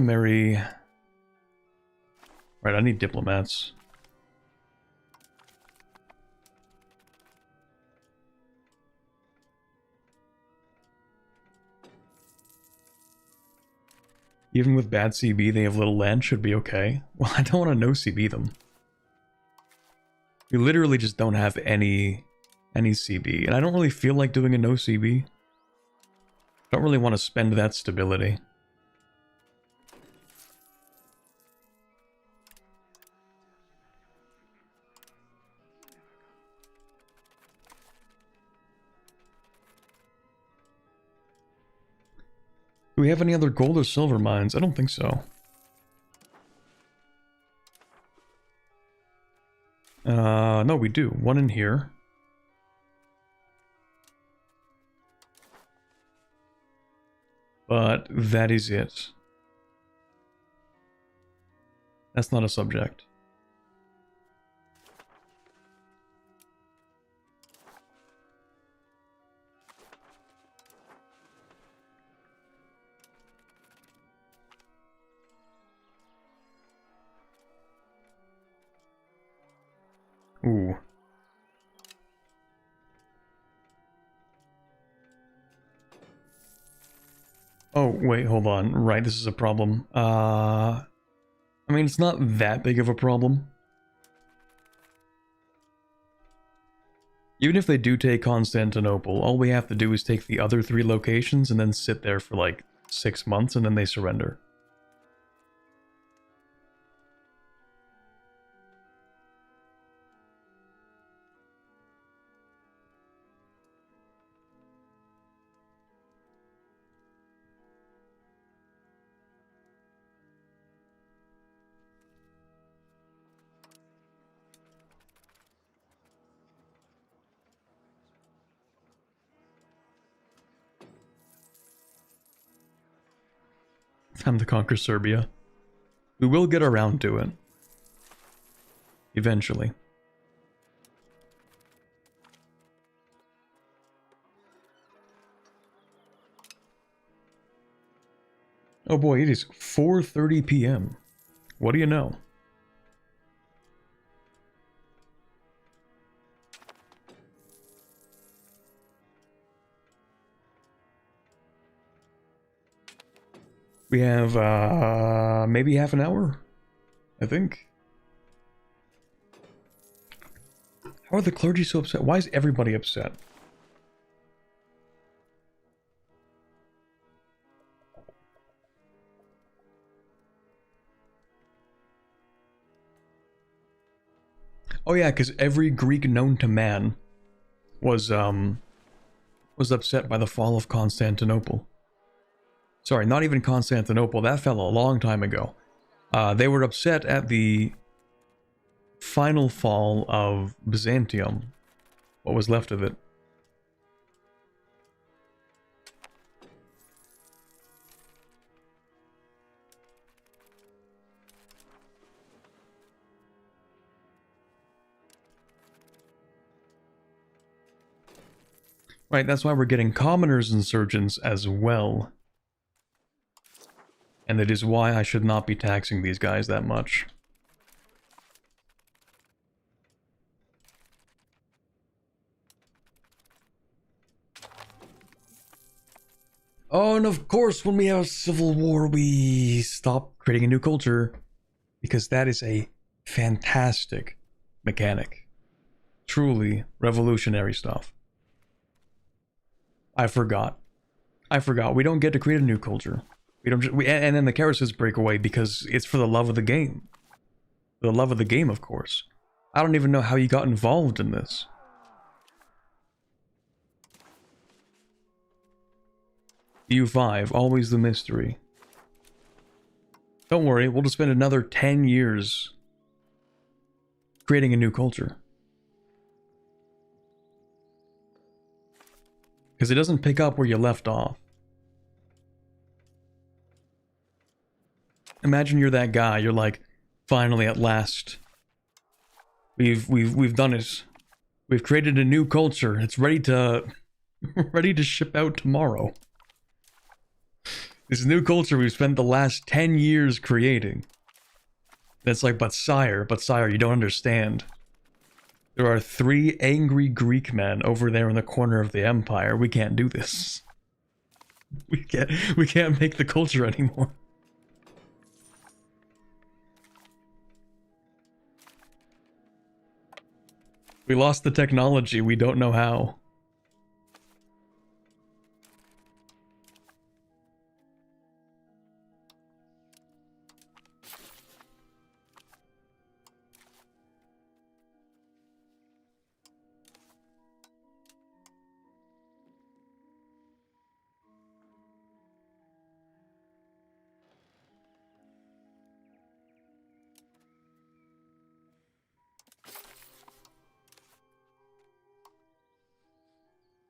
[SPEAKER 1] marry... Right, I need diplomats. Even with bad CB, they have little land, should be okay. Well, I don't want to no CB them. We literally just don't have any CB, and I don't really feel like doing a no CB. Don't really want to spend that stability. Do we have any other gold or silver mines? I don't think so. No, we do. One in here. But that is it. That's not a subject. Ooh. Oh, wait, hold on. Right, this is a problem. I mean, it's not that big of a problem. Even if they do take Constantinople, all we have to do is take the other 3 locations and then sit there for like 6 months and then they surrender. Time to conquer Serbia. We will get around to it. Eventually. Oh boy, it is 4:30 p.m. What do you know? We have, maybe half an hour, I think. How are the clergy so upset? Why is everybody upset? Oh yeah, because every Greek known to man was upset by the fall of Constantinople. Sorry, not even Constantinople. That fell a long time ago. They were upset at the final fall of Byzantium. What was left of it. Right, that's why we're getting commoners insurgents as well. And that is why I should not be taxing these guys that much. Oh, and of course, when we have a civil war, we stop creating a new culture. Because that is a fantastic mechanic. Truly revolutionary stuff. I forgot. We don't get to create a new culture. And then the carousels break away because it's for the love of the game. The love of the game, of course. I don't even know how you got involved in this. EU5, always the mystery. Don't worry, we'll just spend another 10 years creating a new culture. Because it doesn't pick up where you left off. Imagine you're that guy, you're like, finally at last. We've done it. We've created a new culture. It's ready to ready to ship out tomorrow. This new culture we've spent the last 10 years creating. That's like, but sire, you don't understand. There are 3 angry Greek men over there in the corner of the empire. We can't do this. We can't make the culture anymore. We lost the technology, we don't know how.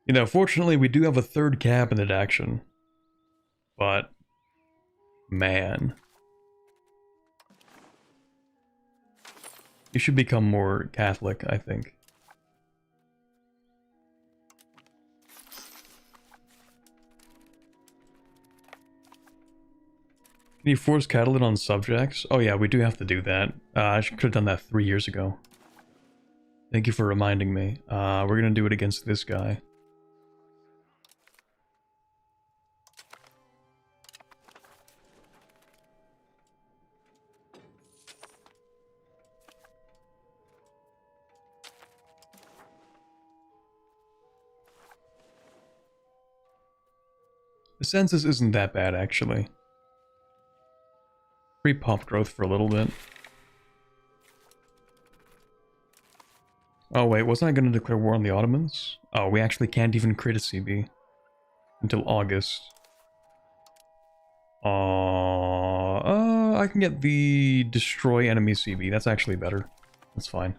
[SPEAKER 1] You know, fortunately, we do have a 3rd cabinet action. But, man. You should become more Catholic, I think. Can you force Catalan on subjects? Oh yeah, we do have to do that. I could have done that 3 years ago. Thank you for reminding me. We're gonna do it against this guy. The census isn't that bad, actually. Free pop growth for a little bit. Oh wait, wasn't I going to declare war on the Ottomans? Oh, we actually can't even create a CB until August. I can get the destroy enemy CB. That's actually better. That's fine.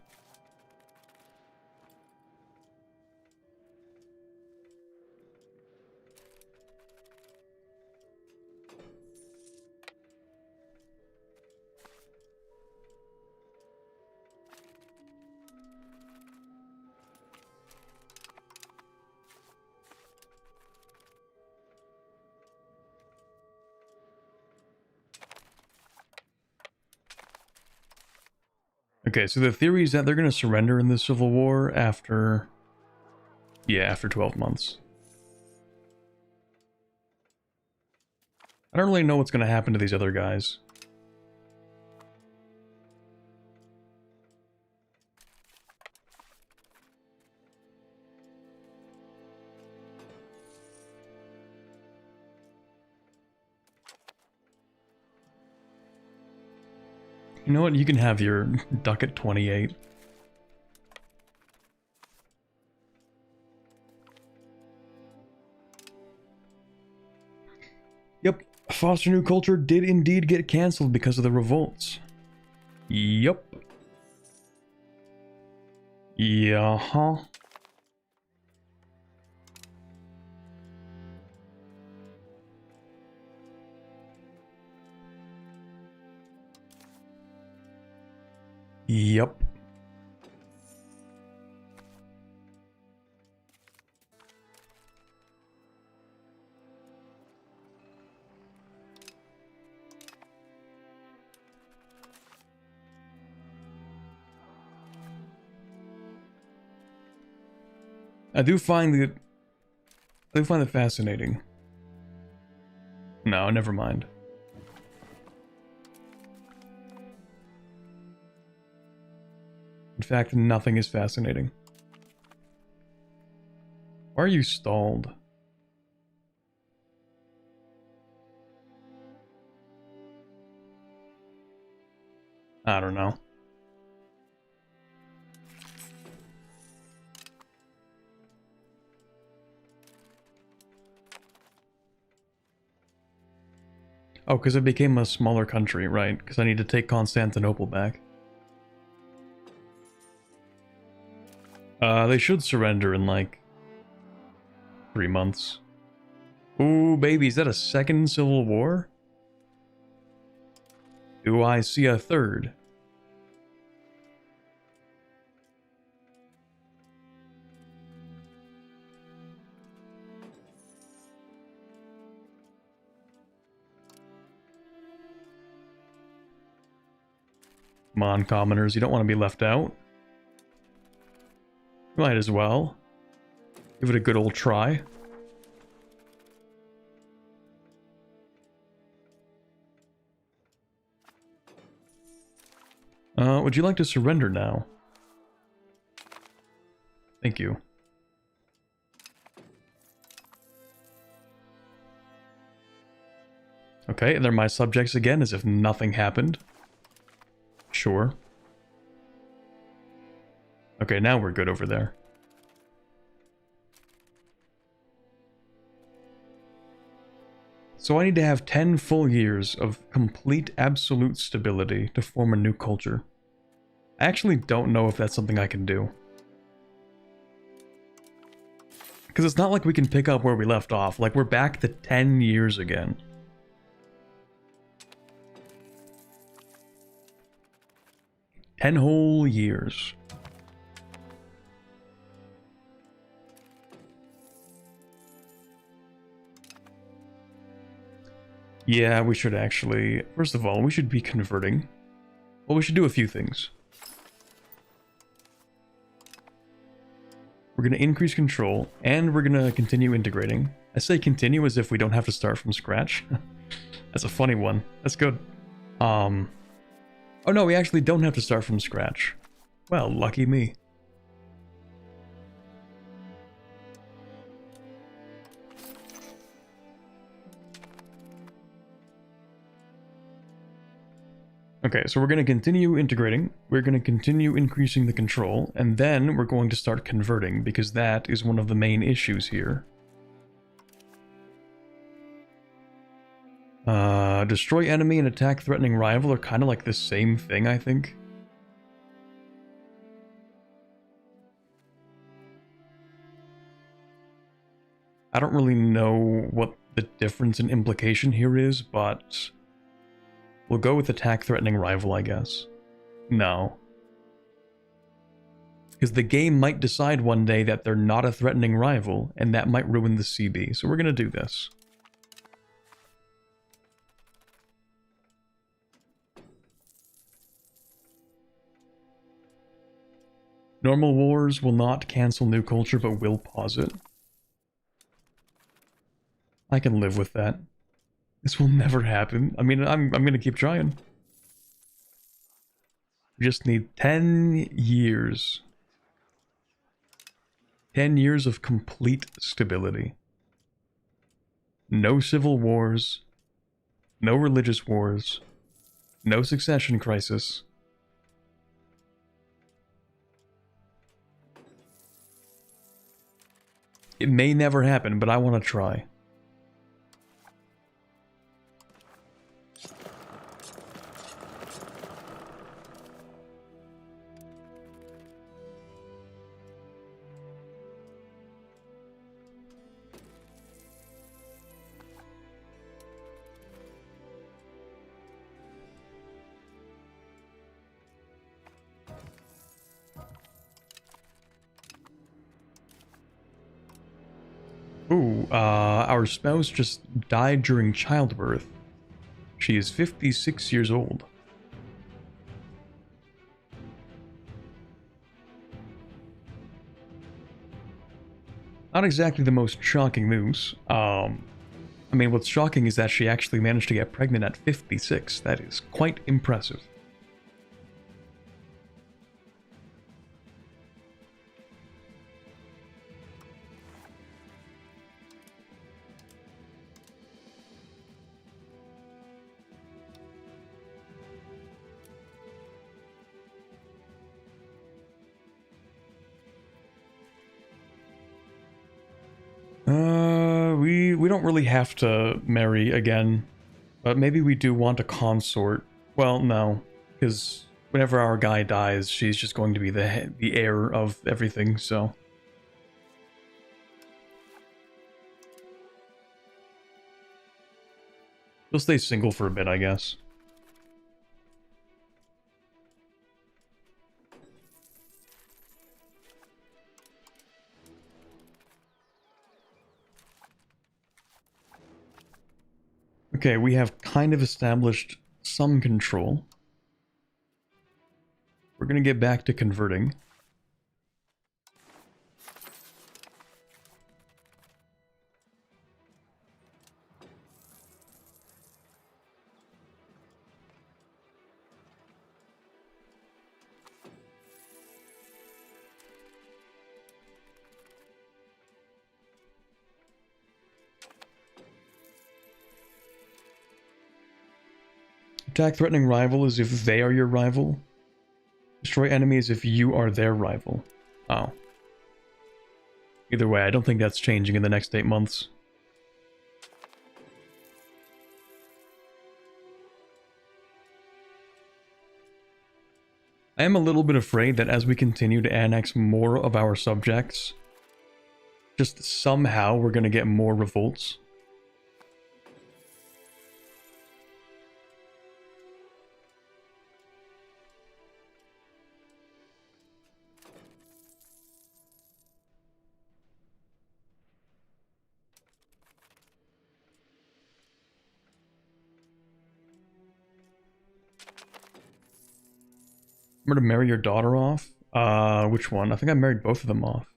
[SPEAKER 1] Okay, so the theory is that they're going to surrender in the Civil War after... Yeah, after 12 months. I don't really know what's going to happen to these other guys. You know what? You can have your duck at 28. Yep, Foster New Culture did indeed get cancelled because of the revolts. Yup. Yeah-huh. Yep. I do find it fascinating. No, never mind. In fact, nothing is fascinating. Why are you stalled? I don't know. Oh, because it became a smaller country, right? Because I need to take Constantinople back. They should surrender in, like, 3 months. Ooh, baby, is that a second civil war? Do I see a third? Come on, commoners, you don't want to be left out. Might as well. Give it a good old try. Would you like to surrender now? Thank you. Okay, they're my subjects again, as if nothing happened. Sure. Okay, now we're good over there. So I need to have 10 full years of complete absolute stability to form a new culture. I actually don't know if that's something I can do. Because it's not like we can pick up where we left off. Like, we're back to 10 years again. Ten whole years. Yeah, we should actually... First of all, we should be converting. Well, we should do a few things. We're going to increase control, and we're going to continue integrating. I say continue as if we don't have to start from scratch. That's a funny one. That's good. Oh no, we actually don't have to start from scratch. Well, lucky me. Okay, so we're going to continue integrating, we're going to continue increasing the control, and then we're going to start converting, because that is one of the main issues here. Destroy enemy and attack threatening rival are kind of like the same thing, I think. I don't really know what the difference in implication here is, but we'll go with attack threatening rival, I guess. No. Because the game might decide one day that they're not a threatening rival, and that might ruin the CB, so we're going to do this. Normal wars will not cancel new culture, but will pause it. I can live with that. This will never happen. I mean, I'm gonna keep trying. We just need 10 years. 10 years of complete stability. No civil wars. No religious wars. No succession crisis. It may never happen, but I want to try. Ooh, our spouse just died during childbirth. She is 56 years old. Not exactly the most shocking news. I mean, what's shocking is that she actually managed to get pregnant at 56. That is quite impressive. We don't really have to marry again, but maybe we do want a consort. Well, no, because whenever our guy dies, she's just going to be the heir of everything, so. We'll stay single for a bit, I guess. Okay, we have kind of established some control. We're going to get back to converting. Attack threatening rival is if they are your rival. Destroy enemies if you are their rival. Oh. Either way, I don't think that's changing in the next 8 months. I am a little bit afraid that as we continue to annex more of our subjects, just somehow we're going to get more revolts. I'm gonna marry your daughter off? Which one? I think I married both of them off.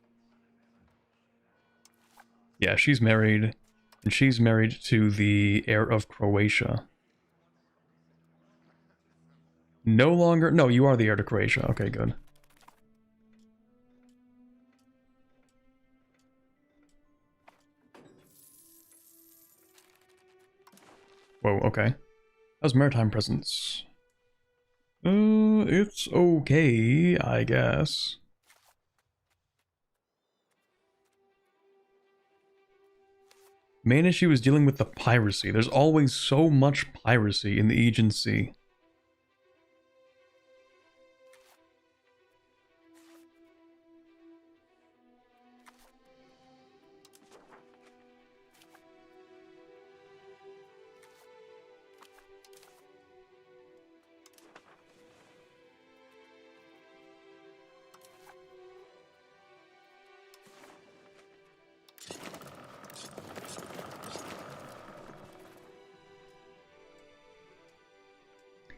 [SPEAKER 1] Yeah, she's married. And she's married to the heir of Croatia. No longer... No, you are the heir to Croatia. Okay, good. Whoa, okay. That was maritime presence. It's okay, I guess. Main issue is dealing with the piracy. There's always so much piracy in the Aegean Sea.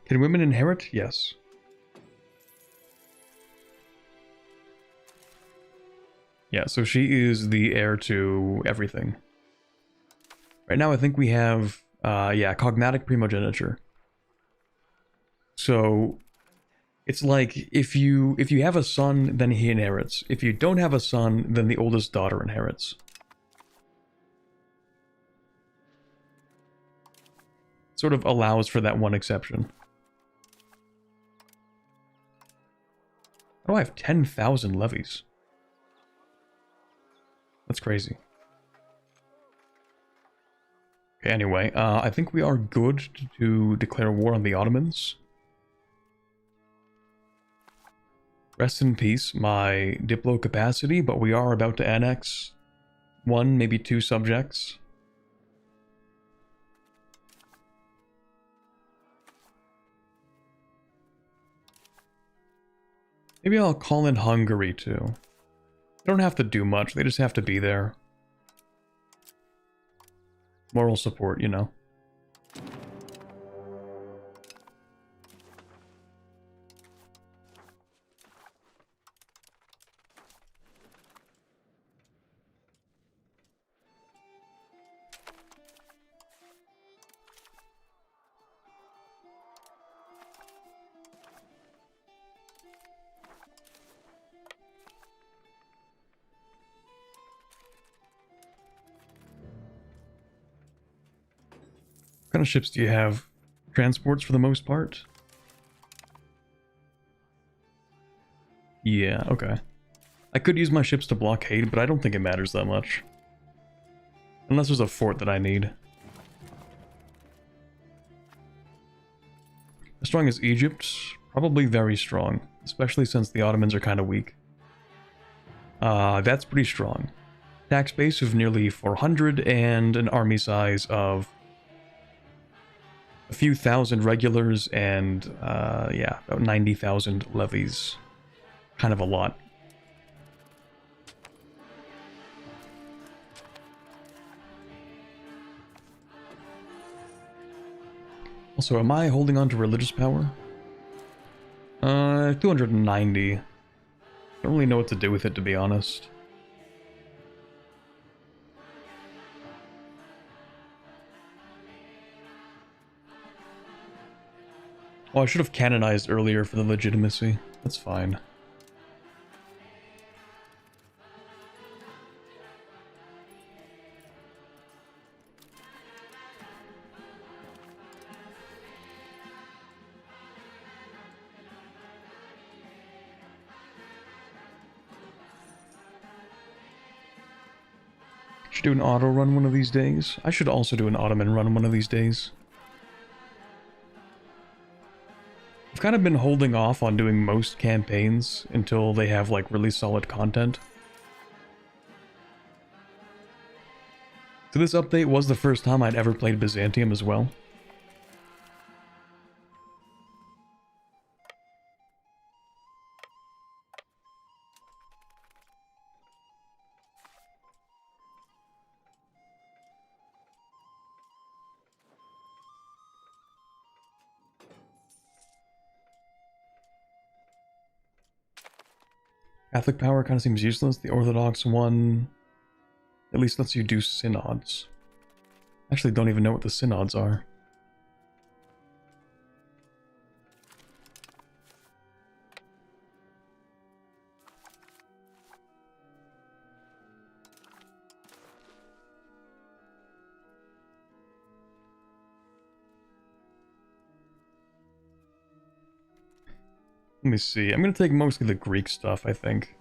[SPEAKER 1] Can women inherit? Yes. Yeah, so she is the heir to everything. Right now I think we have, yeah, cognatic primogeniture. So, it's like, if you have a son, then he inherits. If you don't have a son, then the oldest daughter inherits. Sort of allows for that one exception. How do I have 10,000 levies? That's crazy. Okay, anyway, I think we are good to declare war on the Ottomans. Rest in peace, my Diplo capacity, but we are about to annex 1, maybe 2 subjects. Maybe I'll call in Hungary, too. They don't have to do much, they just have to be there. Moral support, you know. What kind of ships do you have? Transports for the most part? Yeah, okay. I could use my ships to blockade, but I don't think it matters that much. Unless there's a fort that I need. As strong as Egypt? Probably very strong. Especially since the Ottomans are kind of weak. That's pretty strong. Tax base of nearly 400 and an army size of a few thousand regulars and, yeah, about 90,000 levies. Kind of a lot. Also, am I holding on to religious power? 290. Don't really know what to do with it, to be honest. Oh, I should have canonized earlier for the legitimacy. That's fine. Should do an auto run one of these days. I should also do an Ottoman run one of these days. I've kind of been holding off on doing most campaigns until they have, like, really solid content. So this update was the first time I'd ever played Byzantium as well. Catholic power kind of seems useless. The Orthodox one at least lets you do synods. Actually, don't even know what the synods are. Let me see. I'm going to take mostly the Greek stuff, I think.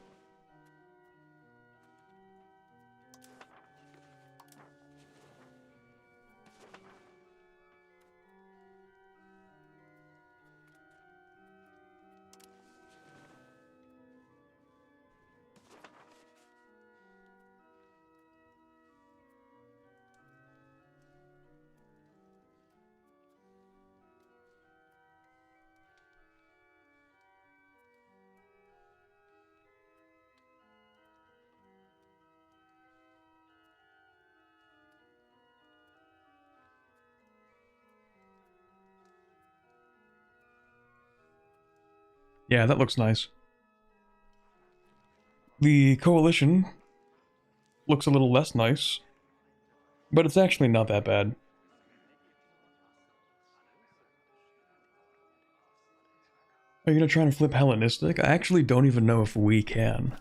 [SPEAKER 1] Yeah, that looks nice. The coalition looks a little less nice, but it's actually not that bad. Are you gonna try and flip Hellenistic? I actually don't even know if we can.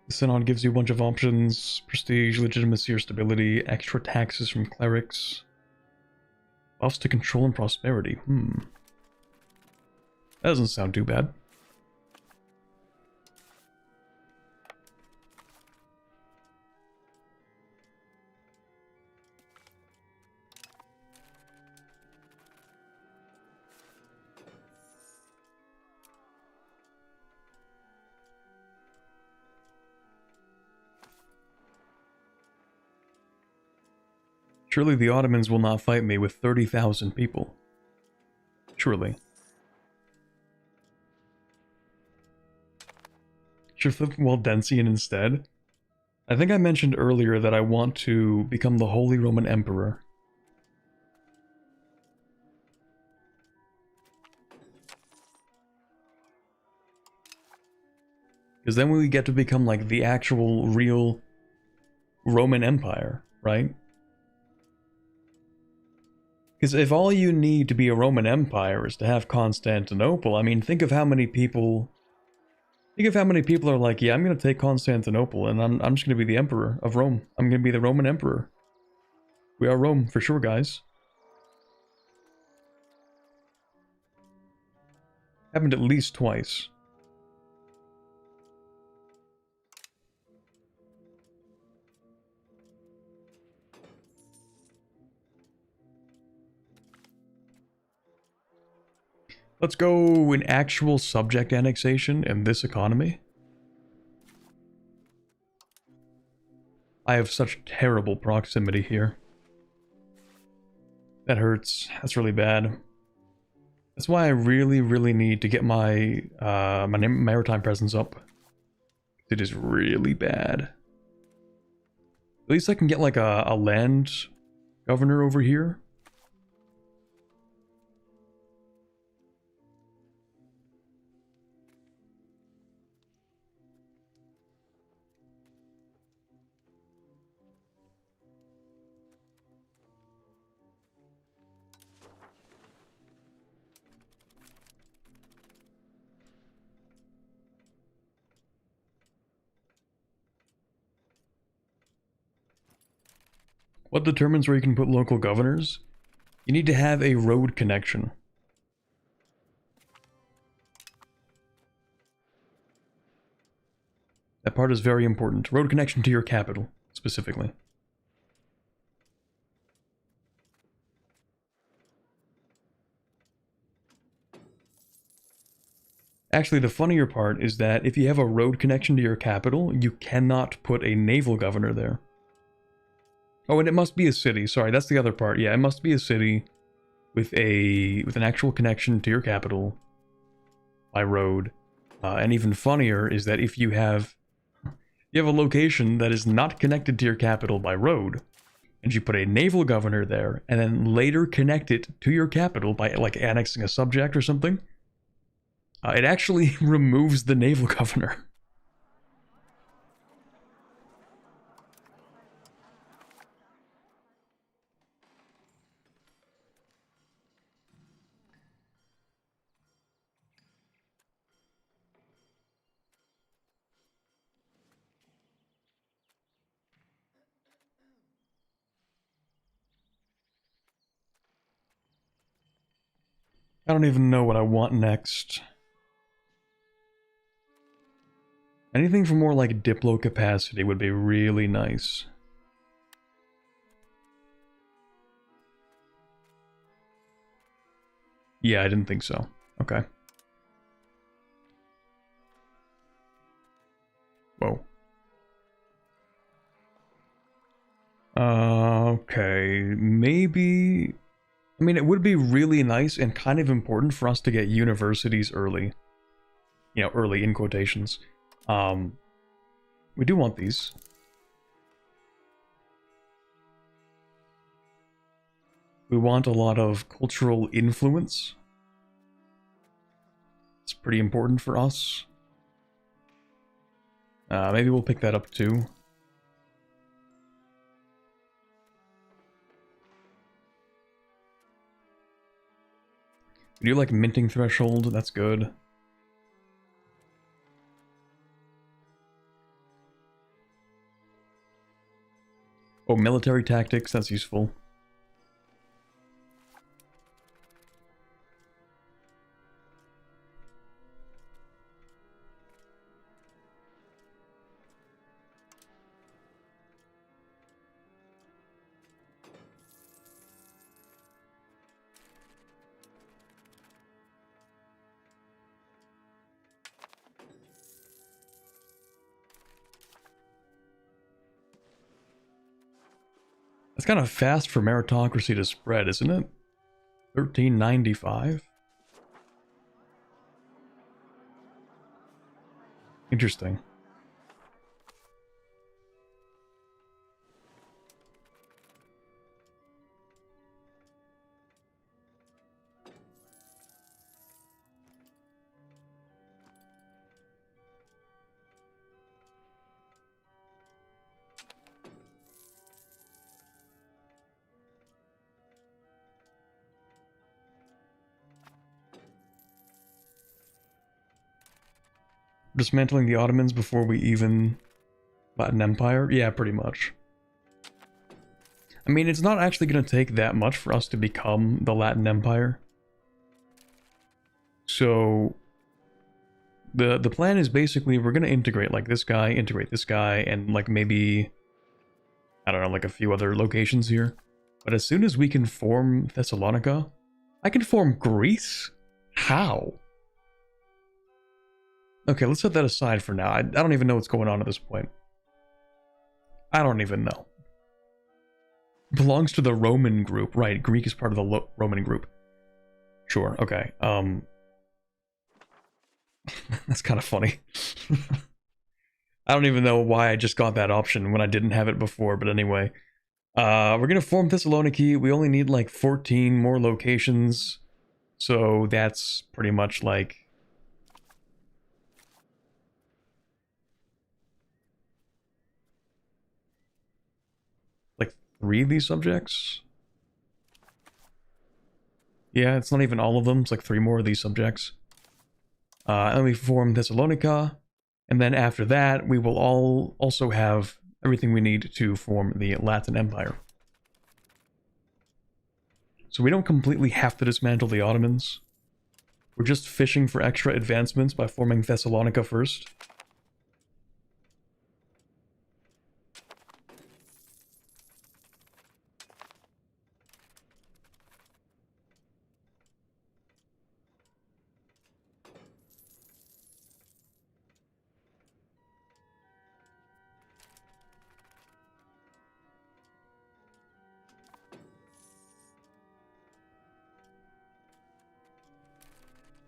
[SPEAKER 1] The Synod gives you a bunch of options: prestige, legitimacy or stability, extra taxes from clerics, buffs to control and prosperity. That doesn't sound too bad. Surely the Ottomans will not fight me with 30,000 people. Surely. Should flip Waldensian instead? I think I mentioned earlier that I want to become the Holy Roman Emperor. Because then we get to become like the actual, real Roman Empire, right? Because if all you need to be a Roman Empire is to have Constantinople, I mean, think of how many people... Think of how many people are like, yeah, I'm going to take Constantinople, and I'm just going to be the Emperor of Rome. I'm going to be the Roman Emperor. We are Rome, for sure, guys. Happened at least twice. Let's go in actual subject annexation in this economy. I have such terrible proximity here. That hurts. That's really bad. That's why I really, really need to get my my maritime presence up. It is really bad. At least I can get like a land governor over here. What determines where you can put local governors? You need to have a road connection. That part is very important. Road connection to your capital, specifically. Actually, the funnier part is that if you have a road connection to your capital, you cannot put a naval governor there. Oh, and it must be a city. Sorry, that's the other part. Yeah, it must be a city with an actual connection to your capital by road. And even funnier is that if you have a location that is not connected to your capital by road, and you put a naval governor there, and then later connect it to your capital by like annexing a subject or something, it actually removes the naval governor. I don't even know what I want next. Anything for more like Diplo capacity would be really nice. Yeah, I didn't think so. Okay. Whoa. Okay, maybe... I mean, it would be really nice and kind of important for us to get universities early. You know, early in quotations. We do want these. We want a lot of cultural influence. It's pretty important for us. Maybe we'll pick that up too. We do like minting threshold, that's good. Oh, military tactics, that's useful. It's kind of fast for meritocracy to spread, isn't it? 1395? Interesting. Dismantling the Ottomans before we even Latin Empire? Yeah, pretty much. I mean, it's not actually going to take that much for us to become the Latin Empire. So, the plan is basically we're going to integrate like this guy, and like maybe, I don't know, like a few other locations here. But as soon as we can form Thessalonica, I can form Greece? How? Okay, let's set that aside for now. I don't even know what's going on at this point. I don't even know. Belongs to the Roman group. Right, Greek is part of the Roman group. Sure, okay. That's kind of funny. I don't even know why I just got that option when I didn't have it before, but anyway. We're gonna form Thessaloniki. We only need like 14 more locations. So that's pretty much like... like 3 of these subjects? Yeah, it's not even all of them. It's like 3 more of these subjects. And then we form Thessalonica. And then after that, we will all also have everything we need to form the Latin Empire. So we don't completely have to dismantle the Ottomans. We're just fishing for extra advancements by forming Thessalonica first.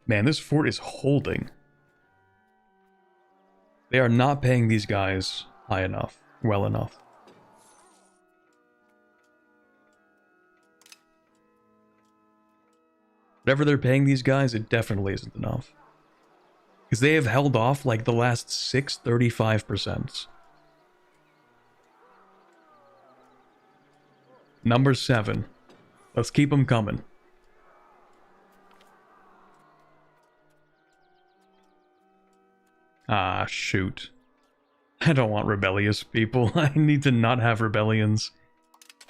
[SPEAKER 1] Man, this fort is holding. They are not paying these guys high enough, well enough. Whatever they're paying these guys, it definitely isn't enough. Because they have held off like the last 35%. Number 7. Let's keep them coming. Ah, shoot. I don't want rebellious people. I need to not have rebellions.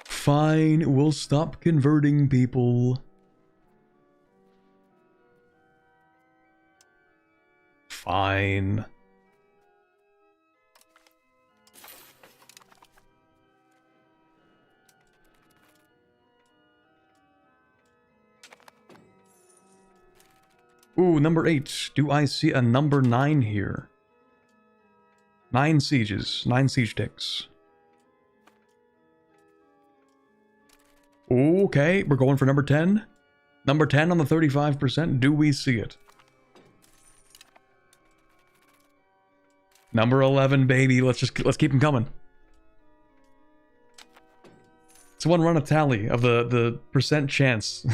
[SPEAKER 1] Fine, we'll stop converting people. fine. Ooh, number 8. Do I see a number 9 here? 9 sieges. 9 siege ticks. Okay, we're going for number 10. Number 10 on the 35%. Do we see it? Number 11, baby. Let's keep them coming. Someone run a tally of the percent chance.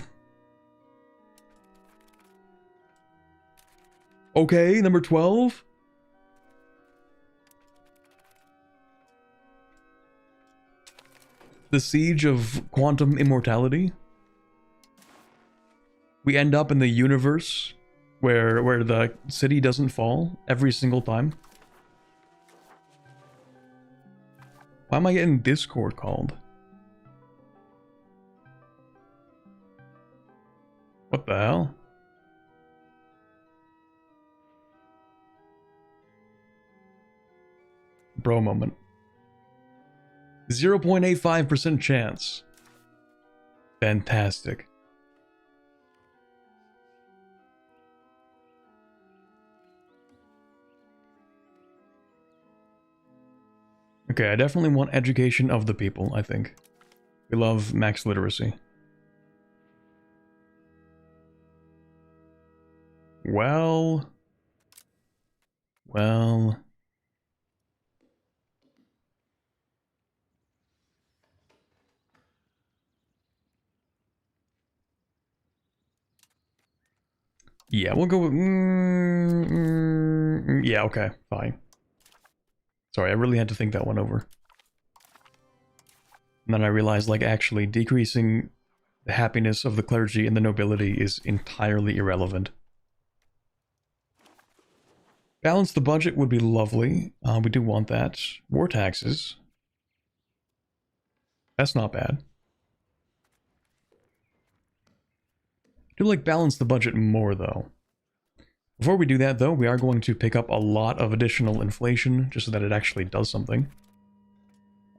[SPEAKER 1] Okay, number 12. The Siege of Quantum Immortality. We end up in the universe where the city doesn't fall every single time. Why am I getting Discord called? What the hell? Bro moment. 0.85% chance. Fantastic. Okay, I definitely want education of the people, I think. We love max literacy. Well... Yeah, we'll go with... yeah, okay, fine. Sorry, I really had to think that one over. And then I realized, like, actually decreasing the happiness of the clergy and the nobility is entirely irrelevant. Balance the budget would be lovely. We do want that. War taxes. That's not bad. I do like balance the budget more, though. Before we do that, though, we are going to pick up a lot of additional inflation, just so that it actually does something.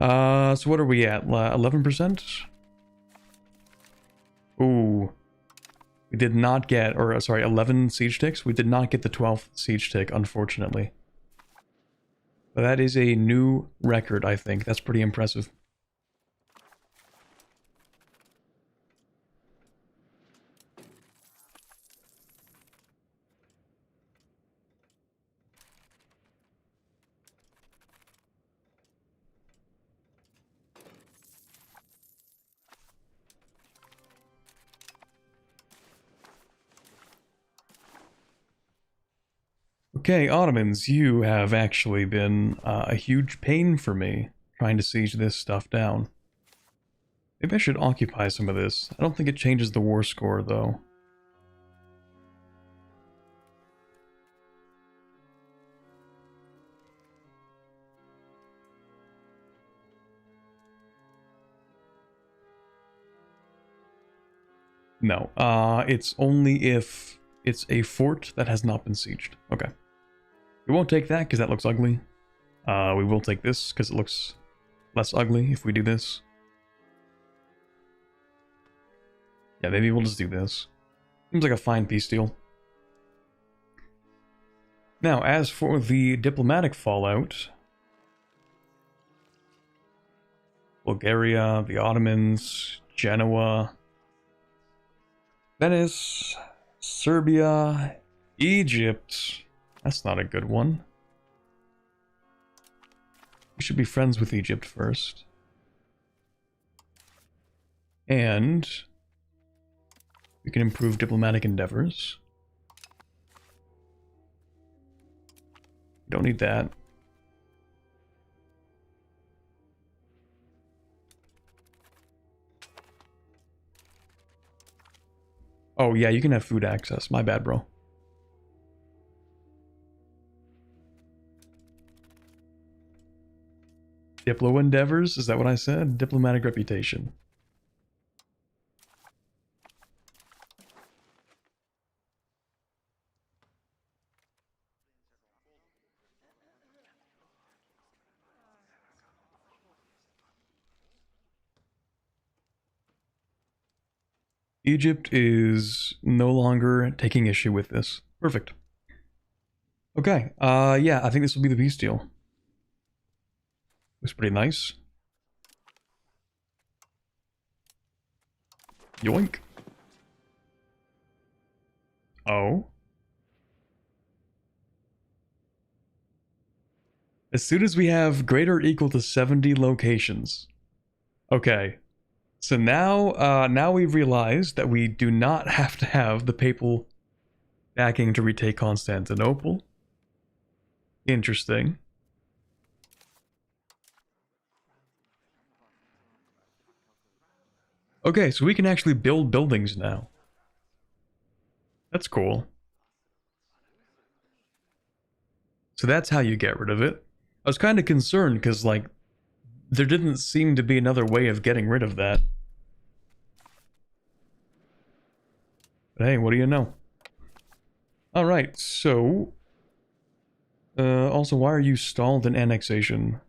[SPEAKER 1] So what are we at? 11%? Ooh. We did not get, or sorry, 11 siege ticks. We did not get the 12th siege tick, unfortunately. But that is a new record, I think. That's pretty impressive. Okay, Ottomans, you have actually been a huge pain for me trying to siege this stuff down. Maybe I should occupy some of this. I don't think it changes the war score, though. No, it's only if it's a fort that has not been sieged. Okay. We won't take that because that looks ugly. We will take this because it looks less ugly if we do this. Yeah, maybe we'll just do this. Seems like a fine peace deal. Now, as for the diplomatic fallout... Bulgaria, the Ottomans, Genoa, Venice, Serbia, Egypt... That's not a good one. We should be friends with Egypt first. And we can improve diplomatic endeavors. Don't need that. Oh yeah, you can have food access. My bad, bro. Diplo endeavors? Is that what I said? Diplomatic reputation. Egypt is no longer taking issue with this. Perfect. Okay, yeah, I think this will be the peace deal. Looks pretty nice. Yoink. Oh. As soon as we have greater or equal to 70 locations. Okay. So now we've realized that we do not have to have the papal backing to retake Constantinople. Interesting. Okay, so we can actually build buildings now. That's cool. So that's how you get rid of it. I was kind of concerned because, like, there didn't seem to be another way of getting rid of that. But hey, what do you know? Alright, so... also, why are you stalled in annexation?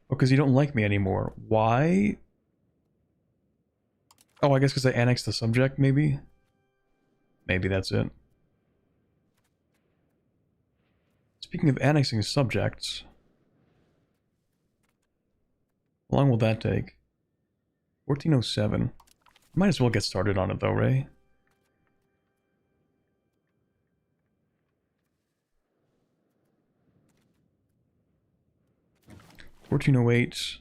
[SPEAKER 1] Oh, because you don't like me anymore. Why? Oh, I guess because I annexed the subject, maybe? Maybe that's it. Speaking of annexing subjects... How long will that take? 1407. Might as well get started on it though, Ray. $1408.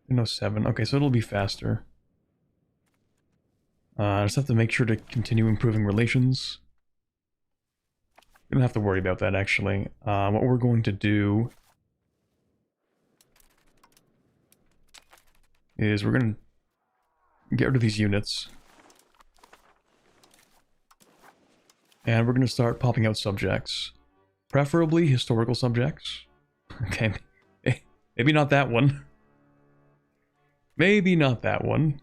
[SPEAKER 1] 1407. Okay, so it'll be faster. I just have to make sure to continue improving relations. We don't have to worry about that, actually. What we're going to do is we're going to get rid of these units. And we're going to start popping out subjects. Preferably historical subjects. Okay, maybe not that one. Maybe not that one.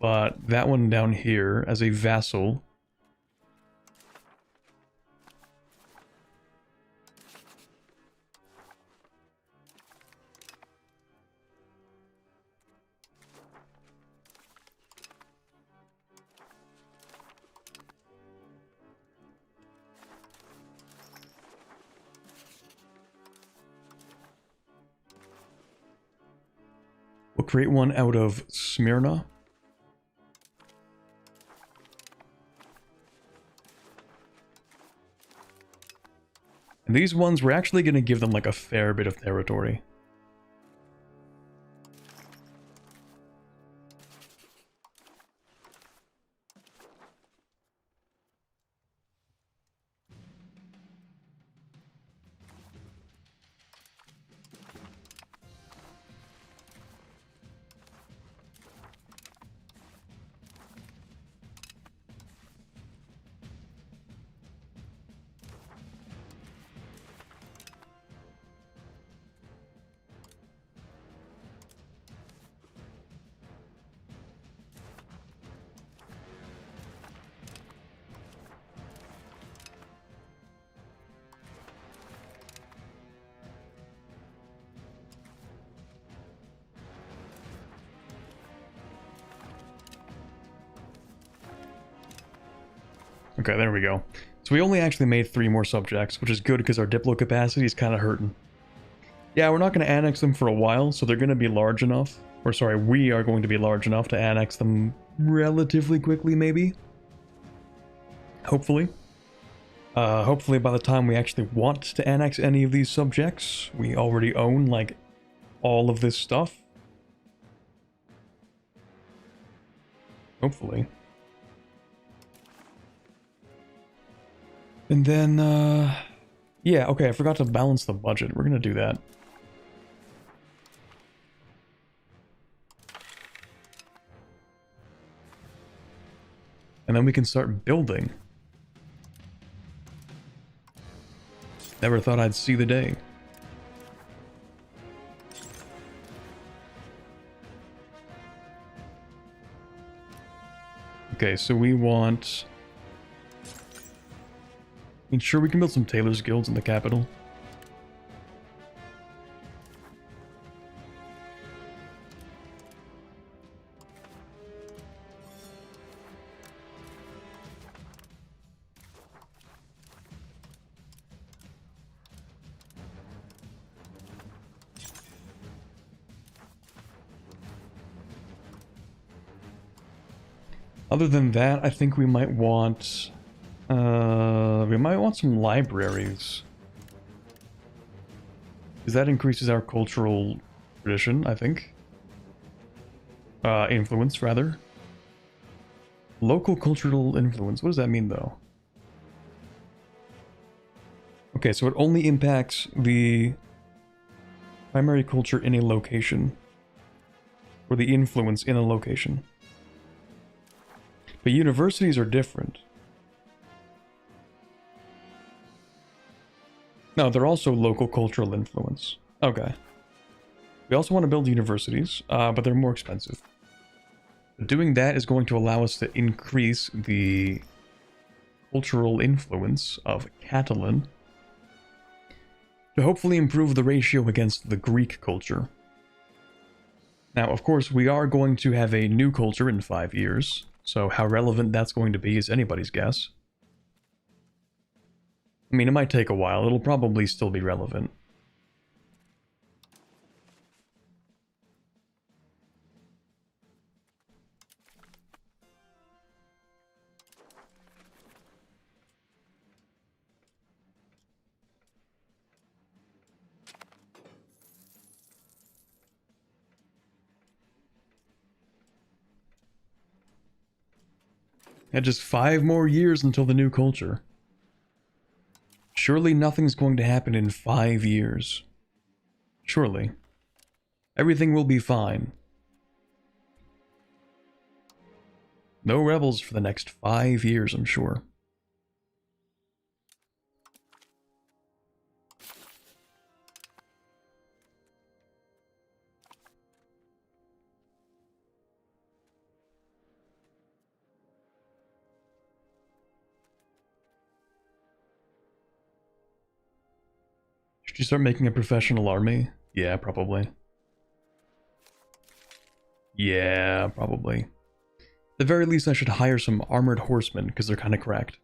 [SPEAKER 1] But that one down here as a vassal. We'll create one out of Smyrna. And these ones, we're actually going to give them like a fair bit of territory. Okay, there we go. So we only actually made 3 more subjects, which is good because our diplo capacity is kind of hurting. Yeah, we're not going to annex them for a while, so they're going to be large enough. Or sorry, we are going to be large enough to annex them relatively quickly, maybe. Hopefully. Hopefully by the time we actually want to annex any of these subjects, we already own, like, all of this stuff. Hopefully. And then, yeah, okay, I forgot to balance the budget. We're gonna do that. And then we can start building. Never thought I'd see the day. Okay, so we want... I mean, sure, we can build some tailors guilds in the capital. Other than that, I think we might want some libraries. Because that increases our cultural tradition, I think. Influence, rather. Local cultural influence. What does that mean, though? Okay, so it only impacts the primary culture in a location. Or the influence in a location. But universities are different. No, they're also local cultural influence. Okay. We also want to build universities, but they're more expensive. Doing that is going to allow us to increase the cultural influence of Catalan to hopefully improve the ratio against the Greek culture. Now, of course, we are going to have a new culture in 5 years, so how relevant that's going to be is anybody's guess. I mean, it might take a while. It'll probably still be relevant. And just 5 more years until the new culture. Surely nothing's going to happen in 5 years. Surely. Everything will be fine. No rebels for the next 5 years, I'm sure. Should you start making a professional army? Yeah, probably. Yeah, probably. At the very least, I should hire some armored horsemen, because they're kind of cracked.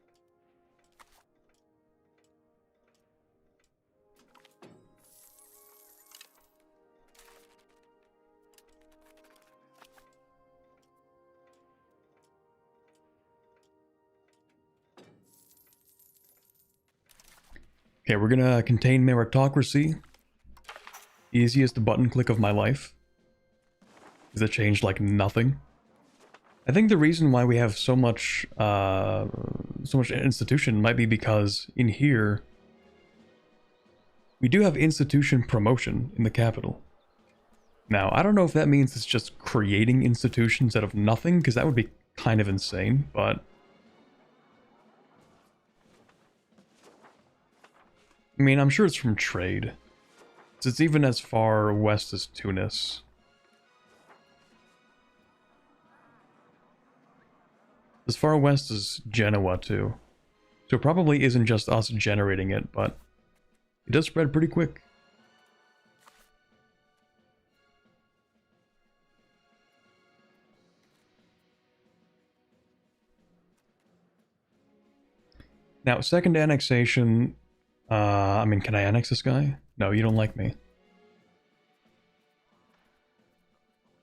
[SPEAKER 1] Okay, we're gonna contain meritocracy. Easiest button click of my life. Because it changed like nothing. I think the reason why we have so much institution might be because in here we do have institution promotion in the capital. Now, I don't know if that means it's just creating institutions out of nothing, because that would be kind of insane, but I mean, I'm sure it's from trade. It's even as far west as Tunis. As far west as Genoa, too. So it probably isn't just us generating it, but it does spread pretty quick. Now, second annexation... I mean, can I annex this guy? No, you don't like me.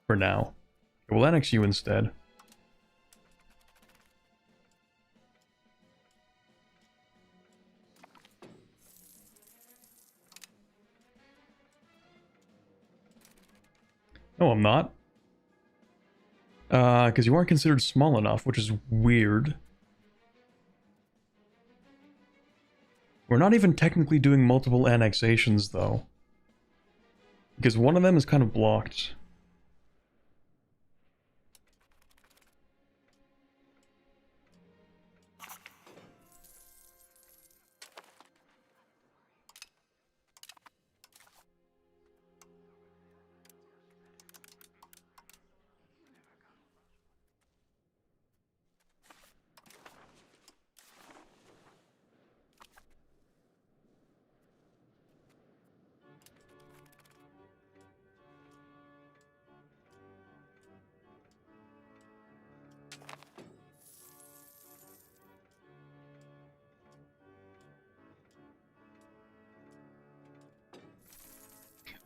[SPEAKER 1] For now. We'll annex you instead. No, I'm not. Because you aren't considered small enough, which is weird. We're not even technically doing multiple annexations, though. Because one of them is kind of blocked.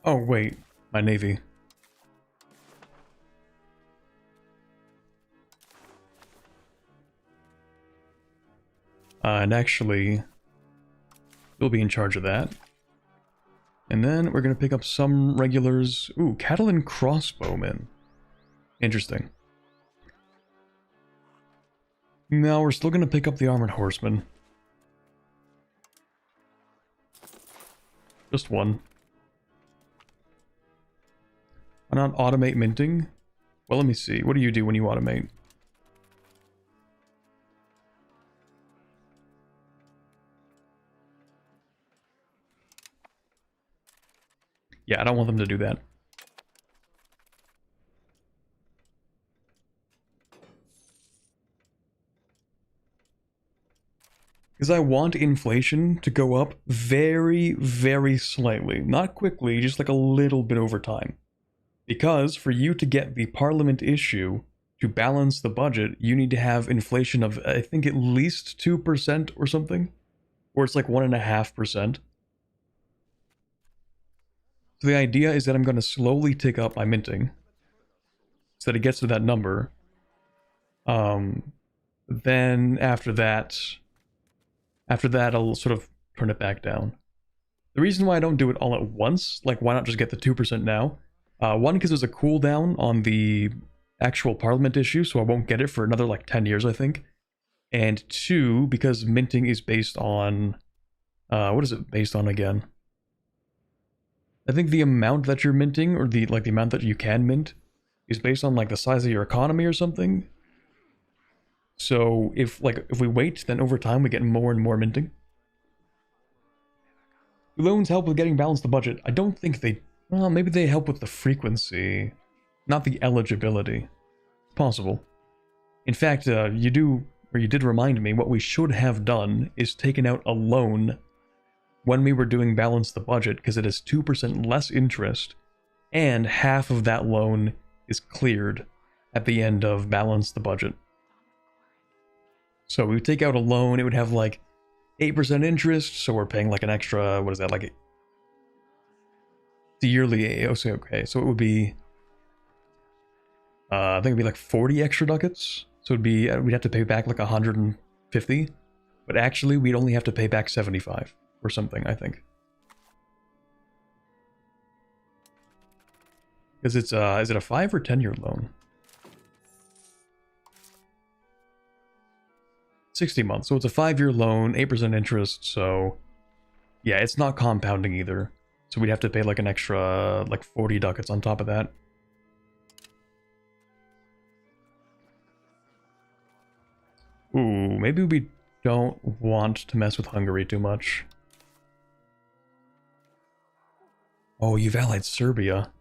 [SPEAKER 1] Oh, wait. My navy. And actually, you'll be in charge of that. And then we're going to pick up some regulars. Ooh, Catalan crossbowmen. Interesting. Now we're still going to pick up the armored horsemen. Just one. Why not automate minting? Well, let me see. What do you do when you automate? Yeah, I don't want them to do that. Because I want inflation to go up very, very slightly. Not quickly, just like a little bit over time. Because for you to get the parliament issue to balance the budget, you need to have inflation of, I think, at least 2% or something. Or it's like 1.5%. So the idea is that I'm going to slowly tick up my minting so that it gets to that number. Then after that, I'll sort of turn it back down. The reason why I don't do it all at once, like why not just get the 2% now? One, because there's a cooldown on the actual parliament issue, so I won't get it for another like 10 years, I think. And two, because minting is based on... what is it based on again? I think the amount that you're minting, or the amount that you can mint, is based on like the size of your economy or something. So if we wait, then over time we get more and more minting. Do loans help with getting balanced the budget? I don't think they... Well, maybe they help with the frequency, not the eligibility. Possible. In fact, you did remind me, what we should have done is taken out a loan when we were doing balance the budget, because it is 2% less interest, and half of that loan is cleared at the end of balance the budget. So we would take out a loan, it would have like 8% interest, so we're paying like an extra, what is that, like the yearly, okay, so it would be, I think it'd be like 40 extra ducats, so it'd be, we'd have to pay back like 150, but actually we'd only have to pay back 75 or something, I think. Because it's, is it a 5 or 10-year loan? 60 months, so it's a 5-year loan, 8% interest, so yeah, it's not compounding either. So we'd have to pay like an extra, like 40 ducats on top of that. Ooh, maybe we don't want to mess with Hungary too much. Oh, you've allied Serbia.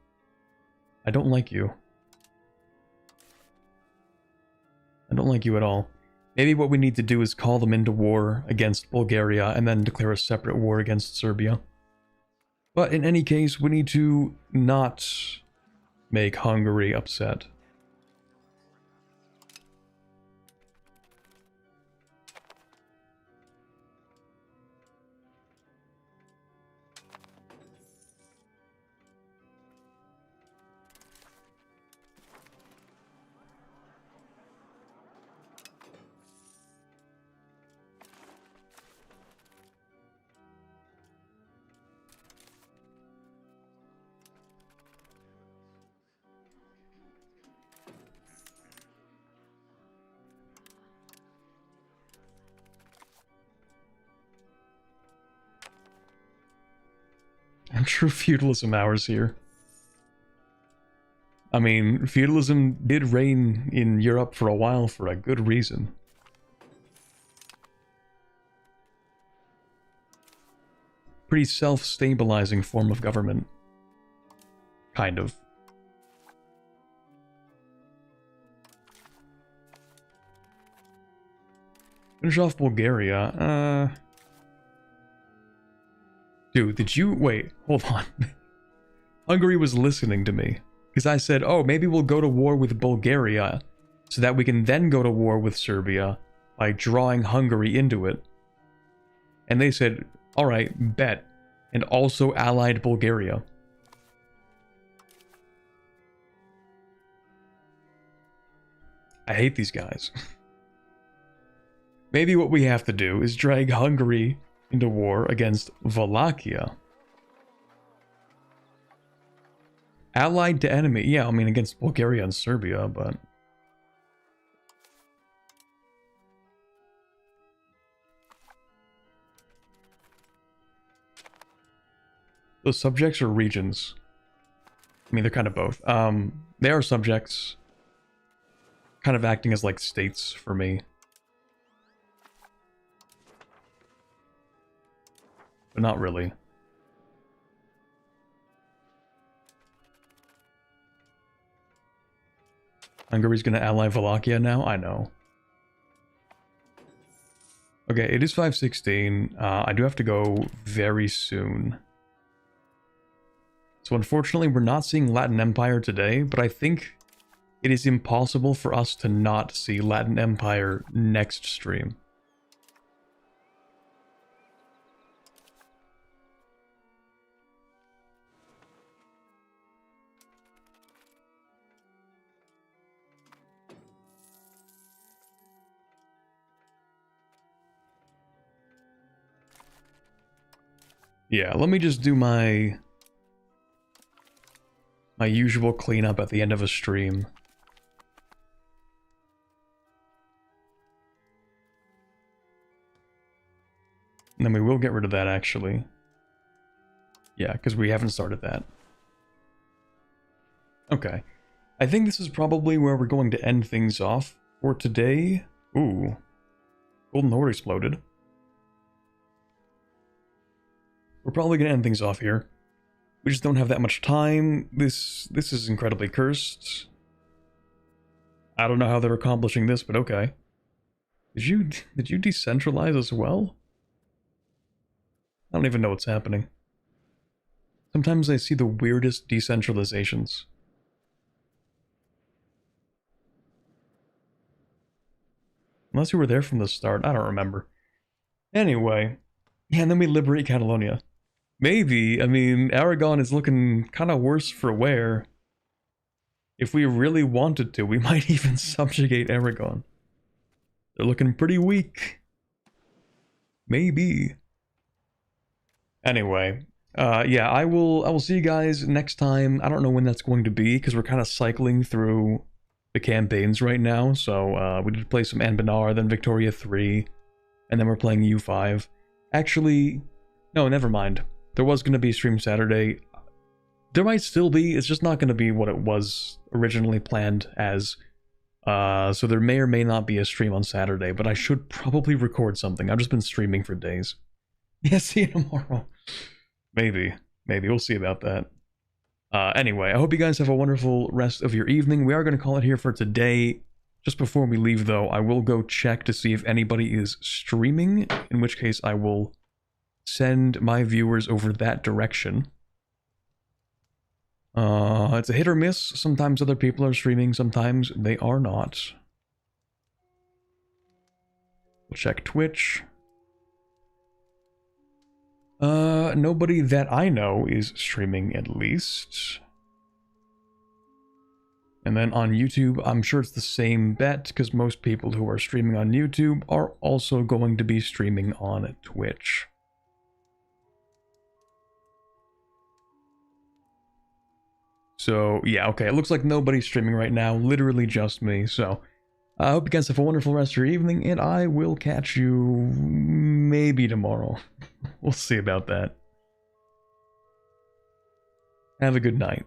[SPEAKER 1] I don't like you. I don't like you at all. Maybe what we need to do is call them into war against Bulgaria and then declare a separate war against Serbia. But in any case, we need to not make Hungary upset. I'm sure feudalism hours here. I mean, feudalism did reign in Europe for a while for a good reason. Pretty self-stabilizing form of government. Kind of. Finish off Bulgaria. Dude, did you... Wait, hold on. Hungary was listening to me. Because I said, oh, maybe we'll go to war with Bulgaria, so that we can then go to war with Serbia by drawing Hungary into it. And they said, alright, bet. And also allied Bulgaria. I hate these guys. Maybe what we have to do is drag Hungary into war against Wallachia. Allied to enemy. Yeah, I mean against Bulgaria and Serbia, but... Those subjects or regions? I mean, they're kind of both. They are subjects. Kind of acting as like states for me. But not really. Hungary's gonna ally Wallachia now? I know. Okay, it is 5:16. I do have to go very soon. So unfortunately, we're not seeing Latin Empire today, but I think it is impossible for us to not see Latin Empire next stream. Yeah, let me just do my usual cleanup at the end of a stream. And then we will get rid of that, actually. Yeah, because we haven't started that. Okay. I think this is probably where we're going to end things off for today. Ooh. Golden Horde exploded. We're probably going to end things off here. We just don't have that much time. This is incredibly cursed. I don't know how they're accomplishing this, but okay. Did you decentralize as well? I don't even know what's happening. Sometimes I see the weirdest decentralizations. Unless you were there from the start, I don't remember. Anyway, yeah, and then we liberate Catalonia. Maybe, I mean, Aragon is looking kind of worse for wear. If we really wanted to, we might even subjugate Aragon. They're looking pretty weak. Maybe. Anyway, yeah, I will see you guys next time. I don't know when that's going to be, because we're kind of cycling through the campaigns right now. So, we did play some Anbanar, then Victoria 3, and then we're playing EU5. Actually, no, never mind. There was going to be a stream Saturday. There might still be, it's just not going to be what it was originally planned as. So there may or may not be a stream on Saturday, but I should probably record something. I've just been streaming for days. Yeah, see you tomorrow. Maybe. We'll see about that. Anyway, I hope you guys have a wonderful rest of your evening. We are going to call it here for today. Just before we leave, though, I will go check to see if anybody is streaming, in which case I will send my viewers over that direction. It's a hit or miss. Sometimes other people are streaming, sometimes they are not. We'll check Twitch. Nobody that I know is streaming, at least. And then on YouTube, I'm sure it's the same bet, because most people who are streaming on YouTube are also going to be streaming on Twitch. So, yeah, okay, it looks like nobody's streaming right now, literally just me, so I hope you guys have a wonderful rest of your evening, and I will catch you maybe tomorrow. We'll see about that. Have a good night.